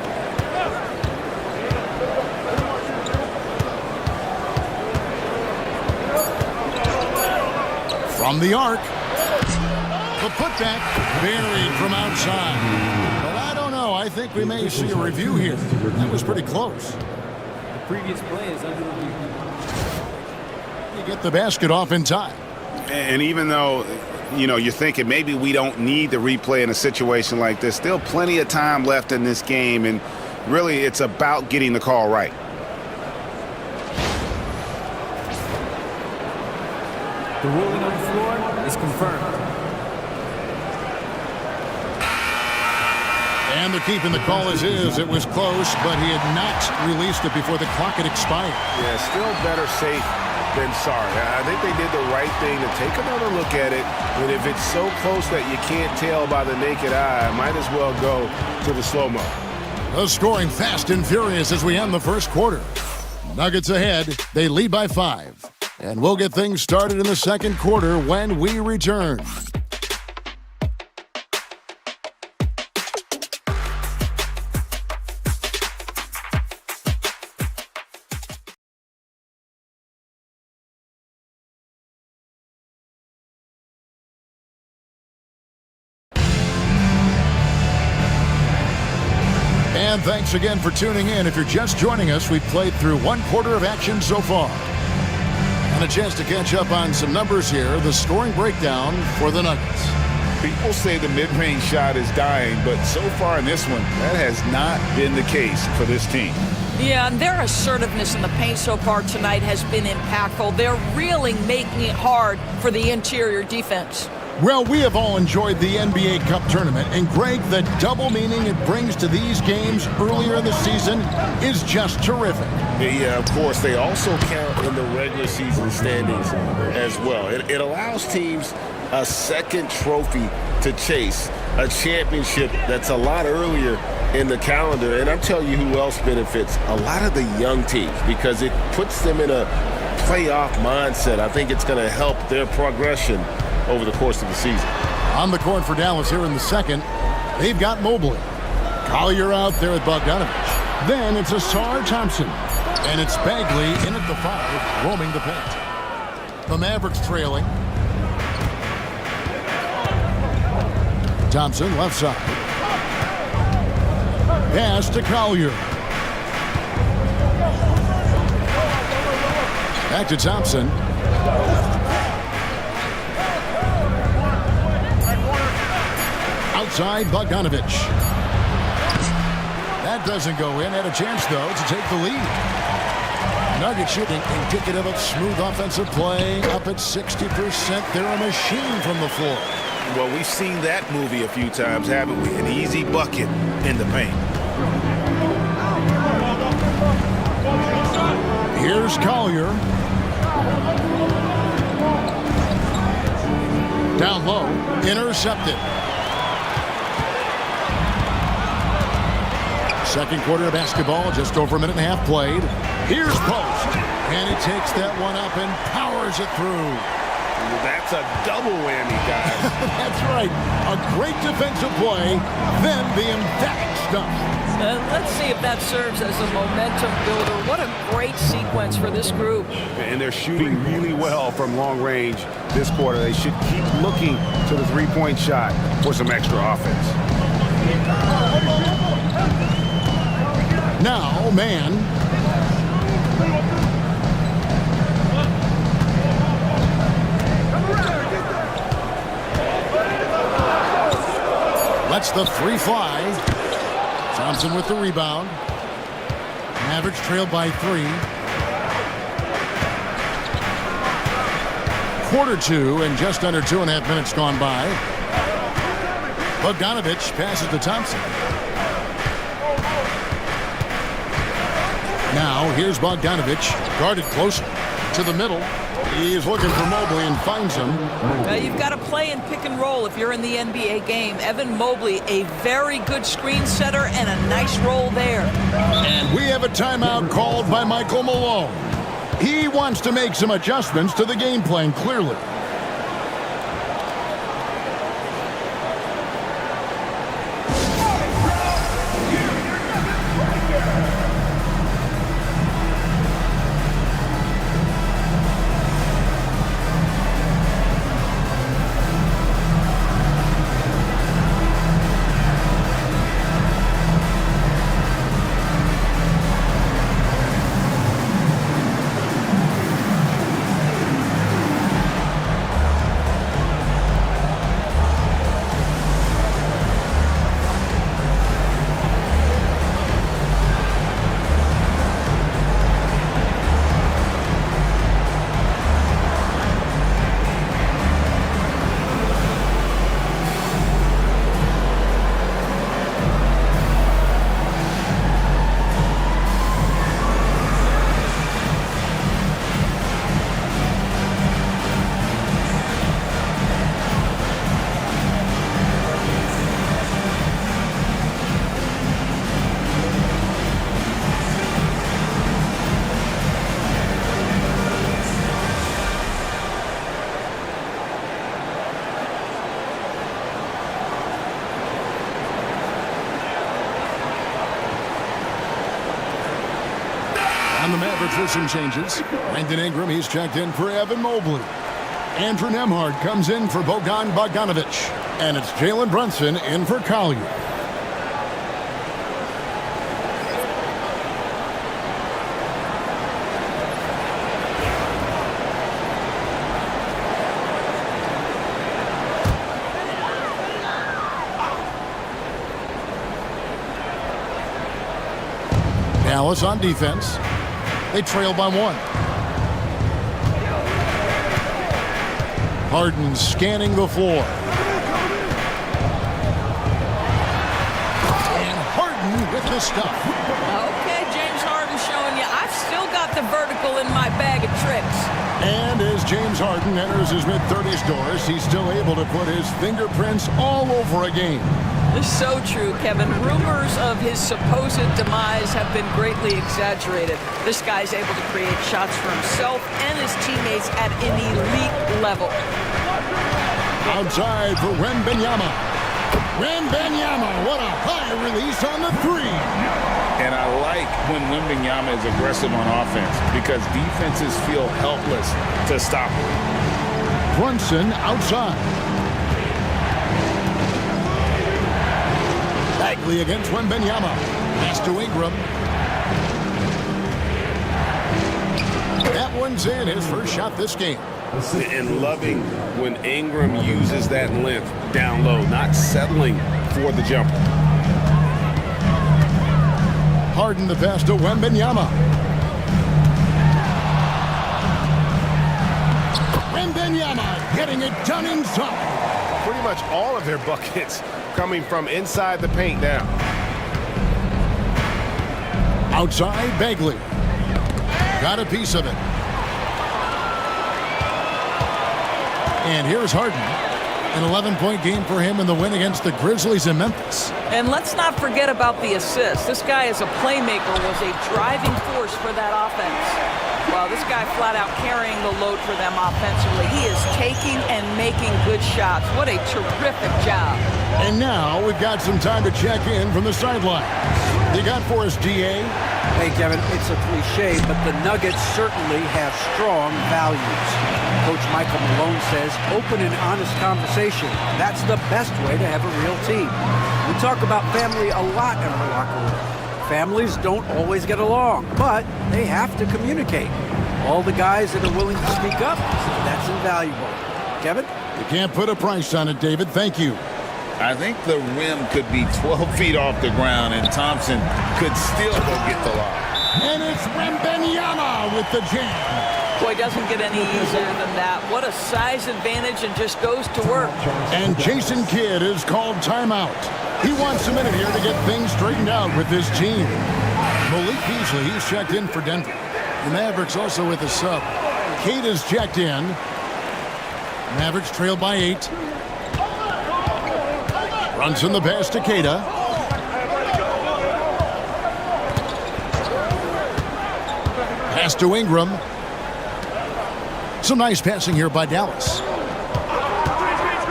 [SPEAKER 12] From the arc. The putback buried from outside. But I don't know. I think we may see a review here. That was pretty close.
[SPEAKER 20] The previous play is under review.
[SPEAKER 12] Get the basket off in time.
[SPEAKER 13] And even though, you're thinking maybe we don't need the replay in a situation like this, still plenty of time left in this game, and really it's about getting the call right.
[SPEAKER 20] The ruling on the floor is confirmed.
[SPEAKER 12] And they're keeping the call as is. It was close, but he had not released it before the clock had expired.
[SPEAKER 13] Yeah, still better safe than sorry. I think they did the right thing to take another look at it, but if it's so close that you can't tell by the naked eye, might as well go to the slow-mo.
[SPEAKER 12] The scoring fast and furious as we end the first quarter. Nuggets ahead. They lead by 5. And we'll get things started in the second quarter when we return. And thanks again for tuning in. If you're just joining us, we've played through 1 quarter of action so far. And a chance to catch up on some numbers here. The scoring breakdown for the Nuggets.
[SPEAKER 13] People say the mid-range shot is dying, but so far in this one, that has not been the case for this team.
[SPEAKER 19] Yeah, and their assertiveness in the paint so far tonight has been impactful. They're really making it hard for the interior defense.
[SPEAKER 12] Well, we have all enjoyed the NBA Cup tournament, and Greg, the double meaning it brings to these games earlier in the season is just terrific.
[SPEAKER 15] Yeah, of course. They also count in the regular season standings as well. It allows teams a second trophy to chase, a championship that's a lot earlier in the calendar. And I'll tell you who else benefits, a lot of the young teams, because it puts them in a playoff mindset. I think it's going to help their progression over the course of the season.
[SPEAKER 12] On the court for Dallas here in the second, they've got Mobley. Collier out there with Bogdanovich. Then it's Asar Thompson. And it's Bagley in at the 5, roaming the paint. The Mavericks trailing. Thompson left side. Pass to Collier. Back to Thompson. Outside Bogdanovich. That doesn't go in. Had a chance, though, to take the lead. Nugget shooting indicative of smooth offensive play. Up at 60%. They're a machine from the floor.
[SPEAKER 13] Well, we've seen that movie a few times, haven't we? An easy bucket in the paint.
[SPEAKER 12] Here's Collier. Down low. Intercepted. Second quarter of basketball, just over a minute and a half played. Here's Post. And he takes that one up and powers it through.
[SPEAKER 15] That's a double whammy, guys.
[SPEAKER 12] That's right. A great defensive play, then the emphatic stuff.
[SPEAKER 19] Let's see if that serves as a momentum builder. What a great sequence for this group.
[SPEAKER 13] And they're shooting really well from long range this quarter. They should keep looking to the three-point shot for some extra offense.
[SPEAKER 12] Now, man. Lets the 3 fly. Thompson with the rebound. Mavericks trailed by 3. Quarter 2 and just under 2.5 minutes gone by. Bogdanovich passes to Thompson. Now here's Bogdanovich, guarded closer to the middle. He's looking for Mobley and finds him.
[SPEAKER 19] You've got to play in pick and roll if you're in the NBA game. Evan Mobley, a very good screen setter and a nice roll there.
[SPEAKER 12] And we have a timeout called by Michael Malone. He wants to make some adjustments to the game plan, clearly. On the Mavericks with some changes. Brandon Ingram, he's checked in for Evan Mobley. Andrew Nembhard comes in for Bogan Bogdanovich. And it's Jalen Brunson in for Collier. Dallas on defense. They trail by 1. Harden scanning the floor. And Harden with the stuff.
[SPEAKER 19] Okay, James Harden showing you I've still got the vertical in my bag of tricks.
[SPEAKER 12] And as James Harden enters his mid-30s doors, he's still able to put his fingerprints all over a game.
[SPEAKER 19] It's so true, Kevin. Rumors of his supposed demise have been greatly exaggerated. This guy's able to create shots for himself and his teammates at an elite level.
[SPEAKER 12] Outside for Wembanyama. Wembanyama, what a high release on the three.
[SPEAKER 13] And I like when Wembanyama is aggressive on offense because defenses feel helpless to stop him.
[SPEAKER 12] Brunson outside. Bagley against Wembanyama. Pass to Ingram. That one's in, his first shot this game.
[SPEAKER 13] And loving when Ingram uses that length down low, not settling for the jumper.
[SPEAKER 12] Harden the pass to Wembanyama. Wembanyama getting it done inside.
[SPEAKER 1] Pretty much all of their buckets coming from inside the paint now.
[SPEAKER 12] Outside, Bagley. Got a piece of it. And here's Harden. An 11-point game for him in the win against the Grizzlies in Memphis.
[SPEAKER 19] And let's not forget about the assist. This guy as a playmaker was a driving force for that offense. Well, this guy flat out carrying the load for them offensively. He is taking and making good shots. What a terrific job.
[SPEAKER 12] And now we've got some time to check in from the sideline. You got for us, DA?
[SPEAKER 11] Hey, Kevin, it's a cliche, but the Nuggets certainly have strong values. Coach Michael Malone says open and honest conversation. That's the best way to have a real team. We talk about family a lot in our locker room. Families don't always get along, but they have to communicate. All the guys that are willing to speak up, that's invaluable. Kevin?
[SPEAKER 12] You can't put a price on it, David. Thank you.
[SPEAKER 13] I think the rim could be 12 feet off the ground, and Thompson could still go get the lob.
[SPEAKER 12] And it's Wembanyama with the jam.
[SPEAKER 19] Boy, doesn't get any easier than that. What a size advantage, and just goes to work.
[SPEAKER 12] And Jason Kidd is called timeout. He wants a minute here to get things straightened out with his team. Malik Beasley, he's checked in for Denver. The Mavericks also with a sub. Kidd is checked in. Mavericks trail by 8. Brunson the pass to Keita. Pass to Ingram. Some nice passing here by Dallas.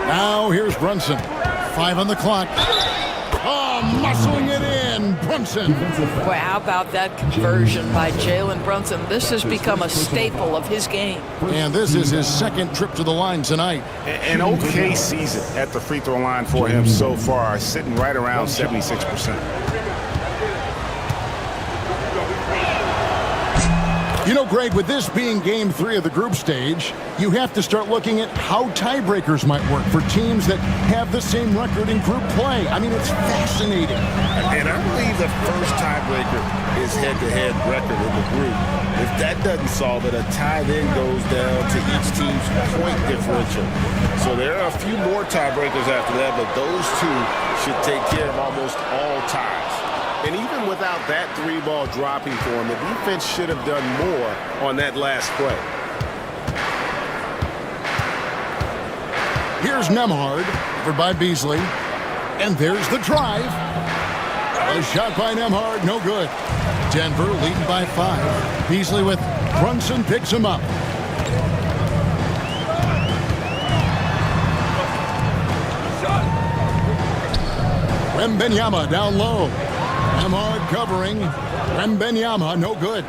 [SPEAKER 12] Now here's Brunson. 5 on the clock. Oh, muscling it in. Brunson.
[SPEAKER 19] Boy, how about that conversion by Jalen Brunson? This has become a staple of his game.
[SPEAKER 12] And this is his second trip to the line tonight.
[SPEAKER 13] An okay season at the free throw line for him so far, sitting right around 76%.
[SPEAKER 12] You know, Greg, with this being game 3 of the group stage, you have to start looking at how tiebreakers might work for teams that have the same record in group play. I mean, it's fascinating.
[SPEAKER 15] And I believe the first tiebreaker is head-to-head record in the group. If that doesn't solve it, a tie then goes down to each team's point differential. So there are a few more tiebreakers after that, but those two should take care of almost all ties. And even without that 3-ball dropping for him, the defense should have done more on that last play.
[SPEAKER 12] Here's Nembhard, covered by Beasley. And there's the drive. A shot by Nembhard, no good. Denver leading by 5. Beasley with Brunson picks him up. Wembanyama down low. Nembhard covering. Wembanyama, no good.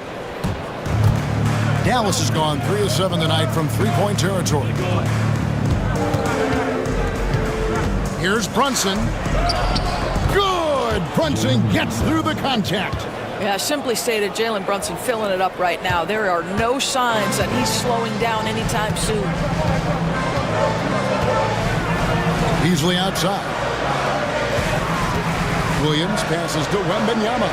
[SPEAKER 12] Dallas has gone 3 of 7 tonight from 3-point territory. Here's Brunson. Good! Brunson gets through the contact.
[SPEAKER 19] Yeah, simply stated, Jalen Brunson filling it up right now. There are no signs that he's slowing down anytime soon.
[SPEAKER 12] Beasley outside. Williams passes to Wembanyama.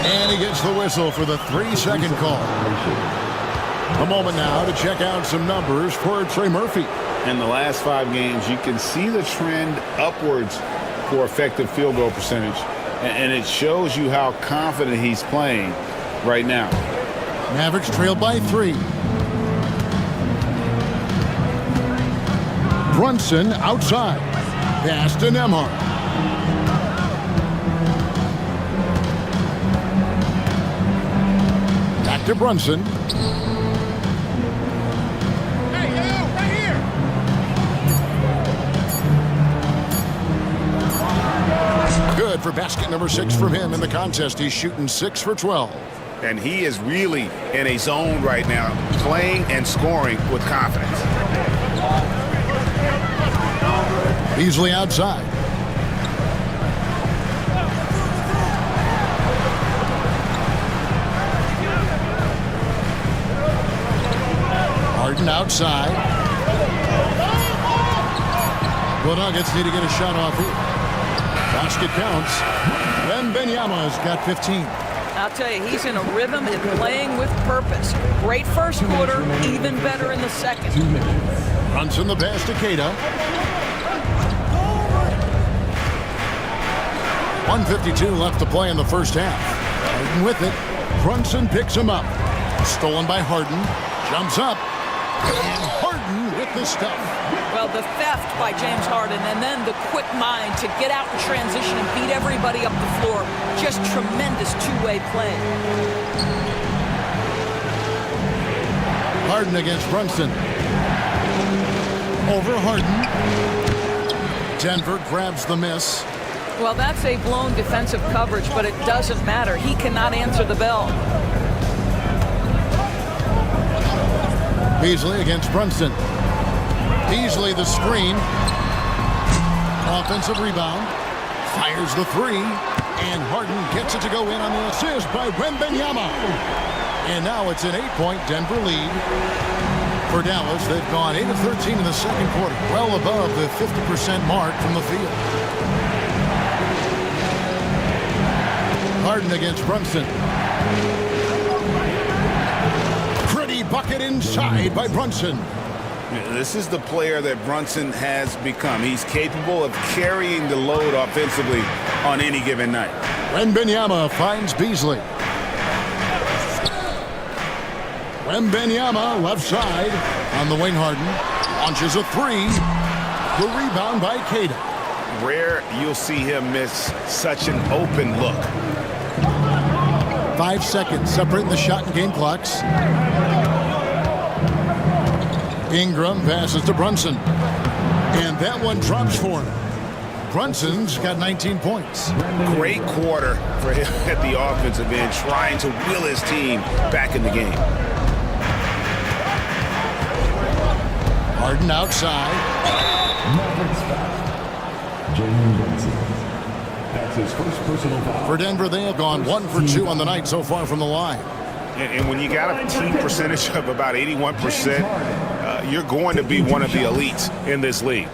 [SPEAKER 12] And he gets the whistle for the 3-second call. A moment now to check out some numbers for Trey Murphy.
[SPEAKER 13] In the last 5 games, you can see the trend upwards for effective field goal percentage. And it shows you how confident he's playing right now.
[SPEAKER 12] Mavericks trail by 3. Brunson outside. Pass to Nembhard. Back to Brunson. Good for basket number 6 from him in the contest. He's shooting 6 for 12.
[SPEAKER 13] And he is really in a zone right now, playing and scoring with confidence.
[SPEAKER 12] Beasley outside. Harden outside. The Nuggets need to get a shot off here. Basket counts. Wembanyama's got 15.
[SPEAKER 19] I'll tell you, he's in a rhythm and playing with purpose. Great first quarter, even better in the second.
[SPEAKER 12] Brunson the pass to Keita. 1:52 left to play in the first half. Harden with it. Brunson picks him up. Stolen by Harden. Jumps up. And Harden with the stuff.
[SPEAKER 19] Well, the theft by James Harden, and then the quick mind to get out in transition and beat everybody up the floor. Just tremendous two-way play.
[SPEAKER 12] Harden against Brunson. Over Harden. Denver grabs the miss.
[SPEAKER 19] Well, that's a blown defensive coverage, but it doesn't matter. He cannot answer the bell.
[SPEAKER 12] Beasley against Brunson. Beasley the screen. Offensive rebound. Fires the 3. And Harden gets it to go in on the assist by Wembanyama. And now it's an 8-point Denver lead. For Dallas, they've gone 8 of 13 in the second quarter. Well above the 50% mark from the field. Harden against Brunson. Pretty bucket inside by Brunson.
[SPEAKER 13] This is the player that Brunson has become. He's capable of carrying the load offensively on any given night.
[SPEAKER 12] Wembanyama finds Beasley. Wembanyama left side on the wing. Harden launches a 3. The rebound by Keita.
[SPEAKER 13] Rare you'll see him miss such an open look.
[SPEAKER 12] 5 seconds separating the shot and game clocks. Ingram passes to Brunson. And that one drops for him. Brunson's got 19 points.
[SPEAKER 13] Great quarter for him at the offensive end, trying to will his team back in the game.
[SPEAKER 12] Harden outside.
[SPEAKER 5] Jalen Brunson. That's his first personal foul.
[SPEAKER 12] For Denver, they have gone 1 for 2 on the night so far from the line.
[SPEAKER 13] And when you got a team percentage of about 81%, you're going to be one of the elites in this league.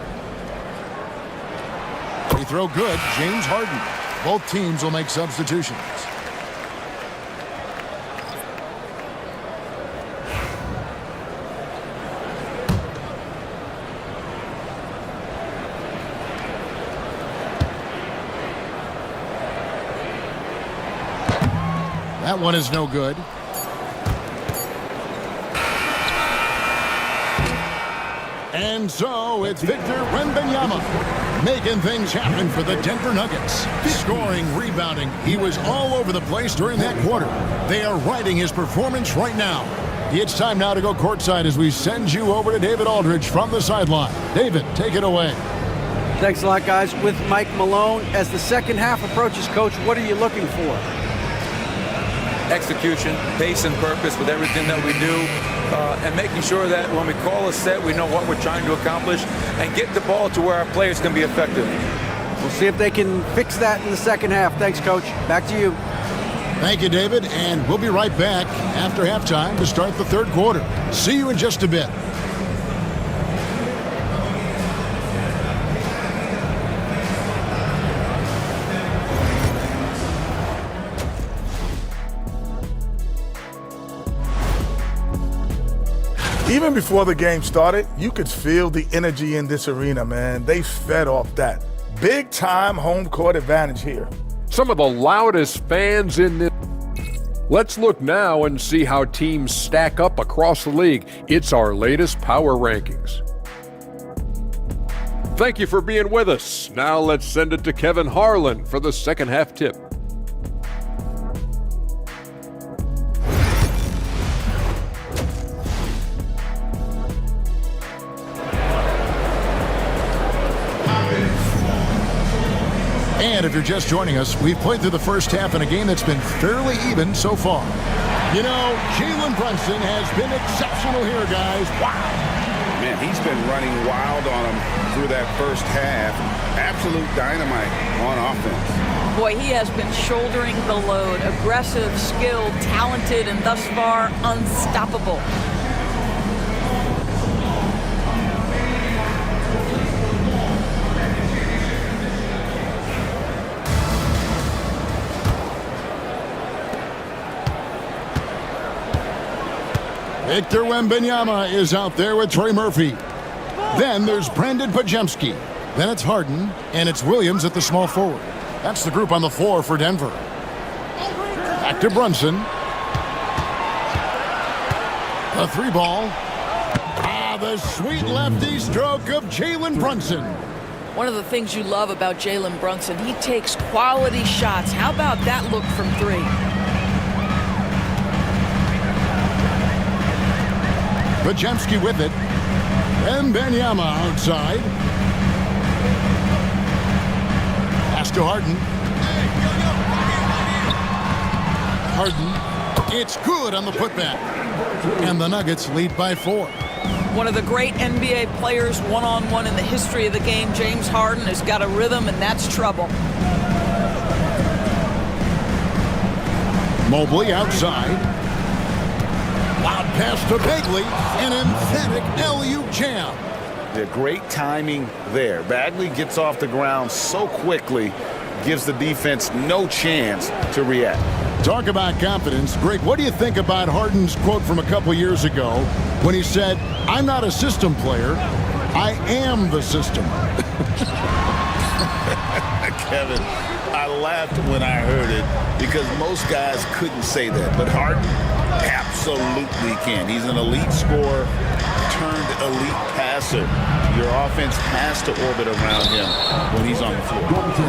[SPEAKER 12] Free throw good. James Harden. Both teams will make substitutions. That one is no good. And so it's Victor Wembanyama making things happen for the Denver Nuggets. Scoring, rebounding. He was all over the place during that quarter. They are riding his performance right now. It's time now to go courtside as we send you over to David Aldridge from the sideline. David, take it away.
[SPEAKER 11] Thanks a lot, guys. With Mike Malone, as the second half approaches, Coach, what are you looking for?
[SPEAKER 21] Execution, pace and purpose with everything that we do, and making sure that when we call a set, we know what we're trying to accomplish and get the ball to where our players can be effective.
[SPEAKER 11] We'll see if they can fix that in the second half. Thanks, Coach. Back to you.
[SPEAKER 12] Thank you, David, and we'll be right back after halftime to start the third quarter. See you in just a bit.
[SPEAKER 9] Even before the game started, you could feel the energy in this arena, man. They fed off that. Big time home court advantage here.
[SPEAKER 10] Some of the loudest fans in this. Let's look now and see how teams stack up across the league. It's our latest power rankings. Thank you for being with us. Now let's send it to Kevin Harlan for the second half tip.
[SPEAKER 12] And if you're just joining us, we've played through the first half in a game that's been fairly even so far. You know, Jalen Brunson has been exceptional here, guys. Wow.
[SPEAKER 13] Man, he's been running wild on him through that first half. Absolute dynamite on offense.
[SPEAKER 19] Boy, he has been shouldering the load. Aggressive, skilled, talented, and thus far unstoppable.
[SPEAKER 12] Victor Wembanyama is out there with Trey Murphy. Then there's Brandon Pajemski. Then it's Harden, and it's Williams at the small forward. That's the group on the floor for Denver. Back to Brunson. The three ball. The sweet lefty stroke of Jalen Brunson.
[SPEAKER 19] One of the things you love about Jalen Brunson, he takes quality shots. How about that look from three?
[SPEAKER 12] Pajemski with it. And Wembanyama outside. Pass to Harden. Harden. It's good on the putback. And the Nuggets lead by 4.
[SPEAKER 19] One of the great NBA players one-on-one in the history of the game, James Harden, has got a rhythm, and that's trouble.
[SPEAKER 12] Mobley outside. Loud pass to Bagley, an emphatic LU jam.
[SPEAKER 13] Yeah, great timing there. Bagley gets off the ground so quickly, gives the defense no chance to react.
[SPEAKER 12] Talk about confidence. Greg, what do you think about Harden's quote from a couple years ago when he said, "I'm not a system player, I am the system"?
[SPEAKER 13] Kevin, I laughed when I heard it because most guys couldn't say that, but Harden absolutely can. He's an elite scorer turned elite passer. Your offense has to orbit around him when he's on the floor.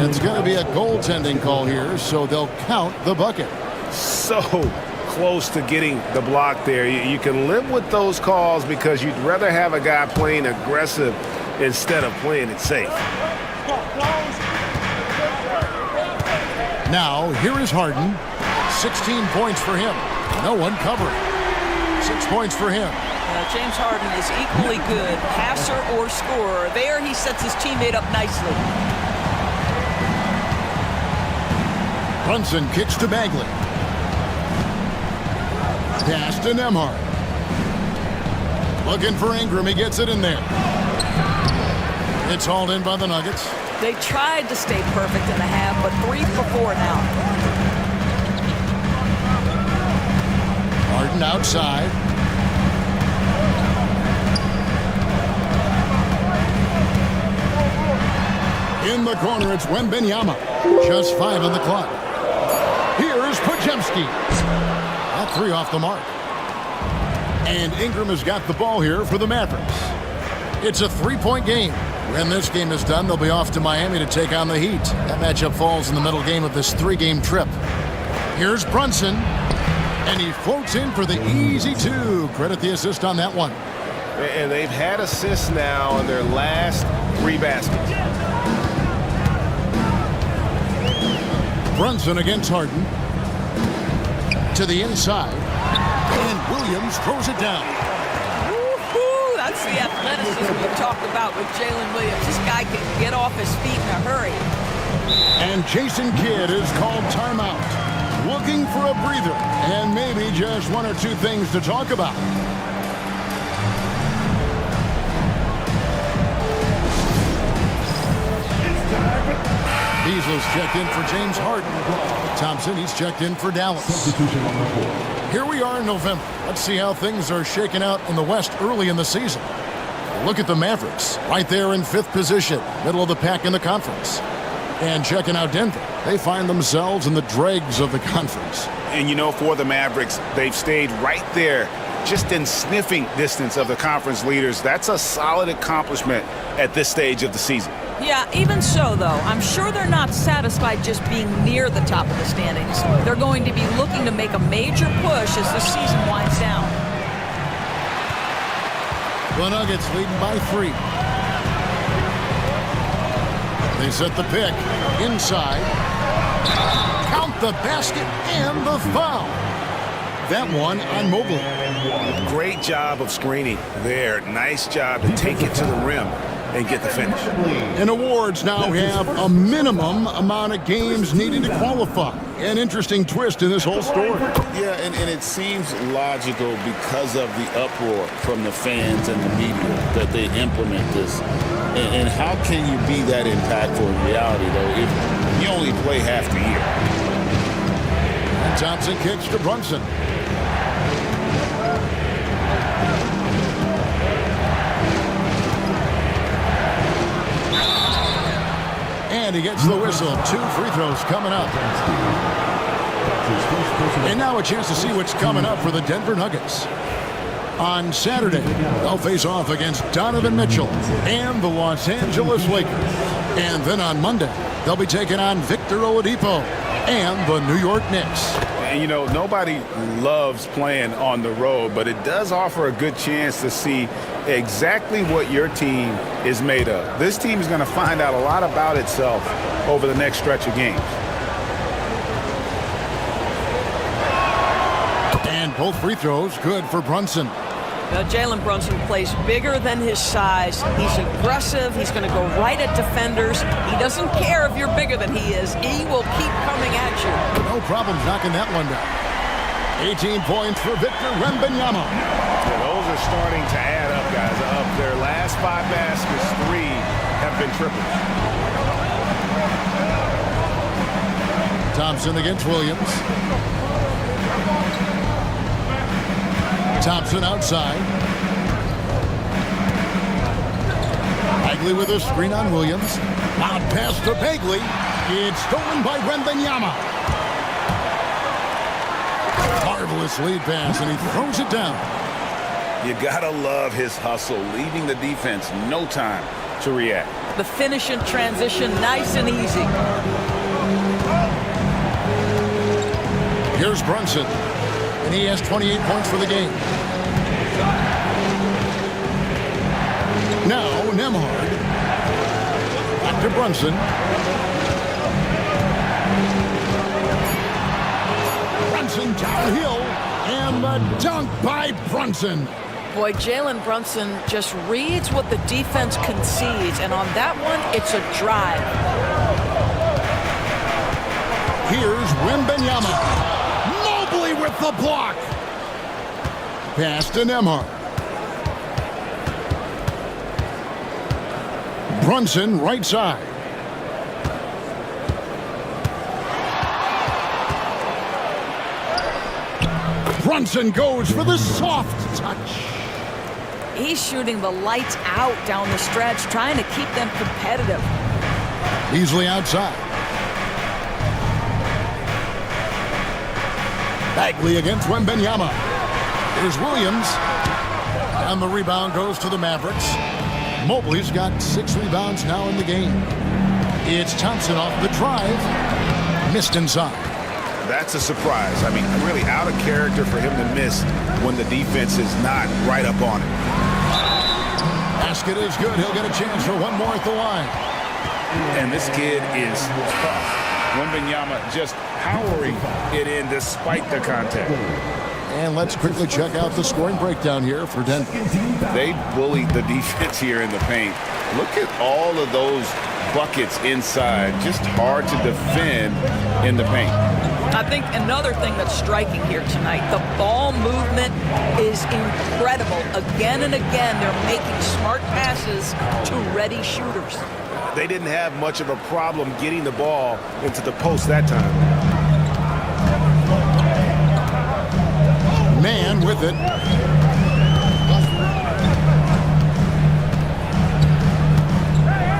[SPEAKER 12] It's going to be a goaltending call here, so they'll count the bucket.
[SPEAKER 15] So close to getting the block there. You can live with those calls because you'd rather have a guy playing aggressive instead of playing it safe.
[SPEAKER 12] Now, here is Harden. 16 points for him. No one covering. 6 points for him.
[SPEAKER 19] James Harden is equally good, passer or scorer. There he sets his teammate up nicely.
[SPEAKER 12] Brunson kicks to Bagley. Pass to Nembhard. Looking for Ingram. He gets it in there. It's hauled in by the Nuggets.
[SPEAKER 19] They tried to stay perfect in the half, but 3 for 4 now.
[SPEAKER 12] Harden outside. In the corner, it's Wembanyama. Just 5 on the clock. Here is Pajemski. All 3 off the mark. And Ingram has got the ball here for the Mavericks. It's a 3-point game. When this game is done, they'll be off to Miami to take on the Heat. That matchup falls in the middle game of this 3-game trip. Here's Brunson. And he floats in for the easy 2. Credit the assist on that one.
[SPEAKER 15] And they've had assists now in their last 3 baskets.
[SPEAKER 12] Brunson against Harden. To the inside. And Williams throws it down.
[SPEAKER 19] Woo-hoo, that's the athleticism we talked about with Jalen Williams. This guy can get off his feet in a hurry.
[SPEAKER 12] And Jason Kidd is called timeout. Looking for a breather and maybe just 1 or 2 things to talk about. Beasley's checked in for James Harden. Thompson, he's checked in for Dallas. Here we are in November. Let's see how things are shaking out in the West early in the season. Look at the Mavericks, right there in 5th position, middle of the pack in the conference. And checking out Denver, they find themselves in the dregs of the conference.
[SPEAKER 13] And you know, for the Mavericks, they've stayed right there, just in sniffing distance of the conference leaders. That's a solid accomplishment at this stage of the season.
[SPEAKER 19] Yeah, even so, though, I'm sure they're not satisfied just being near the top of the standings. They're going to be looking to make a major push as the season winds down.
[SPEAKER 12] The Nuggets leading by 3. They set the pick inside. Count the basket and the foul. That one on Mobley.
[SPEAKER 13] Great job of screening there. Nice job to take it to the rim and get the finish.
[SPEAKER 12] And awards now have a minimum amount of games needed to qualify. An interesting twist in this whole story.
[SPEAKER 15] Yeah, and it seems logical because of the uproar from the fans and the media that they implement this. And how can you be that impactful in reality, though, if you only play half the year?
[SPEAKER 12] And Thompson kicks to Brunson. And he gets the whistle. 2 free throws coming up. And now a chance to see what's coming up for the Denver Nuggets. On Saturday, they'll face off against Donovan Mitchell and the Los Angeles Lakers. And then on Monday, they'll be taking on Victor Oladipo and the New York Knicks.
[SPEAKER 13] And, you know, nobody loves playing on the road, but it does offer a good chance to see exactly what your team is made of. This team is going to find out a lot about itself over the next stretch of games.
[SPEAKER 12] And both free throws good for Brunson.
[SPEAKER 19] Jalen Brunson plays bigger than his size. He's aggressive. He's going to go right at defenders. He doesn't care if you're bigger than he is. He will keep coming at you.
[SPEAKER 12] No problem knocking that one down. 18 points for Victor Wembanyama.
[SPEAKER 13] Yeah, those are starting to add up, guys. Of their last 5 baskets, 3 have been triples.
[SPEAKER 12] Thompson against Williams. Thompson outside. Bagley with a screen on Williams. Out pass to Bagley. It's stolen by Wembanyama. Marvelous lead pass, and he throws it down.
[SPEAKER 13] You gotta love his hustle, leaving the defense no time to react.
[SPEAKER 19] The finish in transition, nice and easy.
[SPEAKER 12] Here's Brunson, and he has 28 points for the game. Now Nembhard. Back to Brunson. Brunson downhill, and the dunk by Brunson.
[SPEAKER 19] Boy, Jalen Brunson just reads what the defense concedes, and on that one, it's a drive.
[SPEAKER 12] Here's Wembanyama. Mobley with the block. Pass to Nembhard. Brunson right side. Brunson goes for the soft touch.
[SPEAKER 19] He's shooting the lights out down the stretch, trying to keep them competitive.
[SPEAKER 12] Beasley outside. Bagley against Wembanyama. Here's Williams. And the rebound goes to the Mavericks. Mobley's got 6 rebounds now in the game. It's Thompson off the drive. Missed inside.
[SPEAKER 13] That's a surprise. I mean, really out of character for him to miss when the defense is not right up on it.
[SPEAKER 12] Basket is good. He'll get a chance for one more at the line.
[SPEAKER 13] And this kid is tough. Wembanyama just powering it in despite the contact.
[SPEAKER 12] And let's quickly check out the scoring breakdown here for Denver.
[SPEAKER 13] They bullied the defense here in the paint. Look at all of those buckets inside. Just hard to defend in the paint.
[SPEAKER 19] I think another thing that's striking here tonight, the ball movement is incredible. Again and again, they're making smart passes to ready shooters.
[SPEAKER 15] they didn't have much of a problem getting the ball into the post that time.
[SPEAKER 12] Man with it.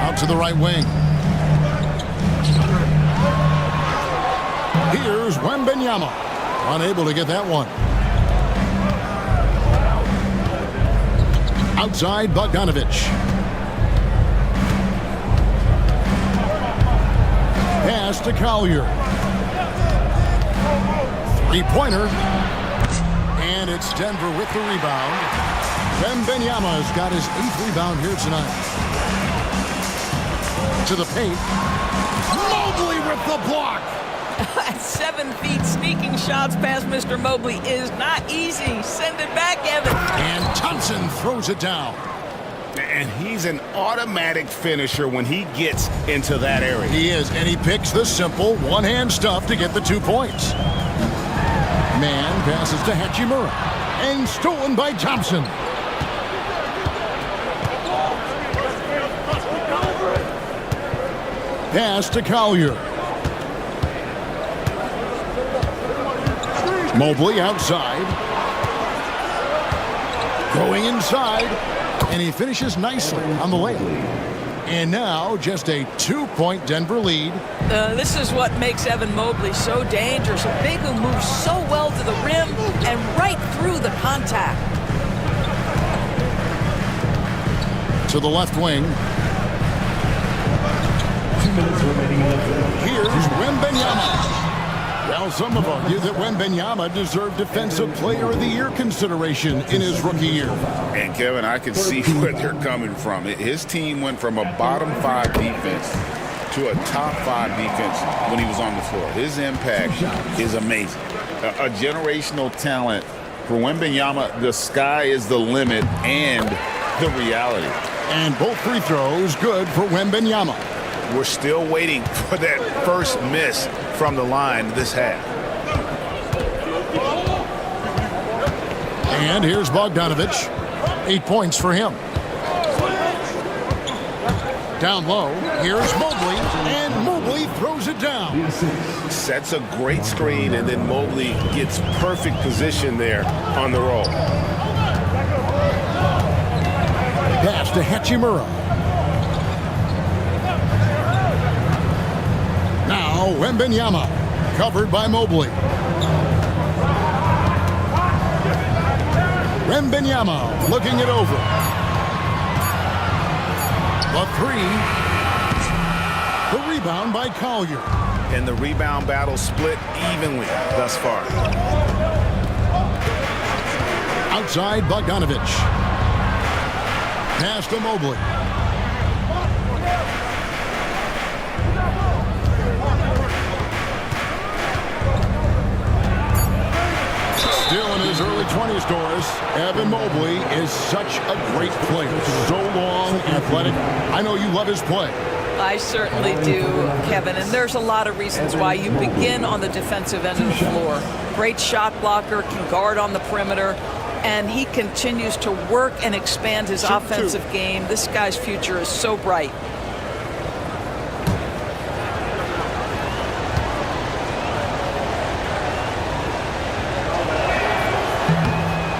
[SPEAKER 12] Out to the right wing. Here's Wembanyama. Unable to get that one. Outside Bogdanovich. Pass to Collier. Three-pointer. And it's Denver with the rebound. Wembanyama's got his 8th rebound here tonight. To the paint. Mobley with the block.
[SPEAKER 19] At 7 feet, sneaking shots past Mr. Mobley is not easy. Send it back, Evan.
[SPEAKER 12] And Thompson throws it down.
[SPEAKER 15] And he's an automatic finisher when he gets into that area.
[SPEAKER 12] He is, and he picks the simple one-hand stuff to get the 2 points. Man passes to Hachimura. And stolen by Thompson. Pass to Collier. Mobley outside. Going inside. And he finishes nicely on the layup. And now just a 2-point Denver lead.
[SPEAKER 19] This is what makes Evan Mobley so dangerous. A big who moves so well to the rim and right through the contact.
[SPEAKER 12] To the left wing.
[SPEAKER 5] 2 minutes remaining in the third.
[SPEAKER 12] Here's Wembanyama. Well, some have argued that Wembanyama deserved Defensive Player of the Year consideration in his rookie year.
[SPEAKER 13] And, Kevin, I can see where they're coming from. His team went from a bottom 5 defense to a top 5 defense when he was on the floor. His impact is amazing. A generational talent. For Wembanyama, the sky is the limit and the reality.
[SPEAKER 12] And both free throws good for Wembanyama.
[SPEAKER 13] We're still waiting for that first miss from the line this half.
[SPEAKER 12] And here's Bogdanovich. 8 points for him. Down low, here's Mobley, and Mobley throws it down.
[SPEAKER 15] Sets a great screen, and then Mobley gets perfect position there on the roll.
[SPEAKER 12] Pass to Hachimura. Now Wembanyama, covered by Mobley. Wembanyama looking it over. The 3. The rebound by Collier.
[SPEAKER 15] And the rebound battle split evenly thus far.
[SPEAKER 12] Outside Bogdanovich. Pass to Mobley. Still in his early 20s, Doris, Evan Mobley is such a great player. So long, athletic. I know you love his play.
[SPEAKER 19] I certainly do, Kevin, and there's a lot of reasons why. You begin on the defensive end of the floor. Great shot blocker, can guard on the perimeter, and he continues to work and expand his offensive game. This guy's future is so bright.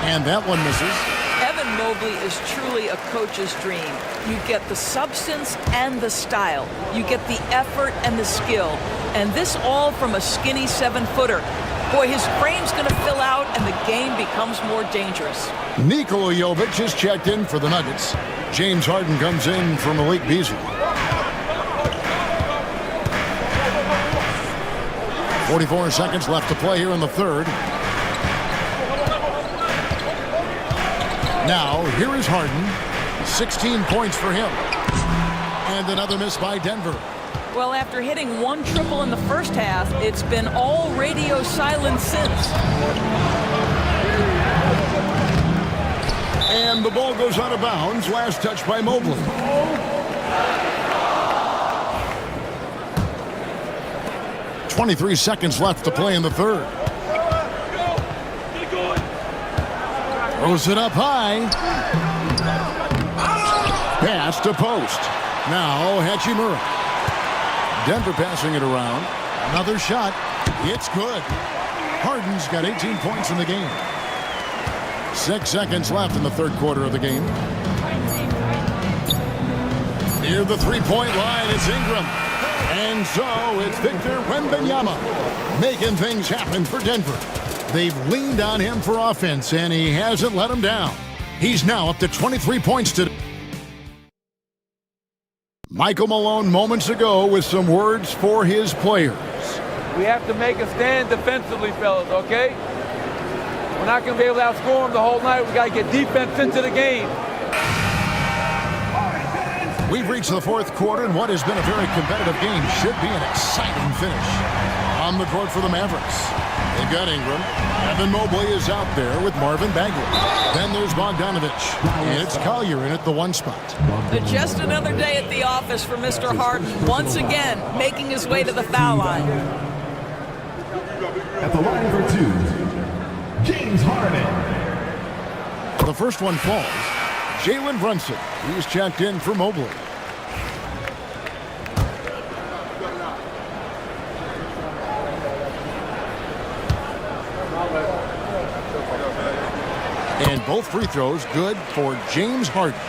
[SPEAKER 12] And that one misses.
[SPEAKER 19] Evan Mobley is truly a coach's dream. You get the substance and the style. You get the effort and the skill. And this all from a skinny 7-footer. Boy, his frame's going to fill out and the game becomes more dangerous.
[SPEAKER 12] Nikola Jovic is checked in for the Nuggets. James Harden comes in for Malik Beasley. 44 seconds left to play here in the third. Now, here is Harden. 16 points for him. And another miss by Denver.
[SPEAKER 19] Well, after hitting 1 triple in the first half, it's been all radio silence since.
[SPEAKER 12] And the ball goes out of bounds. Last touch by Mobley. .23 seconds left to play in the third. Throws it up high. Pass to post. Now Hachimura. Denver passing it around. Another shot. It's good. Harden's got 18 points in the game. 6 seconds left in the third quarter of the game. Near the three-point line, it's Ingram. And so it's Victor Wembanyama making things happen for Denver. They've leaned on him for offense, and he hasn't let them down. He's now up to 23 points today. Michael Malone moments ago with some words for his players.
[SPEAKER 21] We have to make a stand defensively, fellas, okay? We're not going to be able to outscore them the whole night. We got to get defense into the game.
[SPEAKER 12] We've reached the fourth quarter, and what has been a very competitive game should be an exciting finish. On the court for the Mavericks, they've got Ingram. Evan Mobley is out there with Marvin Bagley. Then there's Bogdanovich, and it's Collier in at the one spot.
[SPEAKER 19] Just another day at the office for Mr. Harden, once again making his way to the foul line.
[SPEAKER 5] At the line for two, James Harden.
[SPEAKER 12] The first one falls. Jalen Brunson. He's checked in for Mobley. And both free throws good for James Harden.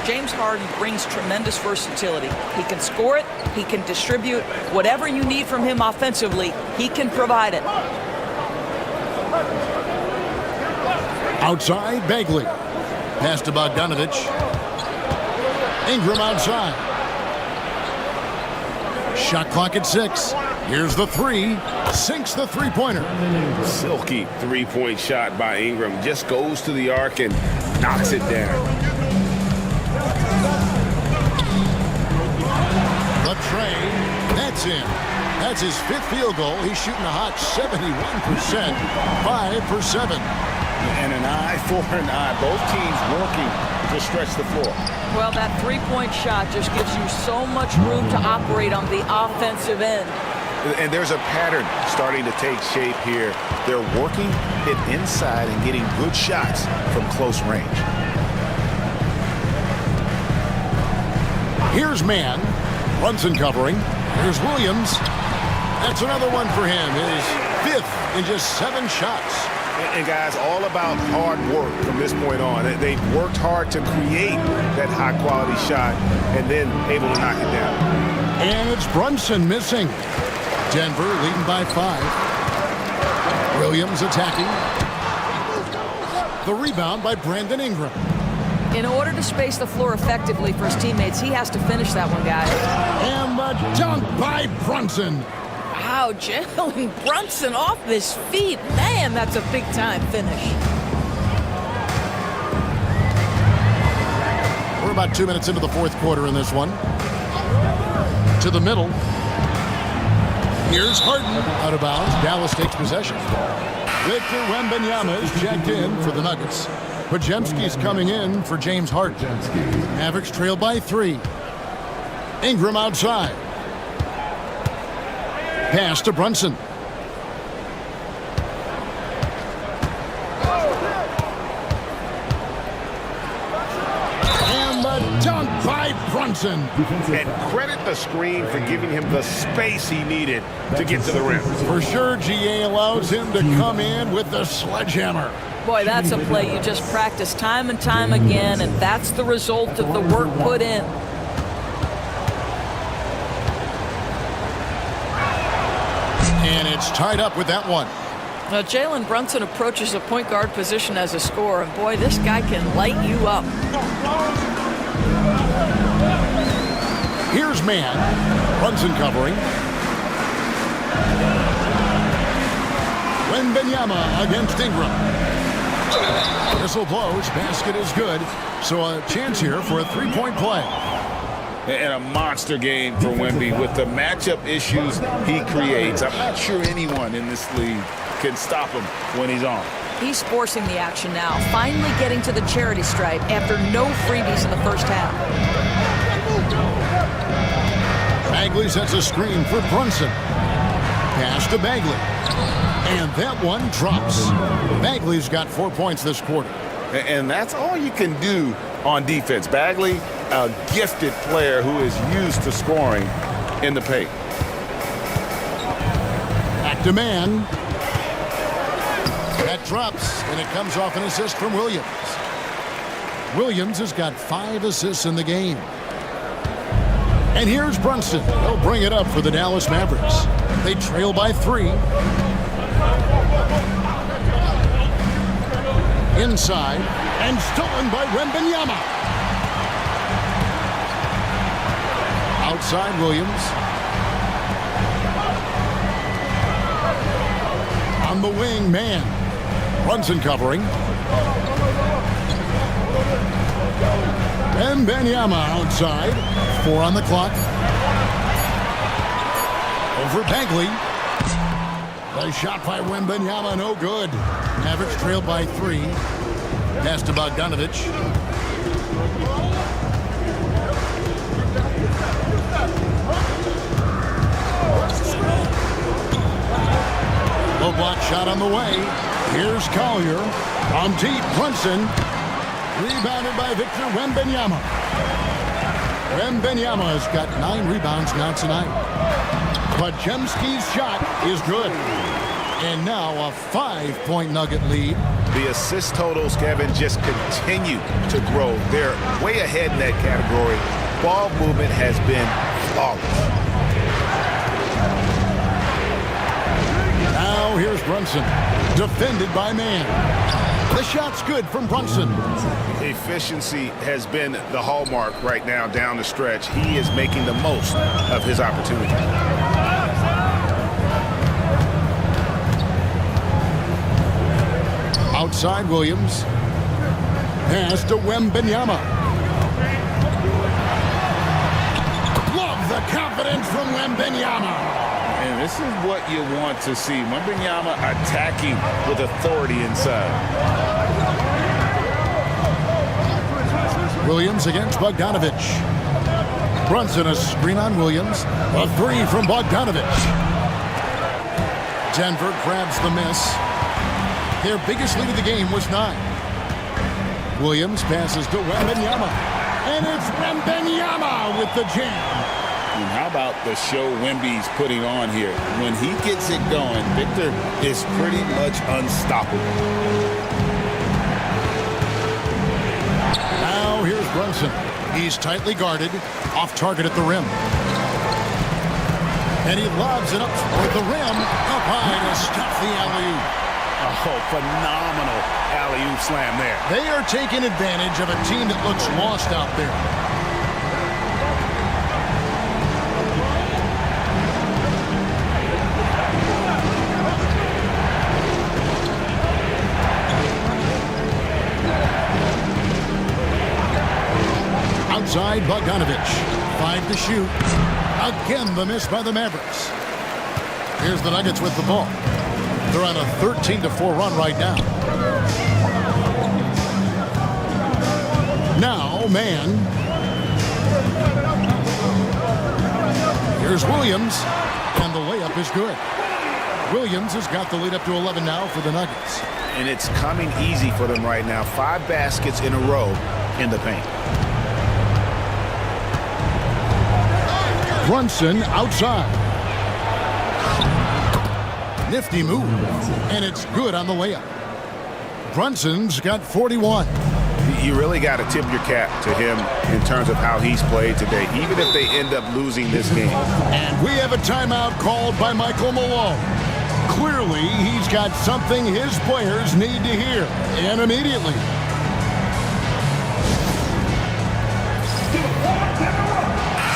[SPEAKER 19] James Harden brings tremendous versatility. He can score it, he can distribute. Whatever you need from him offensively, he can provide it.
[SPEAKER 12] Outside, Bagley. Pass to Bogdanovich. Ingram outside. Shot clock at 6. Here's the three. Sinks the three-pointer.
[SPEAKER 13] Silky three-point shot by Ingram. Just goes to the arc and knocks it down.
[SPEAKER 12] The tray. That's in. That's his 5th field goal. He's shooting a hot 71%. 5 for 7.
[SPEAKER 13] And an eye for an eye. Both teams working to stretch the floor.
[SPEAKER 19] Well, that three-point shot just gives you so much room to operate on the offensive end.
[SPEAKER 13] And there's a pattern starting to take shape here. They're working it inside and getting good shots from close range.
[SPEAKER 12] Here's Mann. Brunson covering. Here's Williams. That's another one for him. His 5th in just 7 shots.
[SPEAKER 13] And guys, all about hard work from this point on. They've worked hard to create that high-quality shot and then able to knock it down.
[SPEAKER 12] And it's Brunson missing. Denver leading by 5. Williams attacking. The rebound by Brandon Ingram.
[SPEAKER 19] In order to space the floor effectively for his teammates, he has to finish that one, guys.
[SPEAKER 12] And the dunk by Brunson.
[SPEAKER 19] Wow, Jalen Brunson off his feet. Man, that's a big-time finish.
[SPEAKER 12] We're about 2 minutes into the fourth quarter in this one. To the middle. Here's Harden out of bounds. Dallas takes possession. Victor Wembanyama is checked in for the Nuggets. Podziemski's coming in for James Harden. Mavericks trail by 3. Ingram outside. Pass to Brunson. And the dunk by Brunson.
[SPEAKER 13] And credit the screen for giving him the space he needed to get to the rim.
[SPEAKER 12] For sure, GA allows him to come in with the sledgehammer.
[SPEAKER 19] Boy, that's a play you just practice time and time again, and that's the result of the work put in.
[SPEAKER 12] And it's tied up with that one.
[SPEAKER 19] Now, Jalen Brunson approaches a point guard position as a scorer, and boy, this guy can light you up.
[SPEAKER 12] Here's Mann. Brunson covering. Wembanyama against Ingram. Whistle blows. Basket is good. So a chance here for a three-point play.
[SPEAKER 13] And a monster game for Wemby with the matchup issues he creates. I'm not sure anyone in this league can stop him when he's on.
[SPEAKER 19] He's forcing the action now, finally getting to the charity stripe after no freebies in the first half.
[SPEAKER 12] Bagley sets a screen for Brunson. Pass to Bagley. And that one drops. Bagley's got 4 points this quarter.
[SPEAKER 13] And that's all you can do on defense. Bagley a gifted player who is used to scoring in the paint.
[SPEAKER 12] Back to man. That drops, and it comes off an assist from Williams. Williams has got 5 assists in the game. And here's Brunson. He'll bring it up for the Dallas Mavericks. They trail by 3. Inside, and stolen by Wembanyama. Outside Williams. On the wing, man. Brunson covering. Wembanyama outside. 4 on the clock. Over Bagley. The shot by Wembanyama, no good. Mavericks trailed by 3. Pass to Bogdanovich. Low block shot on the way. Here's Collier. On deep, Brunson. Rebounded by Victor Wembanyama. Wembanyama has got 9 rebounds now tonight. But Jemski's shot is good. And now a 5-point Nugget lead.
[SPEAKER 13] The assist totals, Kevin, just continue to grow. They're way ahead in that category. Ball movement has been flawless.
[SPEAKER 12] Now here's Brunson. Defended by man. The shot's good from Brunson.
[SPEAKER 13] Efficiency has been the hallmark right now down the stretch. He is making the most of his opportunity.
[SPEAKER 12] Outside Williams. Pass to Wembanyama. Love the confidence from Wembanyama.
[SPEAKER 13] And this is what you want to see. Wembanyama attacking with authority inside.
[SPEAKER 12] Williams against Bogdanovich. Brunson a screen on Williams. A 3 from Bogdanovich. Denver grabs the miss. Their biggest lead of the game was 9. Williams passes to Wembanyama. And it's Wembanyama with the jam.
[SPEAKER 13] And how about the show Wemby's putting on here? When he gets it going, Victor is pretty much unstoppable.
[SPEAKER 12] Now here's Brunson. He's tightly guarded, off target at the rim. And he lobs it up toward the rim, up high to stop the alley-oop.
[SPEAKER 13] Oh, phenomenal alley-oop slam there.
[SPEAKER 12] They are taking advantage of a team that looks lost out there. Outside Bogdanovich. 5 to shoot. Again, the miss by the Mavericks. Here's the Nuggets with the ball. They're on a 13-4 run right now. Now, man. Here's Williams, and the layup is good. Williams has got the lead up to 11 now for the Nuggets.
[SPEAKER 13] And it's coming easy for them right now. 5 baskets in a row in the paint.
[SPEAKER 12] Brunson outside. Nifty move, and it's good on the layup. Brunson's got 41.
[SPEAKER 13] You really got to tip your cap to him in terms of how he's played today, even if they end up losing this game.
[SPEAKER 12] And we have a timeout called by Michael Malone. Clearly, he's got something his players need to hear, and immediately.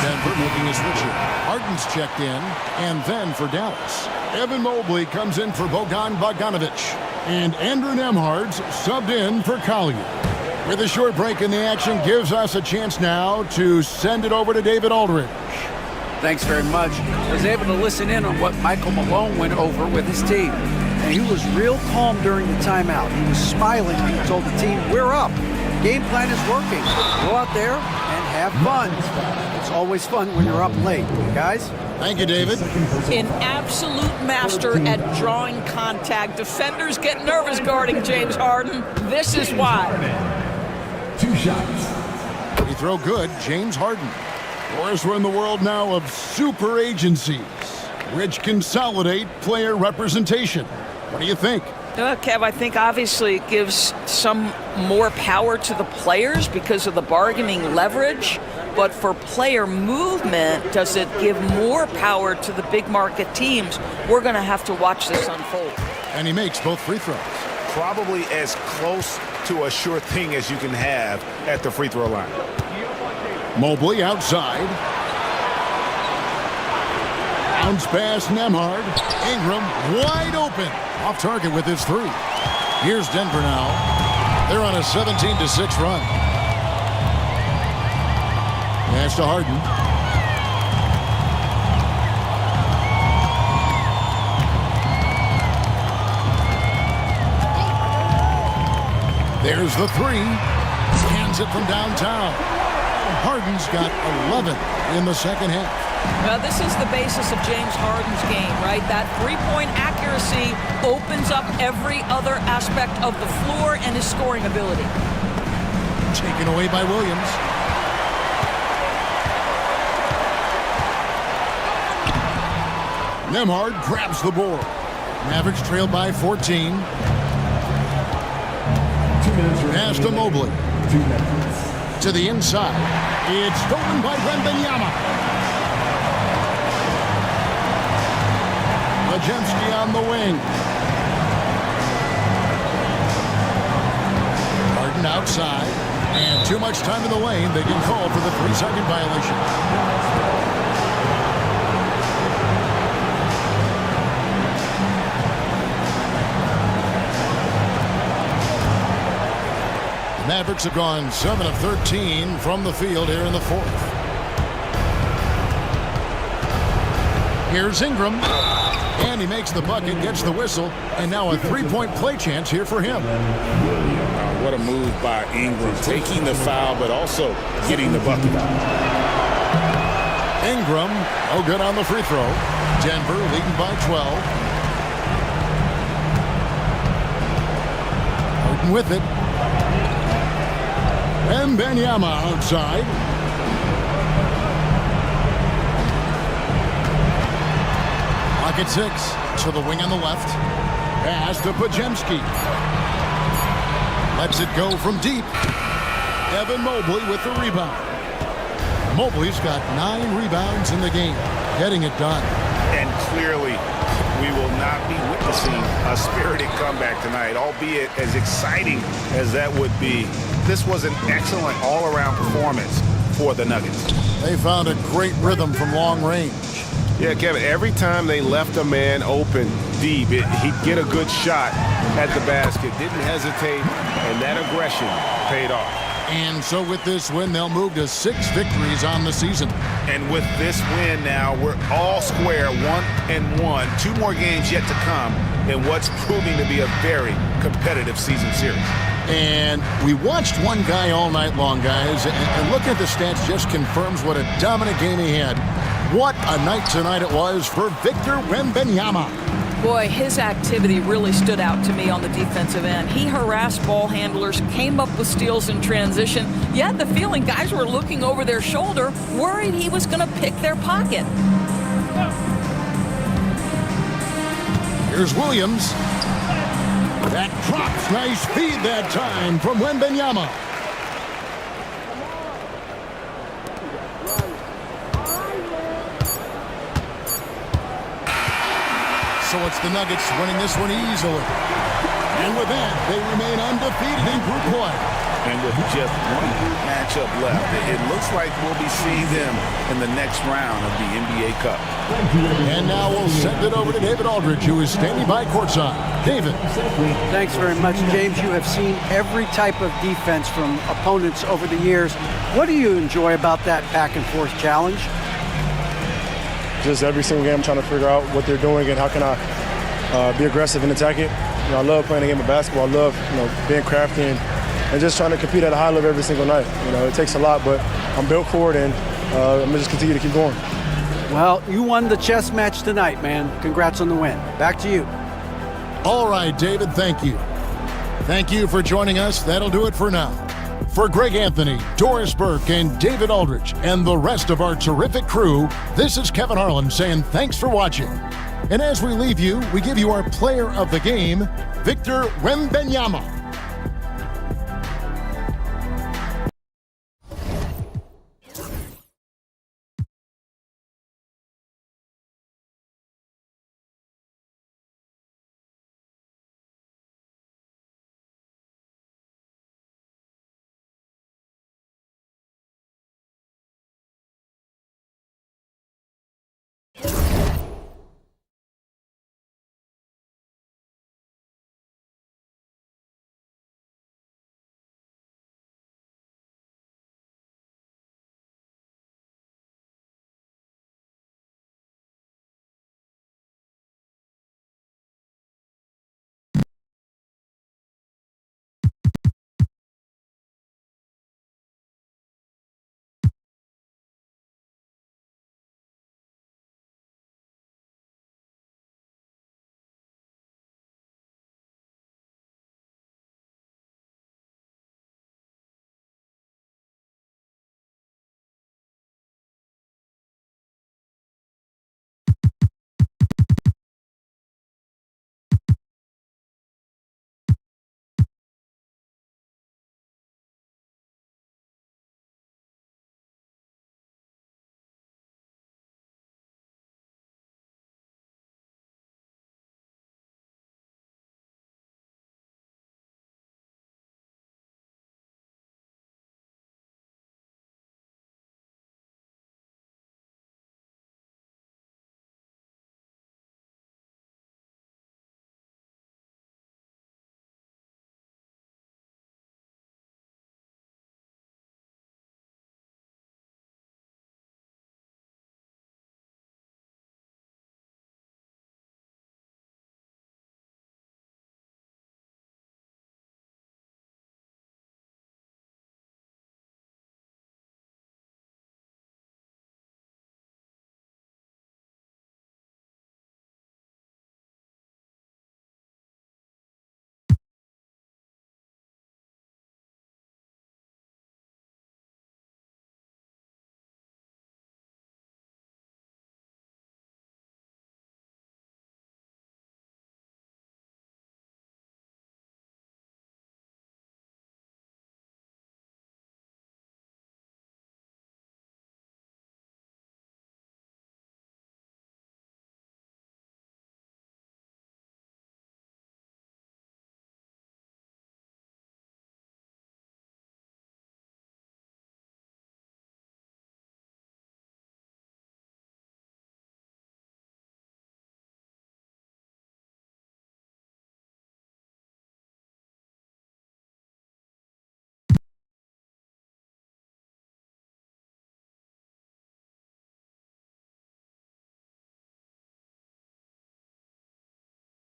[SPEAKER 12] Denver making a switch here. Harden's checked in, and then for Dallas. Evan Mobley comes in for Bogdan Bogdanovich. And Andrew Nembhard's subbed in for Collier. With a short break in the action gives us a chance now to send it over to David Aldridge.
[SPEAKER 11] Thanks very much. I was able to listen in on what Michael Malone went over with his team. And he was real calm during the timeout. He was smiling when he told the team, we're up. Game plan is working. Go out there and have fun. It's always fun when you're up late. Guys?
[SPEAKER 12] Thank you, David.
[SPEAKER 19] An absolute master at drawing contact. Defenders get nervous guarding James Harden. This is why.
[SPEAKER 5] 2 shots.
[SPEAKER 12] throw good, James Harden. Of course, we're in the world now of super agencies, which consolidate player representation. What do you think?
[SPEAKER 19] Kev, I think obviously it gives some more power to the players because of the bargaining leverage. But for player movement, does it give more power to the big market teams? We're going to have to watch this unfold.
[SPEAKER 12] And he makes both free throws.
[SPEAKER 13] Probably as close to a sure thing as you can have at the free throw line.
[SPEAKER 12] Mobley outside. Bounce pass Nembhard. Ingram wide open. Off target with his three. Here's Denver now. They're on a 17-6 run. Pass to Harden. There's the three. Hands it from downtown. Harden's got 11 in the second half.
[SPEAKER 19] Well, this is the basis of James Harden's game, right? That three-point accuracy opens up every other aspect of the floor and his scoring ability.
[SPEAKER 12] Taken away by Williams. Nembhard grabs the board. Mavericks trailed by 14.
[SPEAKER 5] 2 minutes.
[SPEAKER 12] Pass to Mobley.
[SPEAKER 5] 2 minutes.
[SPEAKER 12] To the inside. It's stolen by Wembanyama. Majemski on the wing. Harden outside. And too much time in the lane. They get called for the 3-second violation. The Mavericks have gone 7 of 13 from the field here in the fourth. Here's Ingram. And he makes the bucket, gets the whistle, and now a three-point play chance here for him.
[SPEAKER 13] What a move by Ingram, taking the foul, but also getting the bucket.
[SPEAKER 12] Ingram, oh good on the free throw. Denver leading by 12. Harden with it. Wembanyama outside. Pocket 6 to the wing on the left. Pass to Majemski. Lets it go from deep. Evan Mobley with the rebound. Mobley's got 9 rebounds in the game, getting it done.
[SPEAKER 13] And clearly, we will not be witnessing a spirited comeback tonight, albeit as exciting as that would be. This was an excellent all-around performance for the Nuggets.
[SPEAKER 12] They found a great rhythm from long range.
[SPEAKER 15] Yeah, Kevin, every time they left a man open deep, he'd get a good shot at the basket. Didn't hesitate, and that aggression paid off.
[SPEAKER 12] And so with this win, they'll move to 6 victories on the season.
[SPEAKER 13] And with this win now, we're all square, 1-1. 2 more games yet to come in what's proving to be a very competitive season series.
[SPEAKER 12] And we watched one guy all night long, guys, and looking at the stats just confirms what a dominant game he had. What a night tonight it was for Victor Wembanyama.
[SPEAKER 19] Boy, his activity really stood out to me on the defensive end. He harassed ball handlers, came up with steals in transition. You had the feeling guys were looking over their shoulder, worried he was going to pick their pocket.
[SPEAKER 12] Here's Williams. That drops. Nice feed that time from Wembanyama. So it's the Nuggets winning this one easily. And with that, they remain undefeated in group play.
[SPEAKER 13] And with just one group matchup left, it looks like we'll be seeing them in the next round of the NBA Cup.
[SPEAKER 12] And now we'll send it over to David Aldridge, who is standing by courtside. David.
[SPEAKER 11] Thanks very much, James. You have seen every type of defense from opponents over the years. What do you enjoy about that back-and-forth challenge?
[SPEAKER 3] Just every single game I'm trying to figure out what they're doing and how can I be aggressive and attack it. You know, I love playing a game of basketball. I love, being crafty and just trying to compete at a high level every single night. It takes a lot, but I'm built for it, and I'm going to just continue to keep going.
[SPEAKER 11] Well, you won the chess match tonight, man. Congrats on the win. Back to you.
[SPEAKER 12] All right, David, thank you. Thank you for joining us. That'll do it for now. For Greg Anthony, Doris Burke, and David Aldrich, and the rest of our terrific crew, this is Kevin Harlan saying thanks for watching. And as we leave you, we give you our player of the game, Victor Wembanyama.